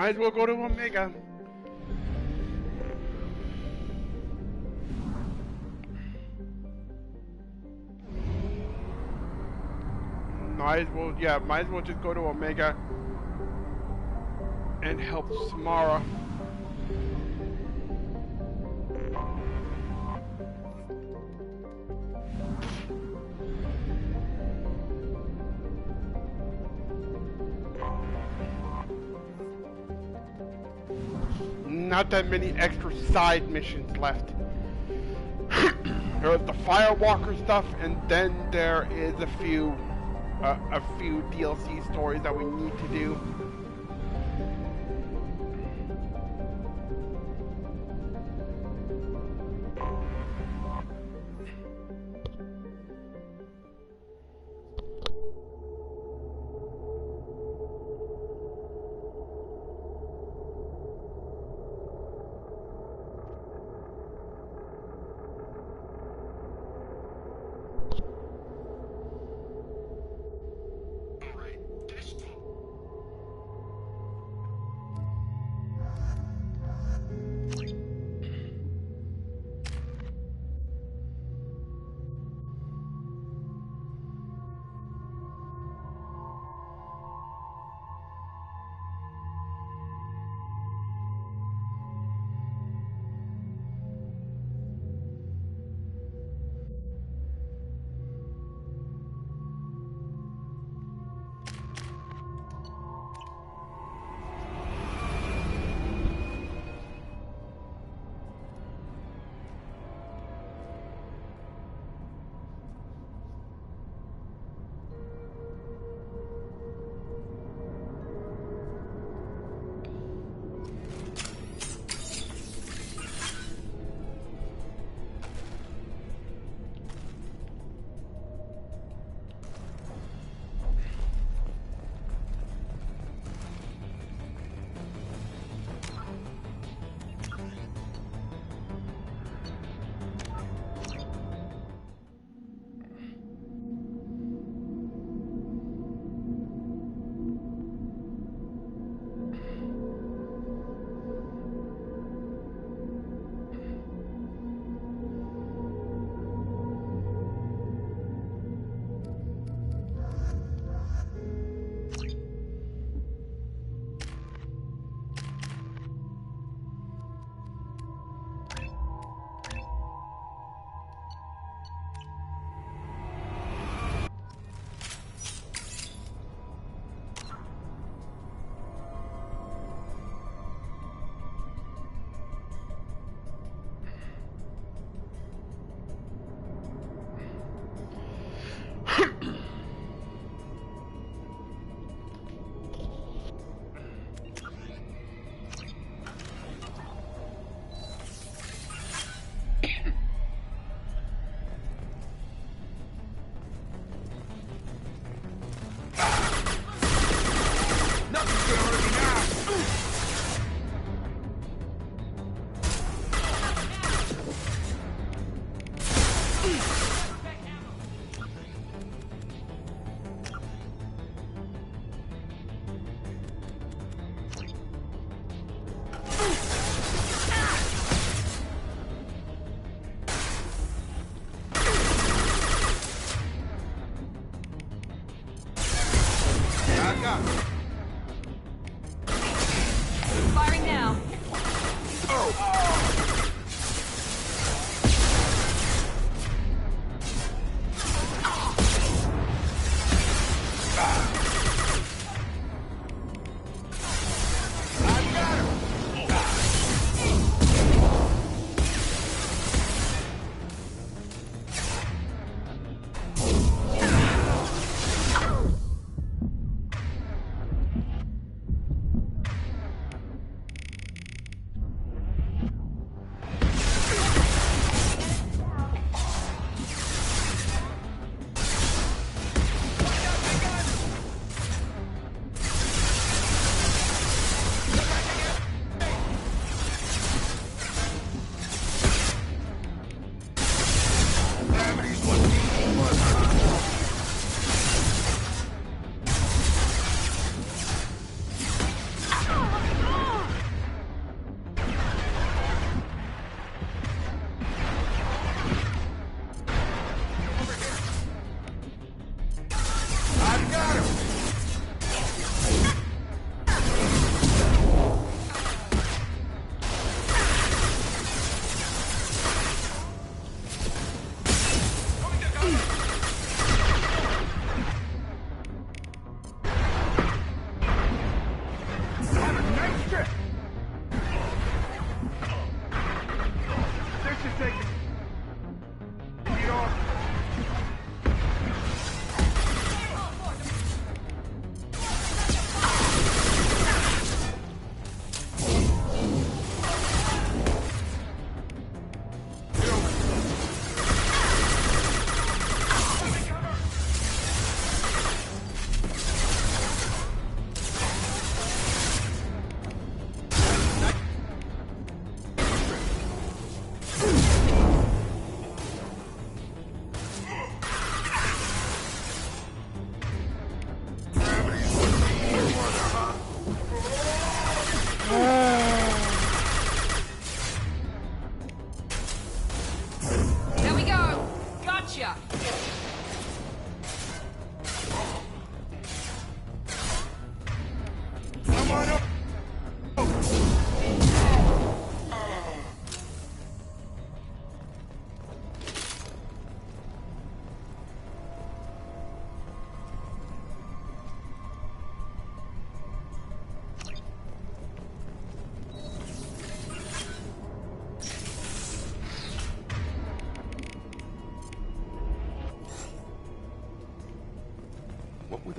Might as well go to Omega. Might as well just go to Omega and help Samara. Not that many extra side missions left. There's the Firewalker stuff, and then there is a few DLC stories that we need to do.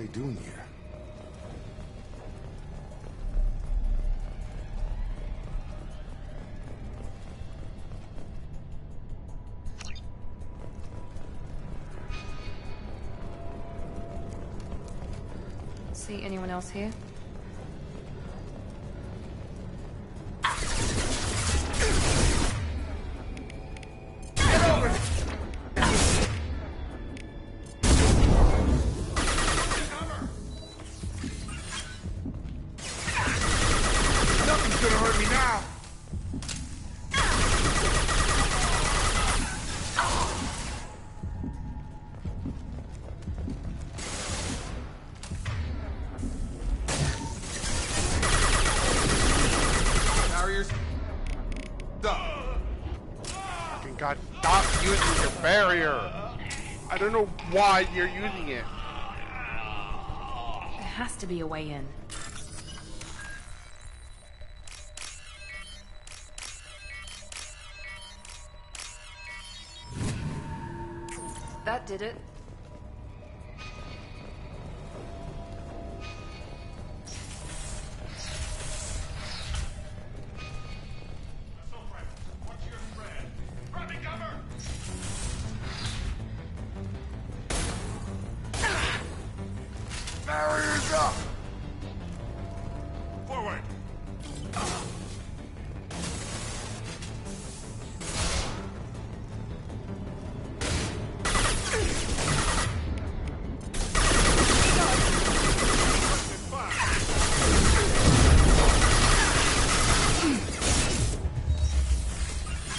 they doing here? See anyone else here? God, stop using your barrier. I don't know why you're using it. There has to be a way in. That did it. Barriers up! Forward!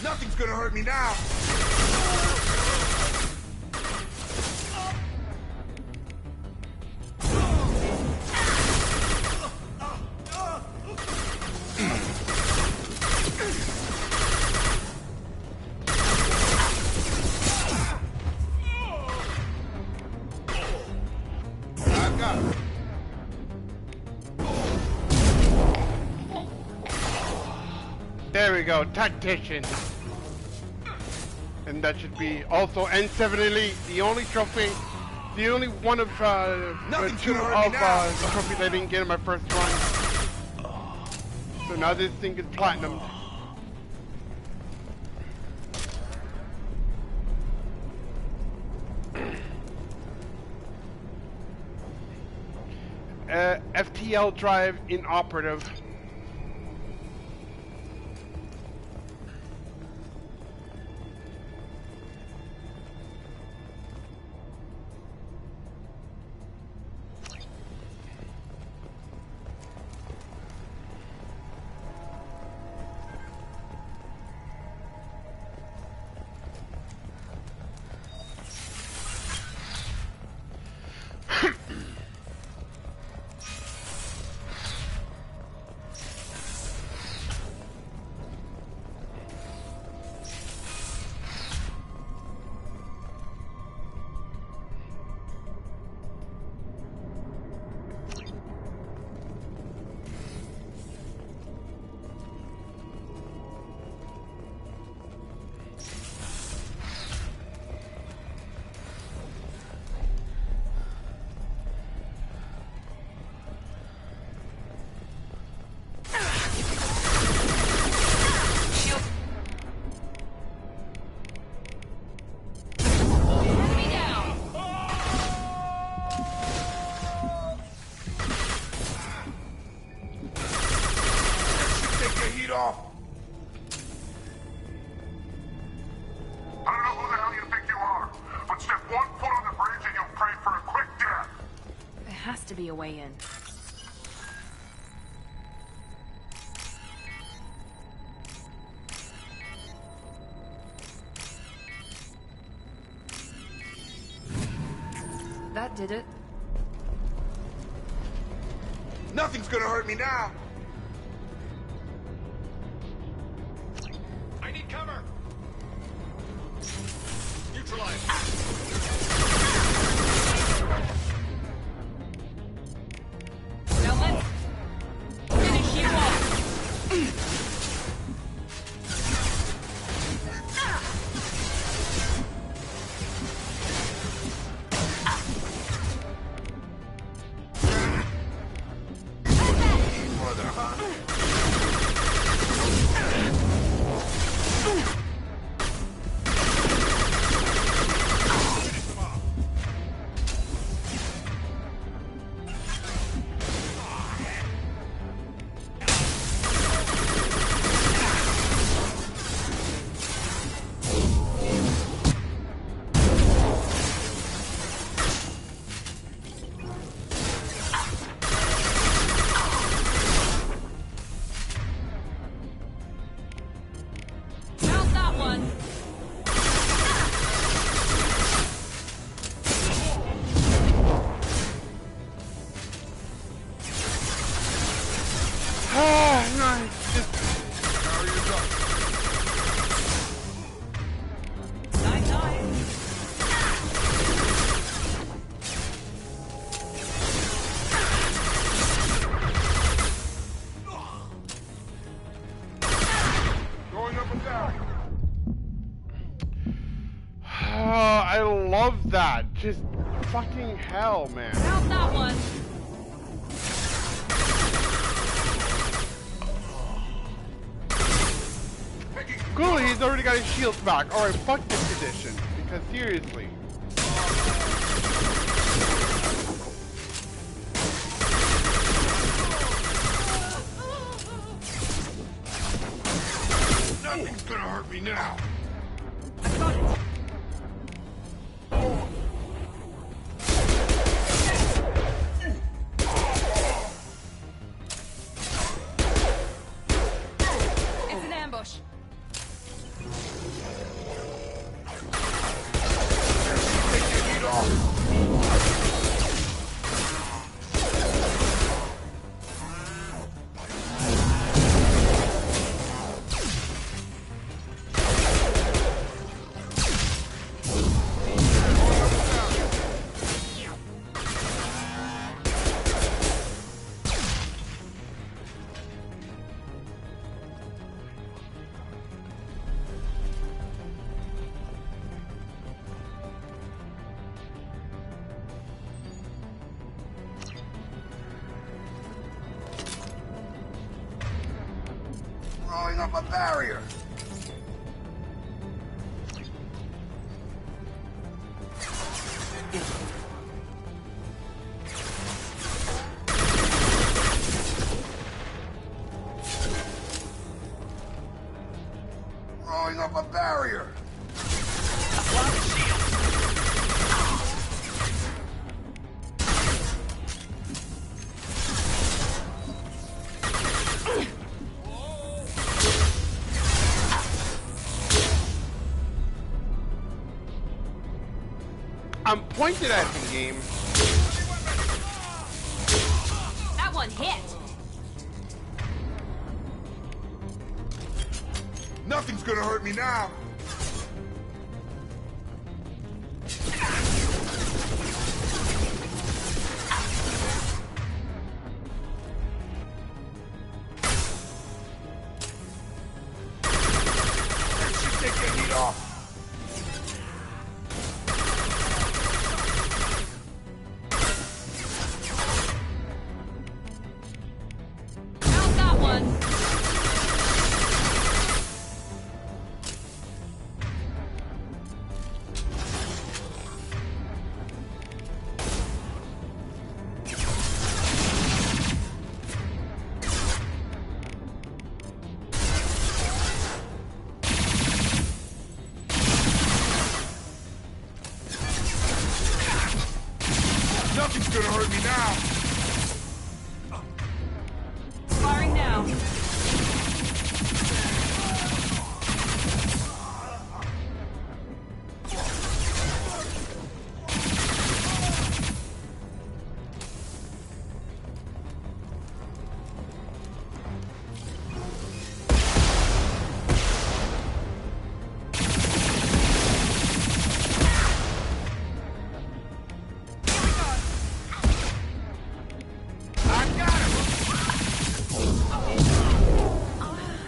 Nothing's gonna hurt me now! There we go, tactician. And that should be also N7 Elite, the only trophy, the only one of two of the trophies I didn't get in my first run. So now this thing is platinum. FTL drive inoperative. To be a way in. That did it. Nothing's gonna hurt me now! I need cover! Neutralize! Now let's finish you off! one. Ah, nice. Just... Going up and down. I love that. Just fucking hell, man. Found that one. Cool, he's already got his shields back. Alright, fuck this edition. Because seriously. Nothing's gonna hurt me now. I got it. It's an ambush. Throwing up a barrier. Throwing up a barrier. I'm pointed at the game. That one hit. Nothing's gonna hurt me now. That should take your heat off. Found that one. Nothing's gonna hurt me now. Firing now.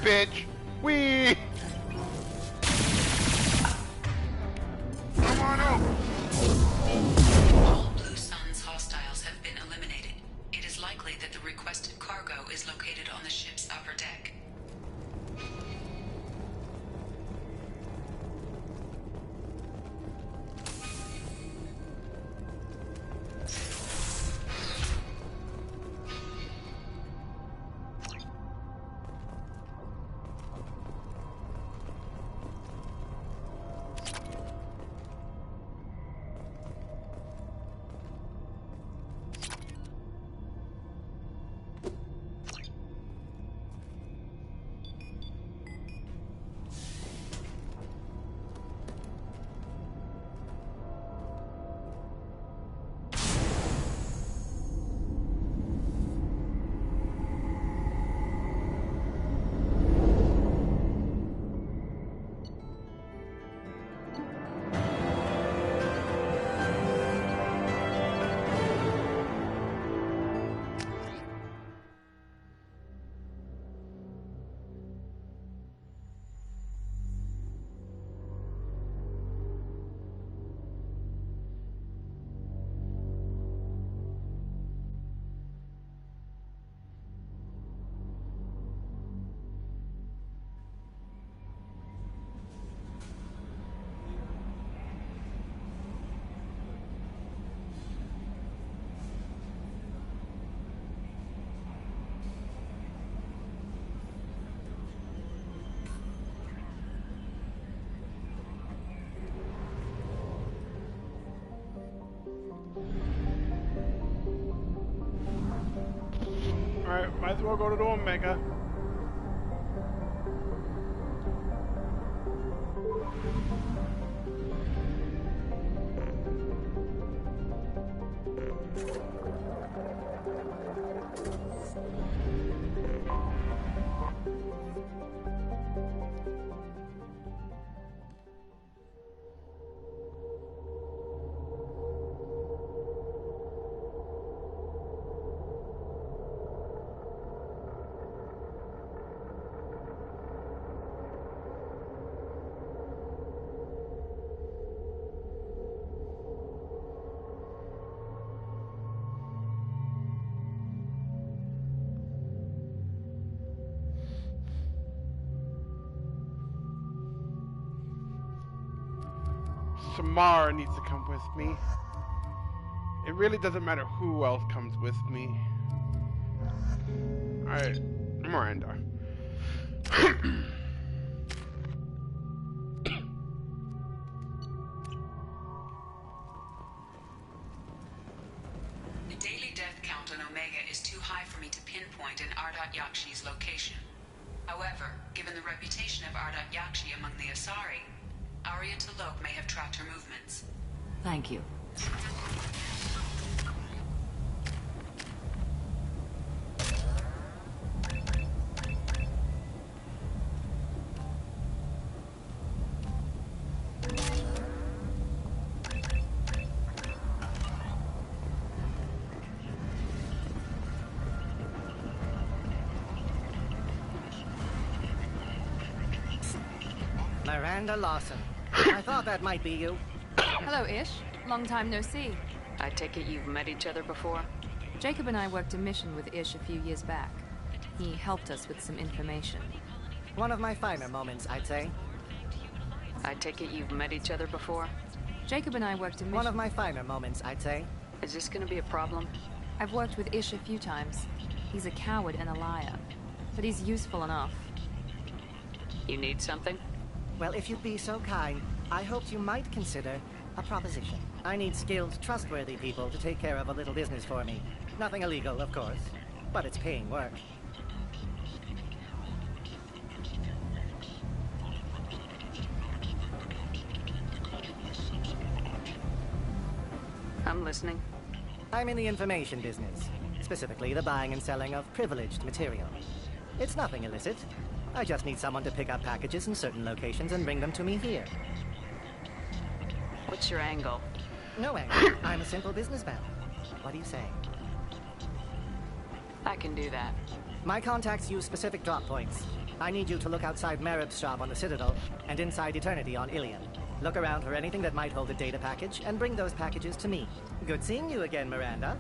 Bitch. Wee. Come on over. All Blue Sun's hostiles have been eliminated. It is likely that the requested cargo is located on the ship's upper deck. well go to the Omega. Samara needs to come with me. It really doesn't matter who else comes with me. Alright, Miranda. The daily death count on Omega is too high for me to pinpoint an Ardat Yakshi's location. However, given the reputation of Ardat Yakshi among the Asari, Arya T'Loak may have tracked her movements. Thank you. Miranda Lawson. I thought that might be you. Hello, Ish. Long time no see. I take it you've met each other before? Jacob and I worked a mission with Ish a few years back. He helped us with some information. One of my finer moments, I'd say. I take it you've met each other before? Jacob and I worked a mission... One of my finer moments, I'd say. Is this gonna be a problem? I've worked with Ish a few times. He's a coward and a liar. But he's useful enough. You need something? Well, if you'd be so kind, I hoped you might consider a proposition. I need skilled, trustworthy people to take care of a little business for me. Nothing illegal, of course, but it's paying work. I'm listening. I'm in the information business, specifically the buying and selling of privileged material. It's nothing illicit. I just need someone to pick up packages in certain locations and bring them to me here. What's your angle? No angle. I'm a simple businessman. What do you say? I can do that. My contacts use specific drop points. I need you to look outside Merib's shop on the Citadel and inside Eternity on Ilion. Look around for anything that might hold a data package and bring those packages to me. Good seeing you again, Miranda.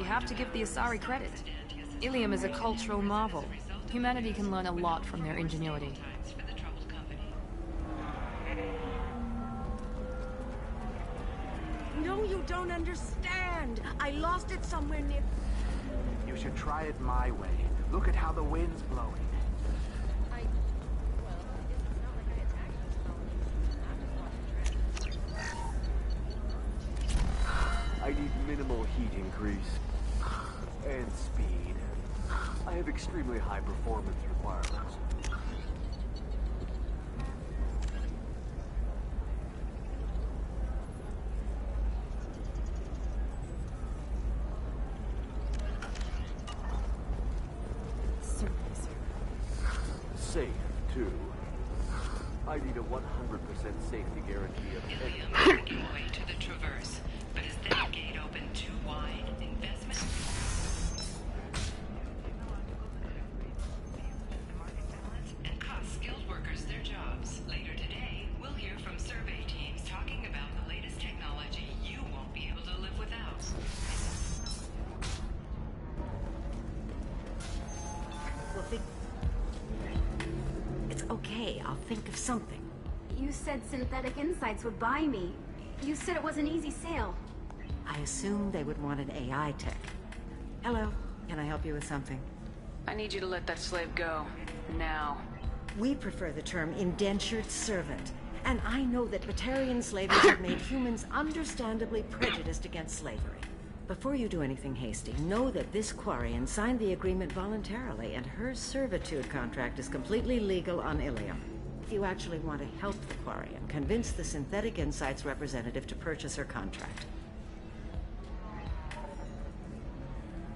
have to give the Asari credit. Ilium is a cultural marvel. Humanity can learn a lot from their ingenuity. No, you don't understand. I lost it somewhere near... You should try it my way. Look at how the wind's blowing. I need minimal heat increase. And speed. I have extremely high performance requirements. Safe, too. I need a 100% safety guarantee of Ilium turned you away to the Traverse, but is that gate open too wide? Investment? And cost skilled workers their jobs. Later today, we'll hear from survey teams talking about the latest technology you won't be able to live without. We'll think... It's okay, I'll think of something. You said Synthetic Insights would buy me. You said it was an easy sale. I assumed they would want an AI tech. Hello, can I help you with something? I need you to let that slave go. Now. We prefer the term indentured servant. And I know that Batarian slavers have made humans understandably prejudiced against slavery. Before you do anything hasty, know that this Quarian signed the agreement voluntarily, and her servitude contract is completely legal on Ilium. If you actually want to help the Quarian, convince the Synthetic Insights representative to purchase her contract.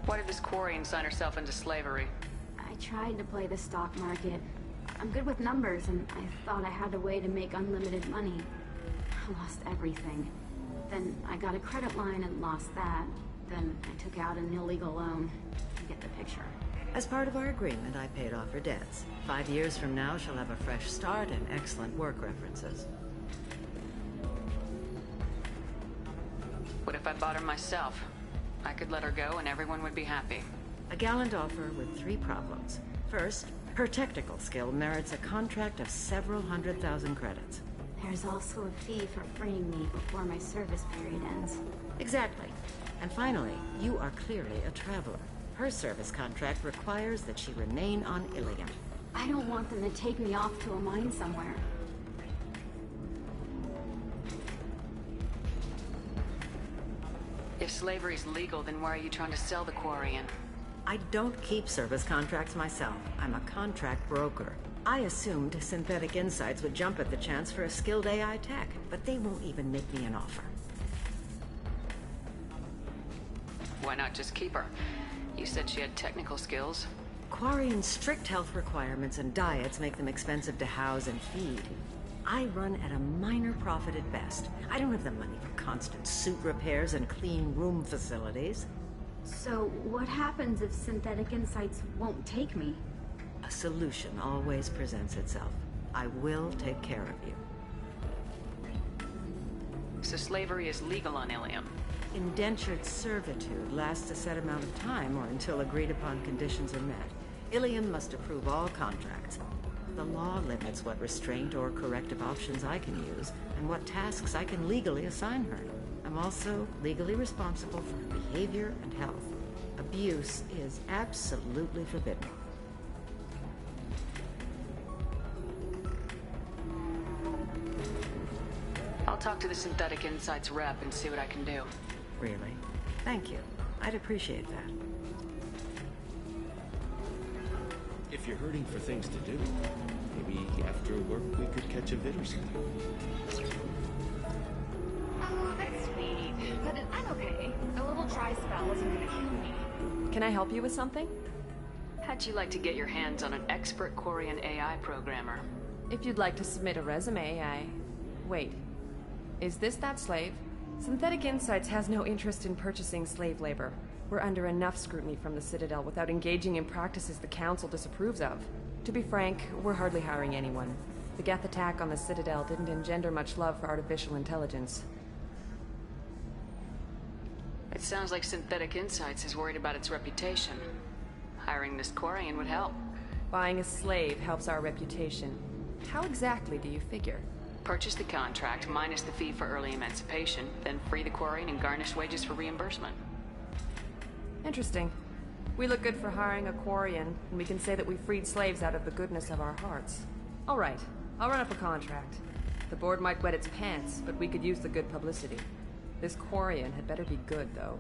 Why did this Quarian sign herself into slavery? I tried to play the stock market. I'm good with numbers, and I thought I had a way to make unlimited money. I lost everything. Then I got a credit line and lost that. Then I took out an illegal loan. You get the picture. As part of our agreement, I paid off her debts. 5 years from now, she'll have a fresh start and excellent work references. What if I bought her myself? I could let her go and everyone would be happy. A gallant offer with 3 problems. First, her technical skill merits a contract of several 100,000 credits. There's also a fee for freeing me before my service period ends. Exactly. And finally, you are clearly a traveler. Her service contract requires that she remain on Ilium. I don't want them to take me off to a mine somewhere. If slavery's legal, then why are you trying to sell the Quarian? I don't keep service contracts myself. I'm a contract broker. I assumed Synthetic Insights would jump at the chance for a skilled AI tech, but they won't even make me an offer. Why not just keep her? You said she had technical skills. Quarian's strict health requirements and diets make them expensive to house and feed. I run at a minor profit at best. I don't have the money for constant suit repairs and clean room facilities. So, what happens if Synthetic Insights won't take me? A solution always presents itself. I will take care of you. So slavery is legal on Ilium? Indentured servitude lasts a set amount of time or until agreed-upon conditions are met. Ilium must approve all contracts. The law limits what restraint or corrective options I can use and what tasks I can legally assign her. I'm also legally responsible for her behavior and health. Abuse is absolutely forbidden. I'll talk to the Synthetic Insights rep and see what I can do. Really? Thank you. I'd appreciate that. If you're hurting for things to do, maybe after work we could catch a vid or something. Oh, that's sweet. But I'm okay. A little dry spell isn't gonna kill me. Can I help you with something? How'd you like to get your hands on an expert Quarian AI programmer? If you'd like to submit a resume, Wait. Is this that slave? Synthetic Insights has no interest in purchasing slave labor. We're under enough scrutiny from the Citadel without engaging in practices the Council disapproves of. To be frank, we're hardly hiring anyone. The Geth attack on the Citadel didn't engender much love for artificial intelligence. It sounds like Synthetic Insights is worried about its reputation. Hiring this Quarian would help. Buying a slave helps our reputation. How exactly do you figure? Purchase the contract minus the fee for early emancipation, then free the Quarian and garnish wages for reimbursement. Interesting. We look good for hiring a Quarian, and we can say that we freed slaves out of the goodness of our hearts. All right, I'll run up a contract. The board might wet its pants, but we could use the good publicity. This Quarian had better be good, though.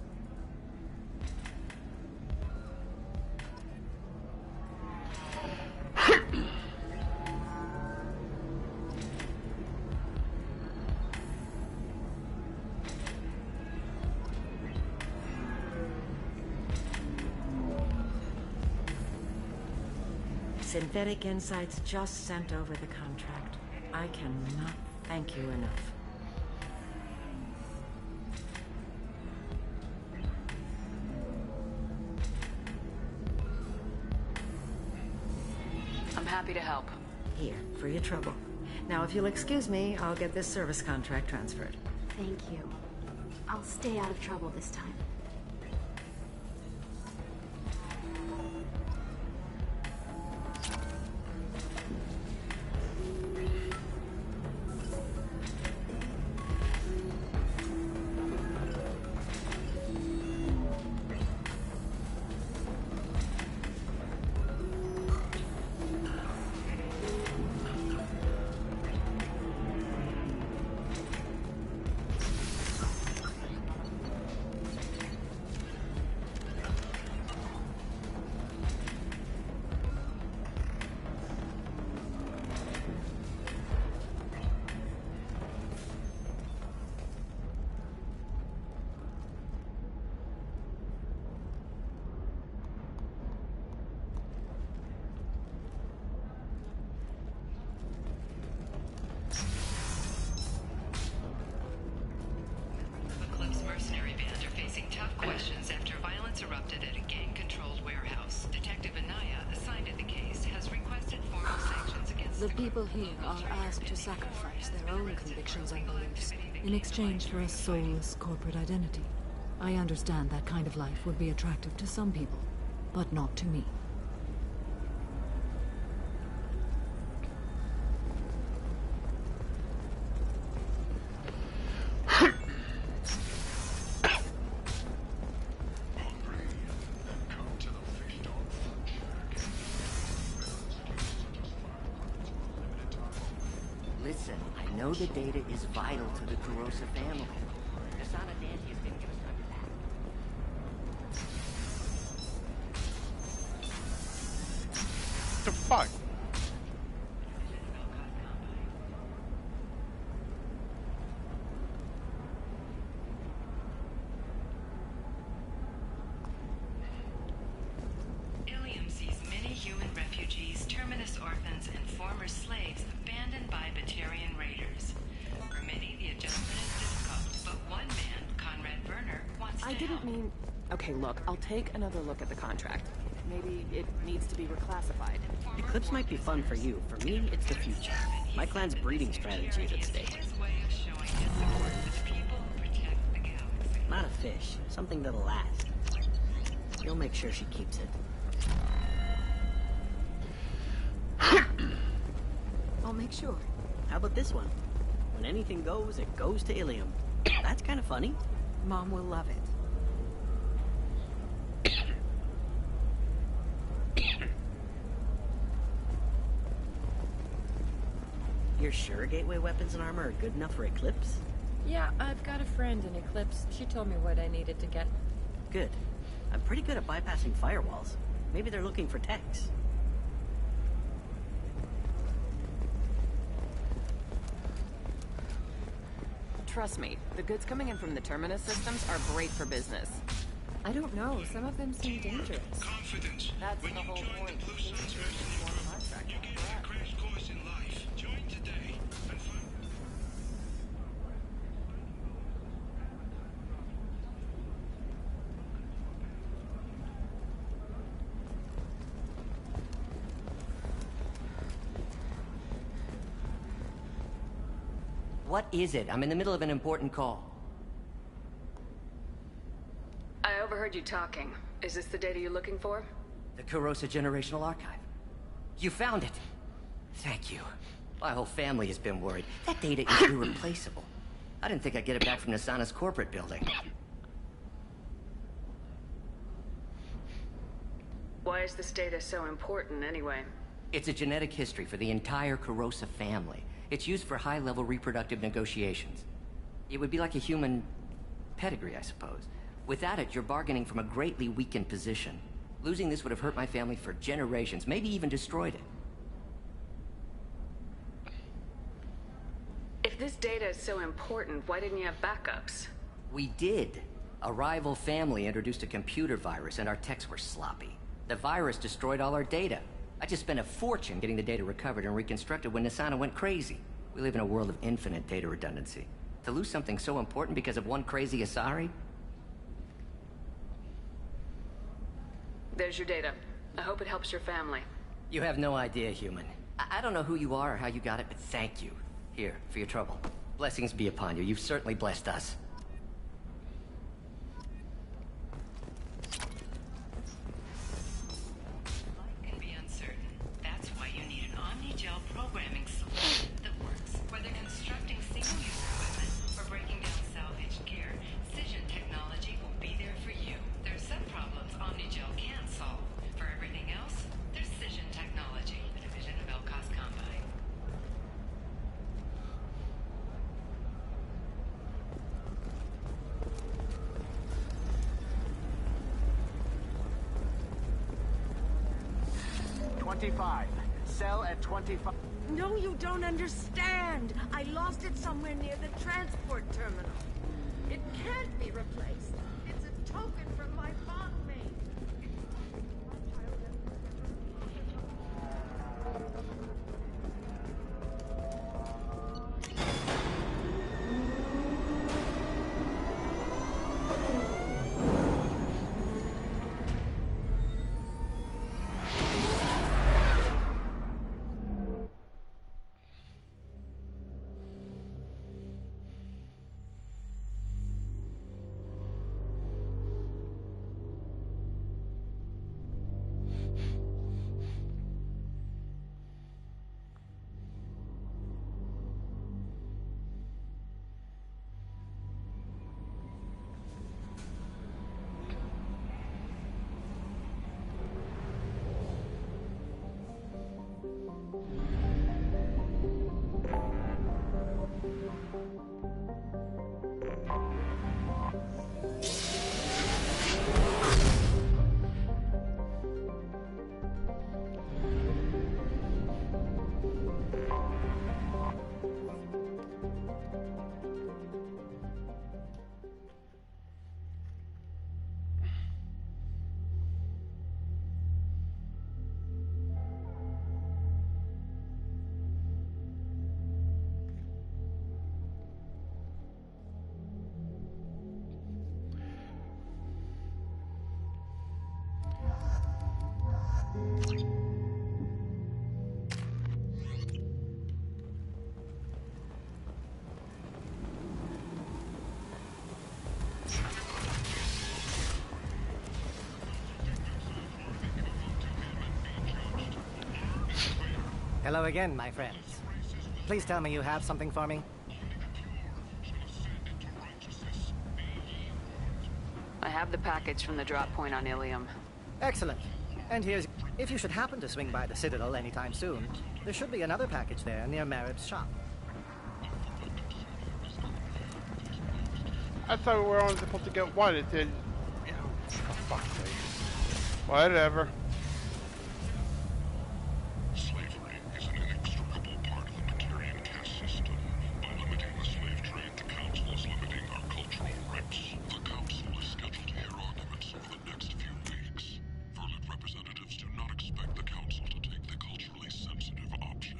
Synthetic Insights just sent over the contract. I cannot thank you enough. I'm happy to help. Here, for your trouble. Now, if you'll excuse me, I'll get this service contract transferred. Thank you. I'll stay out of trouble this time. The people here are asked to sacrifice their own convictions and beliefs in exchange for a soulless corporate identity. I understand that kind of life would be attractive to some people, but not to me. Listen, I know the data is vital to the Kurosa family. Asana Danti has been just under that. The fuck? Ilium sees many human refugees, terminus orphans, and former slaves abandoned by Batarian raiders. For many, the adjustment is difficult, but one man, Conrad Werner, wants to I didn't mean... Okay, look, I'll take another look at the contract. Maybe it needs to be reclassified. Eclipse might be fun for you. For me, it's the future. My clan's breeding strategy is at stake. Not a fish. Something that'll last. You'll make sure she keeps it. I'll make sure. How about this one? When anything goes, it goes to Ilium. That's kind of funny. Mom will love it. You're sure gateway weapons and armor are good enough for Eclipse? Yeah, I've got a friend in Eclipse. She told me what I needed to get. Good. I'm pretty good at bypassing firewalls. Maybe they're looking for techs. Trust me, the goods coming in from the Terminus systems are great for business. I don't know, some of them seem dangerous. Confidence. That's When the you whole join point. inclusive transformation, you get a crash course in life. Join today and find... What is it? I'm in the middle of an important call. overheard you talking. Is this the data you're looking for? The Kurosa Generational Archive. You found it! Thank you. My whole family has been worried. That data is irreplaceable. I didn't think I'd get it back from Nasana's corporate building. Why is this data so important, anyway? It's a genetic history for the entire Kurosa family. It's used for high-level reproductive negotiations. It would be like a human pedigree, I suppose. Without it, you're bargaining from a greatly weakened position. Losing this would have hurt my family for generations, maybe even destroyed it. If this data is so important, why didn't you have backups? We did. A rival family introduced a computer virus, and our techs were sloppy. The virus destroyed all our data. I just spent a fortune getting the data recovered and reconstructed when Nasana went crazy. We live in a world of infinite data redundancy. To lose something so important because of one crazy Asari? There's your data. I hope it helps your family. You have no idea, human. I don't know who you are or how you got it, but thank you. Here, for your trouble. Blessings be upon you. You've certainly blessed us. Life can be uncertain. That's why you need an Omnigel programming solution that works. Whether constructing single-use equipment or breaking down salvaged gear, Cision technology will be there for you. There are some problems Omnigel can't solve. For everything else, there's Cision technology, a division of Elcos Combine. Cell at 25. No, you don't understand. I lost it somewhere near the transport terminal. It can't be replaced. It's a token from my bond mate. Hello again, my friends. Please tell me you have something for me. I have the package from the drop point on Ilium. Excellent. And here's... If you should happen to swing by the Citadel anytime soon, there should be another package there near Marib's shop. I thought we were only supposed to get one. It did... You know, for fuck's sake. Whatever. Slavery is an inextricable part of the Materian caste system. By limiting the slave trade, the Council is limiting our cultural rights. The Council is scheduled to hear arguments over the next few weeks. Verlet representatives do not expect the Council to take the culturally sensitive option.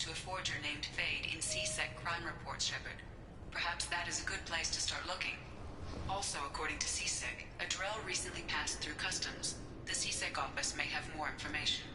to a forger named Fade in C-Sec crime reports, Shepard. Perhaps that is a good place to start looking. Also, according to C-Sec, a Drell recently passed through customs. The C-Sec office may have more information.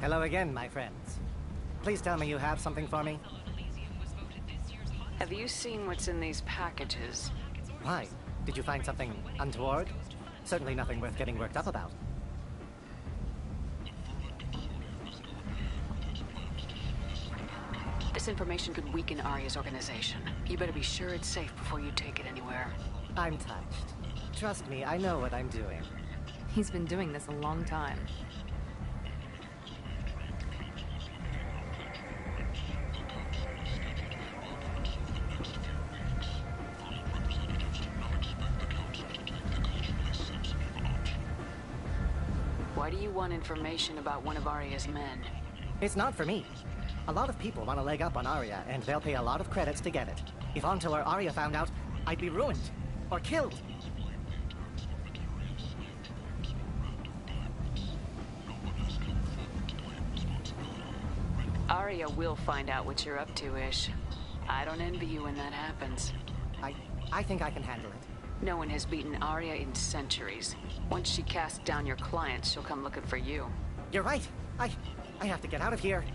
Hello again, my friends. Please tell me you have something for me. Have you seen what's in these packages? Why? Did you find something untoward? Certainly nothing worth getting worked up about. This information could weaken Arya's organization. You better be sure it's safe before you take it anywhere. I'm touched. Trust me, I know what I'm doing. He's been doing this a long time. Why do you want information about one of Arya's men? It's not for me. A lot of people want to leg up on Arya, and they'll pay a lot of credits to get it. If Anto or Arya found out, I'd be ruined. Or killed. Arya will find out what you're up to, Ish. I don't envy you when that happens. I think I can handle it. No one has beaten Arya in centuries. Once she casts down your clients, she'll come looking for you. You're right. I have to get out of here.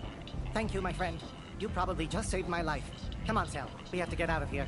Thank you, my friend. You probably just saved my life. Come on, Sal. We have to get out of here.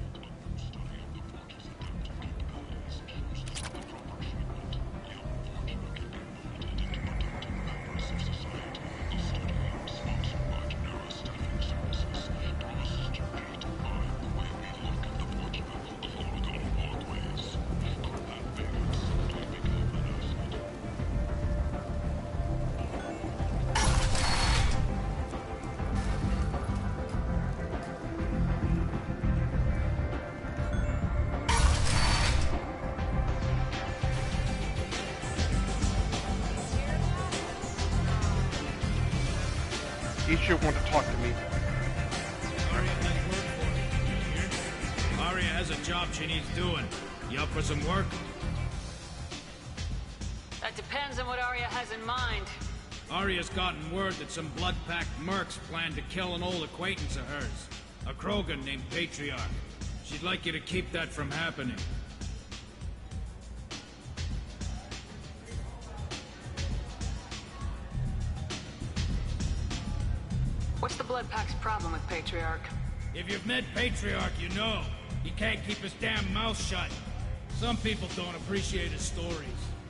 case you want to talk to me. Arya has work for you. Here? Arya has a job she needs doing. You up for some work? That depends on what Arya has in mind. Arya's gotten word that some blood-packed mercs plan to kill an old acquaintance of hers. A Krogan named Patriarch. She'd like you to keep that from happening. What's the Blood Pack's problem with Patriarch? If you've met Patriarch, you know. He can't keep his damn mouth shut. Some people don't appreciate his stories,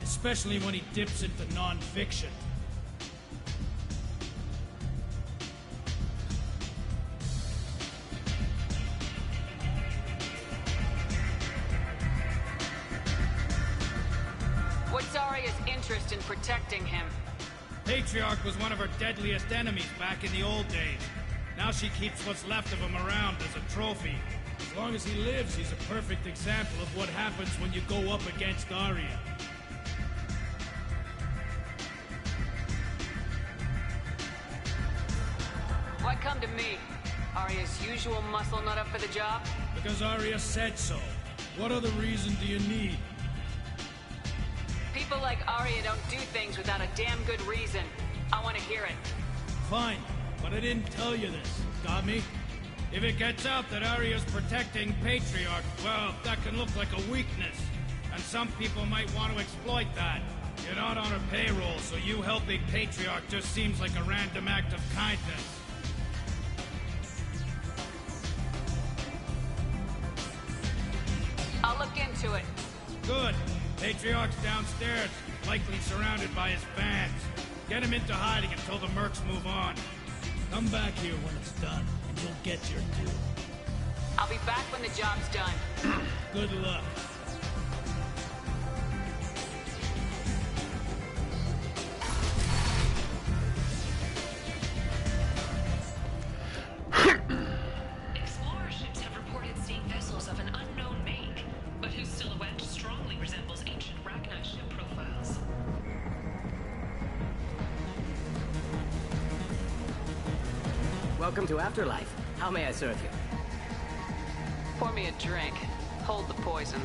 especially when he dips into non-fiction. What's Arya's interest in protecting him? Patriarch was one of her deadliest enemies back in the old days. Now she keeps what's left of him around as a trophy. As long as he lives, he's a perfect example of what happens when you go up against Arya. Why come to me? Arya's usual muscle not up for the job? Because Arya said so. What other reason do you need? People like Arya don't do things without a damn good reason. I want to hear it. Fine, but I didn't tell you this. Got me? If it gets out that Arya's protecting Patriarch, well, that can look like a weakness. And some people might want to exploit that. You're not on her payroll, so you helping Patriarch just seems like a random act of kindness. I'll look into it. Good. Patriarch's downstairs, likely surrounded by his fans. Get him into hiding until the mercs move on. Come back here when it's done, and you'll get your due. I'll be back when the job's done. Good luck. Explorer ships have reported seeing vessels of an unknown make, but whose silhouette strongly resembles ancient Ragnar ship profiles. Welcome to Afterlife. How may I serve you? Pour me a drink. Hold the poison.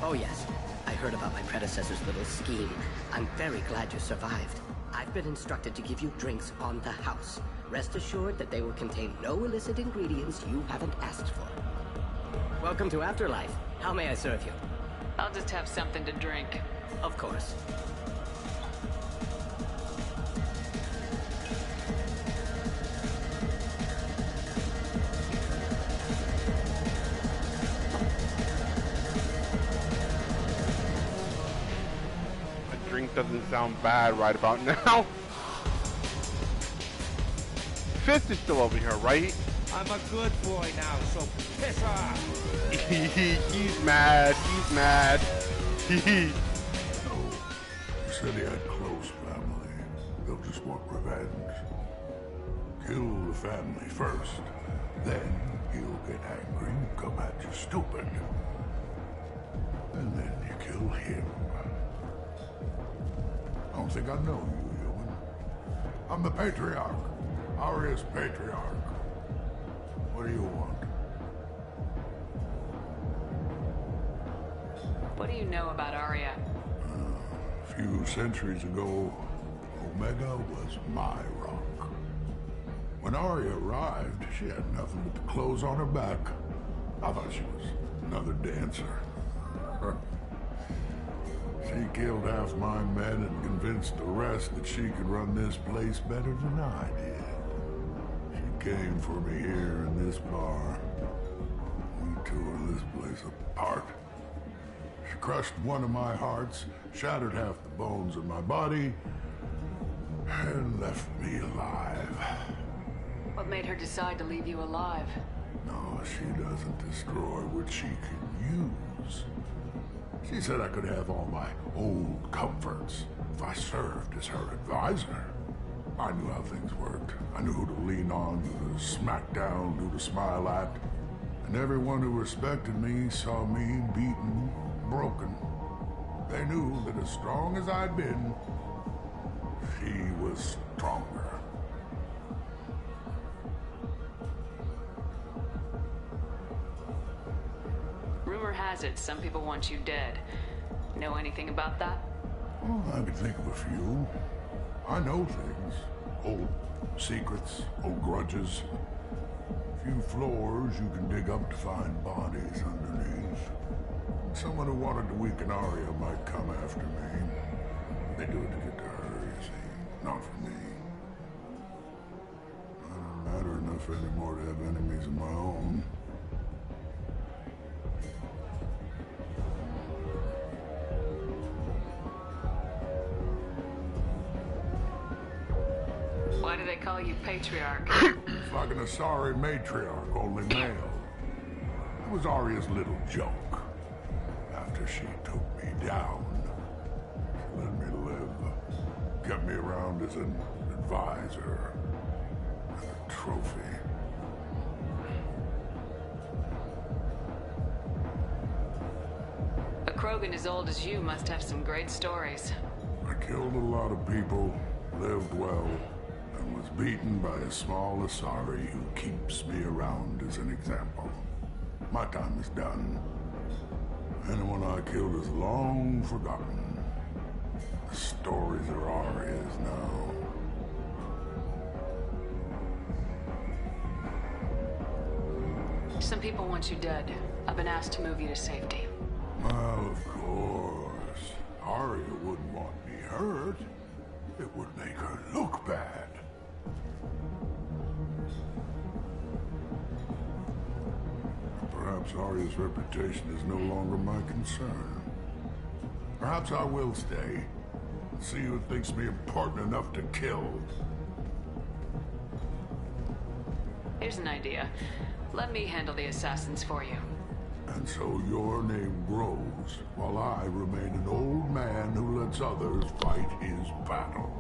Oh yes, I heard about my predecessor's little scheme. I'm very glad you survived. I've been instructed to give you drinks on the house. Rest assured that they will contain no illicit ingredients you haven't asked for. Welcome to Afterlife. How may I serve you? I'll just have something to drink. Of course. A drink doesn't sound bad right about now. Fist is still over here, right? I'm a good boy now, so piss off. He's mad. He's mad. You said he had close family. They'll just want revenge. Kill the family first. Then he'll get angry and come at you stupid. And then you kill him. I don't think I know you, human. I'm the Patriarch. Arya's Patriarch. What do you want? What do you know about Arya? A few centuries ago, Omega was my rock. When Arya arrived, she had nothing but the clothes on her back. I thought she was another dancer. She killed half my men and convinced the rest that she could run this place better than I did. She came for me here in this bar. We tore this place apart. She crushed one of my hearts, shattered half the bones in my body, and left me alive. What made her decide to leave you alive? No, she doesn't destroy what she can use. She said I could have all my old comforts if I served as her advisor. I knew how things worked. I knew who to lean on, who to smack down, who to smile at. And everyone who respected me saw me beaten, broken. They knew that as strong as I'd been, she was stronger. has it some people want you dead. Know anything about that? Well, I could think of a few. I know things. Old secrets, old grudges. A few floors you can dig up to find bodies underneath. Someone who wanted to weaken Arya might come after me. They do it to get to her, you see. Not for me. I don't matter enough anymore to have enemies of my own. Why do they call you Patriarch? It's like an Asari matriarch, only male. It was Arya's little joke. After she took me down, she let me live. Kept me around as an advisor. And a trophy. A Krogan as old as you must have some great stories. I killed a lot of people, lived well, and was beaten by a small Asari who keeps me around as an example. My time is done. Anyone I killed is long forgotten. The stories are Arya's now. Some people want you dead. I've been asked to move you to safety. Well, of course. Arya wouldn't want me hurt. It would make her look bad. Perhaps Arya's reputation is no longer my concern. Perhaps I will stay. See who thinks me important enough to kill. Here's an idea. Let me handle the assassins for you. And so your name grows, while I remain an old man who lets others fight his battle.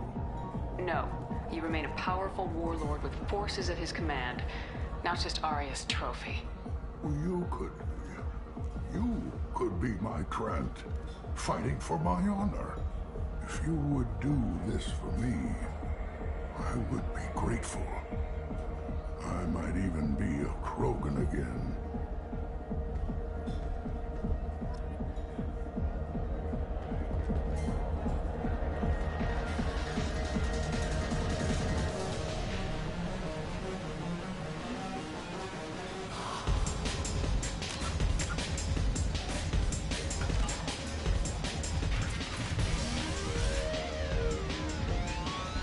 No. You remain a powerful warlord with forces at his command. Not just Arya's trophy. Well, you could be my Trent, fighting for my honor. If you would do this for me, I would be grateful. I might even be a Krogan again.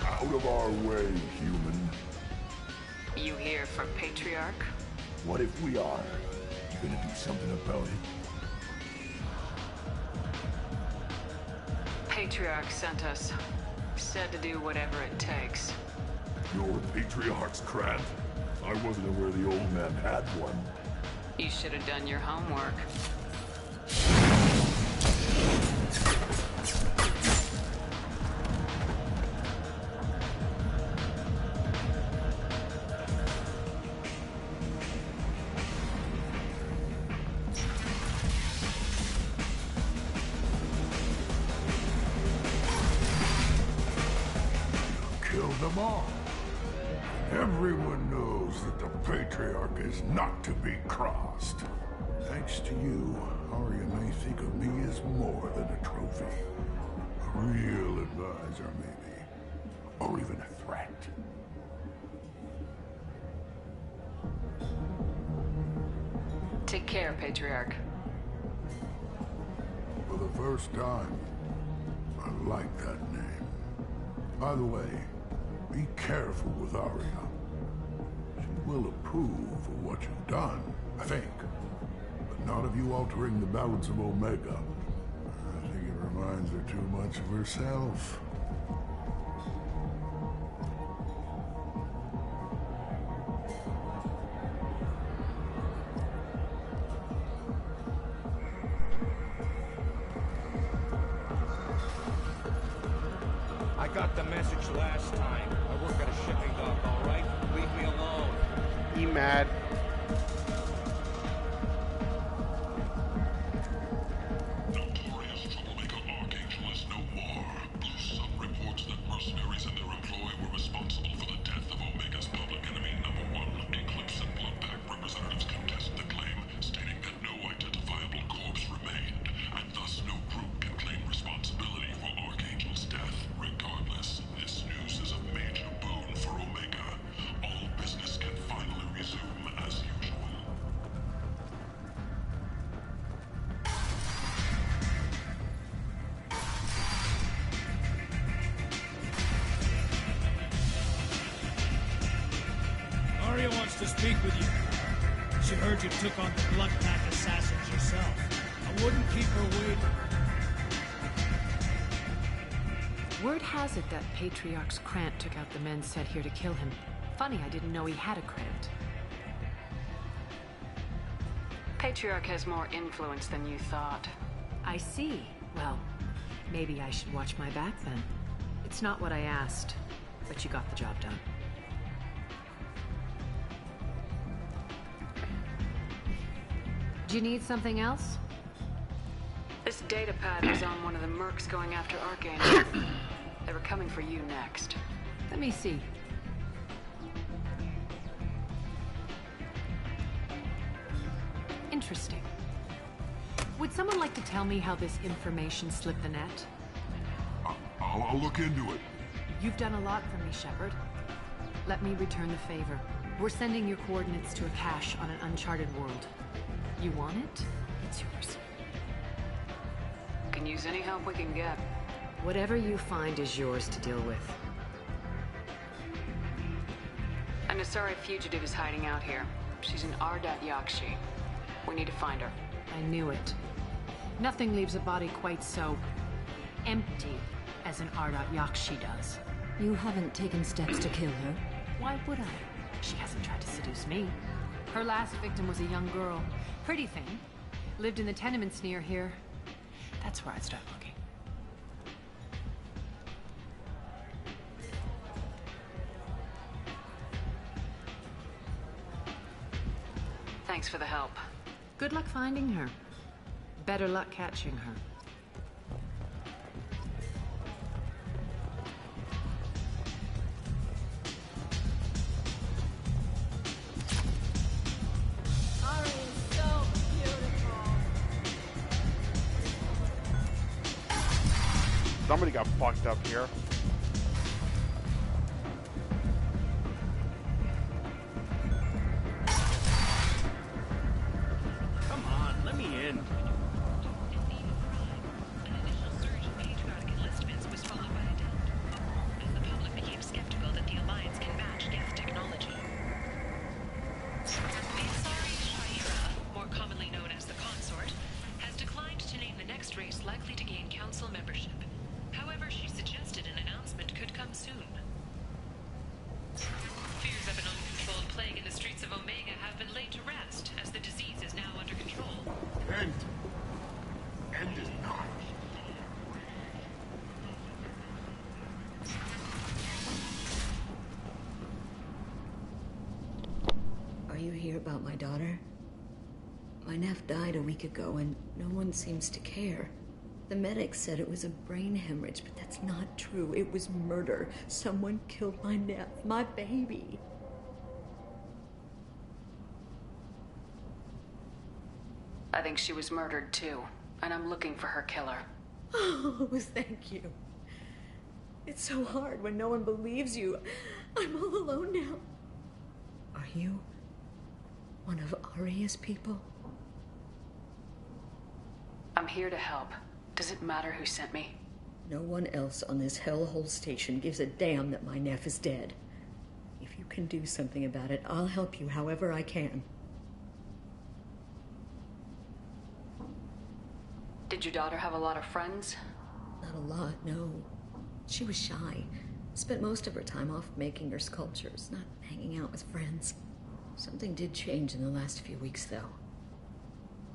Out of our way, human. You here for Patriarch? What if we are? You gonna do something about it? Patriarch sent us. Said to do whatever it takes. Your Patriarch's Grant? I wasn't aware the old man had one. You should have done your homework. Killed them all. Everyone knows that the Patriarch is not to be crossed. Thanks to you, Arya may think of me as more than a trophy. A real advisor, maybe. Or even a threat. Take care, Patriarch. For the first time, I like that name. By the way, be careful with Arya. She will approve of what you've done, I think. But not of you altering the balance of Omega. I think it reminds her too much of herself. I got the message last time. I work at a shipping dock, all right? Leave me alone. You mad? Notorious troublemaker Archangel is no more. Blue Sun reports that mercenaries and their employ were responsible for the death of Omega's public enemy #1. Eclipse and Bloodpack representatives contest the claim, stating that no identifiable core to speak with you. She heard you took on the Blood Pack assassins yourself. I wouldn't keep her waiting. Word has it that Patriarch's Krant took out the men sent here to kill him. Funny, I didn't know he had a Krant. Patriarch has more influence than you thought. I see. Well, maybe I should watch my back then. It's not what I asked, but you got the job done. Do you need something else? This data pad was on one of the mercs going after Archangel. They were coming for you next. Let me see. Interesting. Would someone like to tell me how this information slipped the net? I'll look into it. You've done a lot for me, Shepard. Let me return the favor. We're sending your coordinates to a cache on an uncharted world. You want it? It's yours. Can use any help we can get. Whatever you find is yours to deal with. An Asari fugitive is hiding out here. She's in Ardat Yakshi. We need to find her. I knew it. Nothing leaves a body quite so empty as an Ardat Yakshi does. You haven't taken steps to kill her? Why would I? She hasn't tried to seduce me. Her last victim was a young girl. Pretty thing. Lived in the tenements near here. That's where I'd start looking. Thanks for the help. Good luck finding her. Better luck catching her. Somebody got fucked up here. Come on, let me in. Likely to gain council membership. However, she suggested an announcement could come soon. Fears of an uncontrolled plague in the streets of Omega have been laid to rest, as the disease is now under control. End is not. Are you here about my daughter? My nephew died a week ago, and no one seems to care. The medics said it was a brain hemorrhage, but that's not true. It was murder. Someone killed my nephew, my baby. I think she was murdered too, and I'm looking for her killer. Oh, thank you. It's so hard when no one believes you. I'm all alone now. Are you one of Aria's people? I'm here to help. Does it matter who sent me? No one else on this hellhole station gives a damn that my nephew is dead. If you can do something about it, I'll help you however I can. Did your daughter have a lot of friends? Not a lot, no. She was shy. Spent most of her time off making her sculptures, not hanging out with friends. Something did change in the last few weeks, though.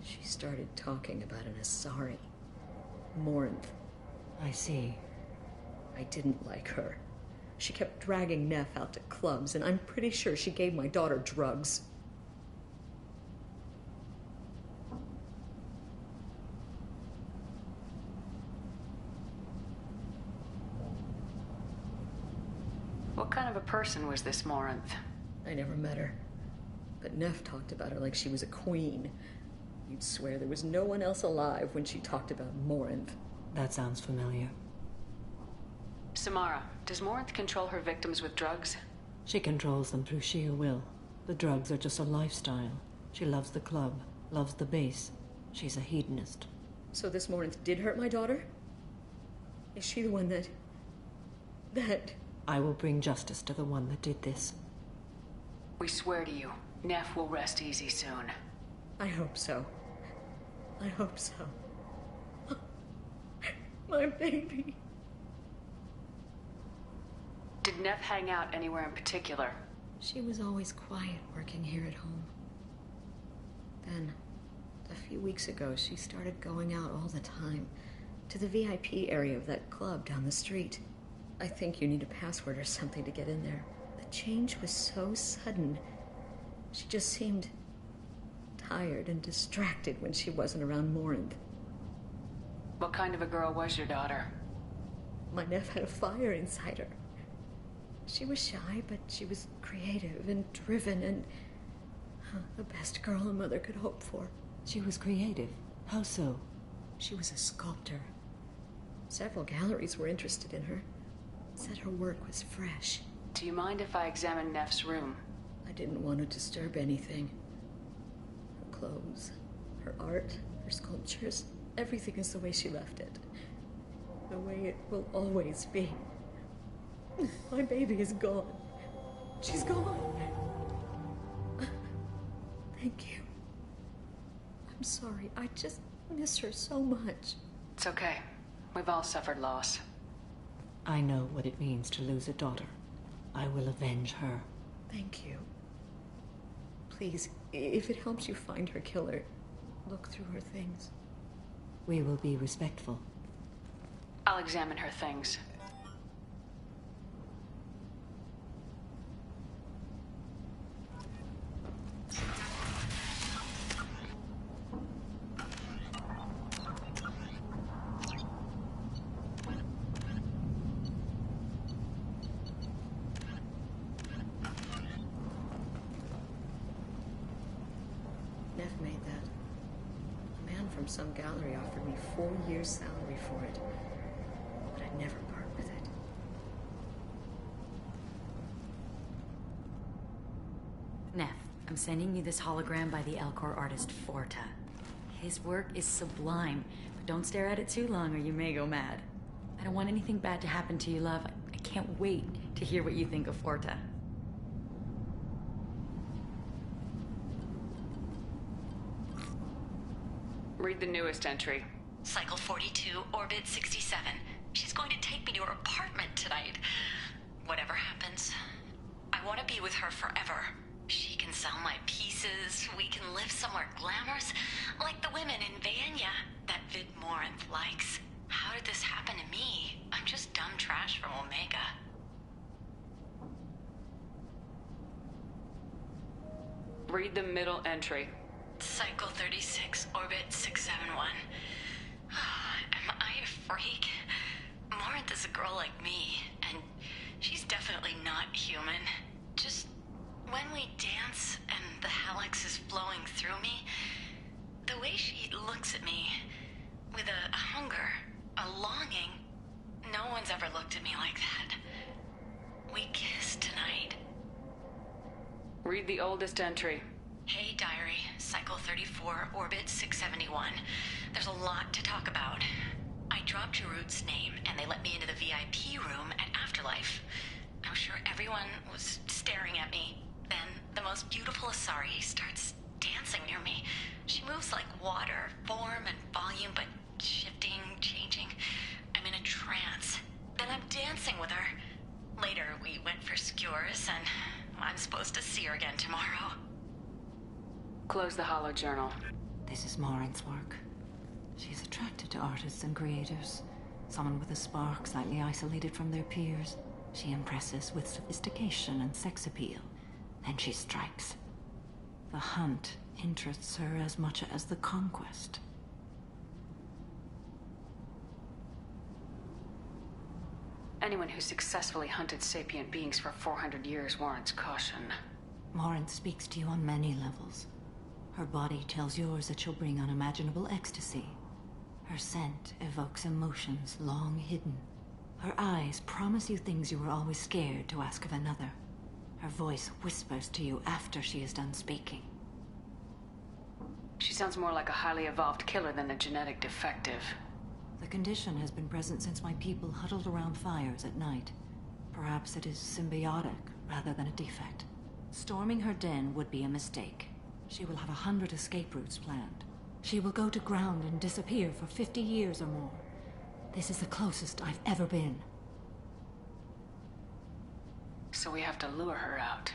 She started talking about an Asari. Morinth. I see. I didn't like her. She kept dragging Neff out to clubs, and I'm pretty sure she gave my daughter drugs. What kind of a person was this Morinth? I never met her. But Neff talked about her like she was a queen. You'd swear there was no one else alive when she talked about Morinth. That sounds familiar. Samara, does Morinth control her victims with drugs? She controls them through sheer will. The drugs are just a lifestyle. She loves the club, loves the base. She's a hedonist. So this Morinth did hurt my daughter? Is she the one that... I will bring justice to the one that did this. We swear to you, Neff will rest easy soon. I hope so. I hope so. My baby. Did Neff hang out anywhere in particular? She was always quiet working here at home. Then, a few weeks ago, she started going out all the time to the VIP area of that club down the street. I think you need a password or something to get in there. The change was so sudden. She just seemed tired and distracted when she wasn't around Morinth. What kind of a girl was your daughter? My Neff had a fire inside her. She was shy, but she was creative and driven and the best girl a mother could hope for. She was creative? How so? She was a sculptor. Several galleries were interested in her. Said her work was fresh. Do you mind if I examine Neff's room? I didn't want to disturb anything. Her clothes, her art, her sculptures, everything is the way she left it. The way it will always be. My baby is gone. She's gone. Thank you. I'm sorry. I just miss her so much. It's okay. We've all suffered loss. I know what it means to lose a daughter. I will avenge her. Thank you. Please, if it helps you find her killer, look through her things. We will be respectful. I'll examine her things. Neff made that. A man from some gallery offered me 4 years' salary for it, but I'd never part with it. Neff, I'm sending you this hologram by the Elcor artist Forta. His work is sublime, but don't stare at it too long or you may go mad. I don't want anything bad to happen to you, love. I can't wait to hear what you think of Forta. Read the newest entry. Cycle 42, Orbit 67. She's going to take me to her apartment tonight. Whatever happens, I want to be with her forever. She can sell my pieces. We can live somewhere glamorous, like the women in Vanya that Vid Morinth likes. How did this happen to me? I'm just dumb trash from Omega. Read the middle entry. Cycle 36, Orbit 671. Am I a freak? Morinth is a girl like me, and she's definitely not human. Just when we dance and the helix is flowing through me, the way she looks at me with a hunger, a longing, no one's ever looked at me like that. We kissed tonight. Read the oldest entry. Hey, Diary, Cycle 34, Orbit 671. There's a lot to talk about. I dropped Jarut's name, and they let me into the VIP room at Afterlife. I'm sure everyone was staring at me. Then, the most beautiful Asari starts dancing near me. She moves like water, form and volume, but shifting, changing. I'm in a trance. Then I'm dancing with her. Later, we went for skewers, and I'm supposed to see her again tomorrow. Close the holo journal. This is Morinth's work. She's attracted to artists and creators. Someone with a spark, slightly isolated from their peers. She impresses with sophistication and sex appeal. Then she strikes. The hunt interests her as much as the conquest. Anyone who successfully hunted sapient beings for 400 years warrants caution. Morinth speaks to you on many levels. Her body tells yours that she'll bring unimaginable ecstasy. Her scent evokes emotions long hidden. Her eyes promise you things you were always scared to ask of another. Her voice whispers to you after she is done speaking. She sounds more like a highly evolved killer than a genetic defective. The condition has been present since my people huddled around fires at night. Perhaps it is symbiotic rather than a defect. Storming her den would be a mistake. She will have 100 escape routes planned. She will go to ground and disappear for 50 years or more. This is the closest I've ever been. So we have to lure her out.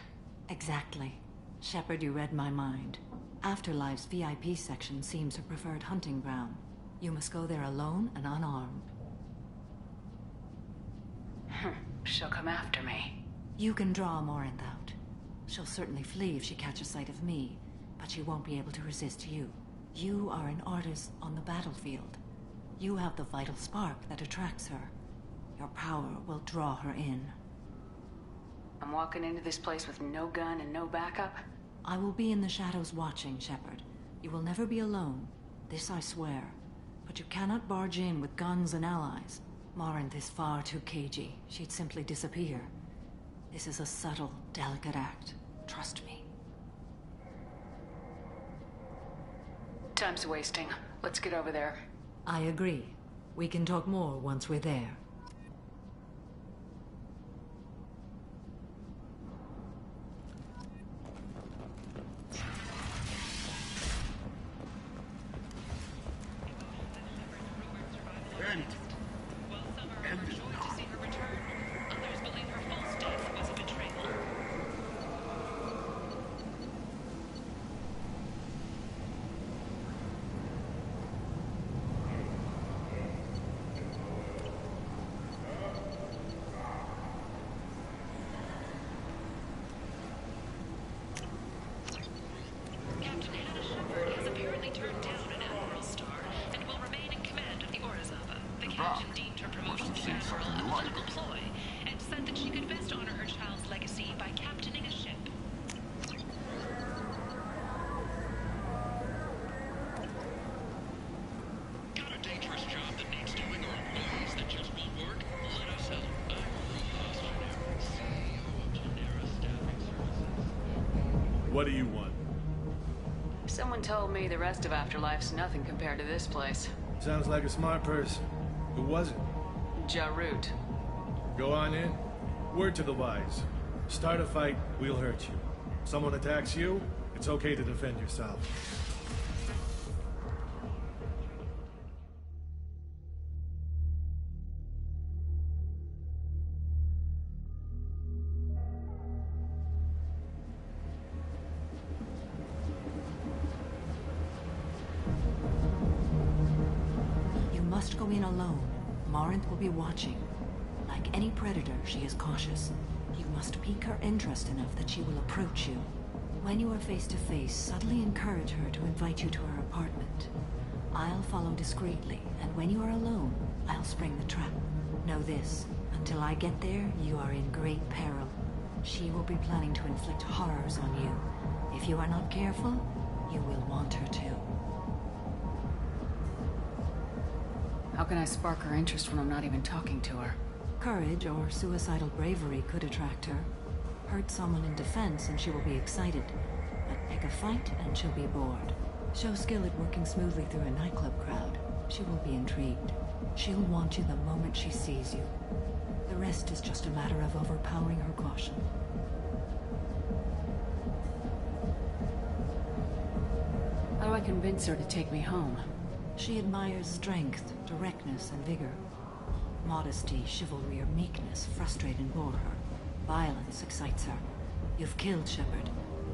Exactly. Shepard, you read my mind. Afterlife's VIP section seems her preferred hunting ground. You must go there alone and unarmed. She'll come after me. You can draw Morinth out. She'll certainly flee if she catches sight of me, but she won't be able to resist you. You are an artist on the battlefield. You have the vital spark that attracts her. Your power will draw her in. I'm walking into this place with no gun and no backup? I will be in the shadows watching, Shepard. You will never be alone. This I swear. But you cannot barge in with guns and allies. Morinth is far too cagey. She'd simply disappear. This is a subtle, delicate act. Trust me. Time's wasting. Let's get over there. I agree. We can talk more once we're there. What do you want? Someone told me the rest of Afterlife's nothing compared to this place. Sounds like a smart person. Who was it? Jarut. Go on in. Word to the wise. Start a fight, we'll hurt you. Someone attacks you, it's okay to defend yourself. Go in alone. Morinth will be watching. Like any predator, she is cautious. You must pique her interest enough that she will approach you. When you are face to face, subtly encourage her to invite you to her apartment. I'll follow discreetly, and when you are alone, I'll spring the trap. Know this, until I get there, you are in great peril. She will be planning to inflict horrors on you. If you are not careful, you will want her to. How can I spark her interest when I'm not even talking to her? Courage or suicidal bravery could attract her. Hurt someone in defense and she will be excited. But pick a fight and she'll be bored. Show skill at working smoothly through a nightclub crowd. She will be intrigued. She'll want you the moment she sees you. The rest is just a matter of overpowering her caution. How do I convince her to take me home? She admires strength, directness, and vigor. Modesty, chivalry, or meekness frustrate and bore her. Violence excites her. You've killed Shepard.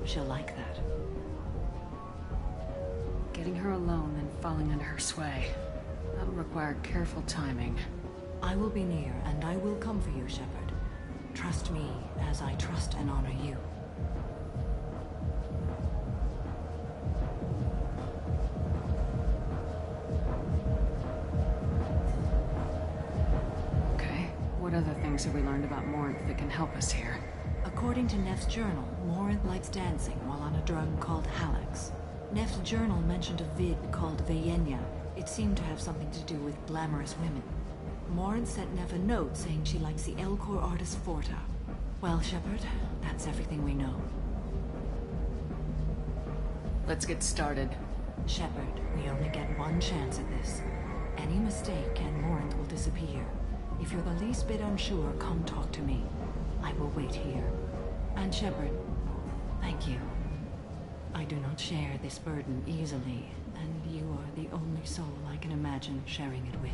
She'll like that. Getting her alone and falling under her sway. That'll require careful timing. I will be near, and I will come for you, Shepard. Trust me as I trust and honor you. What other things have we learned about Morinth that can help us here? According to Neff's journal, Morinth likes dancing while on a drug called Halax. Neff's journal mentioned a vid called Vayenya. It seemed to have something to do with glamorous women. Morinth sent Neff a note saying she likes the Elcor artist Forta. Well, Shepard, that's everything we know. Let's get started. Shepard, we only get one chance at this. Any mistake and Morinth will disappear. If you're the least bit unsure, come talk to me. I will wait here. And Shepard, Thank you. I do not share this burden easily, and you are the only soul I can imagine sharing it with.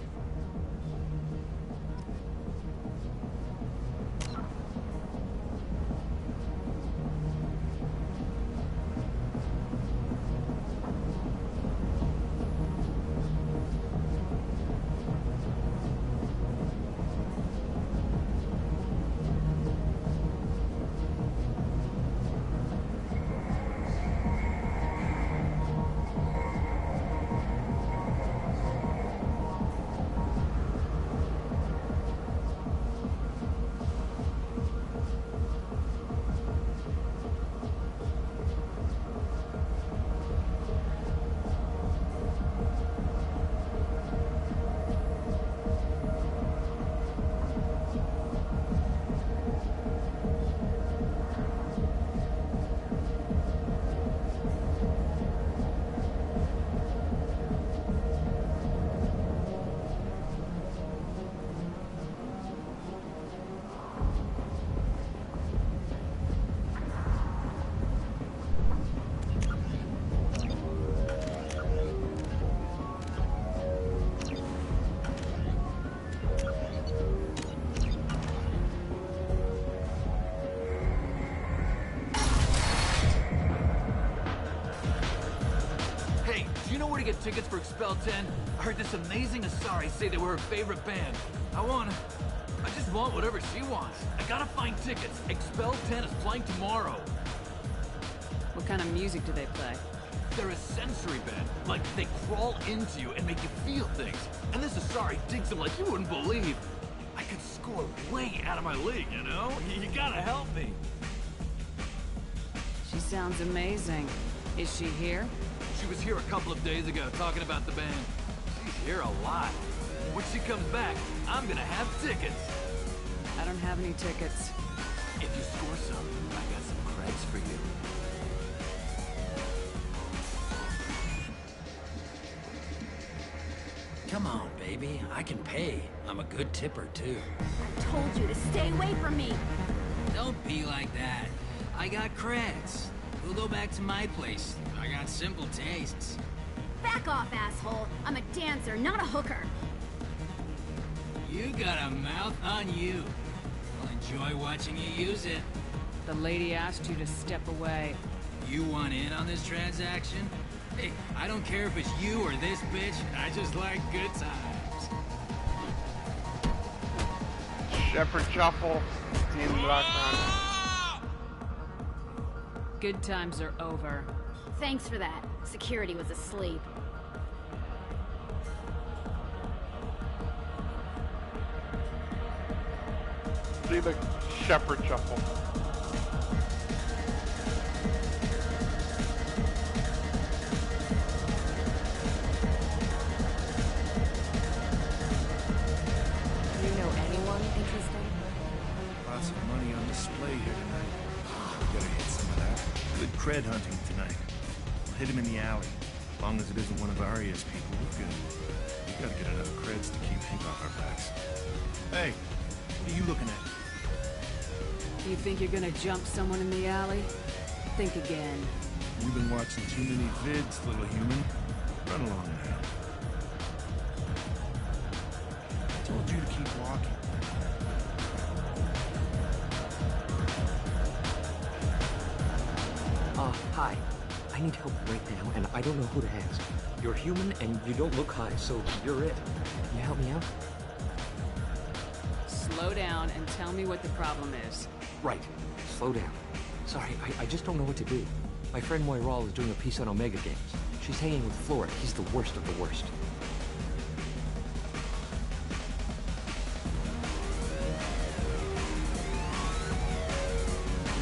Get tickets for Expel 10. I heard this amazing Asari say they were her favorite band. I just want whatever she wants. I gotta find tickets. Expel 10 is playing tomorrow. What kind of music do they play? They're a sensory band. Like, they crawl into you and make you feel things. And this Asari digs them like you wouldn't believe. I could score way out of my league, you know? You gotta help me. She sounds amazing. Is she here? She was here a couple of days ago talking about the band. She's here a lot. When she comes back, I'm gonna have tickets. I don't have any tickets. If you score some, I got some creds for you. Come on, baby. I can pay. I'm a good tipper, too. I told you to stay away from me. Don't be like that. I got creds. We'll go back to my place. I got simple tastes. Back off, asshole. I'm a dancer, not a hooker. You got a mouth on you. I'll enjoy watching you use it. The lady asked you to step away. You want in on this transaction? Hey, I don't care if it's you or this bitch. I just like good times. Shepherd Shuffle in the background. Good times are over. Thanks for that. Security was asleep. See the Shepherd Shuffle. Do you know anyone interesting? Lots of money on display here tonight. Gotta hit some of that. Good cred hunting tonight. We'll hit him in the alley. As long as it isn't one of Arya's people, we're good. We gotta get enough creds to keep Hank off our backs. Hey, what are you looking at? You think you're gonna jump someone in the alley? Think again. You've been watching too many vids, little human. Run along now. I told you to keep walking. Hi. I need help right now, and I don't know who to ask. You're human, and you don't look high, so you're it. Can you help me out? Slow down and tell me what the problem is. Right. Slow down. Sorry, I just don't know what to do. My friend Moiral is doing a piece on Omega Games. She's hanging with Flora. He's the worst of the worst.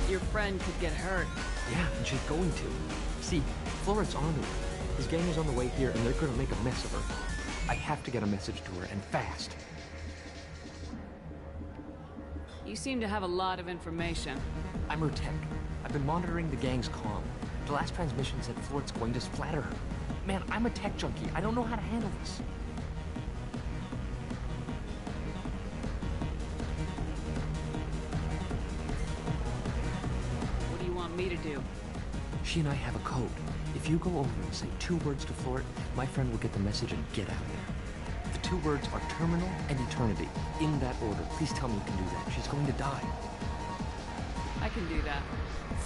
Your friend could get hurt. Yeah, and she's going to. See, Flora's on to her. His gang is on the way here, and they're gonna make a mess of her. I have to get a message to her, and fast. You seem to have a lot of information. I'm her tech. I've been monitoring the gang's comm. The last transmission said Flora's going to splatter her. Man, I'm a tech junkie. I don't know how to handle this. What do you want me to do? She and I have a code. If you go over and say 2 words to Flort, my friend will get the message and get out of there. The 2 words are terminal and eternity. In that order. Please tell me you can do that. She's going to die. I can do that.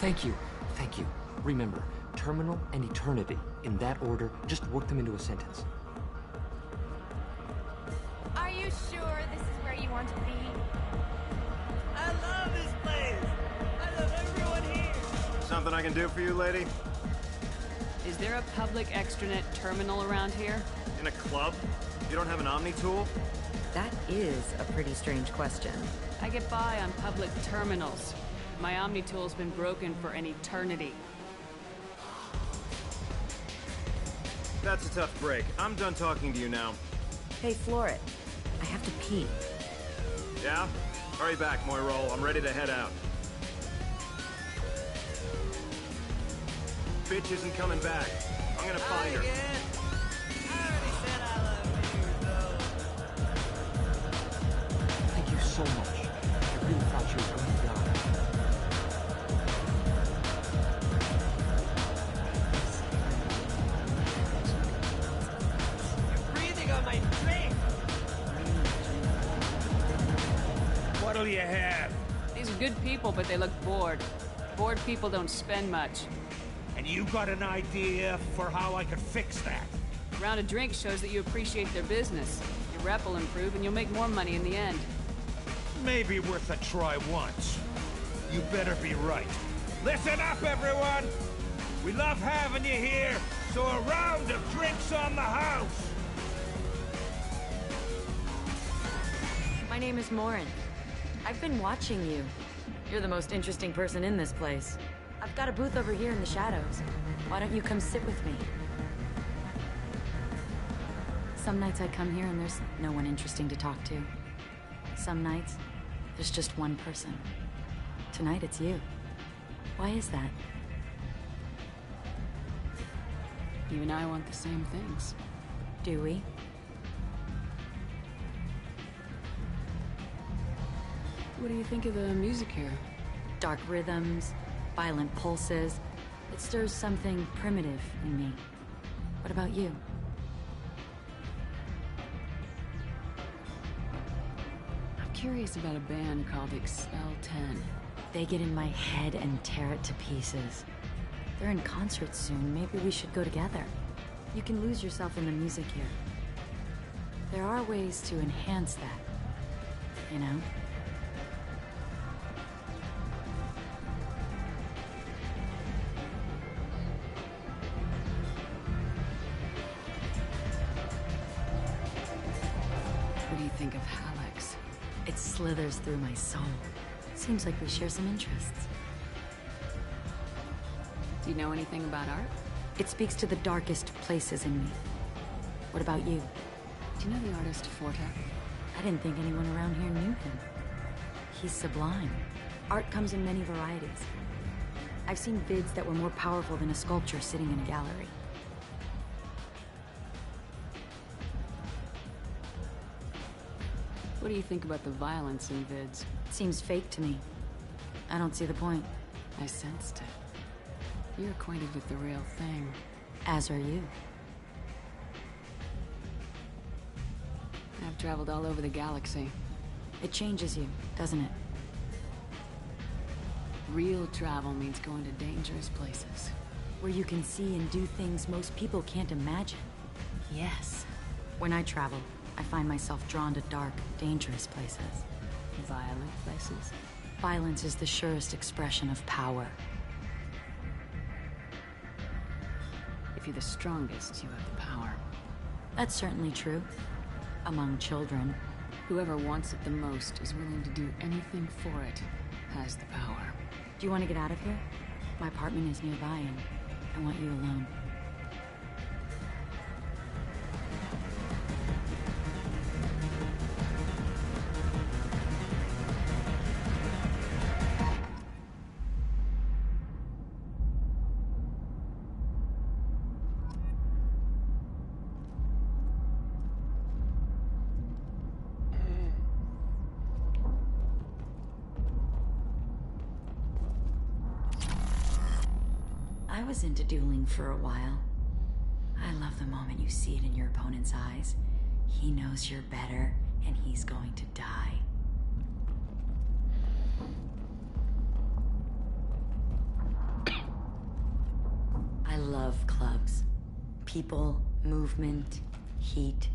Thank you. Thank you. Remember, terminal and eternity. In that order, just work them into a sentence. Are you sure this is where you want to be? I love this place! I love everyone here! Something I can do for you, lady? Is there a public extranet terminal around here? In a club? You don't have an Omni tool? That is a pretty strange question. I get by on public terminals. My Omni tool's been broken for an eternity. That's a tough break. I'm done talking to you now. Hey, Floret. I have to pee. Yeah? Hurry back, Moirol. I'm ready to head out. Bitch isn't coming back. I'm gonna find her. Thank you so much. I really thought she was going to die. You're breathing on my drink! What'll you have? These are good people, but they look bored. Bored people don't spend much. And you got an idea for how I could fix that? A round of drinks shows that you appreciate their business. Your rep will improve, and you'll make more money in the end. Maybe worth a try once. You better be right. Listen up, everyone! We love having you here, so a round of drinks on the house! My name is Morin. I've been watching you. You're the most interesting person in this place. I've got a booth over here in the shadows. Why don't you come sit with me? Some nights I come here and there's no one interesting to talk to. Some nights, there's just one person. Tonight it's you. Why is that? You and I want the same things. Do we? What do you think of the music here? Dark rhythms, violent pulses. It stirs something primitive in me. What about you? I'm curious about a band called Expel 10. They get in my head and tear it to pieces. They're in concert soon. Maybe we should go together. You can lose yourself in the music here. There are ways to enhance that, you know? What do you think of Hallex? It slithers through my soul. Seems like we share some interests. Do you know anything about art? It speaks to the darkest places in me. What about you? Do you know the artist Forta? I didn't think anyone around here knew him. He's sublime. Art comes in many varieties. I've seen vids that were more powerful than a sculpture sitting in a gallery. What do you think about the violence in vids? Seems fake to me. I don't see the point. I sensed it. You're acquainted with the real thing. As are you. I've traveled all over the galaxy. It changes you, doesn't it? Real travel means going to dangerous places. Where you can see and do things most people can't imagine. Yes. When I travel, I find myself drawn to dark, dangerous places. Violent places? Violence is the surest expression of power. If you're the strongest, you have the power. That's certainly true. Among children. Whoever wants it the most is willing to do anything for it, has the power. Do you want to get out of here? My apartment is nearby and I want you alone. I was into dueling for a while. I love the moment you see it in your opponent's eyes. He knows you're better, and he's going to die. I love clubs. People, movement, heat.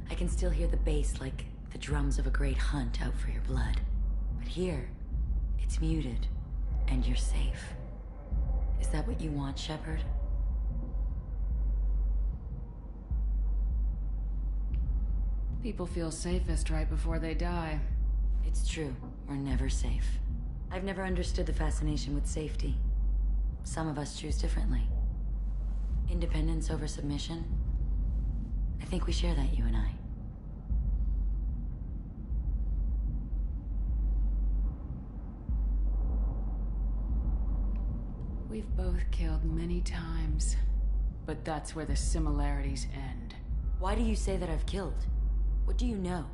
I can still hear the bass like the drums of a great hunt out for your blood. But here, it's muted, and you're safe. Is that what you want, Shepard? People feel safest right before they die. It's true. We're never safe. I've never understood the fascination with safety. Some of us choose differently. Independence over submission. I think we share that, you and I. We've both killed many times, but that's where the similarities end. Why do you say that I've killed? What do you know?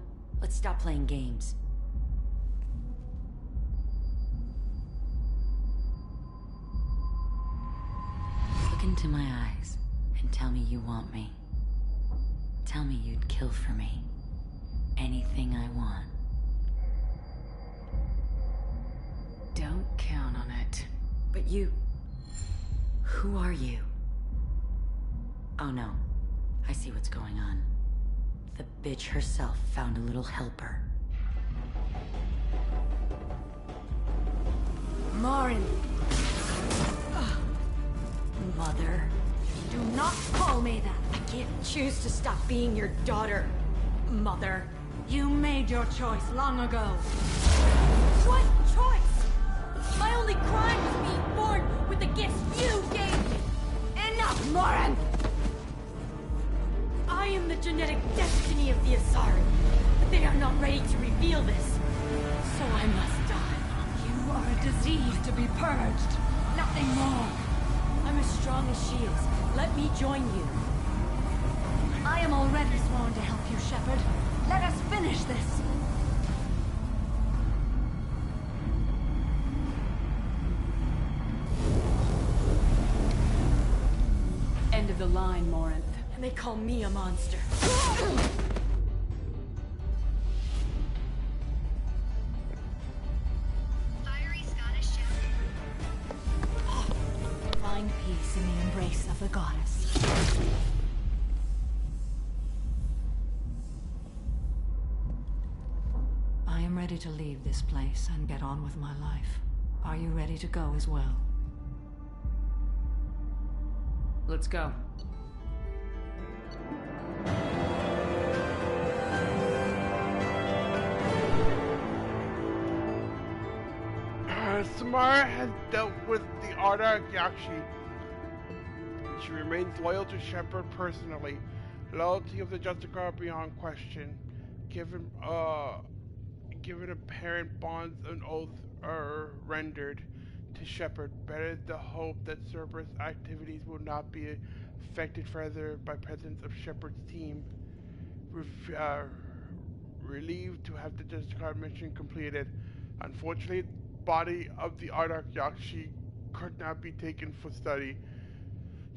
Let's stop playing games. Look into my eyes and tell me you want me. Tell me you'd kill for me. Anything I want. Don't count on it. But you... Who are you? Oh no. I see what's going on. The bitch herself found a little helper. Marin! Mother. Do not call me that! I can't choose to stop being your daughter. Mother, you made your choice long ago. What choice? My only crime was being born with the gifts you gave me! Enough, Marin! I am the genetic destiny of the Asari, but they are not ready to reveal this. So I must die. You are a disease to be purged. Nothing more. I'm as strong as she is. Let me join you. I am already sworn to help you, Shepard. Let us finish this. End of the line, Morinth. And they call me a monster. Find peace in the embrace of the goddess. I am ready to leave this place and get on with my life. Are you ready to go as well? Let's go. Samara has dealt with the Arda-Yakshi. She remains loyal to Shepard personally. Loyalty of the Justicar are beyond question. Given apparent bonds and oaths are rendered to Shepard, better the hope that Cerberus activities will not be affected further by presence of Shepard's team. Relieved to have the Justicar mission completed. Unfortunately, body of the Arda-Yakshi could not be taken for study.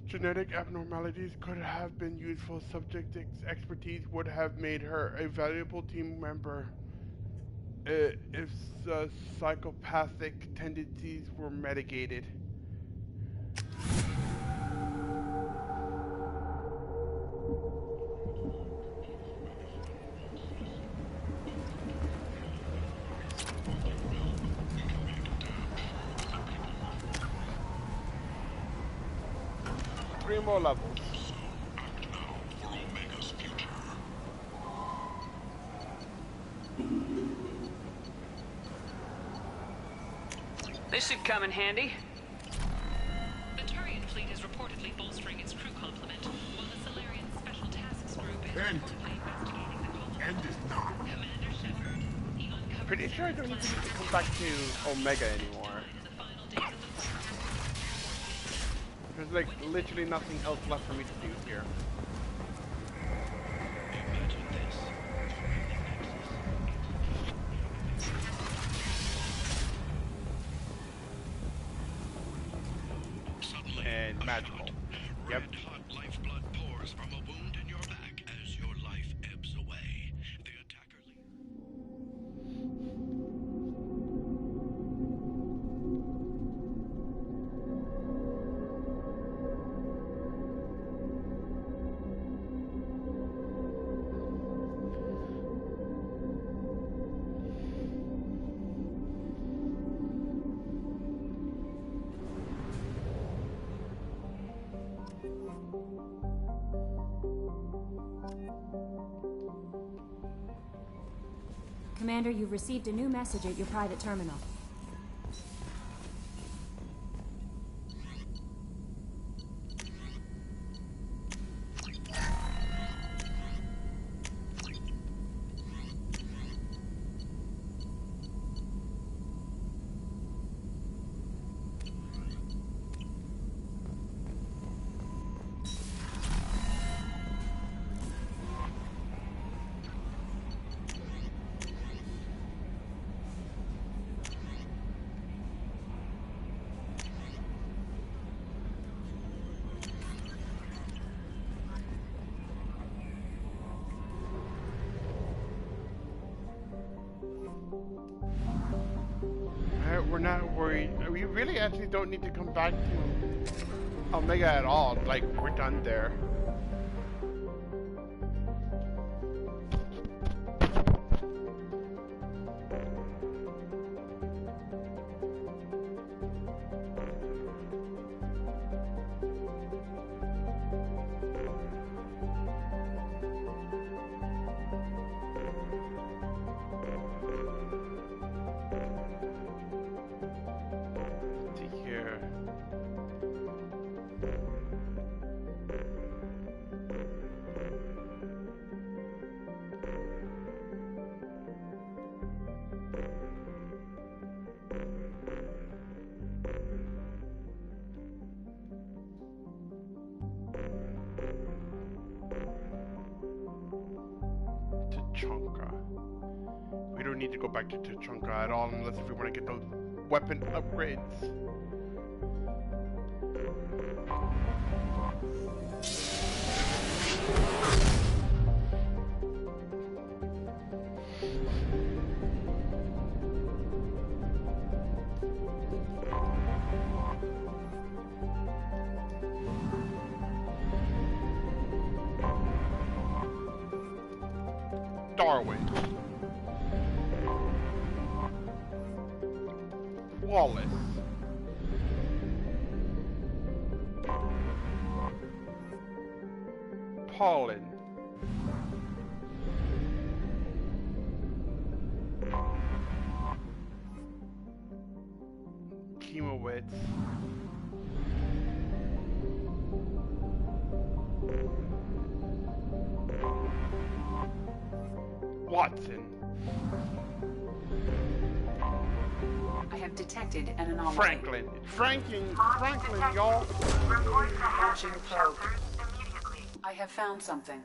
Genetic abnormalities could have been useful. Subject expertise would have made her a valuable team member if psychopathic tendencies were mitigated. Three more levels. This should come in handy. The Turian fleet is reportedly bolstering its crew complement, while the Solarian Special Tasks Group is reportedly investigating the culture. End is not. Commander Shepard, he uncovered... Pretty sure I don't need to come back to Omega anymore. There's like literally nothing else left for me to do here. And magical. Yep. Red-hot lifeblood pours from a wound in your back as your life ebbs away. The attacker Commander, you've received a new message at your private terminal. We're not worried. We really actually don't need to come back to Omega at all. Like, we're done there. We don't need to go back to Tuchanka at all unless if we want to get those weapon upgrades. Darwin. Wallace. Paulin. Kimowitz. Watson. I have detected an anomaly. Franklin, y'all. Launching probe. I have found something.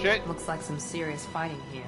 Shit. Looks like some serious fighting here.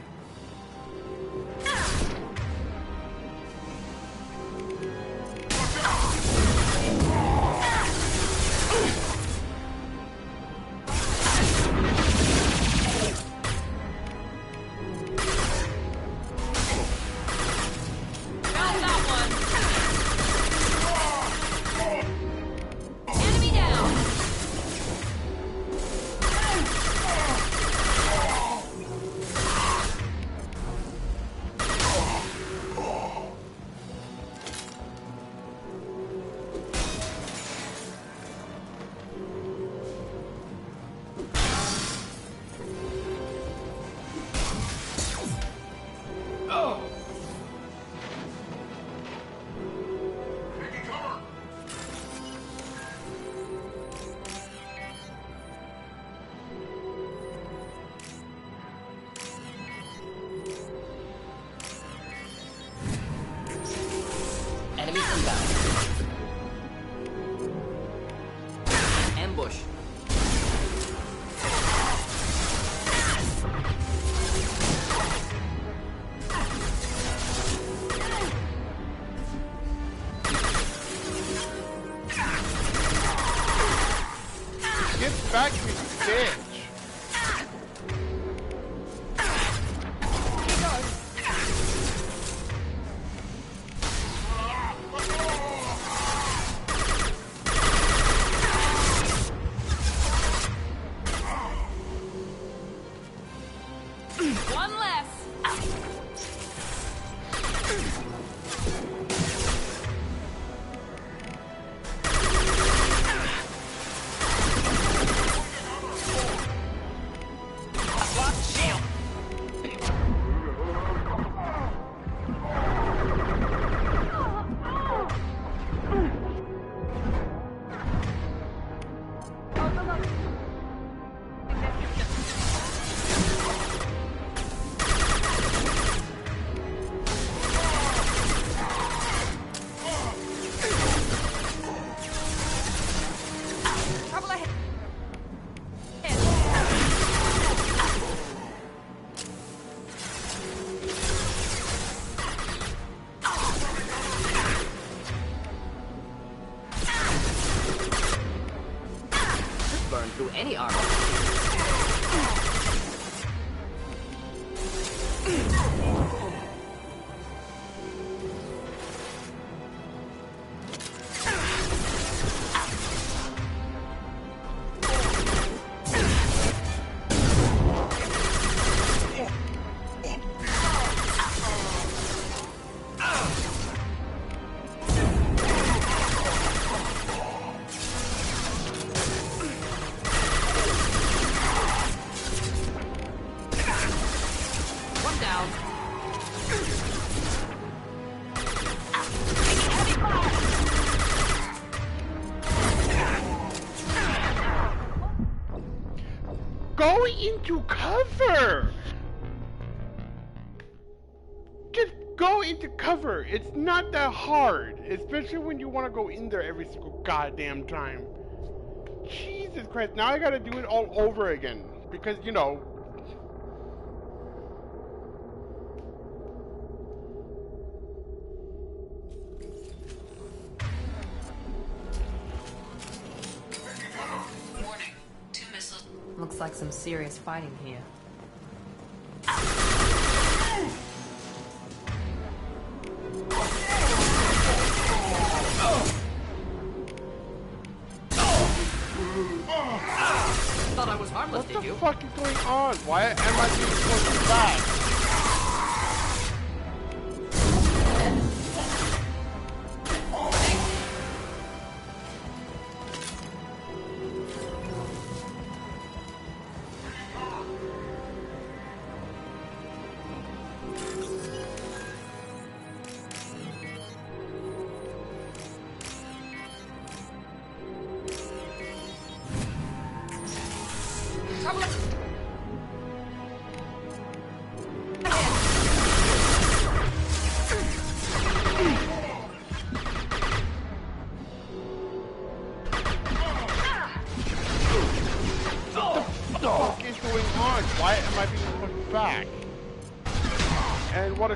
One down. Go into cover! Just go into cover. It's not that hard, especially when you want to go in there every single goddamn time. Jesus Christ, now I gotta do it all over again. Because, you know... Warning. 2 missiles. Looks like some serious fighting here. Thought I was harmless, did you? What the fuck is going on? Why am I being pushed back?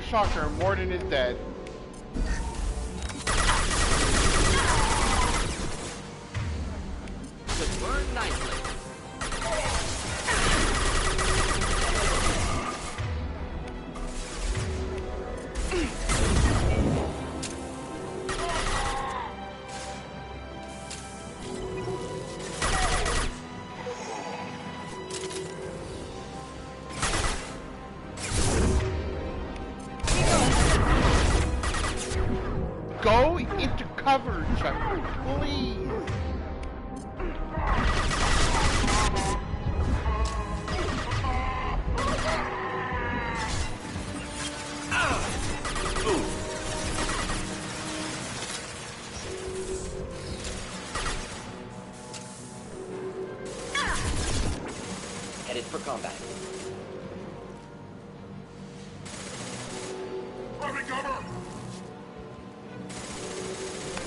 Shocker, Morden is dead. Just learn nicely. Go into cover, Chuck, please. Headed for combat.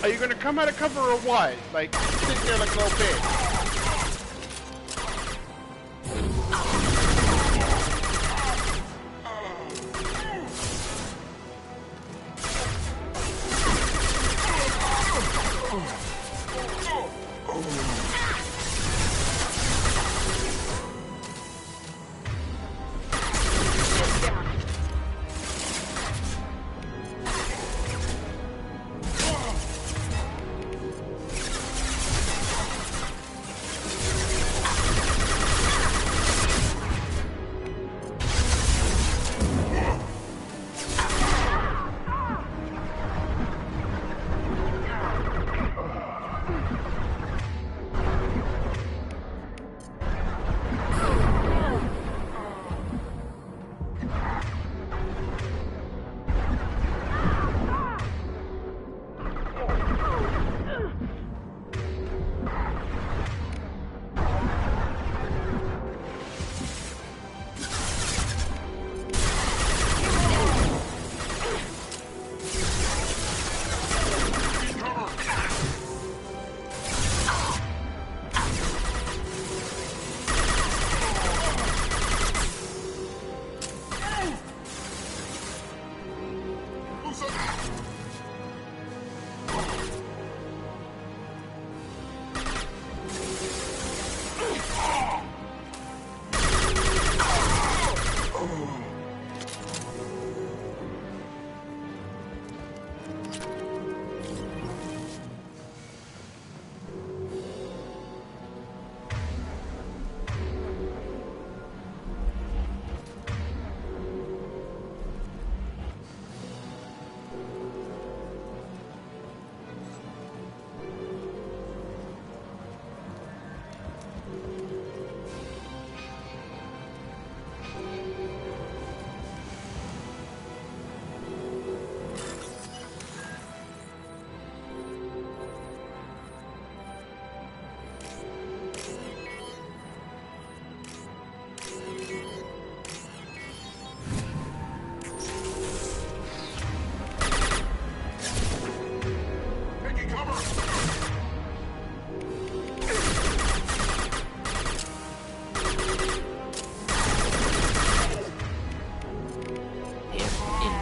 Are you gonna come out of cover or what? Like, sit there like a little bitch.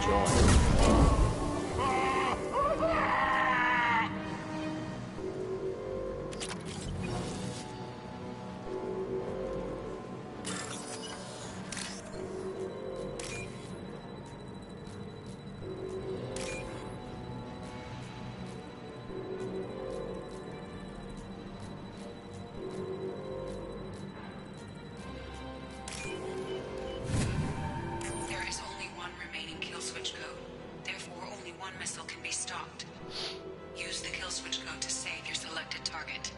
Enjoy. There is only one remaining kill switch code. Therefore, only one missile can be stopped. Use the kill switch code to save your selected target.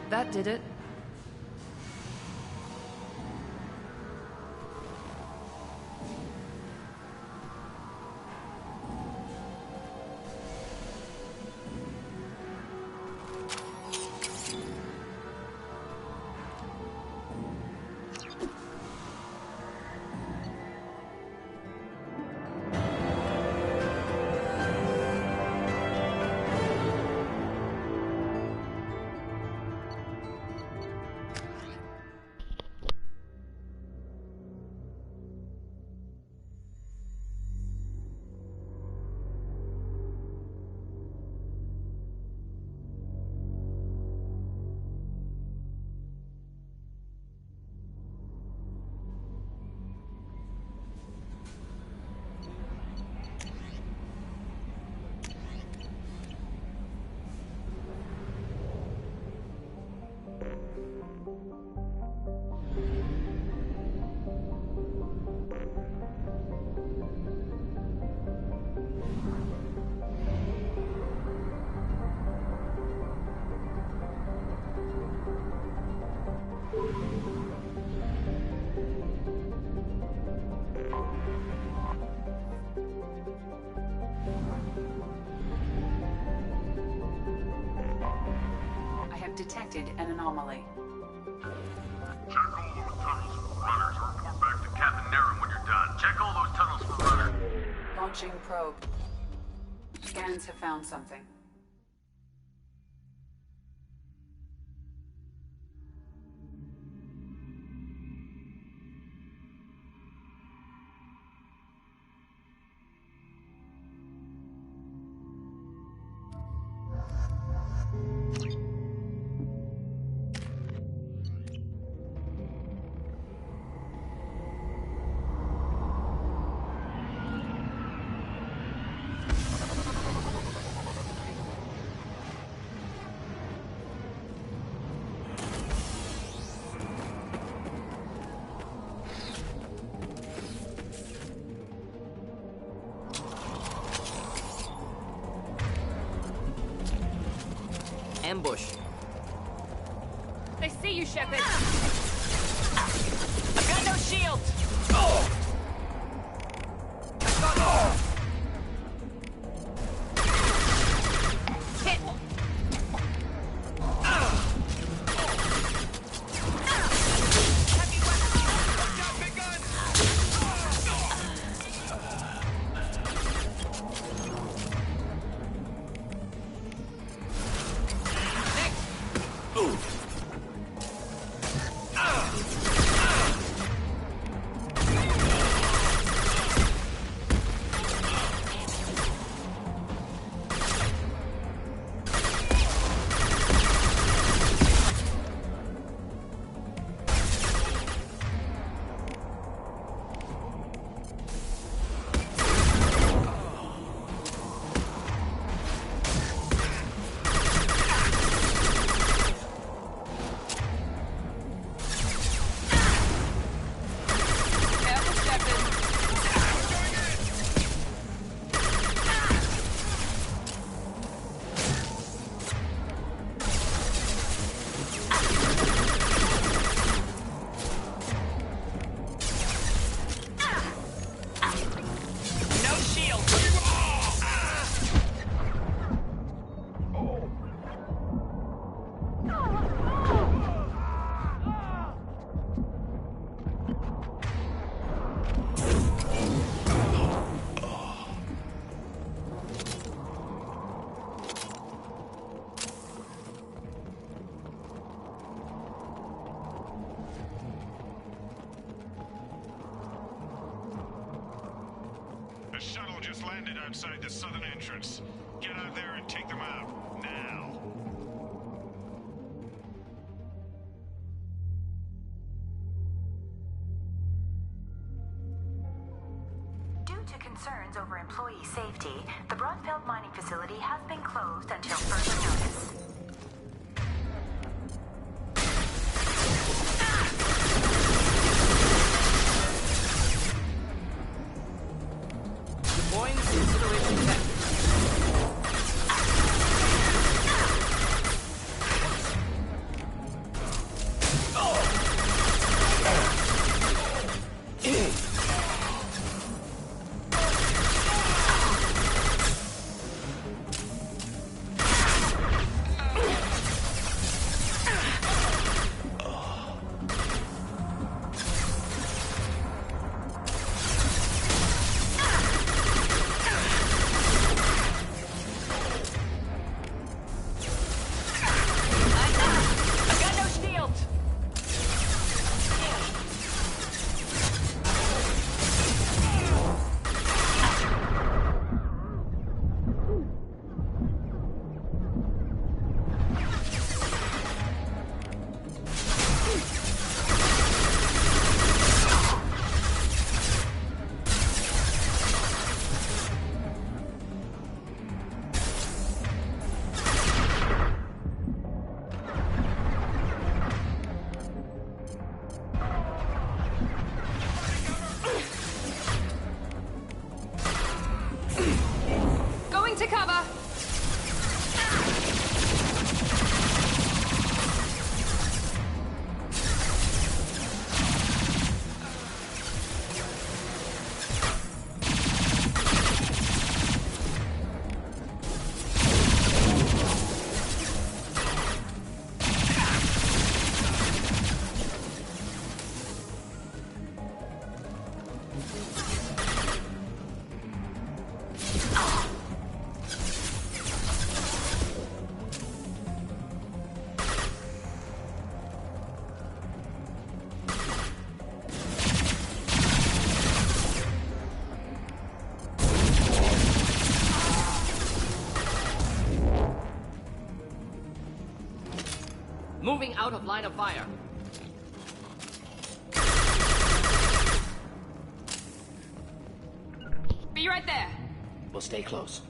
That did it. I have detected an anomaly. Check all those tunnels for runners. Report back to Captain Naren when you're done. Check all those tunnels for runners. Launching probe. Scans have found something. Ambush. They see you, Shepard. I've got no shield. Hit. just landed outside the southern entrance. Get out there and take them out, now. Due to concerns over employee safety, the Broadfield mining facility has been closed until further notice. Deploying incineration vector. To cover! Moving out of line of fire. Be right there. We'll stay close.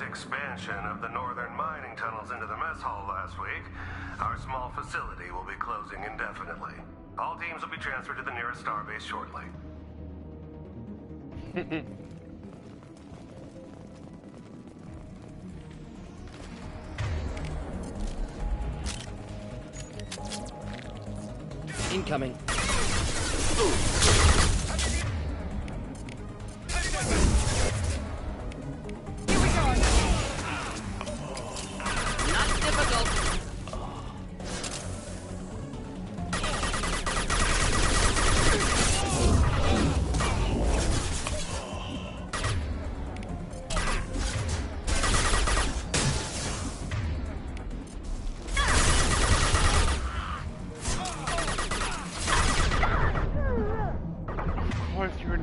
Expansion of the northern mining tunnels into the mess hall last week, our small facility will be closing indefinitely. All teams will be transferred to the nearest starbase shortly. Incoming.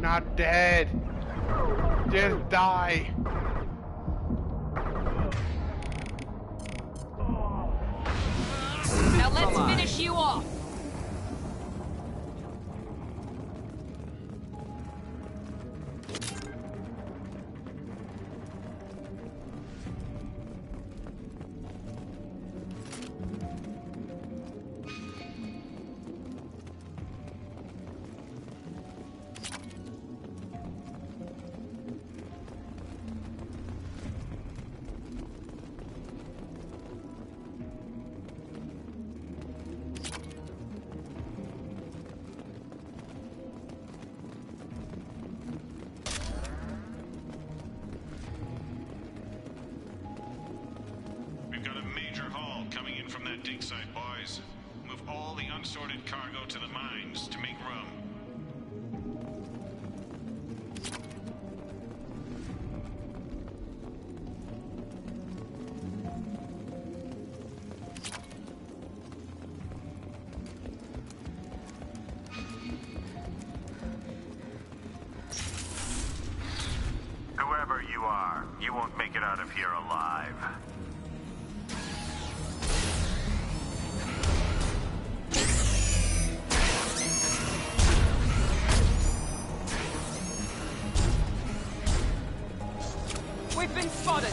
Not dead. Just die. Now let's finish you off. assorted cargo to the mines to make room. Whoever you are, you won't make it out of here alive. We've been spotted.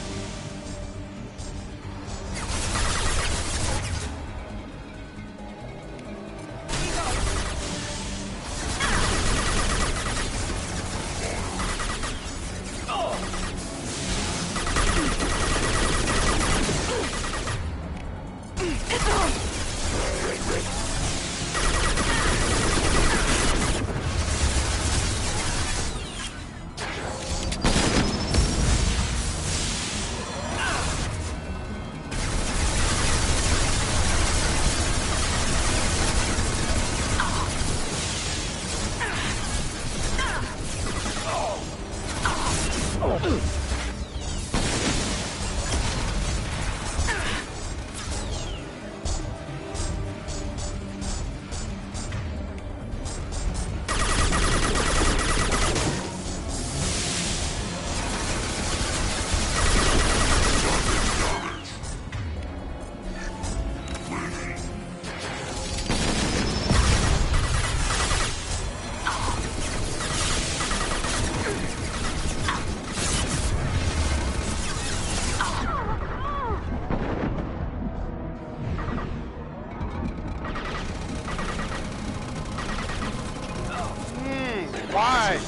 Why?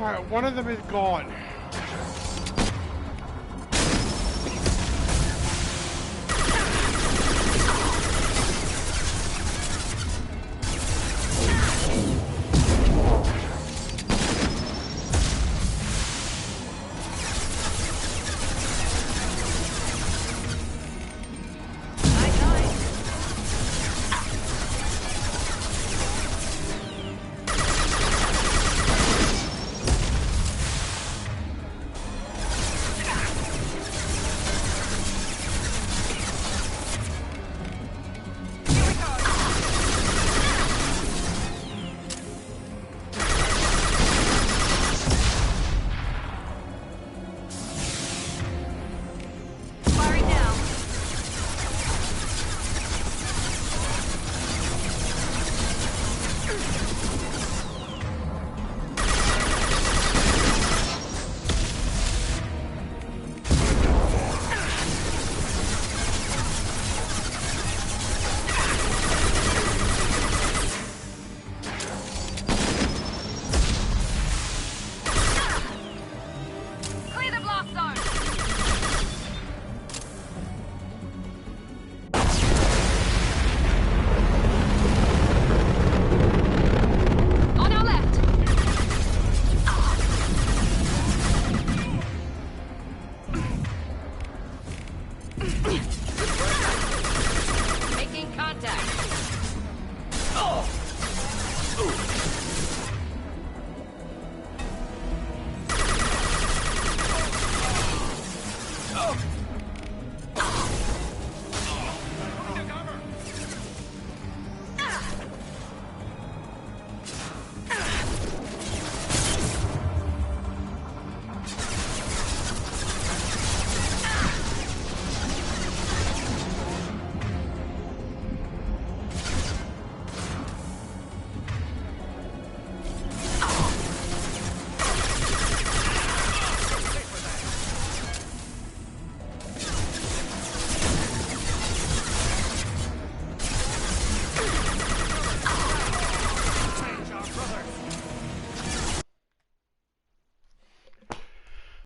Alright, one of them is gone.